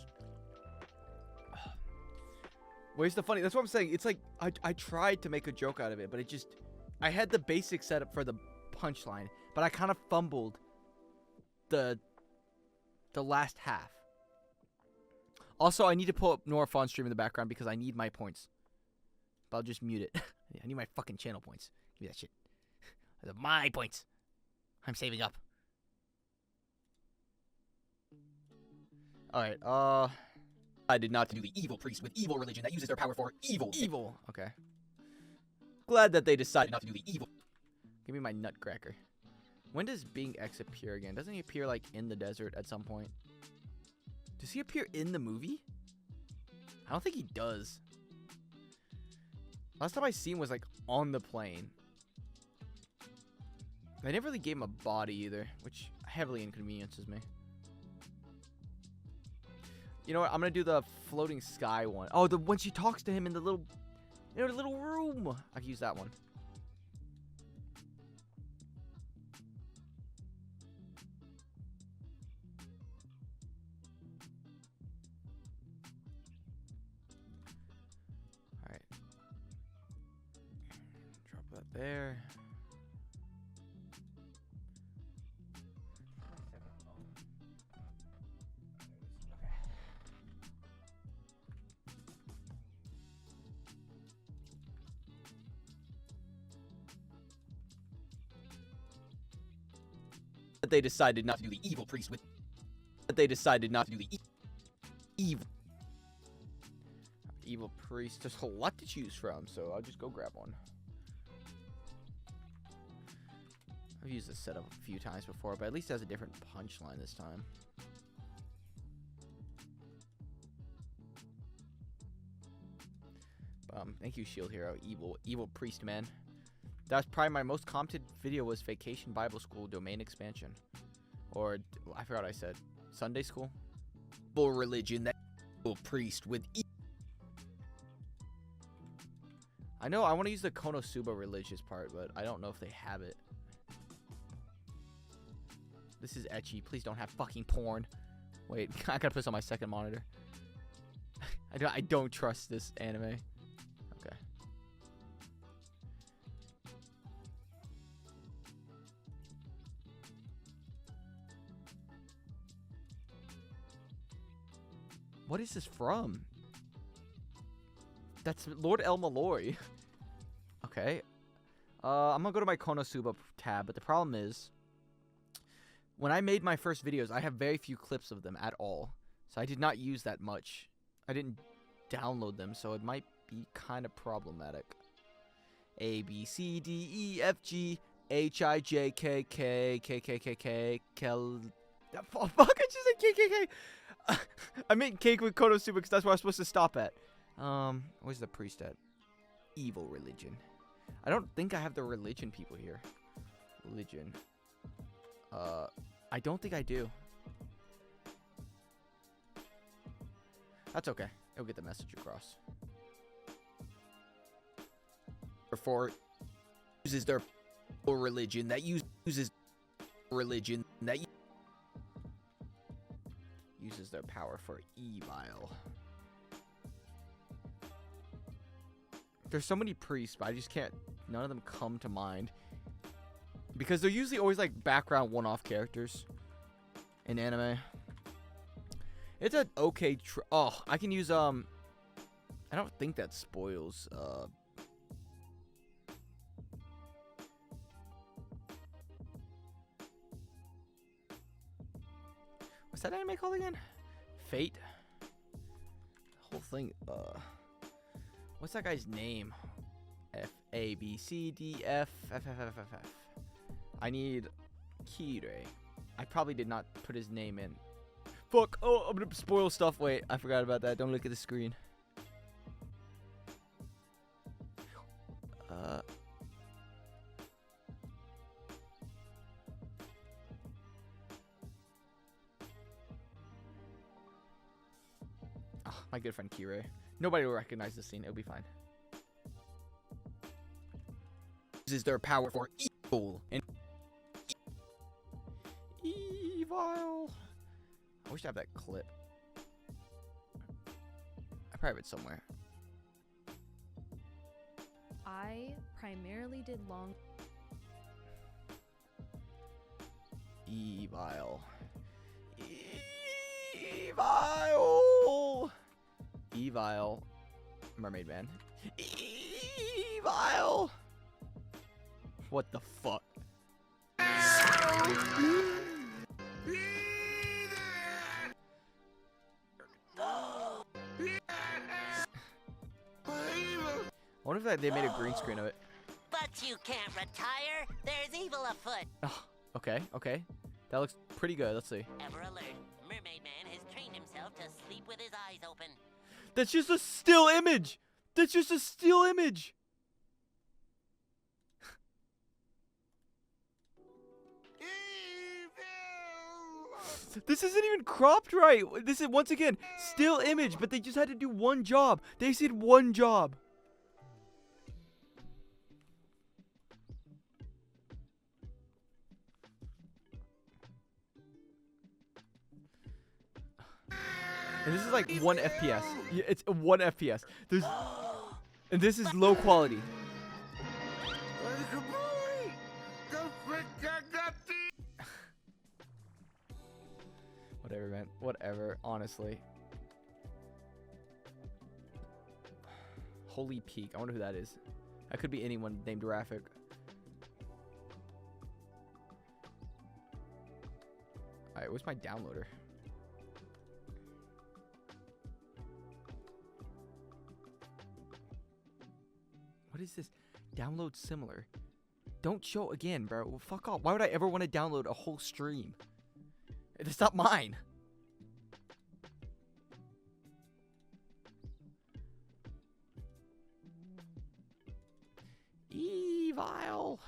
Where's the funny? That's what I'm saying. It's like I tried to make a joke out of it, but it just I had the basic setup for the punchline, but I kind of fumbled the last half. Also, I need to pull up Nora Fawn stream in the background because I need my points. But I'll just mute it. I need my fucking channel points. Give me that shit. Those are my points. I'm saving up. Alright, I did not do the evil priest with evil religion that uses their power for evil. Evil. Okay. Glad that they decided not to do the evil. Give me my nutcracker. When does Bing X appear again? Doesn't he appear, like, in the desert at some point? Does he appear in the movie? I don't think he does. Last time I seen was, like, on the plane. They never really gave him a body either, which heavily inconveniences me. You know what? I'm gonna do the floating sky one. Oh, the when she talks to him in the little room. I can use that one. All right. Drop that there. They decided not to do the evil priest with. They decided not to do the evil priest. There's a lot to choose from, so I'll just go grab one. I've used this setup a few times before, but at least it has a different punchline this time. Thank you, Shield Hero. Evil priest man. That was probably my most commented video was Vacation Bible School domain expansion. Or, I forgot what I said. Sunday school? Evil religion that evil priest with I know I want to use the Konosuba religious part, but I don't know if they have it. This is ecchi. Please don't have fucking porn. Wait, I gotta put this on my second monitor. I don't trust this anime. Okay. What is this from? That's Lord El Malloy. Okay. I'm gonna go to my Konosuba tab, but the problem is, when I made my first videos, I have very few clips of them at all. So I did not use that much. I didn't download them, so it might be kind of problematic. A, B, C, D, E, F, G, H, I, J, K, K, K, K, K, K, Kel... Oh, fuck, I just said K, K, K. I meant cake with Konosuba because that's where I was supposed to stop at. Where's the priest at? Evil religion. I don't think I have the religion people here. Religion. I don't think I do. That's okay. It'll get the message across. Therefore, uses their religion that uses religion that uses their power for evil. There's so many priests, but I just can't. None of them come to mind because they're usually always like background one-off characters in anime. It's an okay. Oh, I can use I don't think that spoils. What's that anime called again? Fate. The whole thing. What's that guy's name? F A B C D F F F F F F. I need Kirei. I probably did not put his name in. Fuck. Oh, I'm gonna spoil stuff. Wait, I forgot about that. Don't look at the screen. Oh, my good friend Kirei. Nobody will recognize this scene. It'll be fine. Uses their power for evil and evil. I wish I had that clip. I probably have it somewhere. I primarily did long. Evil. Evil. Evil. Mermaid Man. Evil. What the fuck? I wonder if they made a green screen of it. But you can't retire. There's evil afoot. Oh, okay, okay. That looks pretty good. Let's see. Ever alert, Mermaid Man has trained himself to sleep with his eyes open. That's just a still image. That's just a still image. This isn't even cropped right. This is, once again, still image, but they just had to do one job. They said one job. And this is like 1 FPS. Yeah, it's 1 FPS. There's, and this is low quality. Whatever, man. Whatever, honestly. Holy Peak. I wonder who that is. That could be anyone named Raffic. Alright, where's my downloader? What is this? Download similar. Don't show again, bro. Well, fuck off. Why would I ever want to download a whole stream? It's not mine. Evil.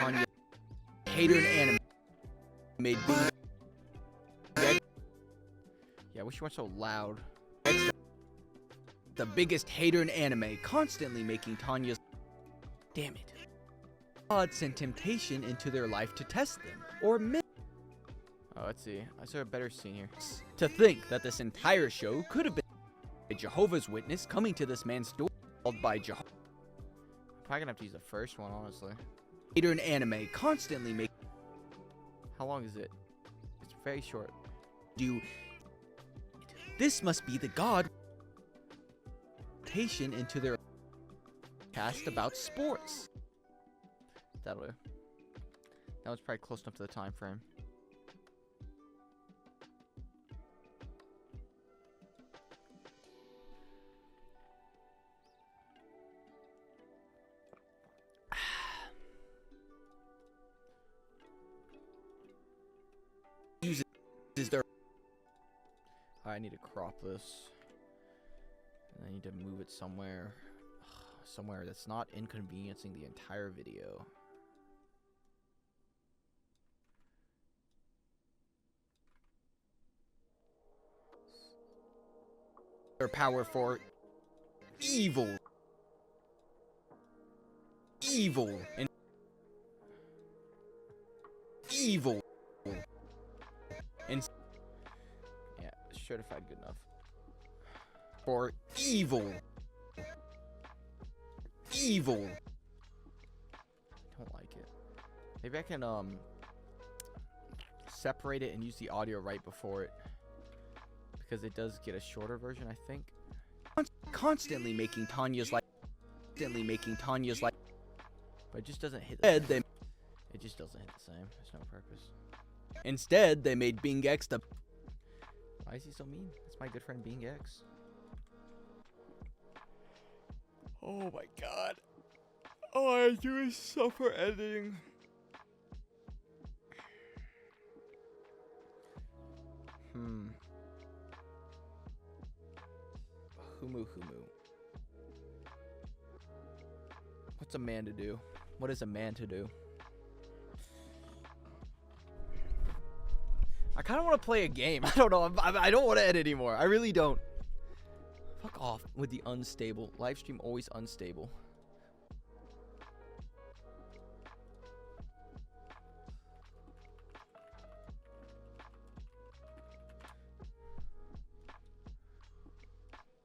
Anya. Hater in anime. Made big. Yeah, I wish you weren't so loud. the biggest hater in anime, constantly making Tanya's... Damn it. God sent temptation into their life to test them, or Oh, let's see. I saw a better scene here. to think that this entire show could have been a Jehovah's Witness coming to this man's door called by Jehovah. Probably gonna have to use the first one, honestly. Hater in anime, constantly make... How long is it? It's very short. This must be the God temptation into their cast about sports. That'll do. That was probably close enough to the time frame. Uses their... I need to crop this. And I need to move it somewhere. Somewhere that's not inconveniencing the entire video. Their power for evil. Evil. And evil. And yeah, certified good enough. For evil. Evil. Don't like it. Maybe I can separate it and use the audio right before it, because it does get a shorter version, I think. Constantly making Tanya's life. But it just doesn't hit. It just doesn't hit the same. There's no purpose. Instead, they made Bing X the... Why is he so mean? It's my good friend Bing X. Oh my god. All I do is suffer editing. Humu. What's a man to do? What is a man to do? I kind of want to play a game. I don't know. I don't want to edit anymore. I really don't. Fuck off with the unstable. Livestream always unstable.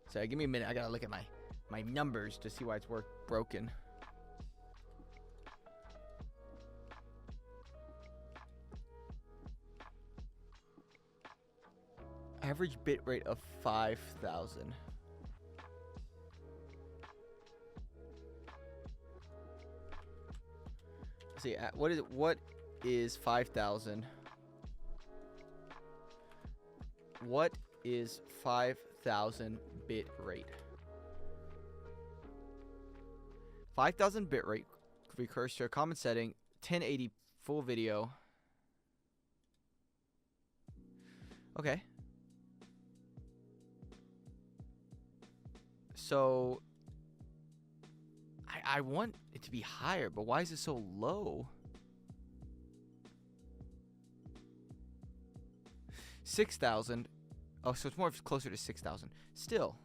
So give me a minute. I gotta look at my numbers to see why it's broken. Average bit rate of 5,000. Let's see, what is 5,000? What is 5,000 bit rate? 5,000 bit rate recurs to a common setting, 1080 full video. Okay. So I want it to be higher, but why is it so low? 6,000. Oh, so it's more closer to 6,000. Still.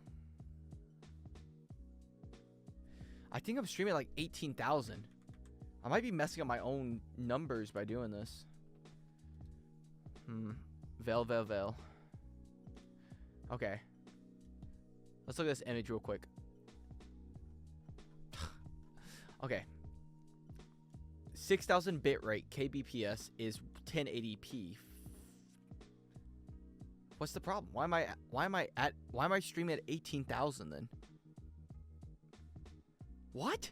I think I'm streaming at like 18,000. I might be messing up my own numbers by doing this. Vel. Okay. Let's look at this image real quick. Okay. 6,000 bit rate kbps is 1080p. What's the problem? Why am I streaming at 18,000 then? What?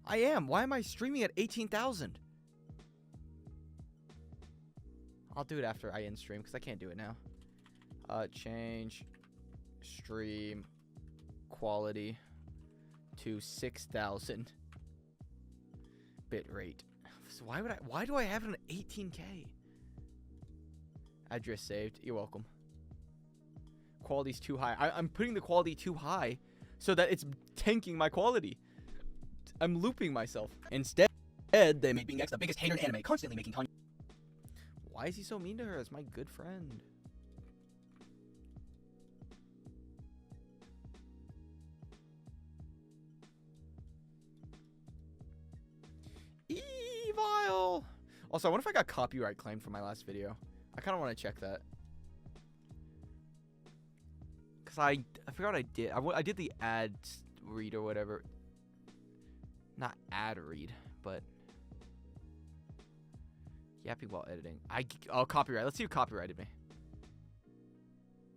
I am. Why am I streaming at 18,000? I'll do it after I end stream because I can't do it now. Change stream quality to 6,000 bit rate. So why do I have it on 18K? Address saved. You're welcome. Quality's too high. I'm putting the quality too high so that it's tanking my quality. I'm looping myself. Instead, they made Bing X the biggest hater in anime, constantly making Tanya... Why is he so mean to her as my good friend? Kyle. Also, I wonder if I got copyright claimed for my last video. I kind of want to check that. Because I forgot what I did. I did the ad read or whatever. Not ad read, but yapping while editing. Oh, copyright. Let's see who copyrighted me.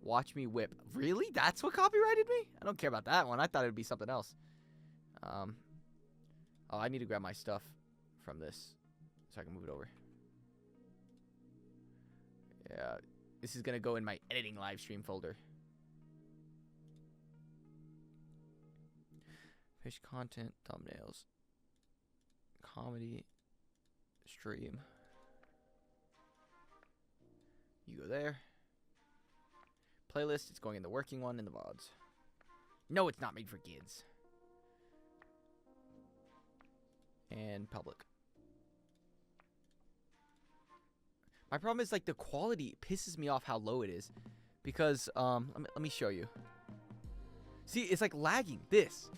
Watch me whip. Really? That's what copyrighted me? I don't care about that one. I thought it would be something else. Oh, I need to grab my stuff from this so I can move it over. Yeah, this is gonna go in my editing live stream folder. Fish content, thumbnails, comedy, stream. You go there. Playlist, it's going in the working one in the VODs. No, it's not made for kids. And public. My problem is like the quality pisses me off how low it is. Because, let me show you. See, it's like lagging. This.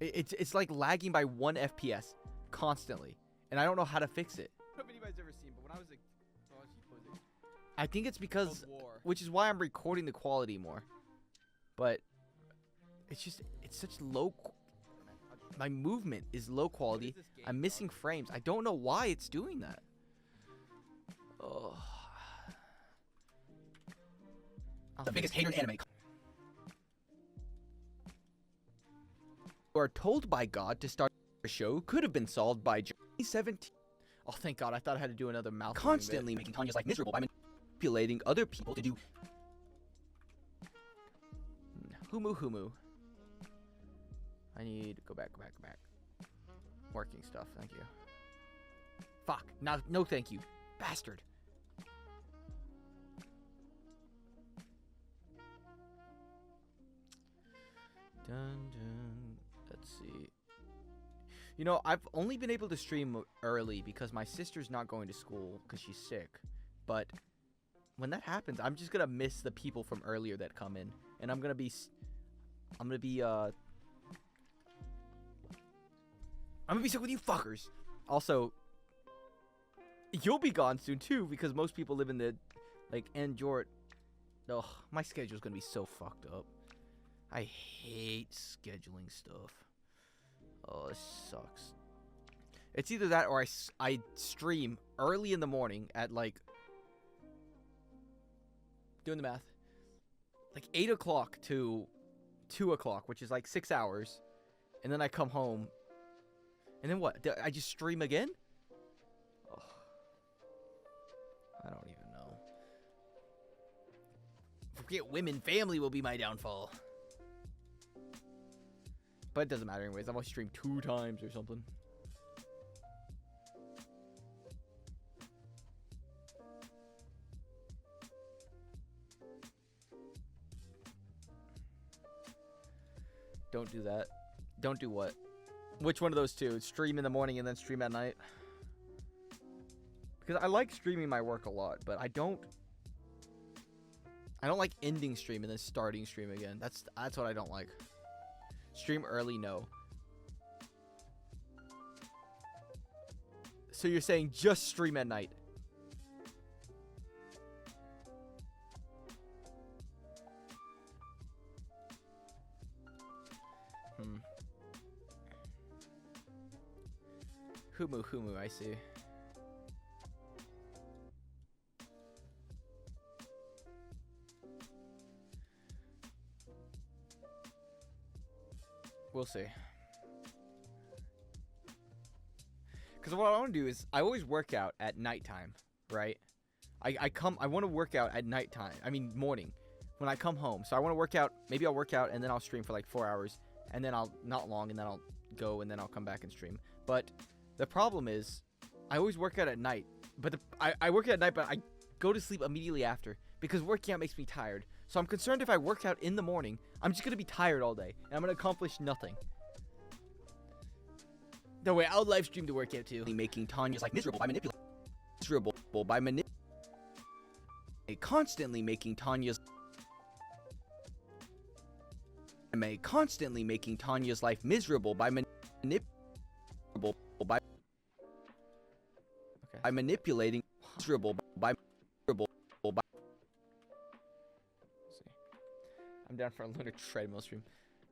It's like lagging by 1 FPS constantly. And I don't know how to fix it. I don't know if anybody's ever seen, but when I was I think it's because, which is why I'm recording the quality more. But it's just, it's such low. My movement is low quality. I'm missing frames. I don't know why it's doing that. Oh. The biggest hater in anime. You are told by God to start a show could have been solved by 2017. Oh, thank God. I thought I had to do another mouth. Constantly making Tanya's life miserable by manipulating other people to do Humu. I need to go back. Working stuff. Thank you. Fuck. No thank you. Bastard. Dun. Let's see. You know, I've only been able to stream early because my sister's not going to school because she's sick. But when that happens, I'm just gonna miss the people from earlier that come in, and I'm gonna be sick with you fuckers. Also, you'll be gone soon too because most people live in the Jort. Ugh, my schedule's gonna be so fucked up. I hate scheduling stuff. Oh, this sucks. It's either that or I stream early in the morning at doing the math, 8 o'clock to 2 o'clock, which is 6 hours, and then I come home, and then what? I just stream again? Oh, I don't even know. Forget women, family will be my downfall. But it doesn't matter anyways. I've only streamed 2 times or something. Don't do that. Don't do what? Which one of those two? Stream in the morning and then stream at night? Because I like streaming my work a lot, but I don't like ending stream and then starting stream again. That's what I don't like. Stream early, no. So you're saying just stream at night? Humu, I see. We'll see. Because what I want to do is, I always work out at nighttime, right? I want to work out at nighttime. I mean, morning. When I come home. So I want to work out. Maybe I'll work out and then I'll stream for 4 hours. And then not long, and then I'll go and then I'll come back and stream. But the problem is, I always work out at night. But I work out at night, but I go to sleep immediately after. Because working out makes me tired. So I'm concerned if I work out in the morning, I'm just going to be tired all day. And I'm going to accomplish nothing. No way, I'll live stream the workout too. Making Tanya's life miserable by manipulating. Constantly making Tanya's anime, constantly making Tanya's life miserable by manipulating I'm down for a lunar treadmill stream.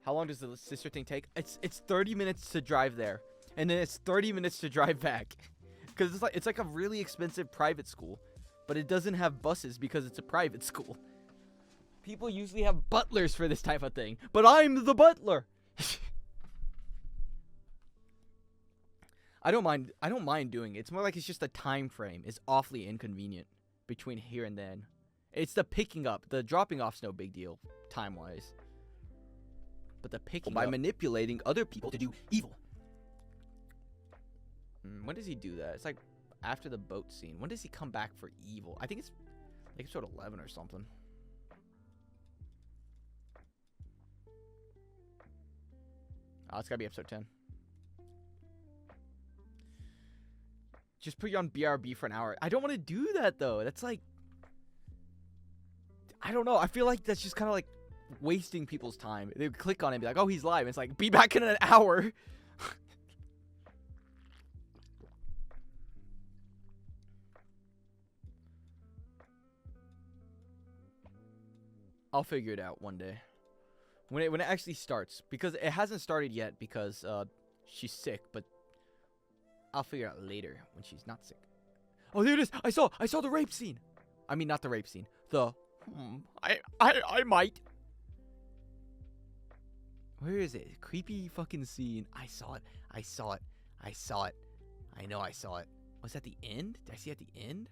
How long does the sister thing take? It's 30 minutes to drive there, and then it's 30 minutes to drive back, because it's like a really expensive private school, but it doesn't have buses because it's a private school. People usually have butlers for this type of thing, but I'm the butler. I don't mind doing it. It's more like it's just the time frame is awfully inconvenient between here and then. It's the picking up. The dropping off's no big deal time-wise. But the picking by manipulating other people to do evil. When does he do that? It's like after the boat scene. When does he come back for evil? I think it's like episode 11 or something. Oh, it's gotta be episode 10. Just put you on BRB for an hour. I don't want to do that, though. That's like... I don't know. I feel like that's just kind of like wasting people's time. They would click on it and be like, oh, he's live. And it's like, be back in an hour. I'll figure it out one day. When it actually starts. Because it hasn't started yet because she's sick, but I'll figure it out later when she's not sick. Oh, there it is. I saw the rape scene. I mean, not the rape scene. The I might. Where is it? Creepy fucking scene. I saw it. I know I saw it. Was that the end? Did I see it at the end?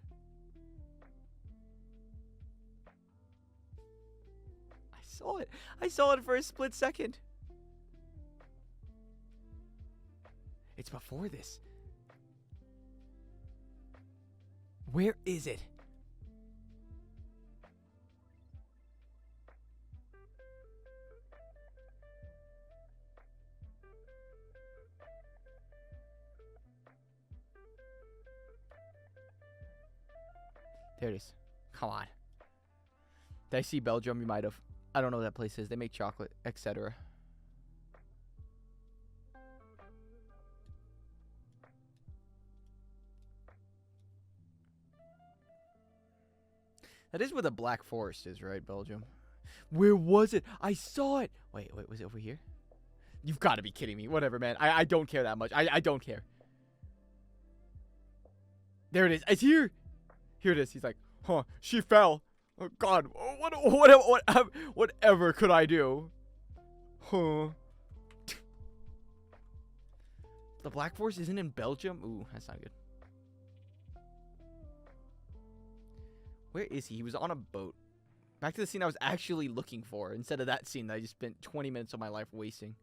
I saw it for a split second. It's before this. Where is it? There it is. Come on. Did I see Belgium? You might have. I don't know what that place is. They make chocolate, etc. That is where the Black Forest is, right, Belgium? Where was it? I saw it. Wait, was it over here? You've got to be kidding me. Whatever, man. I don't care that much. I don't care. There it is. It's here. Here it is. He's like, huh, she fell. Oh, God. Whatever could I do? Huh. The Black Forest isn't in Belgium? Ooh, that's not good. Where is he? He was on a boat. Back to the scene I was actually looking for, instead of that scene that I just spent 20 minutes of my life wasting.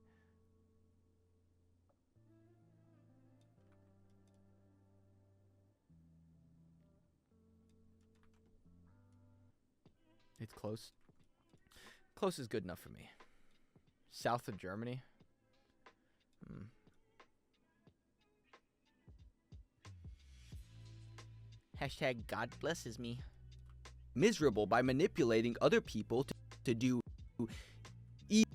It's close. Close is good enough for me. South of Germany. Hashtag God blesses me. Miserable by manipulating other people to do evil.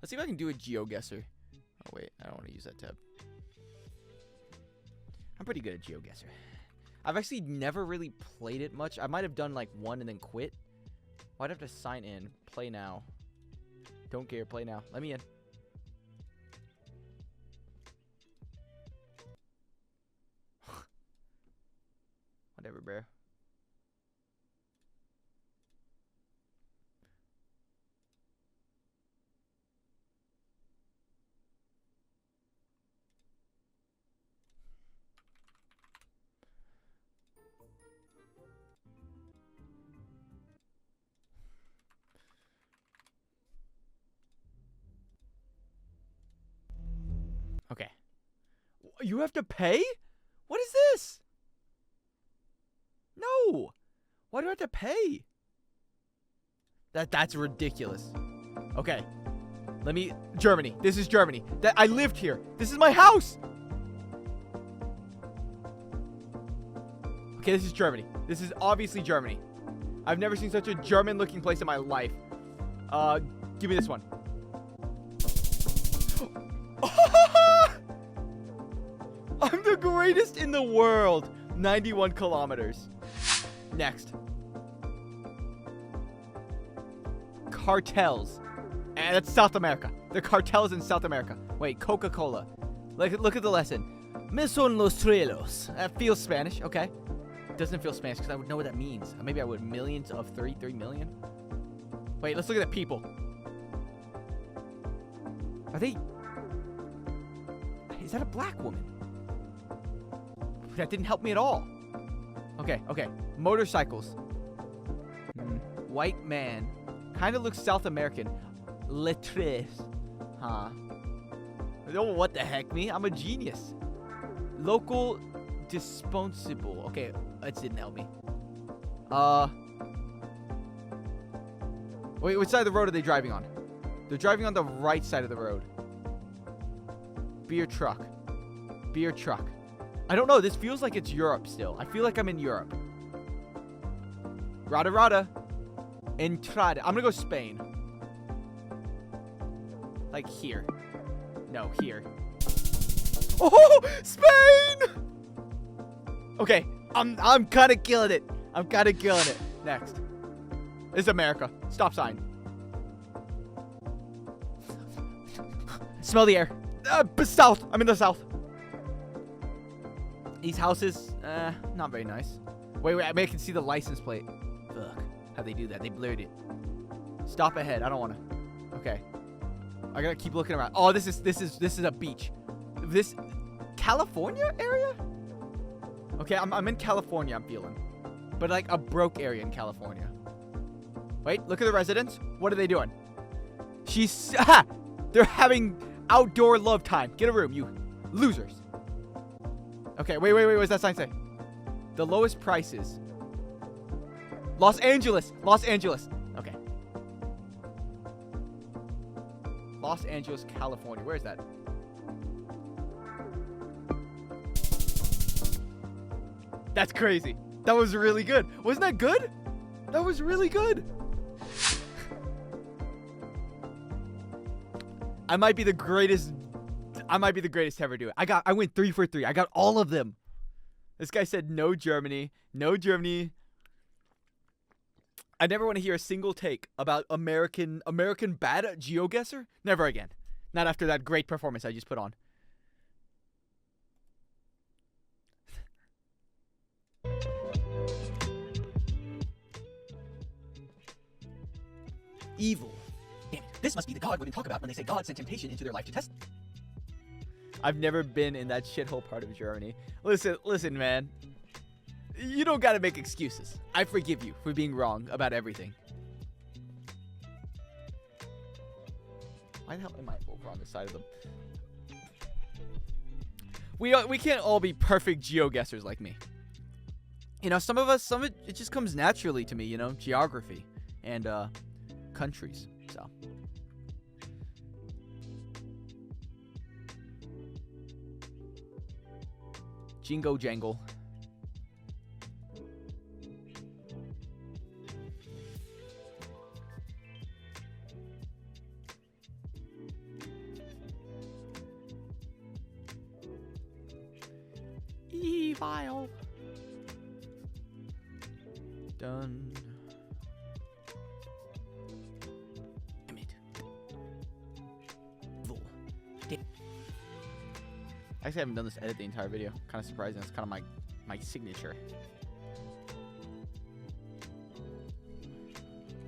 Let's see if I can do a GeoGuessr. Oh wait, I don't want to use that tab. I'm pretty good at GeoGuessr. I've actually never really played it much. I might have done like one and then quit. I'd have to sign in. Play now. Don't care. Play now. Let me in. Whatever, bro. Okay. You have to pay? What is this? No. Why do I have to pay? That's ridiculous. Okay. Germany. This is Germany. I lived here. This is my house. Okay, this is Germany. This is obviously Germany. I've never seen such a German-looking place in my life. Give me this one. I'm the greatest in the world. 91 kilometers. Next. Cartels. And that's South America. The cartels in South America. Wait, Coca-Cola. Look at the lesson. Me son los trielos. That feels Spanish. Okay. Doesn't feel Spanish because I would know what that means. Maybe I would. Millions of 33 million. Wait, let's look at the people. Are they... Is that a black woman? That didn't help me at all. Okay. Motorcycles. White man. Kind of looks South American. Lettres. Huh. Oh, what the heck, me? I'm a genius. Local disposable. Okay, that didn't help me. Wait, which side of the road are they driving on? They're driving on the right side of the road. Beer truck. I don't know. This feels like it's Europe still. I feel like I'm in Europe. Rada. Entrada. I'm gonna go Spain. Like here. No, here. Oh, Spain! Okay, I'm kind of killing it. Next. This is America. Stop sign. Smell the air. South. I'm in the south. These houses, not very nice. Wait, I can see the license plate. Fuck. How'd they do that? They blurred it. Stop ahead. I don't want to. Okay. I gotta keep looking around. Oh, this is a beach. This California area? Okay, I'm in California, I'm feeling. But like a broke area in California. Wait, look at the residents. What are they doing? They're having outdoor love time. Get a room, you losers. Okay, wait, what does that sign say? The lowest prices. Los Angeles. Okay. Los Angeles, California. Where is that? That's crazy. That was really good. Wasn't that good? That was really good. I might be the greatest to ever do it. I went 3 for 3. I got all of them. This guy said no Germany. I never want to hear a single take about American bad at GeoGuessr. Never again. Not after that great performance I just put on. Evil. Damn it. This must be the God women talk about when they say God sent temptation into their life to test them. I've never been in that shithole part of Germany. Listen, man. You don't gotta make excuses. I forgive you for being wrong about everything. Why the hell am I over on the side of them? We can't all be perfect GeoGuessers like me. You know, some of it just comes naturally to me, you know, geography and countries. So Jingo Jangle. Evil. Done. Damn it. Actually, I haven't done this edit the entire video. Kind of surprising. It's kind of my signature.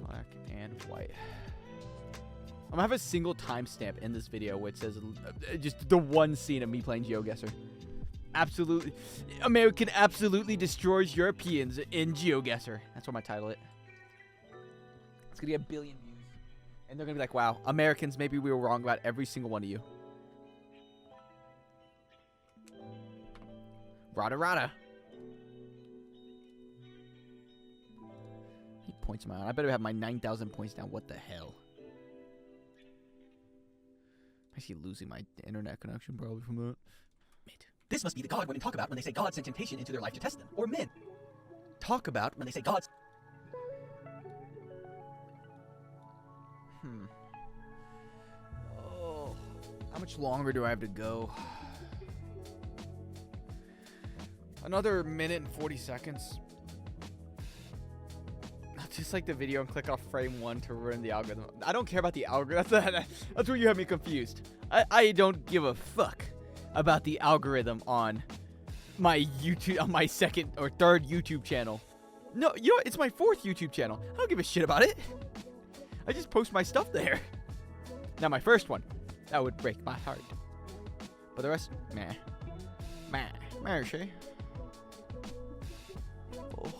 Black and white. I'm gonna have a single timestamp in this video which says just the one scene of me playing GeoGuessr. Absolutely. American absolutely destroys Europeans in GeoGuessr. That's what my title it. It's gonna get 1 billion views. And they're gonna be like, wow, Americans, maybe we were wrong about every single one of you. Rada. He points him out. I better have my 9,000 points down. What the hell? I'm actually losing my internet connection probably from that. This must be the God women talk about when they say God sent temptation into their life to test them. Or men. talk about when they say God's. Oh, how much longer do I have to go? Another minute and 40 seconds. Just like the video and click off frame 1 to ruin the algorithm. I don't care about the algorithm. That's where you have me confused. I don't give a fuck about the algorithm on my YouTube, on my second or third YouTube channel. No, you know what? It's my 4th YouTube channel. I don't give a shit about it. I just post my stuff there. Now my first one, that would break my heart. But the rest, meh. Mercy. Oh.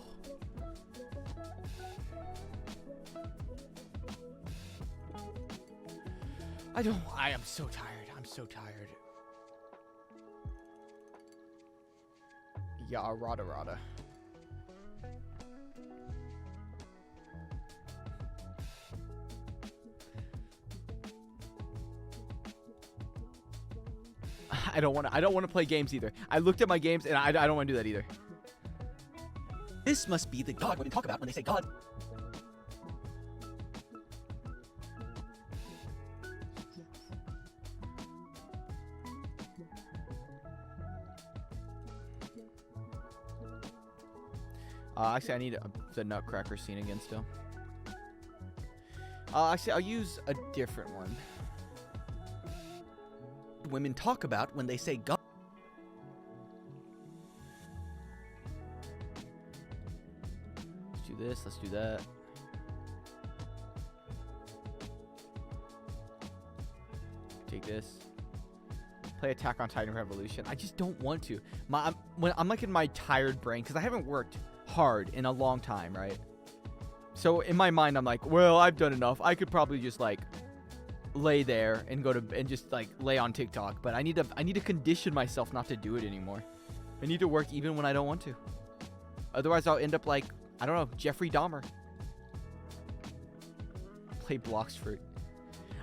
I am so tired. I'm so tired. Yeah, rada. I don't want to play games either. I looked at my games and I don't want to do that either. This must be the God women talk about when they say God. Actually, I need the Nutcracker scene again still. Actually, I'll use a different one. Women talk about when they say God. Let's do this. Let's do that. Take this. Play Attack on Titan Revolution. I just don't want to. I'm like in my tired brain because I haven't worked hard in a long time, right? So in my mind, I'm like, well, I've done enough. I could probably just like lay there and go to and just like lay on TikTok. But I need to condition myself not to do it anymore. I need to work even when I don't want to. Otherwise, I'll end up like, I don't know, Jeffrey Dahmer. Play Bloxfruit.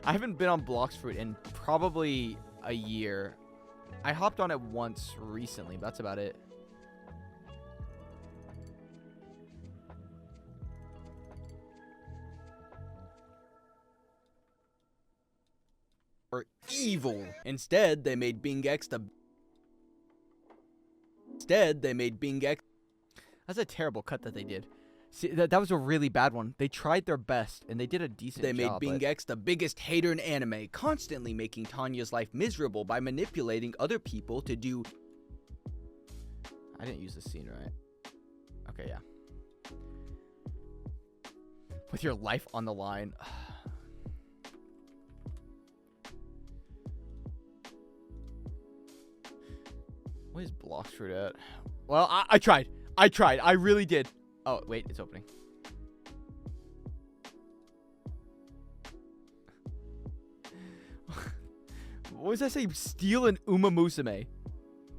I haven't been on Bloxfruit in probably a year. I hopped on it once recently, but that's about it. Or evil. Instead, they made BingX the... That's a terrible cut that they did. See, that was a really bad one. They tried their best, and they did a decent job. They made BingX the biggest hater in anime, constantly making Tanya's life miserable by manipulating other people to do... I didn't use the scene right. Okay, yeah. With your life on the line. What is Bloxfruit at? Well, I tried. I really did. Oh, wait, it's opening. What was I saying? Steal an Uma Musume.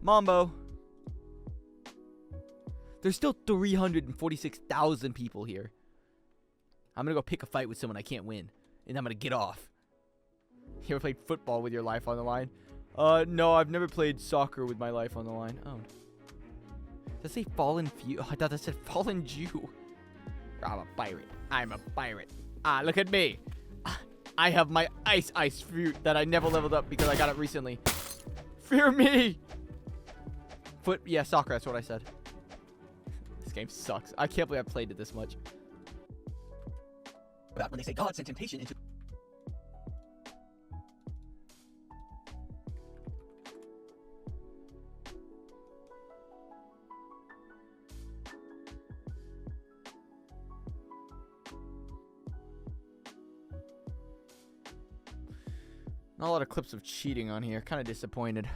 Mambo. There's still 346,000 people here. I'm gonna go pick a fight with someone I can't win. And I'm gonna get off. You ever played football with your life on the line? No, I've never played soccer with my life on the line. Oh. Does that say fallen few? Oh, I thought that said fallen Jew. I'm a pirate. I'm a pirate. Ah, look at me. I have my ice fruit that I never leveled up because I got it recently. Fear me. Yeah, soccer. That's what I said. This game sucks. I can't believe I played it this much. About when they say God sent temptation into... Not a lot of clips of cheating on here. Kind of disappointed.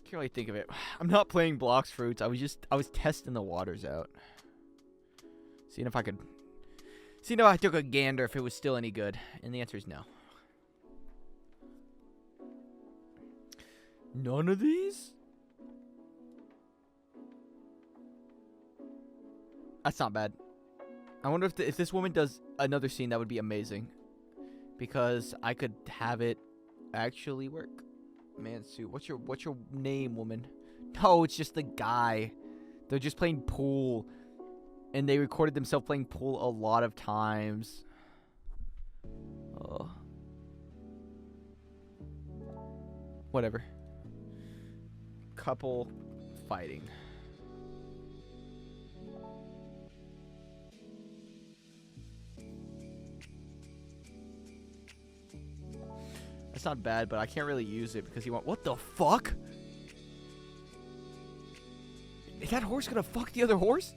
Can't really think of it. I'm not playing Bloxfruits. I was testing the waters out. Seeing if I took a gander if it was still any good. And the answer is no. None of these? That's not bad. I wonder if this woman does another scene, that would be amazing. Because I could have it actually work. Mansu, what's your name, woman? No, it's just the guy. They're just playing pool. And they recorded themselves playing pool a lot of times. Oh. Whatever. Couple fighting. That's not bad, but I can't really use it because you want. What the fuck? Is that horse gonna fuck the other horse?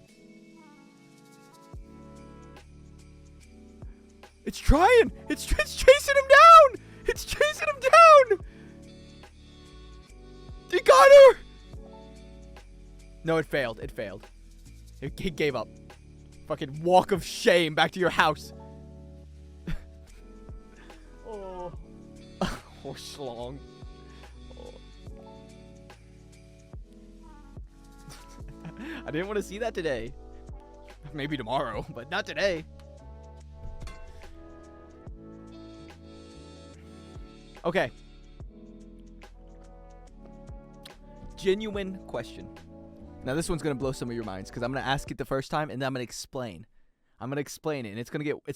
It's trying! It's chasing him down! It's chasing him down! It got her! No, it failed. It failed. It gave up. Fucking walk of shame back to your house. Oh. Horse schlong. Oh. I didn't want to see that today. Maybe tomorrow, but not today. Okay. Genuine question. Now this one's gonna blow some of your minds because I'm gonna ask it the first time and then I'm gonna explain. I'm gonna explain it and it's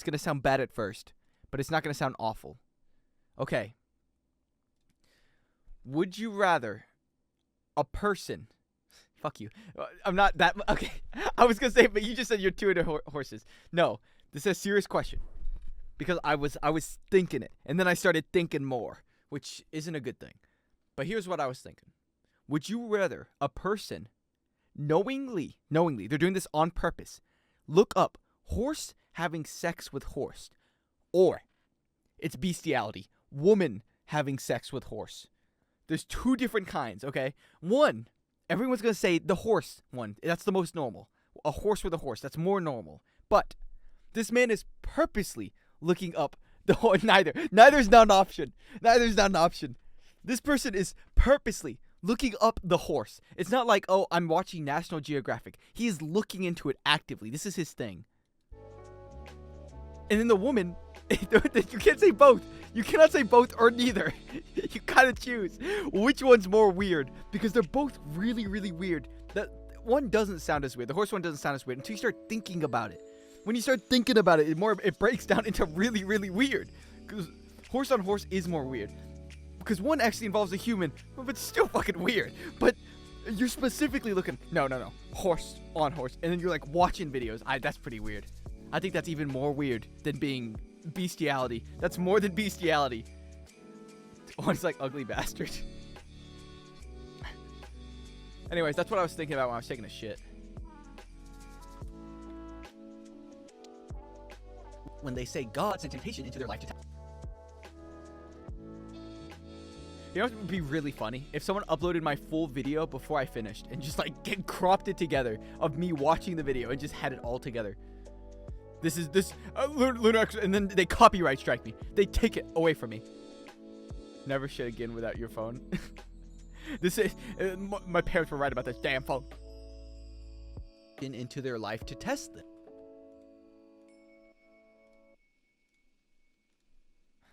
gonna sound bad at first, but it's not gonna sound awful. Okay. Would you rather a person? Fuck you. I'm not that. Okay. I was gonna say, but you just said you're two of the horses. No, this is a serious question. Because I was thinking it, and then I started thinking more, which isn't a good thing. But here's what I was thinking. Would you rather a person knowingly, they're doing this on purpose, look up horse having sex with horse, or it's bestiality, woman having sex with horse? There's two different kinds, okay? One, everyone's going to say the horse one. That's the most normal. A horse with a horse, that's more normal. But this man is purposely looking up the horse. Neither's not an option. Neither's not an option. This person is purposely looking up the horse. It's not like, oh, I'm watching National Geographic. He is looking into it actively. This is his thing. And then the woman, you can't say both. You cannot say both or neither. You gotta choose which one's more weird, because they're both really, really weird. That one doesn't sound as weird. The horse one doesn't sound as weird until you start thinking about it. When you start thinking about it, it breaks down into really, really weird. Because horse on horse is more weird. Because one actually involves a human, but it's still fucking weird. But you're specifically looking, no, horse on horse. And then you're like watching videos. That's pretty weird. I think that's even more weird than being bestiality. That's more than bestiality. One's like ugly bastard. Anyways, that's what I was thinking about when I was taking a shit. When they say God sent temptation into their life to test. You know what would be really funny? If someone uploaded my full video before I finished and just like cropped it together of me watching the video and just had it all together. This is Lunar, and then they copyright strike me. They take it away from me. Never shit again without your phone. This is my parents were right about this damn phone. Into their life to test them.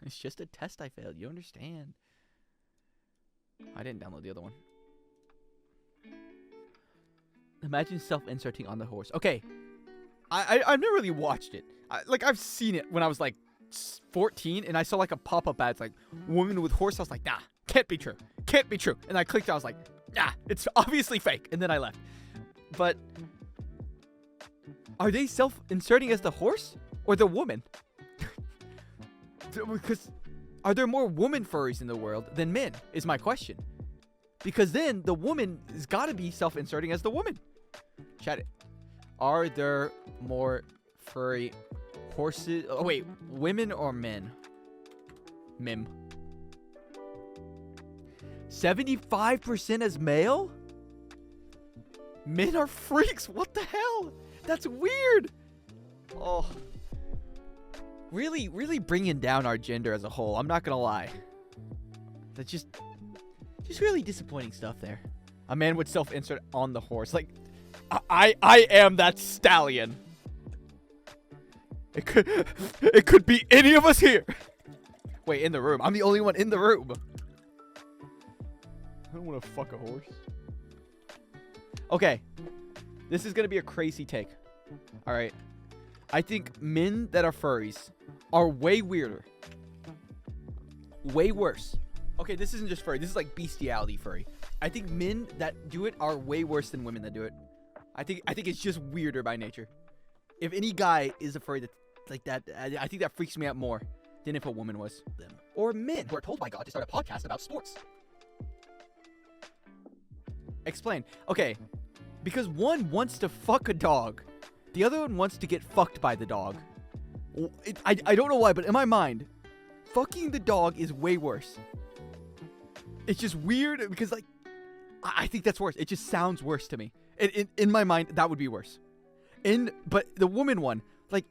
It's just a test I failed. You understand? I didn't download the other one. Imagine self-inserting on the horse. Okay. I've never really watched it. I've seen it when I was like 14 and I saw like a pop-up ad. It's like, woman with horse. I was like, nah, can't be true. Can't be true. And I clicked it. I was like, nah, it's obviously fake. And then I left. But are they self-inserting as the horse or the woman? Because are there more woman furries in the world than men is my question. Because then the woman has got to be self-inserting as the woman. Chat it. Are there more furry horses? Oh, wait. Women or men? Mim. 75% as male? Men are freaks. What the hell? That's weird. Oh. Really, really bringing down our gender as a whole. I'm not going to lie. That's just really disappointing stuff there. A man would self-insert on the horse. Like, I am that stallion. It could be any of us here. Wait, in the room. I'm the only one in the room. I don't want to fuck a horse. Okay. This is going to be a crazy take. All right. I think men that are furries are way weirder. Way worse. Okay, this isn't just furry. This is like bestiality furry. I think men that do it are way worse than women that do it. I think it's just weirder by nature. If any guy is a furry that's like that, I think that freaks me out more than if a woman was them. Or men who are told by God to start a podcast about sports. Explain. Okay, because one wants to fuck a dog. The other one wants to get fucked by the dog. I don't know why, but in my mind, fucking the dog is way worse. It's just weird because, like, I think that's worse. It just sounds worse to me. In my mind, that would be worse. But the woman one, like,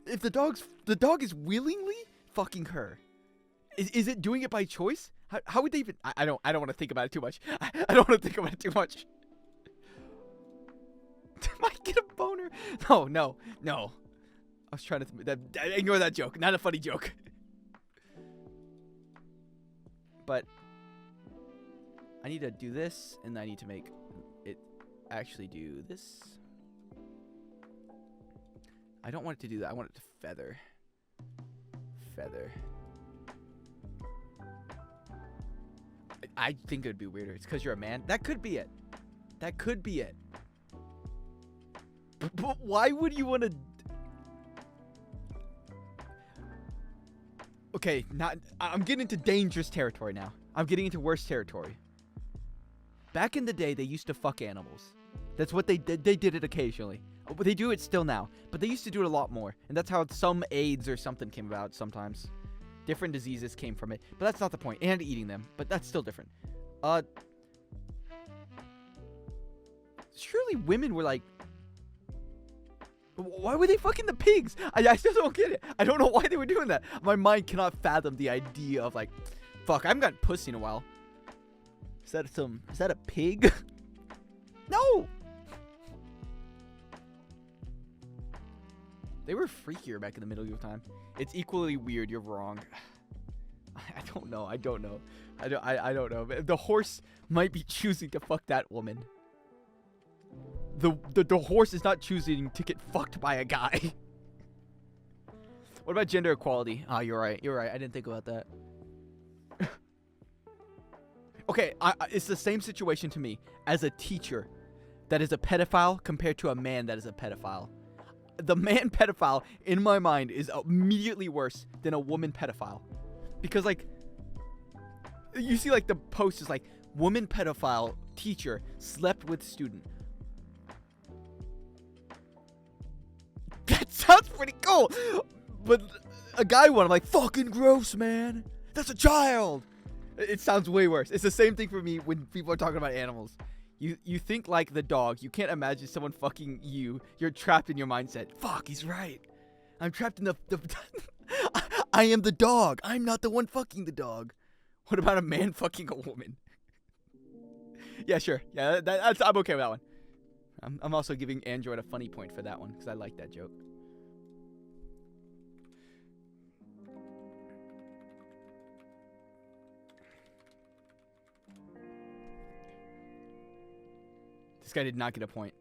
if the dog is willingly fucking her, is it doing it by choice? How would they even? I don't want to think about it too much. I don't want to think about it too much. Might get a boner. No. I was trying to ignore that joke. Not a funny joke. But I need to do this, and I need to make it actually do this. I don't want it to do that. I want it to feather. Feather. I think it would be weirder. It's because you're a man. That could be it. That could be it. But why would you want to... Okay, I'm getting into dangerous territory now. I'm getting into worse territory. Back in the day, they used to fuck animals. That's what they did. They did it occasionally. They do it still now, but they used to do it a lot more. And that's how some AIDS or something came about sometimes. Different diseases came from it, but that's not the point. And eating them, but that's still different. Surely women were like... Why were they fucking the pigs? I still don't get it. I don't know why they were doing that. My mind cannot fathom the idea of like, fuck, I haven't gotten pussy in a while. Is that a pig? No! They were freakier back in the medieval time. It's equally weird. You're wrong. I don't know. I don't know. I don't know. The horse might be choosing to fuck that woman. The horse is not choosing to get fucked by a guy. What about gender equality? Ah, you're right. You're right. I didn't think about that. Okay, it's the same situation to me as a teacher that is a pedophile compared to a man that is a pedophile. The man pedophile, in my mind, is immediately worse than a woman pedophile. Because, like, you see, like, the post is like, woman pedophile teacher slept with student. That sounds pretty cool. But a guy one, I'm like, fucking gross, man. That's a child. It sounds way worse. It's the same thing for me when people are talking about animals. You think like the dog. You can't imagine someone fucking you. You're trapped in your mindset. Fuck, he's right. I'm trapped in the I am the dog. I'm not the one fucking the dog. What about a man fucking a woman? Yeah, sure. Yeah, I'm okay with that one. I'm also giving Android a funny point for that one because I like that joke. This guy did not get a point.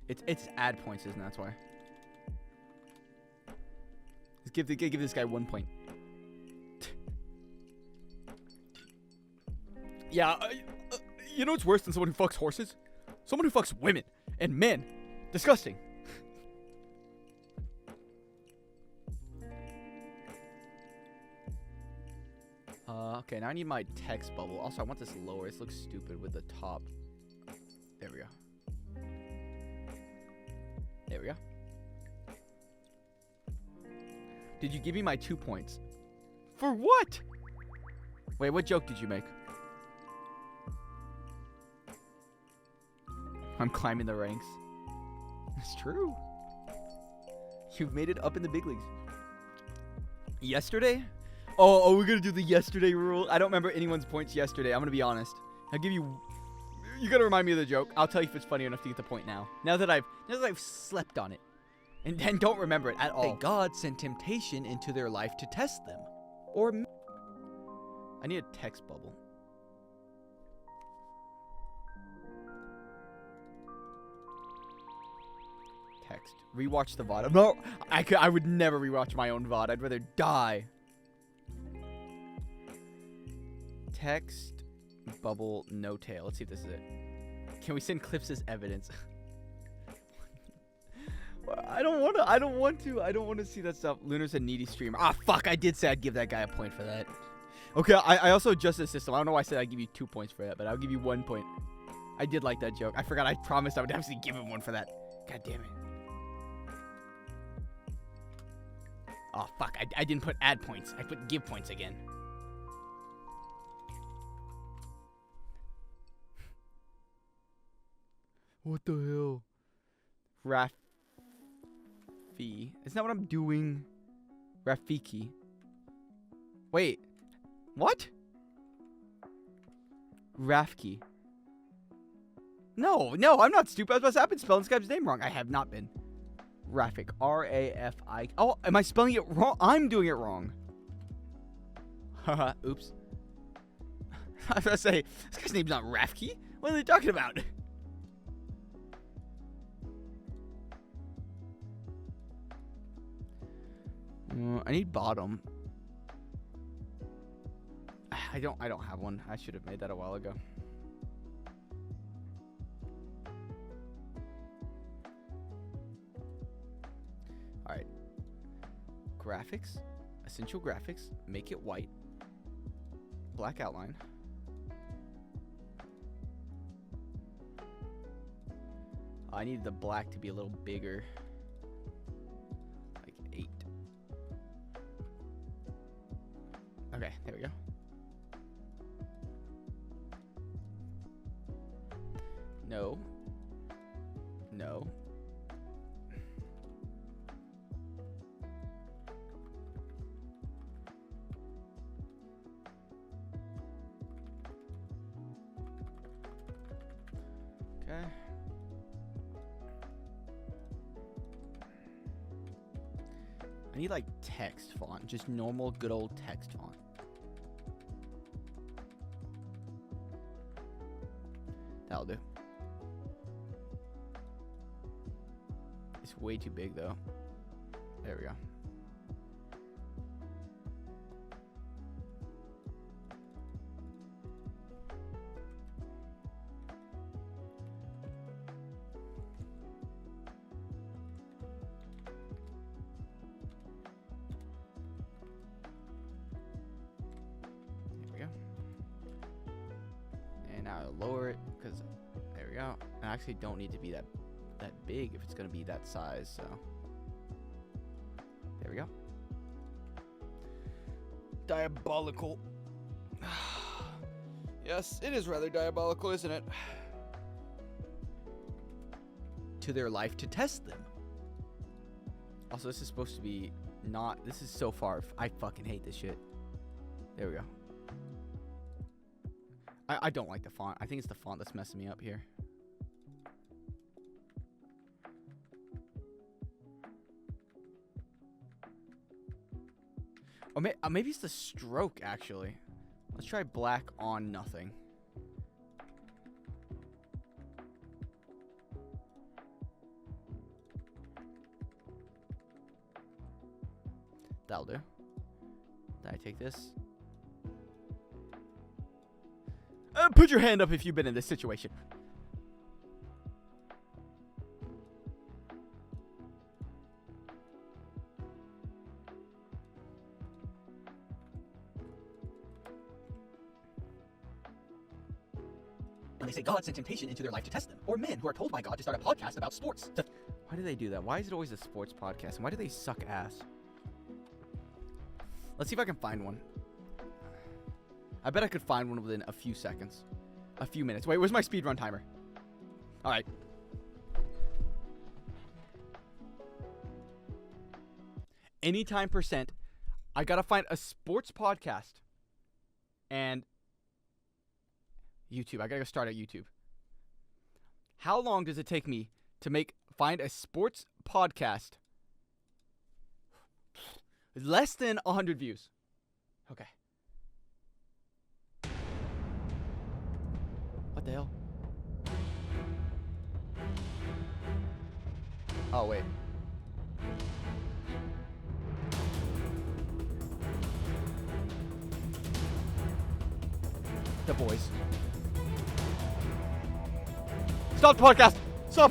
It's add points, isn't it? That's why. Let's give this guy 1 point. Yeah, you know what's worse than someone who fucks horses? Someone who fucks women and men. Disgusting. Okay, now I need my text bubble. Also, I want this lower. This looks stupid with the top. There we go. There we go. Did you give me my 2 points? For what? Wait, what joke did you make? I'm climbing the ranks. It's true. You've made it up in the big leagues. Yesterday? Oh, we're gonna do the yesterday rule. I don't remember anyone's points yesterday. I'm gonna be honest. I'll give you... You gotta remind me of the joke. I'll tell you if it's funny enough to get the point now. Now that I've slept on it. And then don't remember it at all. God sent temptation into their life to test them. I need a text bubble. Text. Rewatch the VOD. No, I would never rewatch my own VOD. I'd rather die. Text bubble no tail. Let's see if this is it. Can we send clips as evidence? I don't want to see that stuff. Lunar's a needy streamer. Ah, fuck. I did say I'd give that guy a point for that. Okay, I also adjusted the system. I don't know why I said I'd give you 2 points for that, but I'll give you 1 point. I did like that joke. I forgot I promised I would actually give him one for that. God damn it. Oh, fuck. I didn't put add points. I put give points again. What the hell? Rafi. Isn't that what I'm doing? Rafiki. Wait. What? Rafki. No, I'm not stupid. I was about to say I've been spelling this guy's name wrong. I have not been. Rafik. R-A-F-I. Oh, am I spelling it wrong? I'm doing it wrong. Haha, oops. I was about to say, this guy's name's not Rafki. What are they talking about? I need bottom. I don't have one. I should have made that a while ago. All right. Graphics, essential graphics, make it white. Black outline. I need the black to be a little bigger. Like 8. Okay, there we go. No. No. Okay. I need like text font, just normal good old text font. That'll do. It's way too big though. There we go. There we go. And now I'll lower it because there we go. I actually don't need to be that big if it's gonna be that size, so there we go. Diabolical. Yes, it is rather diabolical, isn't it? To their life to test them. Also, this is supposed to be not. This is so far. I fucking hate this shit. There we go. I don't like the font. I think it's the font that's messing me up here. Or maybe it's the stroke, actually. Let's try black on nothing. That'll do. Did I take this? Put your hand up if you've been in this situation. When they say God sent temptation into their life to test them, or men who are told by God to start a podcast about sports. Why do they do that? Why is it always a sports podcast? And why do they suck ass? Let's see if I can find one. I bet I could find one within a few seconds. A few minutes. Wait, where's my speedrun timer? All right. Anytime %. I gotta find a sports podcast. And YouTube. I gotta go start at YouTube. How long does it take me to find a sports podcast Less than 100 views. Okay. What the hell? Oh, wait. The boys. Stop the podcast! Stop!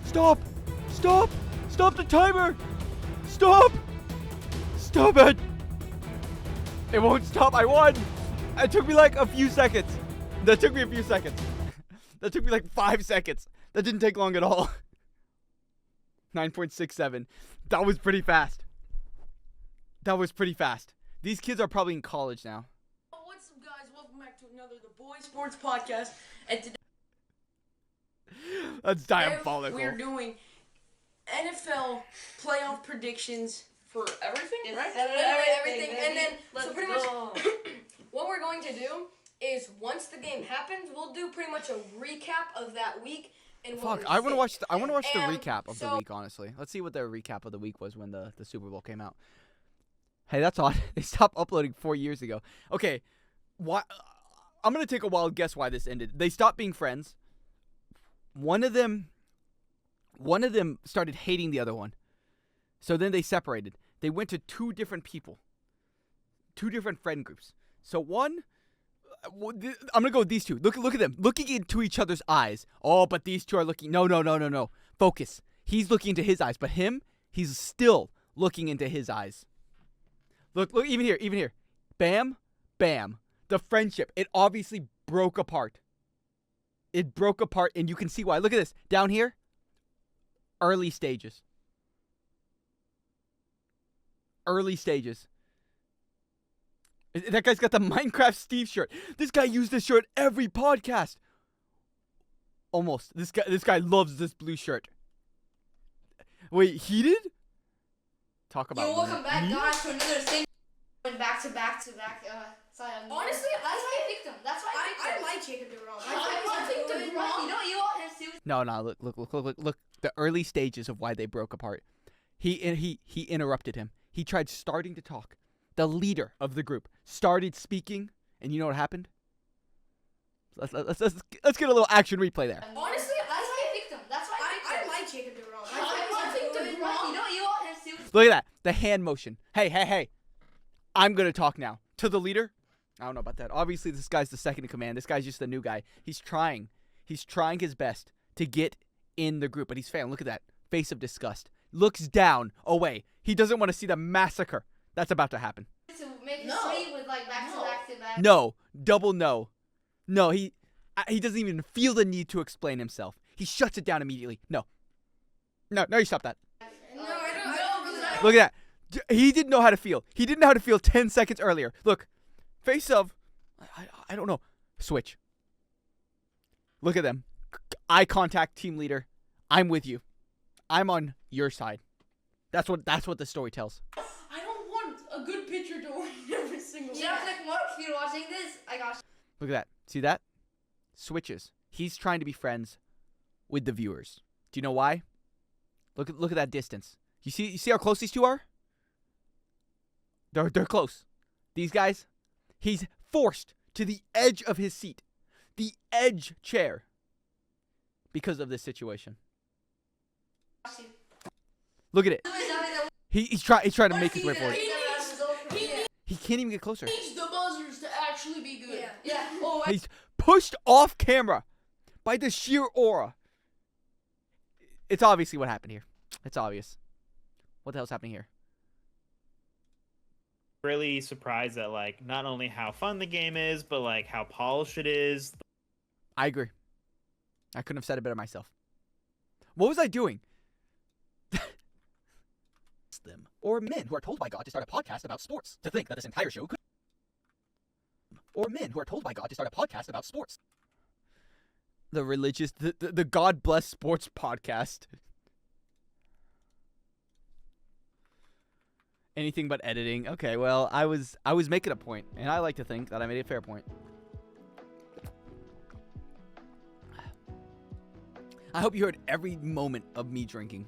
Stop! Stop! Stop the timer! Stop! Stop it! It won't stop. I won! It took me like a few seconds. That took me a few seconds. That took me like 5 seconds. That didn't take long at all. 9.67. That was pretty fast. That was pretty fast. These kids are probably in college now. What's up, guys? Welcome back to another The Boys Sports Podcast. And today that's diabolical. we're doing NFL playoff predictions for everything, right? Everything. And then, so pretty much, what we're going to do is once the game happens, we'll do pretty much a recap of that week. And Fuck, I want to watch. I want to watch the recap of the week. Honestly, let's see what the recap of the week was when the Super Bowl came out. Hey, that's odd. They stopped uploading 4 years ago. Okay, why? I'm gonna take a wild guess why this ended. They stopped being friends. One of them started hating the other one. So then they separated. They went to two different people. Two different friend groups. So one, I'm gonna go with these two. Look at them, looking into each other's eyes. Oh, but these two are looking. No. Focus. He's looking into his eyes, but he's still looking into his eyes. Look, even here. Bam. The friendship, it obviously broke apart. It broke apart, and you can see why. Look at this. Down here, early stages. That guy's got the Minecraft Steve shirt. This guy used this shirt every podcast. Almost. This guy loves this blue shirt. Wait, he did? Talk about. Yo, welcome back, guys, to another thing. Back to back. Honestly, I picked him. That's why I like Jacob DeGrom. I picked DeGrom. You want him to. No. Look. The early stages of why they broke apart. He interrupted him. He tried starting to talk. The leader of the group started speaking, and you know what happened? Let's get a little action replay there. Honestly, I picked him. That's why I like Jacob DeGrom. I picked DeGrom. You want him to. Look at that. The hand motion. Hey. I'm going to talk now. To the leader? I don't know about that. Obviously, this guy's the second in command. This guy's just the new guy. He's trying his best to get in the group, but he's failing. Look at that. Face of disgust. Looks down, away. He doesn't want to see the massacre that's about to happen. To make it sweet with like back to back. No. Double no. No, he doesn't even feel the need to explain himself. He shuts it down immediately. No, you stop that. No, I don't. Look at that. He didn't know how to feel. He didn't know how to feel 10 seconds earlier. Look. Face of, I don't know. Switch. Look at them. Eye contact, team leader. I'm with you. I'm on your side. That's what the story tells. I don't want a good picture to win every single time. Yeah, like Mark, if you're watching this, I got you. Look at that. See that? Switches. He's trying to be friends with the viewers. Do you know why? Look at that distance. You see how close these two are? They're close. These guys, he's forced to the edge of his seat. The edge chair. Because of this situation. Look at it. He's trying to make his way forward. He can't even get closer. He needs the buzzers to actually be good. Yeah. Oh, He's pushed off camera by the sheer aura. It's obviously what happened here. It's obvious. What the hell's happening here? Really surprised at like not only how fun the game is, but like how polished it is. I agree. I couldn't have said it better myself. What was I doing? Them or men who are told by God to start a podcast about sports. To think that this entire show could. Or men who are told by God to start a podcast about sports. The religious, the God bless sports podcast. Anything but editing. Okay, well, I was making a point, and I like to think that I made a fair point. I hope you heard every moment of me drinking.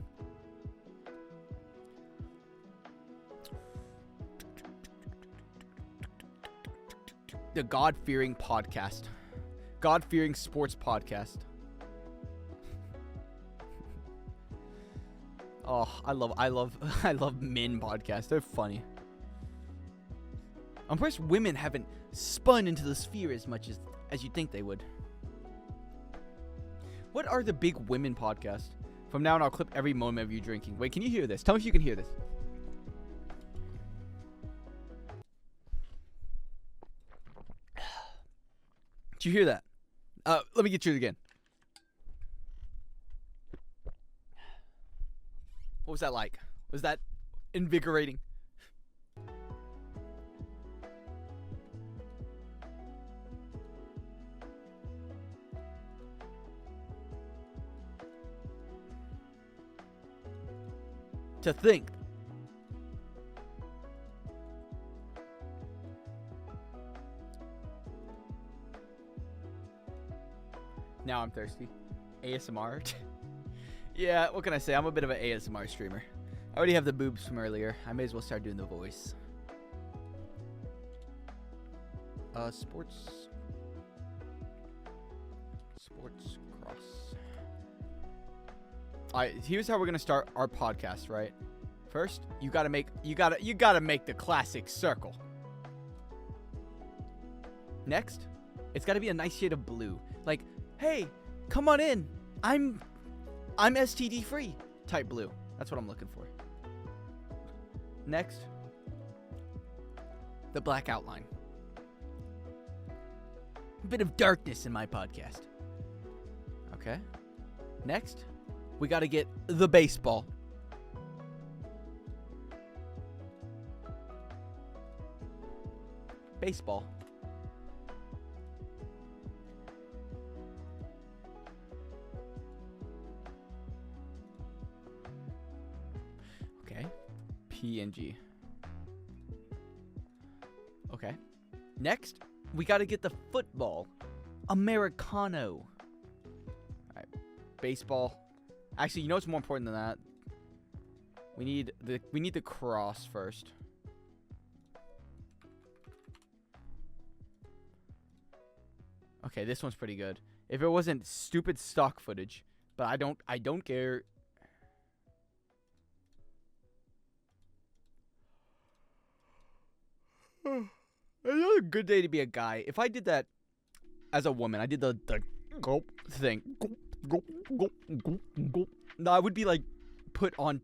the God-fearing podcast. God-fearing sports podcast. Oh, I love men podcasts. They're funny. I'm impressed women haven't spun into the sphere as much as you'd think they would. What are the big women podcasts? From now on, I'll clip every moment of you drinking. Wait, can you hear this? Tell me if you can hear this. Did you hear that? Let me get you again. What was that like? Was that invigorating? To think. Now I'm thirsty. ASMR. Yeah, what can I say? I'm a bit of an ASMR streamer. I already have the boobs from earlier. I may as well start doing the voice. Sports cross. Alright, here's how we're gonna start our podcast, right? First, you gotta make the classic circle. Next, it's gotta be a nice shade of blue. Like, hey, come on in. I'm STD free type blue. That's what I'm looking for. Next, the black outline. A bit of darkness in my podcast. Okay. Next, we got to get the baseball. Baseball. Okay. PNG. Okay. Next, we got to get the football. Americano. All right. Baseball. Actually, you know what's more important than that? We need the cross first. Okay, this one's pretty good. If it wasn't stupid stock footage, but I don't care. Another good day to be a guy. If I did that as a woman, I did the gulp thing. No, I would be like put on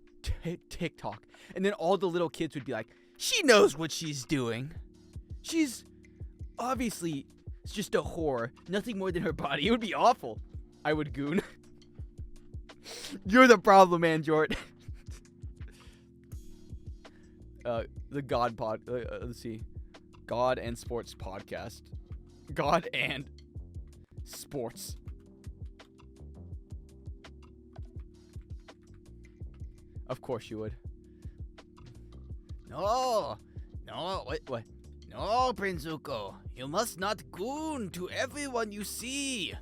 TikTok, and then all the little kids would be like, "She knows what she's doing. She's obviously just a whore. Nothing more than her body." It would be awful. I would goon. You're the problem, man, Jort. The God pod. Let's see. God and Sports podcast. God and Sports. Of course you would. No, wait. No, Prince Zuko. You must not goon to everyone you see.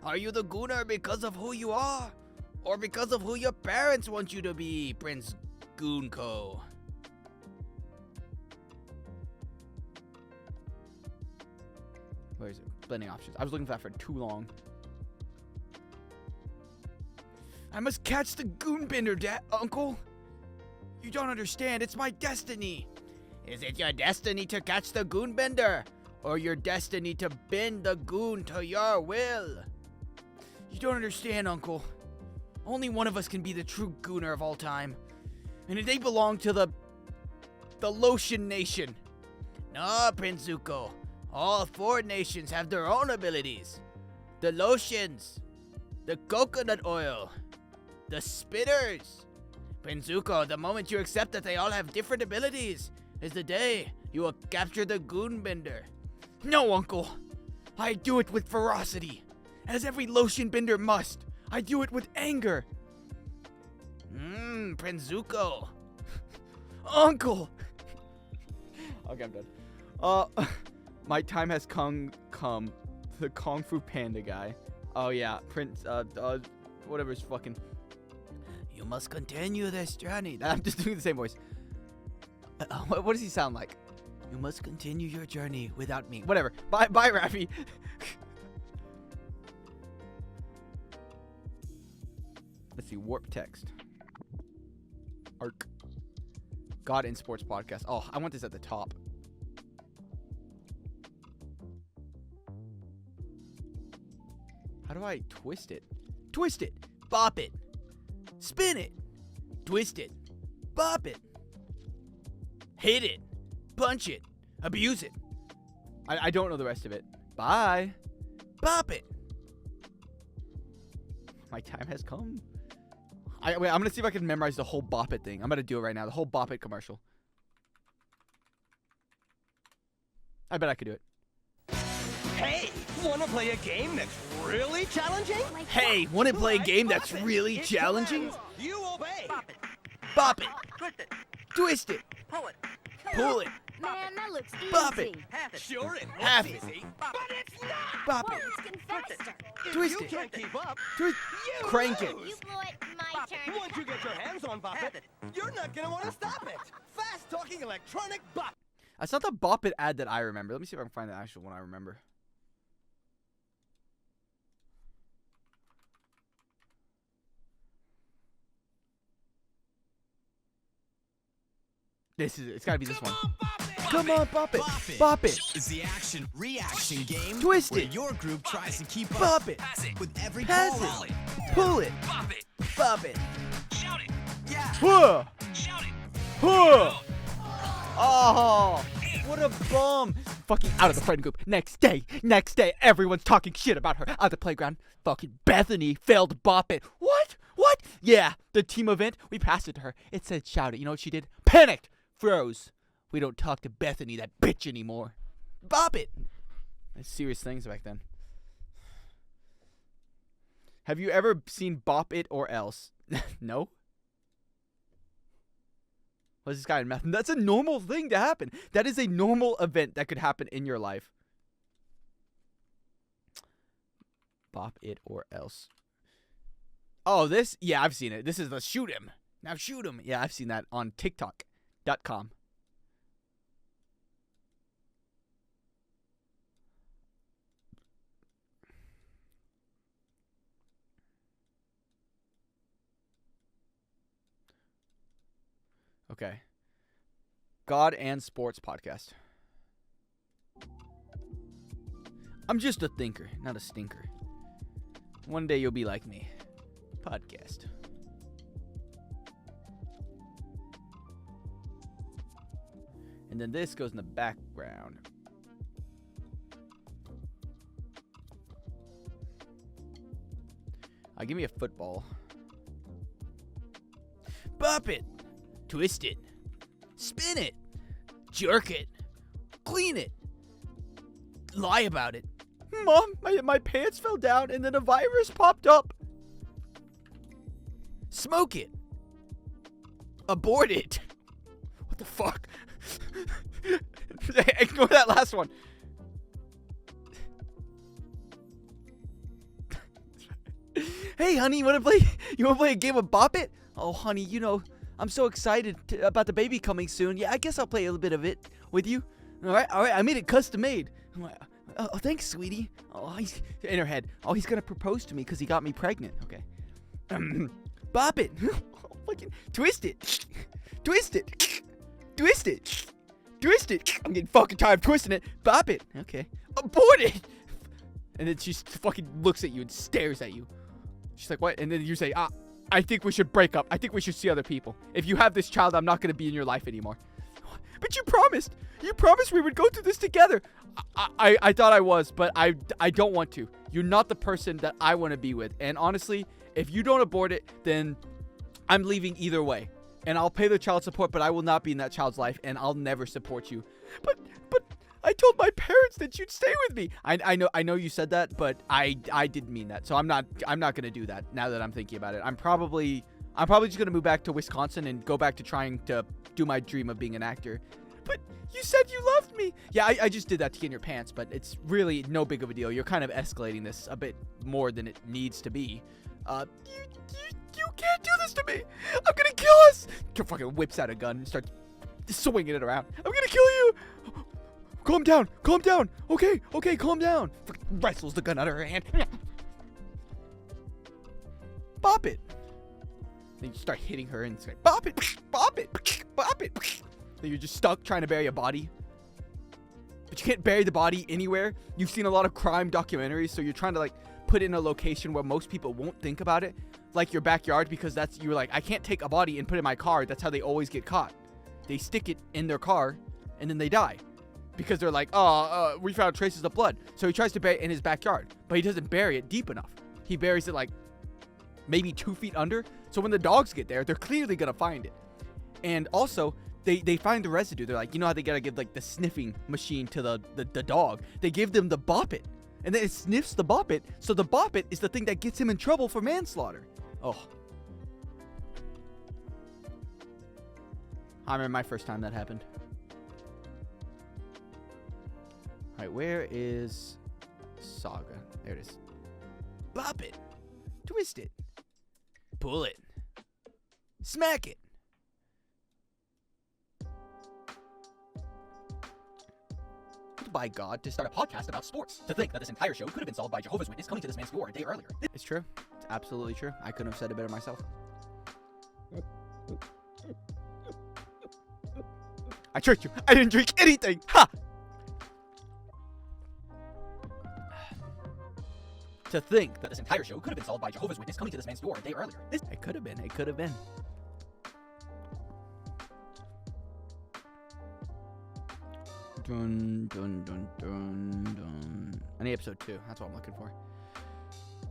Are you the gooner because of who you are? Or because of who your parents want you to be, Prince Goonko? Where is it? Blending options. I was looking for that for too long. I must catch the Goonbender, Uncle. You don't understand. It's my destiny. Is it your destiny to catch the Goonbender? Or your destiny to bend the goon to your will? You don't understand, Uncle. Only one of us can be the true gooner of all time. And they belong to the Lotion Nation. No, Prince Zuko. All 4 nations have their own abilities. The lotions, the coconut oil, the spitters. Prince Zuko, the moment you accept that they all have different abilities is the day you will capture the Goonbender. No, Uncle. I do it with ferocity, as every lotion bender must. I do it with anger. Prince Zuko. Uncle. Okay, I'm done. My time has come. The Kung Fu Panda guy. Oh yeah, Prince. Whatever's fucking. You must continue this journey. I'm just doing the same voice. What does he sound like? You must continue your journey without me. Whatever. Bye, Raffy. Let's see. Warp text. Arc. God in Sports Podcast. Oh, I want this at the top. How do I twist it? Twist it. Bop it. Spin it. Twist it. Bop it. Hit it. Punch it. Abuse it. I don't know the rest of it. Bye. Bop it. My time has come. Wait, I'm going to see if I can memorize the whole Bop It thing. I'm going to do it right now. The whole Bop It commercial. I bet I could do it. Hey, wanna play a game that's really challenging? Hey, want to play a game that's really challenging? You obey. Bop it. Twist it. Pull it. Pull it. Man, that looks easy. Bop it. Sure it Half looks it. easy, but it's not. Bop Whoa, it. it's getting faster. Twist you it. can't keep up. Twist. You Crank it. lose. You blew it. My turn. Once you get your hands on Bop It, you're not gonna want to stop it. Fast talking electronic Bop. That's not the Bop It ad that I remember. Let me see if I can find the actual one I remember. It's gotta be this one. Come on, Bop It. Bop it. Is the action reaction game Twist where it. your group tries to keep up Bop it. with every Pass call it. volley. Pull it. Bop it. Bop it. Shout it. Yeah. Huh. Shout it. Huh. Oh, what a bum. Fucking out of the friend group. Next day, everyone's talking shit about her at the playground. Fucking Bethany failed to Bop It. What? Yeah, the team event, we passed it to her. It said shout it. You know what she did? Panicked. Froze. We don't talk to Bethany, that bitch, anymore. Bop it. That's serious things back then. Have you ever seen Bop It or Else? No? What's this guy in math? That's a normal thing to happen. That is a normal event that could happen in your life. Bop It or Else. Oh, this? Yeah, I've seen it. This is the shoot him. Now shoot him. Yeah, I've seen that on TikTok.com. Okay. God and Sports Podcast. I'm just a thinker, not a stinker. One day you'll be like me. Podcast. And then this goes in the background. Give me a football. Bop it. Twist it. Spin it. Jerk it. Clean it. Lie about it. Mom, my pants fell down and then a virus popped up. Smoke it. Abort it. What the fuck? Ignore that last one. Hey, honey, you wanna play a game of Bop It? Oh, honey, you know, I'm so excited about the baby coming soon. Yeah, I guess I'll play a little bit of it with you. All right. I made it custom made. I'm like, oh, thanks, sweetie. Oh, he's in her head. Oh, he's gonna propose to me because he got me pregnant. Okay. Bop it. Fucking twist it. Twist it. Twist it. Twist it. I'm getting fucking tired of twisting it. Bop it. Okay. Abort it. And then she fucking looks at you and stares at you. She's like, what? And then you say, I think we should break up. I think we should see other people. If you have this child, I'm not going to be in your life anymore. But you promised. You promised we would go through this together. I thought I was, but I don't want to. You're not the person that I want to be with. And honestly, if you don't abort it, then I'm leaving either way. And I'll pay the child support, but I will not be in that child's life, and I'll never support you. But I told my parents that you'd stay with me. I know you said that, but I didn't mean that. So I'm not gonna do that now that I'm thinking about it. I'm probably just gonna move back to Wisconsin and go back to trying to do my dream of being an actor. But you said you loved me. Yeah, I just did that to get in your pants, but it's really no big of a deal. You're kind of escalating this a bit more than it needs to be. You can't do this to me. I'm gonna kill us. Fucking whips out a gun and starts swinging it around. I'm gonna kill you. calm down, calm down. Okay, okay, calm down. Wrestles the gun out of her hand. Bop it. Then you start hitting her and it's like, bop it, bop it, bop it. Then you're just stuck trying to bury a body. But you can't bury the body anywhere. You've seen a lot of crime documentaries, so you're trying to like put it in a location where most people won't think about it, like your backyard, because that's, you're like, I can't take a body and put it in my car. That's how they always get caught. They stick it in their car and then they die because they're like, oh, we found traces of blood. So he tries to bury it in his backyard, but he doesn't bury it deep enough. He buries it like maybe 2 feet under. So when the dogs get there, they're clearly gonna find it. And also, they find the residue. They're like, you know how they gotta give like the sniffing machine to the dog? They give them the Bop It, and then it sniffs the Bop It. So the Bop It is the thing that gets him in trouble for manslaughter. Oh, I remember my first time that happened. All right, where is Saga? There it is. Bop it, twist it, pull it, smack it. By God to start a podcast about sports. To think that this entire show could have been solved by Jehovah's Witness coming to this man's door a day earlier. It's true. It's absolutely true. I couldn't have said it better myself. I tricked you. I didn't drink anything. Ha! To think that this entire show could have been solved by Jehovah's Witness coming to this man's door a day earlier. It could have been. It could have been. Dun, dun, dun, dun, dun. I need episode 2. That's what I'm looking for.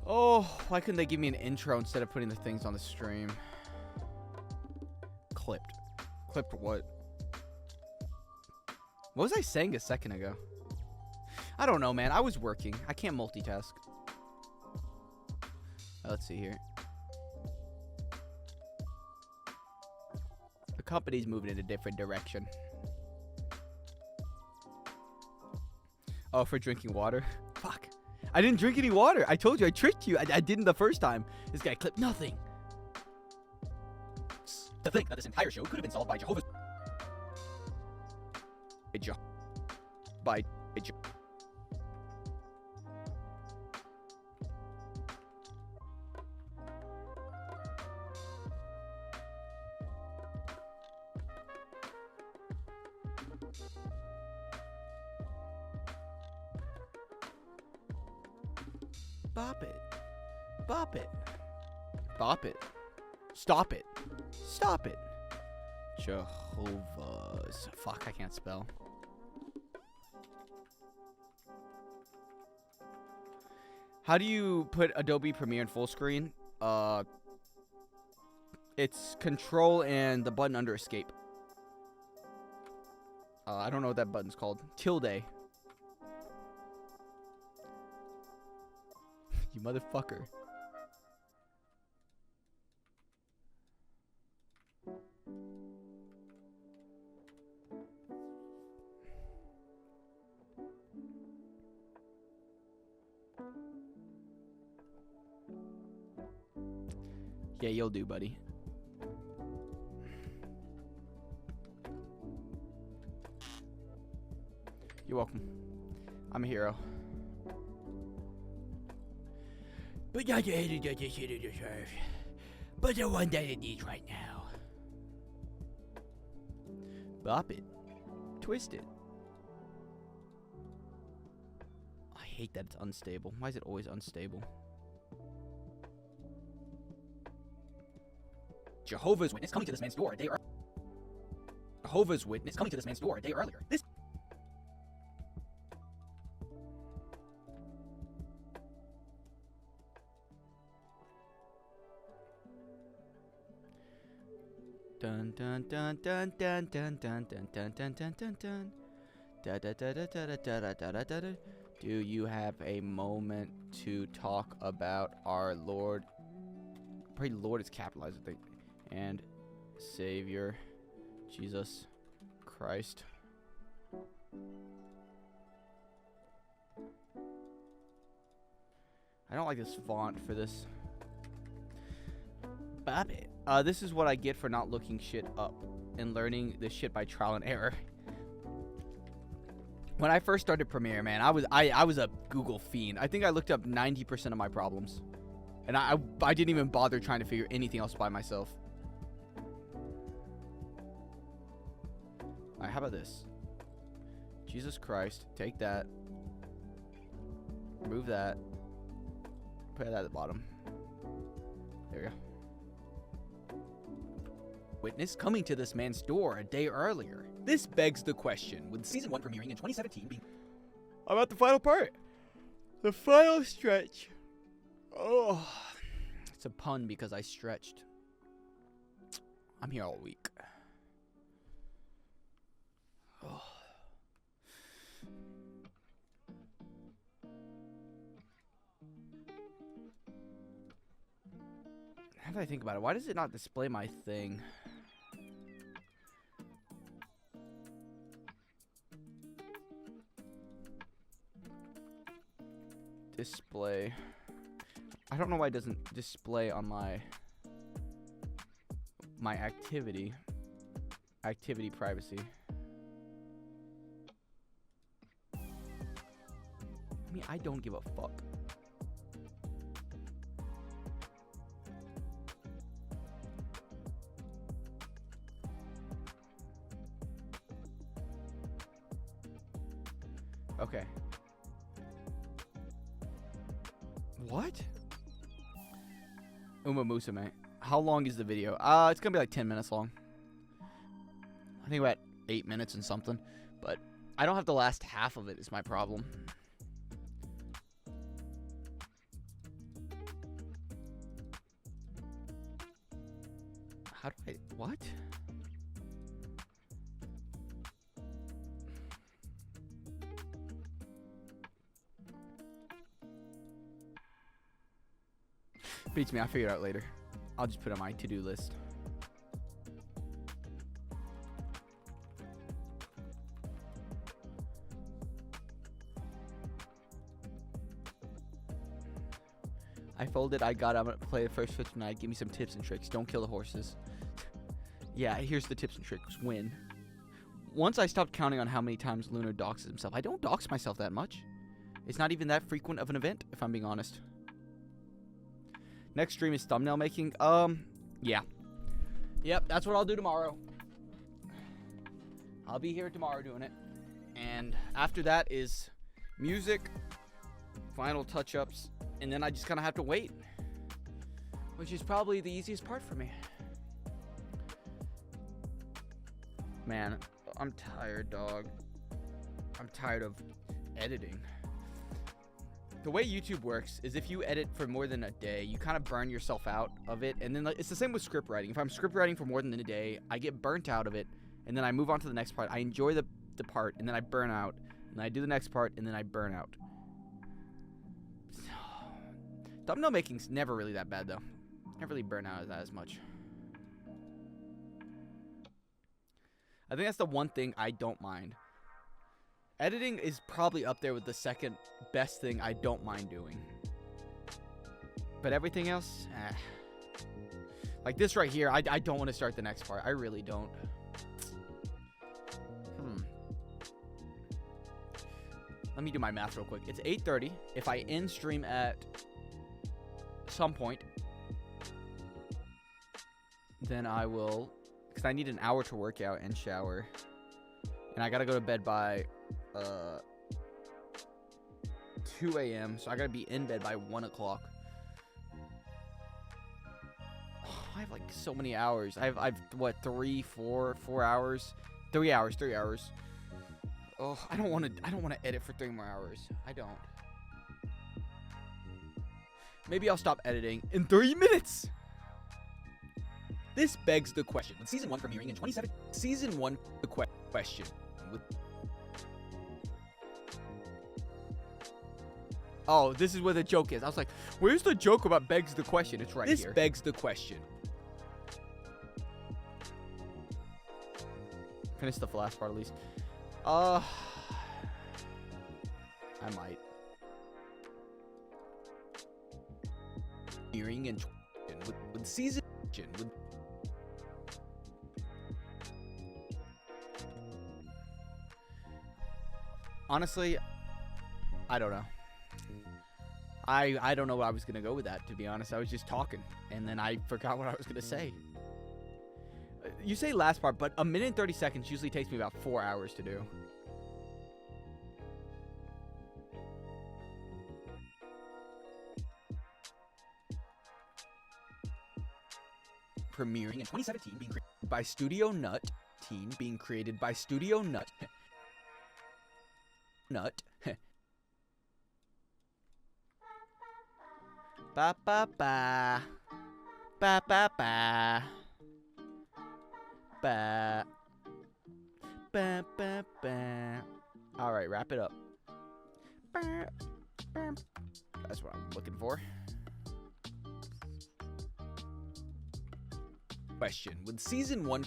Oh, why couldn't they give me an intro instead of putting the things on the stream? Clipped. Clipped what? What was I saying a second ago? I don't know, man. I was working. I can't multitask. Let's see here. The company's moving in a different direction. Oh, for drinking water? Fuck. I didn't drink any water. I told you. I tricked you. I didn't the first time. This guy clipped nothing. To think that this entire show could have been solved by Jehovah's... By... Bop it. Bop it. Bop it. Stop it. Stop it. Jehovah's. Fuck, I can't spell. How do you put Adobe Premiere in full screen? It's Control and the button under Escape. I don't know what that button's called. Tilde. You motherfucker. Yeah, you'll do, buddy. You're welcome. I'm a hero. But not the enemy that this hit deserve, but the one that it needs right now. Bop it. Twist it. I hate that it's unstable. Why is it always unstable? Jehovah's Witness coming to this man's door a day earlier. Jehovah's Witness coming to this man's door a day earlier. This... Dun dun dun dun dun dun dun dun dun dun dun dun dun. Da da da da da da da da da da da. Do you have a moment to talk about our Lord? Probably Lord is capitalized, I think. And Savior, Jesus Christ. I don't like this font for this. Bop it. This is what I get for not looking shit up and learning this shit by trial and error. When I first started Premiere, man, I was a Google fiend. I think I looked up 90% of my problems. And I didn't even bother trying to figure anything else by myself. Alright, how about this? Jesus Christ, take that. Remove that. Put that at the bottom. There we go. Witness coming to this man's door a day earlier. This begs the question, with Season 1 premiering in 2017 being... I'm at the final part. The final stretch. Oh. It's a pun because I stretched. I'm here all week. Oh. How do I think about it? Why does it not display my thing? Display. I don't know why it doesn't display on my activity privacy. I mean, I don't give a fuck. Okay. What? Uma Musume. How long is the video? It's gonna be like 10 minutes long. I think we're at 8 minutes and something. But I don't have the last half of it is my problem. How do I... What? Beats me. I'll figure it out later. I'll just put it on my to-do list. I folded. I got. I'm gonna play the first Switch tonight. Give me some tips and tricks. Don't kill the horses. Yeah, here's the tips and tricks. Win. Once I stopped counting on how many times Lunar doxes himself. I don't dox myself that much. It's not even that frequent of an event, if I'm being honest. Next stream is thumbnail making. Yeah. Yep, that's what I'll do tomorrow. I'll be here tomorrow doing it. And after that is music, final touch-ups, and then I just kind of have to wait. Which is probably the easiest part for me. Man, I'm tired, dog. I'm tired of editing. The way YouTube works is if you edit for more than a day, you kind of burn yourself out of it. And then like, it's the same with script writing. If I'm script writing for more than a day, I get burnt out of it. And then I move on to the next part. I enjoy the part, and then I burn out. And then I do the next part, and then I burn out. Thumbnail making's never really that bad, though. Never really burn out as much. I think that's the one thing I don't mind. Editing is probably up there with the second best thing I don't mind doing. But everything else, like this right here, I don't want to start the next part. I really don't. Let me do my math real quick. It's 8:30. If I end stream at some point, then I will, because I need an hour to work out and shower. And I gotta go to bed by 2 a.m. So I gotta be in bed by 1 o'clock. Oh, I have like so many hours. I've what, 4 hours? 3 hours. Oh, I don't want to edit for 3 more hours. I don't. Maybe I'll stop editing in 3 minutes. This begs the question. With Season 1 premiering in 2017. Season 1, the question. Oh, this is where the joke is. I was like, where's the joke about begs the question? It's right here. This begs the question. Finish the last part at least. I might. Hearing and with season with Honestly, I don't know. I don't know what I was going to go with that, to be honest. I was just talking, and then I forgot what I was going to say. You say last part, but 1 minute and 30 seconds usually takes me about 4 hours to do. Premiering in 2017, being created by Studio Nut. Being created by Studio Nut. Nut. Ba ba ba. Ba ba ba. Ba. Ba ba ba. All right, wrap it up. Ba, ba. That's what I'm looking for. Question: with season 1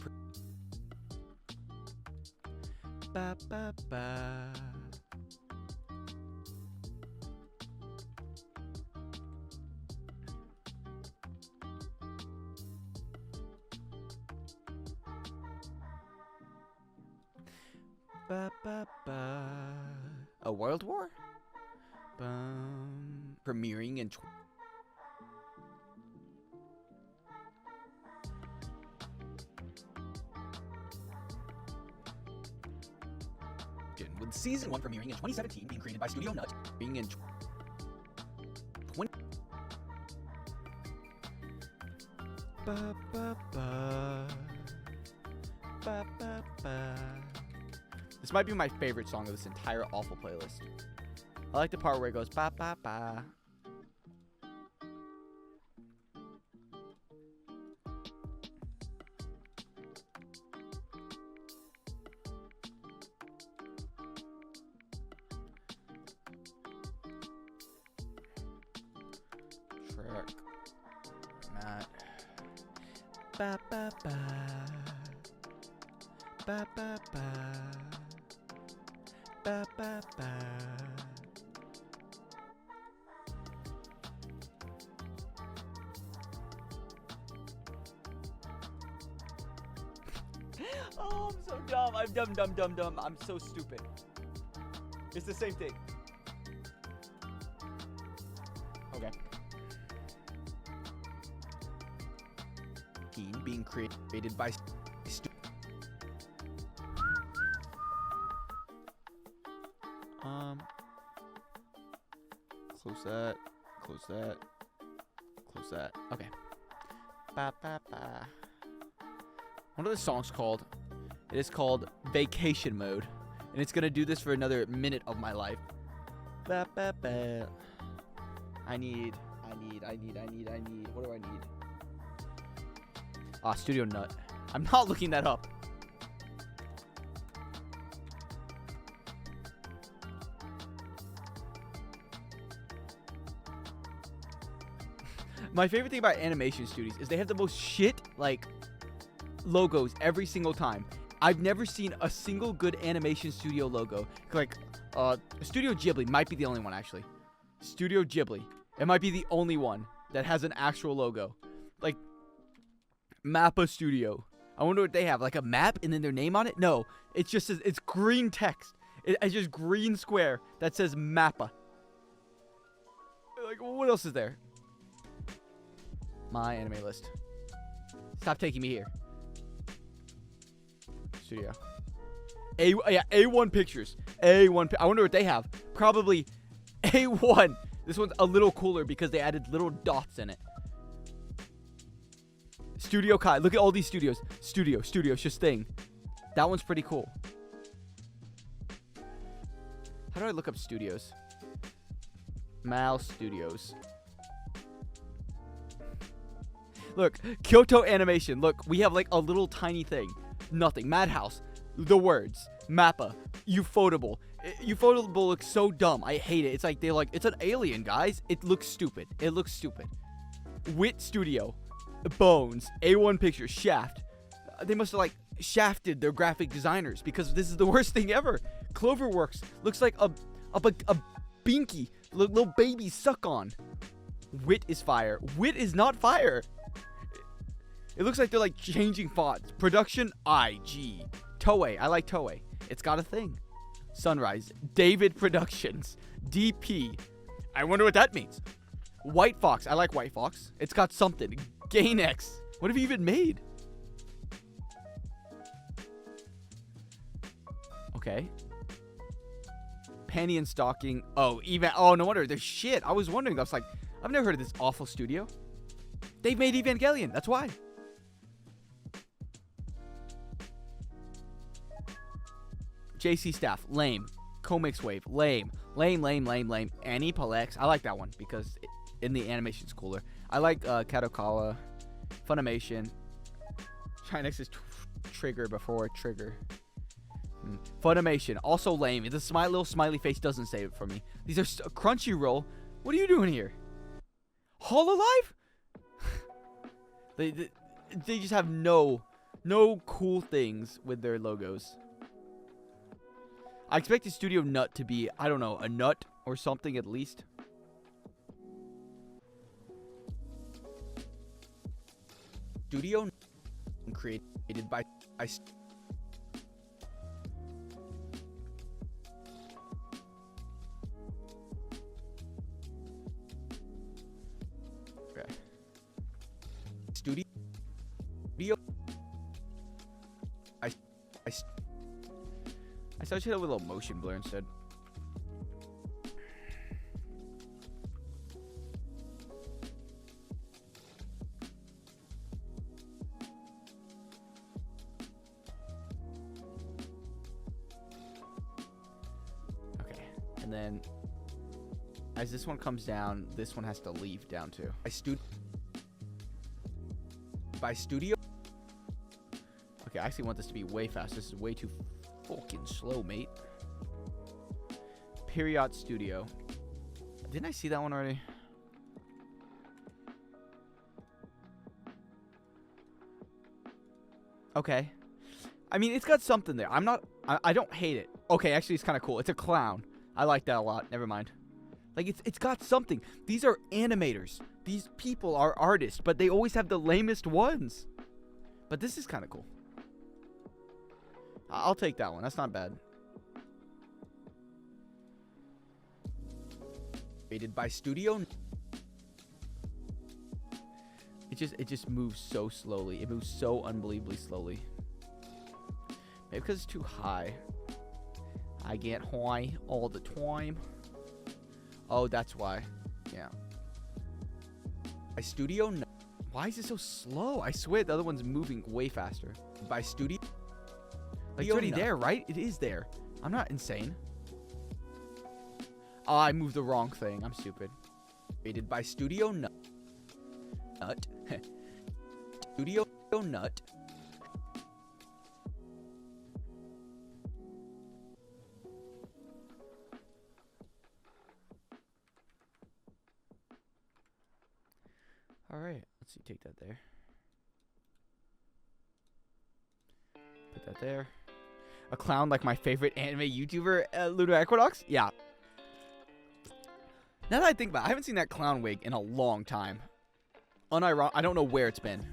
ba ba ba. Ba ba ba. A World War? Premiering in with season 1 premiering in 2017, being created by Studio Nut, being in 20. Ba ba ba. Ba ba ba. This might be my favorite song of this entire awful playlist. I like the part where it goes ba ba ba. Track. Matt. Ba ba ba. Ba ba ba. Ba ba ba. Oh, I'm so dumb. I'm dumb. I'm so stupid. It's the same thing. Okay. Being created by close that, close that, close that. Okay. Ba ba ba. What are the songs called? It is called Vacation Mode, and it's gonna do this for another minute of my life. Ba ba ba. I need. What do I need? Ah, Studio Nut. I'm not looking that up. My favorite thing about animation studios is they have the most shit, like, logos every single time. I've never seen a single good animation studio logo. Like, Studio Ghibli might be the only one, actually. Studio Ghibli. It might be the only one that has an actual logo. Like, Mappa Studio. I wonder what they have. Like a map and then their name on it? No. It's just, it's green text. It's just green square that says Mappa. Like, what else is there? My anime list. Stop taking me here. Studio. A1 Pictures. A1. I wonder what they have. Probably A1. This one's a little cooler because they added little dots in it. Studio Kai. Look at all these studios. Studios. Just thing. That one's pretty cool. How do I look up studios? Mal Studios. Look, Kyoto Animation. Look, we have like a little tiny thing. Nothing. Madhouse. The words. Mappa. Ufotable. Ufotable looks so dumb. I hate it. It's like they're like, it's an alien, guys. It looks stupid. Wit Studio. Bones. A1 Pictures. Shaft. They must have like shafted their graphic designers because this is the worst thing ever. Cloverworks. Looks like a binky. Little baby suck on. Wit is fire. Wit is not fire. It looks like they're like changing fonts. Production IG. Toei. I like Toei. It's got a thing. Sunrise. David Productions. DP. I wonder what that means. White Fox. I like White Fox. It's got something. Gainax. What have you even made? Okay. Penny and Stocking. Oh, even. Oh, no wonder. There's shit. I was wondering. I was like, I've never heard of this awful studio. They've made Evangelion. That's why. JC Staff. Lame. Comics Wave. Lame. Lame. Annie Palex. I like that one because in the animation's cooler. I like Kadokawa. Funimation. Chinex is Trigger before Trigger. Funimation. Also lame. The little smiley face doesn't save it for me. These are Crunchyroll. What are you doing here? Hololive? They just have no cool things with their logos. I expected Studio Nut to be, I don't know, a nut or something at least. Studio created by okay. Studio I thought I should have a little motion blur instead. Okay, and then as this one comes down, this one has to leave down too. By studio. Okay, I actually want this to be way fast. This is way too fucking slow, mate. Period Studio. Didn't I see that one already? Okay. I mean, it's got something there. I don't hate it. Okay, actually, it's kind of cool. It's a clown. I like that a lot. Never mind. Like, it's got something. These are animators. These people are artists, but they always have the lamest ones. But this is kind of cool. I'll take that one. That's not bad. Rated by Studio. It just moves so slowly. It moves so unbelievably slowly. Maybe because it's too high. I get high all the time. Oh, that's why. Yeah. By Studio. Why is it so slow? I swear the other one's moving way faster. By Studio. Like, it's already there, right? It is there. I'm not insane. Oh, I moved the wrong thing. I'm stupid. Rated by Studio Nut. Studio Nut. All right. Let's see. Take that there. Put that there. A clown like my favorite anime YouTuber, Ludo Equinox? Yeah. Now that I think about it, I haven't seen that clown wig in a long time. Unironic. I don't know where it's been.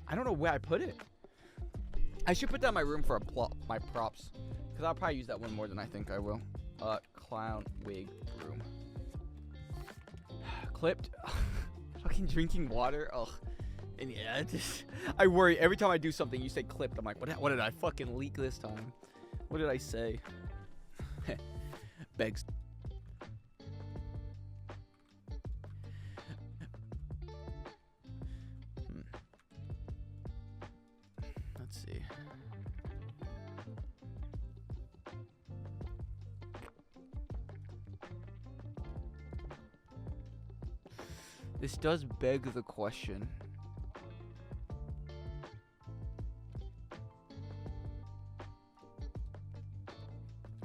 I don't know where I put it. I should put that in my room for my props. Because I'll probably use that one more than I think I will. Clown wig room. Clipped. Fucking drinking water. Ugh. And yeah, I worry every time I do something. You say clipped. I'm like, what did I fucking leak this time? What did I say? Begs. Let's see. This does beg the question.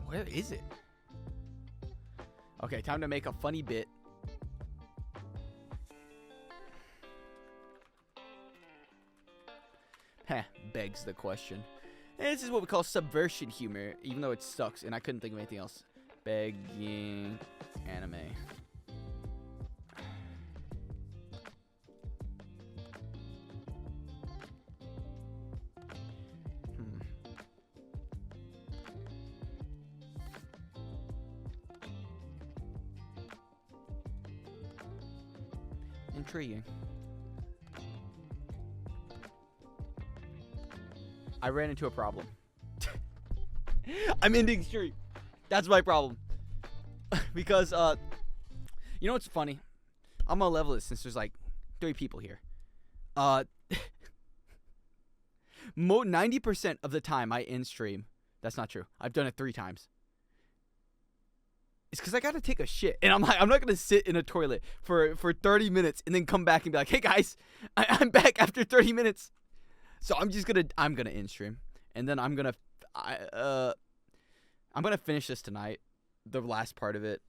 Where is it? Okay, time to make a funny bit. Heh, begs the question. And this is what we call subversion humor, even though it sucks, and I couldn't think of anything else. Begging anime. Intriguing. I ran into a problem. I'm ending stream. That's my problem. Because, you know what's funny? I'm gonna level it since there's like 3 people here. 90% of the time I end stream. That's not true. I've done it 3 times. It's because I gotta take a shit, and I'm like, I'm not gonna sit in a toilet for 30 minutes and then come back and be like, hey guys, I'm back after 30 minutes. So I'm gonna end stream, and then I'm gonna finish this tonight, the last part of it,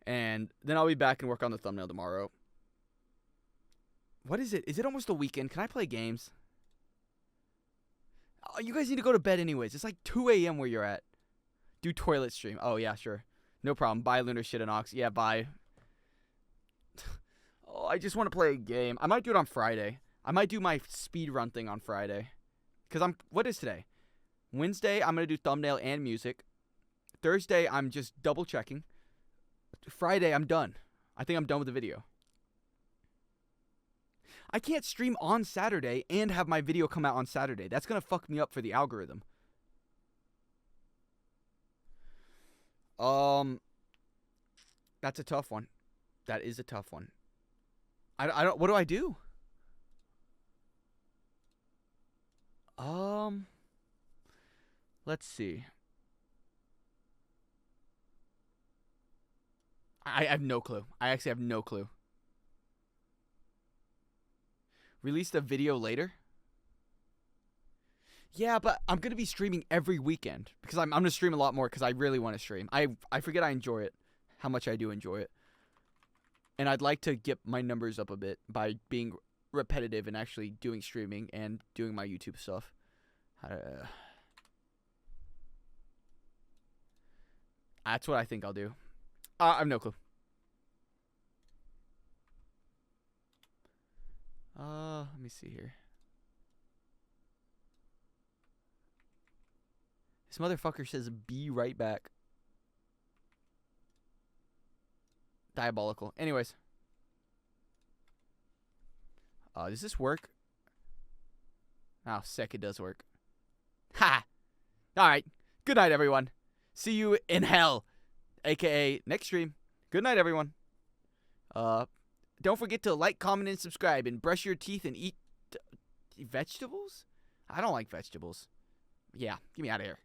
and then I'll be back and work on the thumbnail tomorrow. What is it? Is it almost a weekend? Can I play games? Oh, you guys need to go to bed anyways. It's like 2 a.m. where you're at. Do toilet stream. Oh yeah, sure. No problem. Bye, Lunar Shit and Ox. Yeah, bye. Oh, I just want to play a game. I might do it on Friday. I might do my speed run thing on Friday. Because what is today? Wednesday, I'm going to do thumbnail and music. Thursday, I'm just double checking. Friday, I'm done. I think I'm done with the video. I can't stream on Saturday and have my video come out on Saturday. That's going to fuck me up for the algorithm. That's a tough one. That is a tough one. I don't, what do I do? Let's see. I have no clue. I actually have no clue. Release the video later? Yeah, but I'm going to be streaming every weekend because I'm going to stream a lot more because I really want to stream. I forget I enjoy it, how much I do enjoy it. And I'd like to get my numbers up a bit by being repetitive and actually doing streaming and doing my YouTube stuff. That's what I think I'll do. I have no clue. Let me see here. This motherfucker says be right back. Diabolical. Anyways. Does this work? Oh, sick, it does work. Ha! Alright. Good night, everyone. See you in hell. AKA next stream. Good night, everyone. Don't forget to like, comment, and subscribe, and brush your teeth and eat vegetables? I don't like vegetables. Yeah, get me out of here.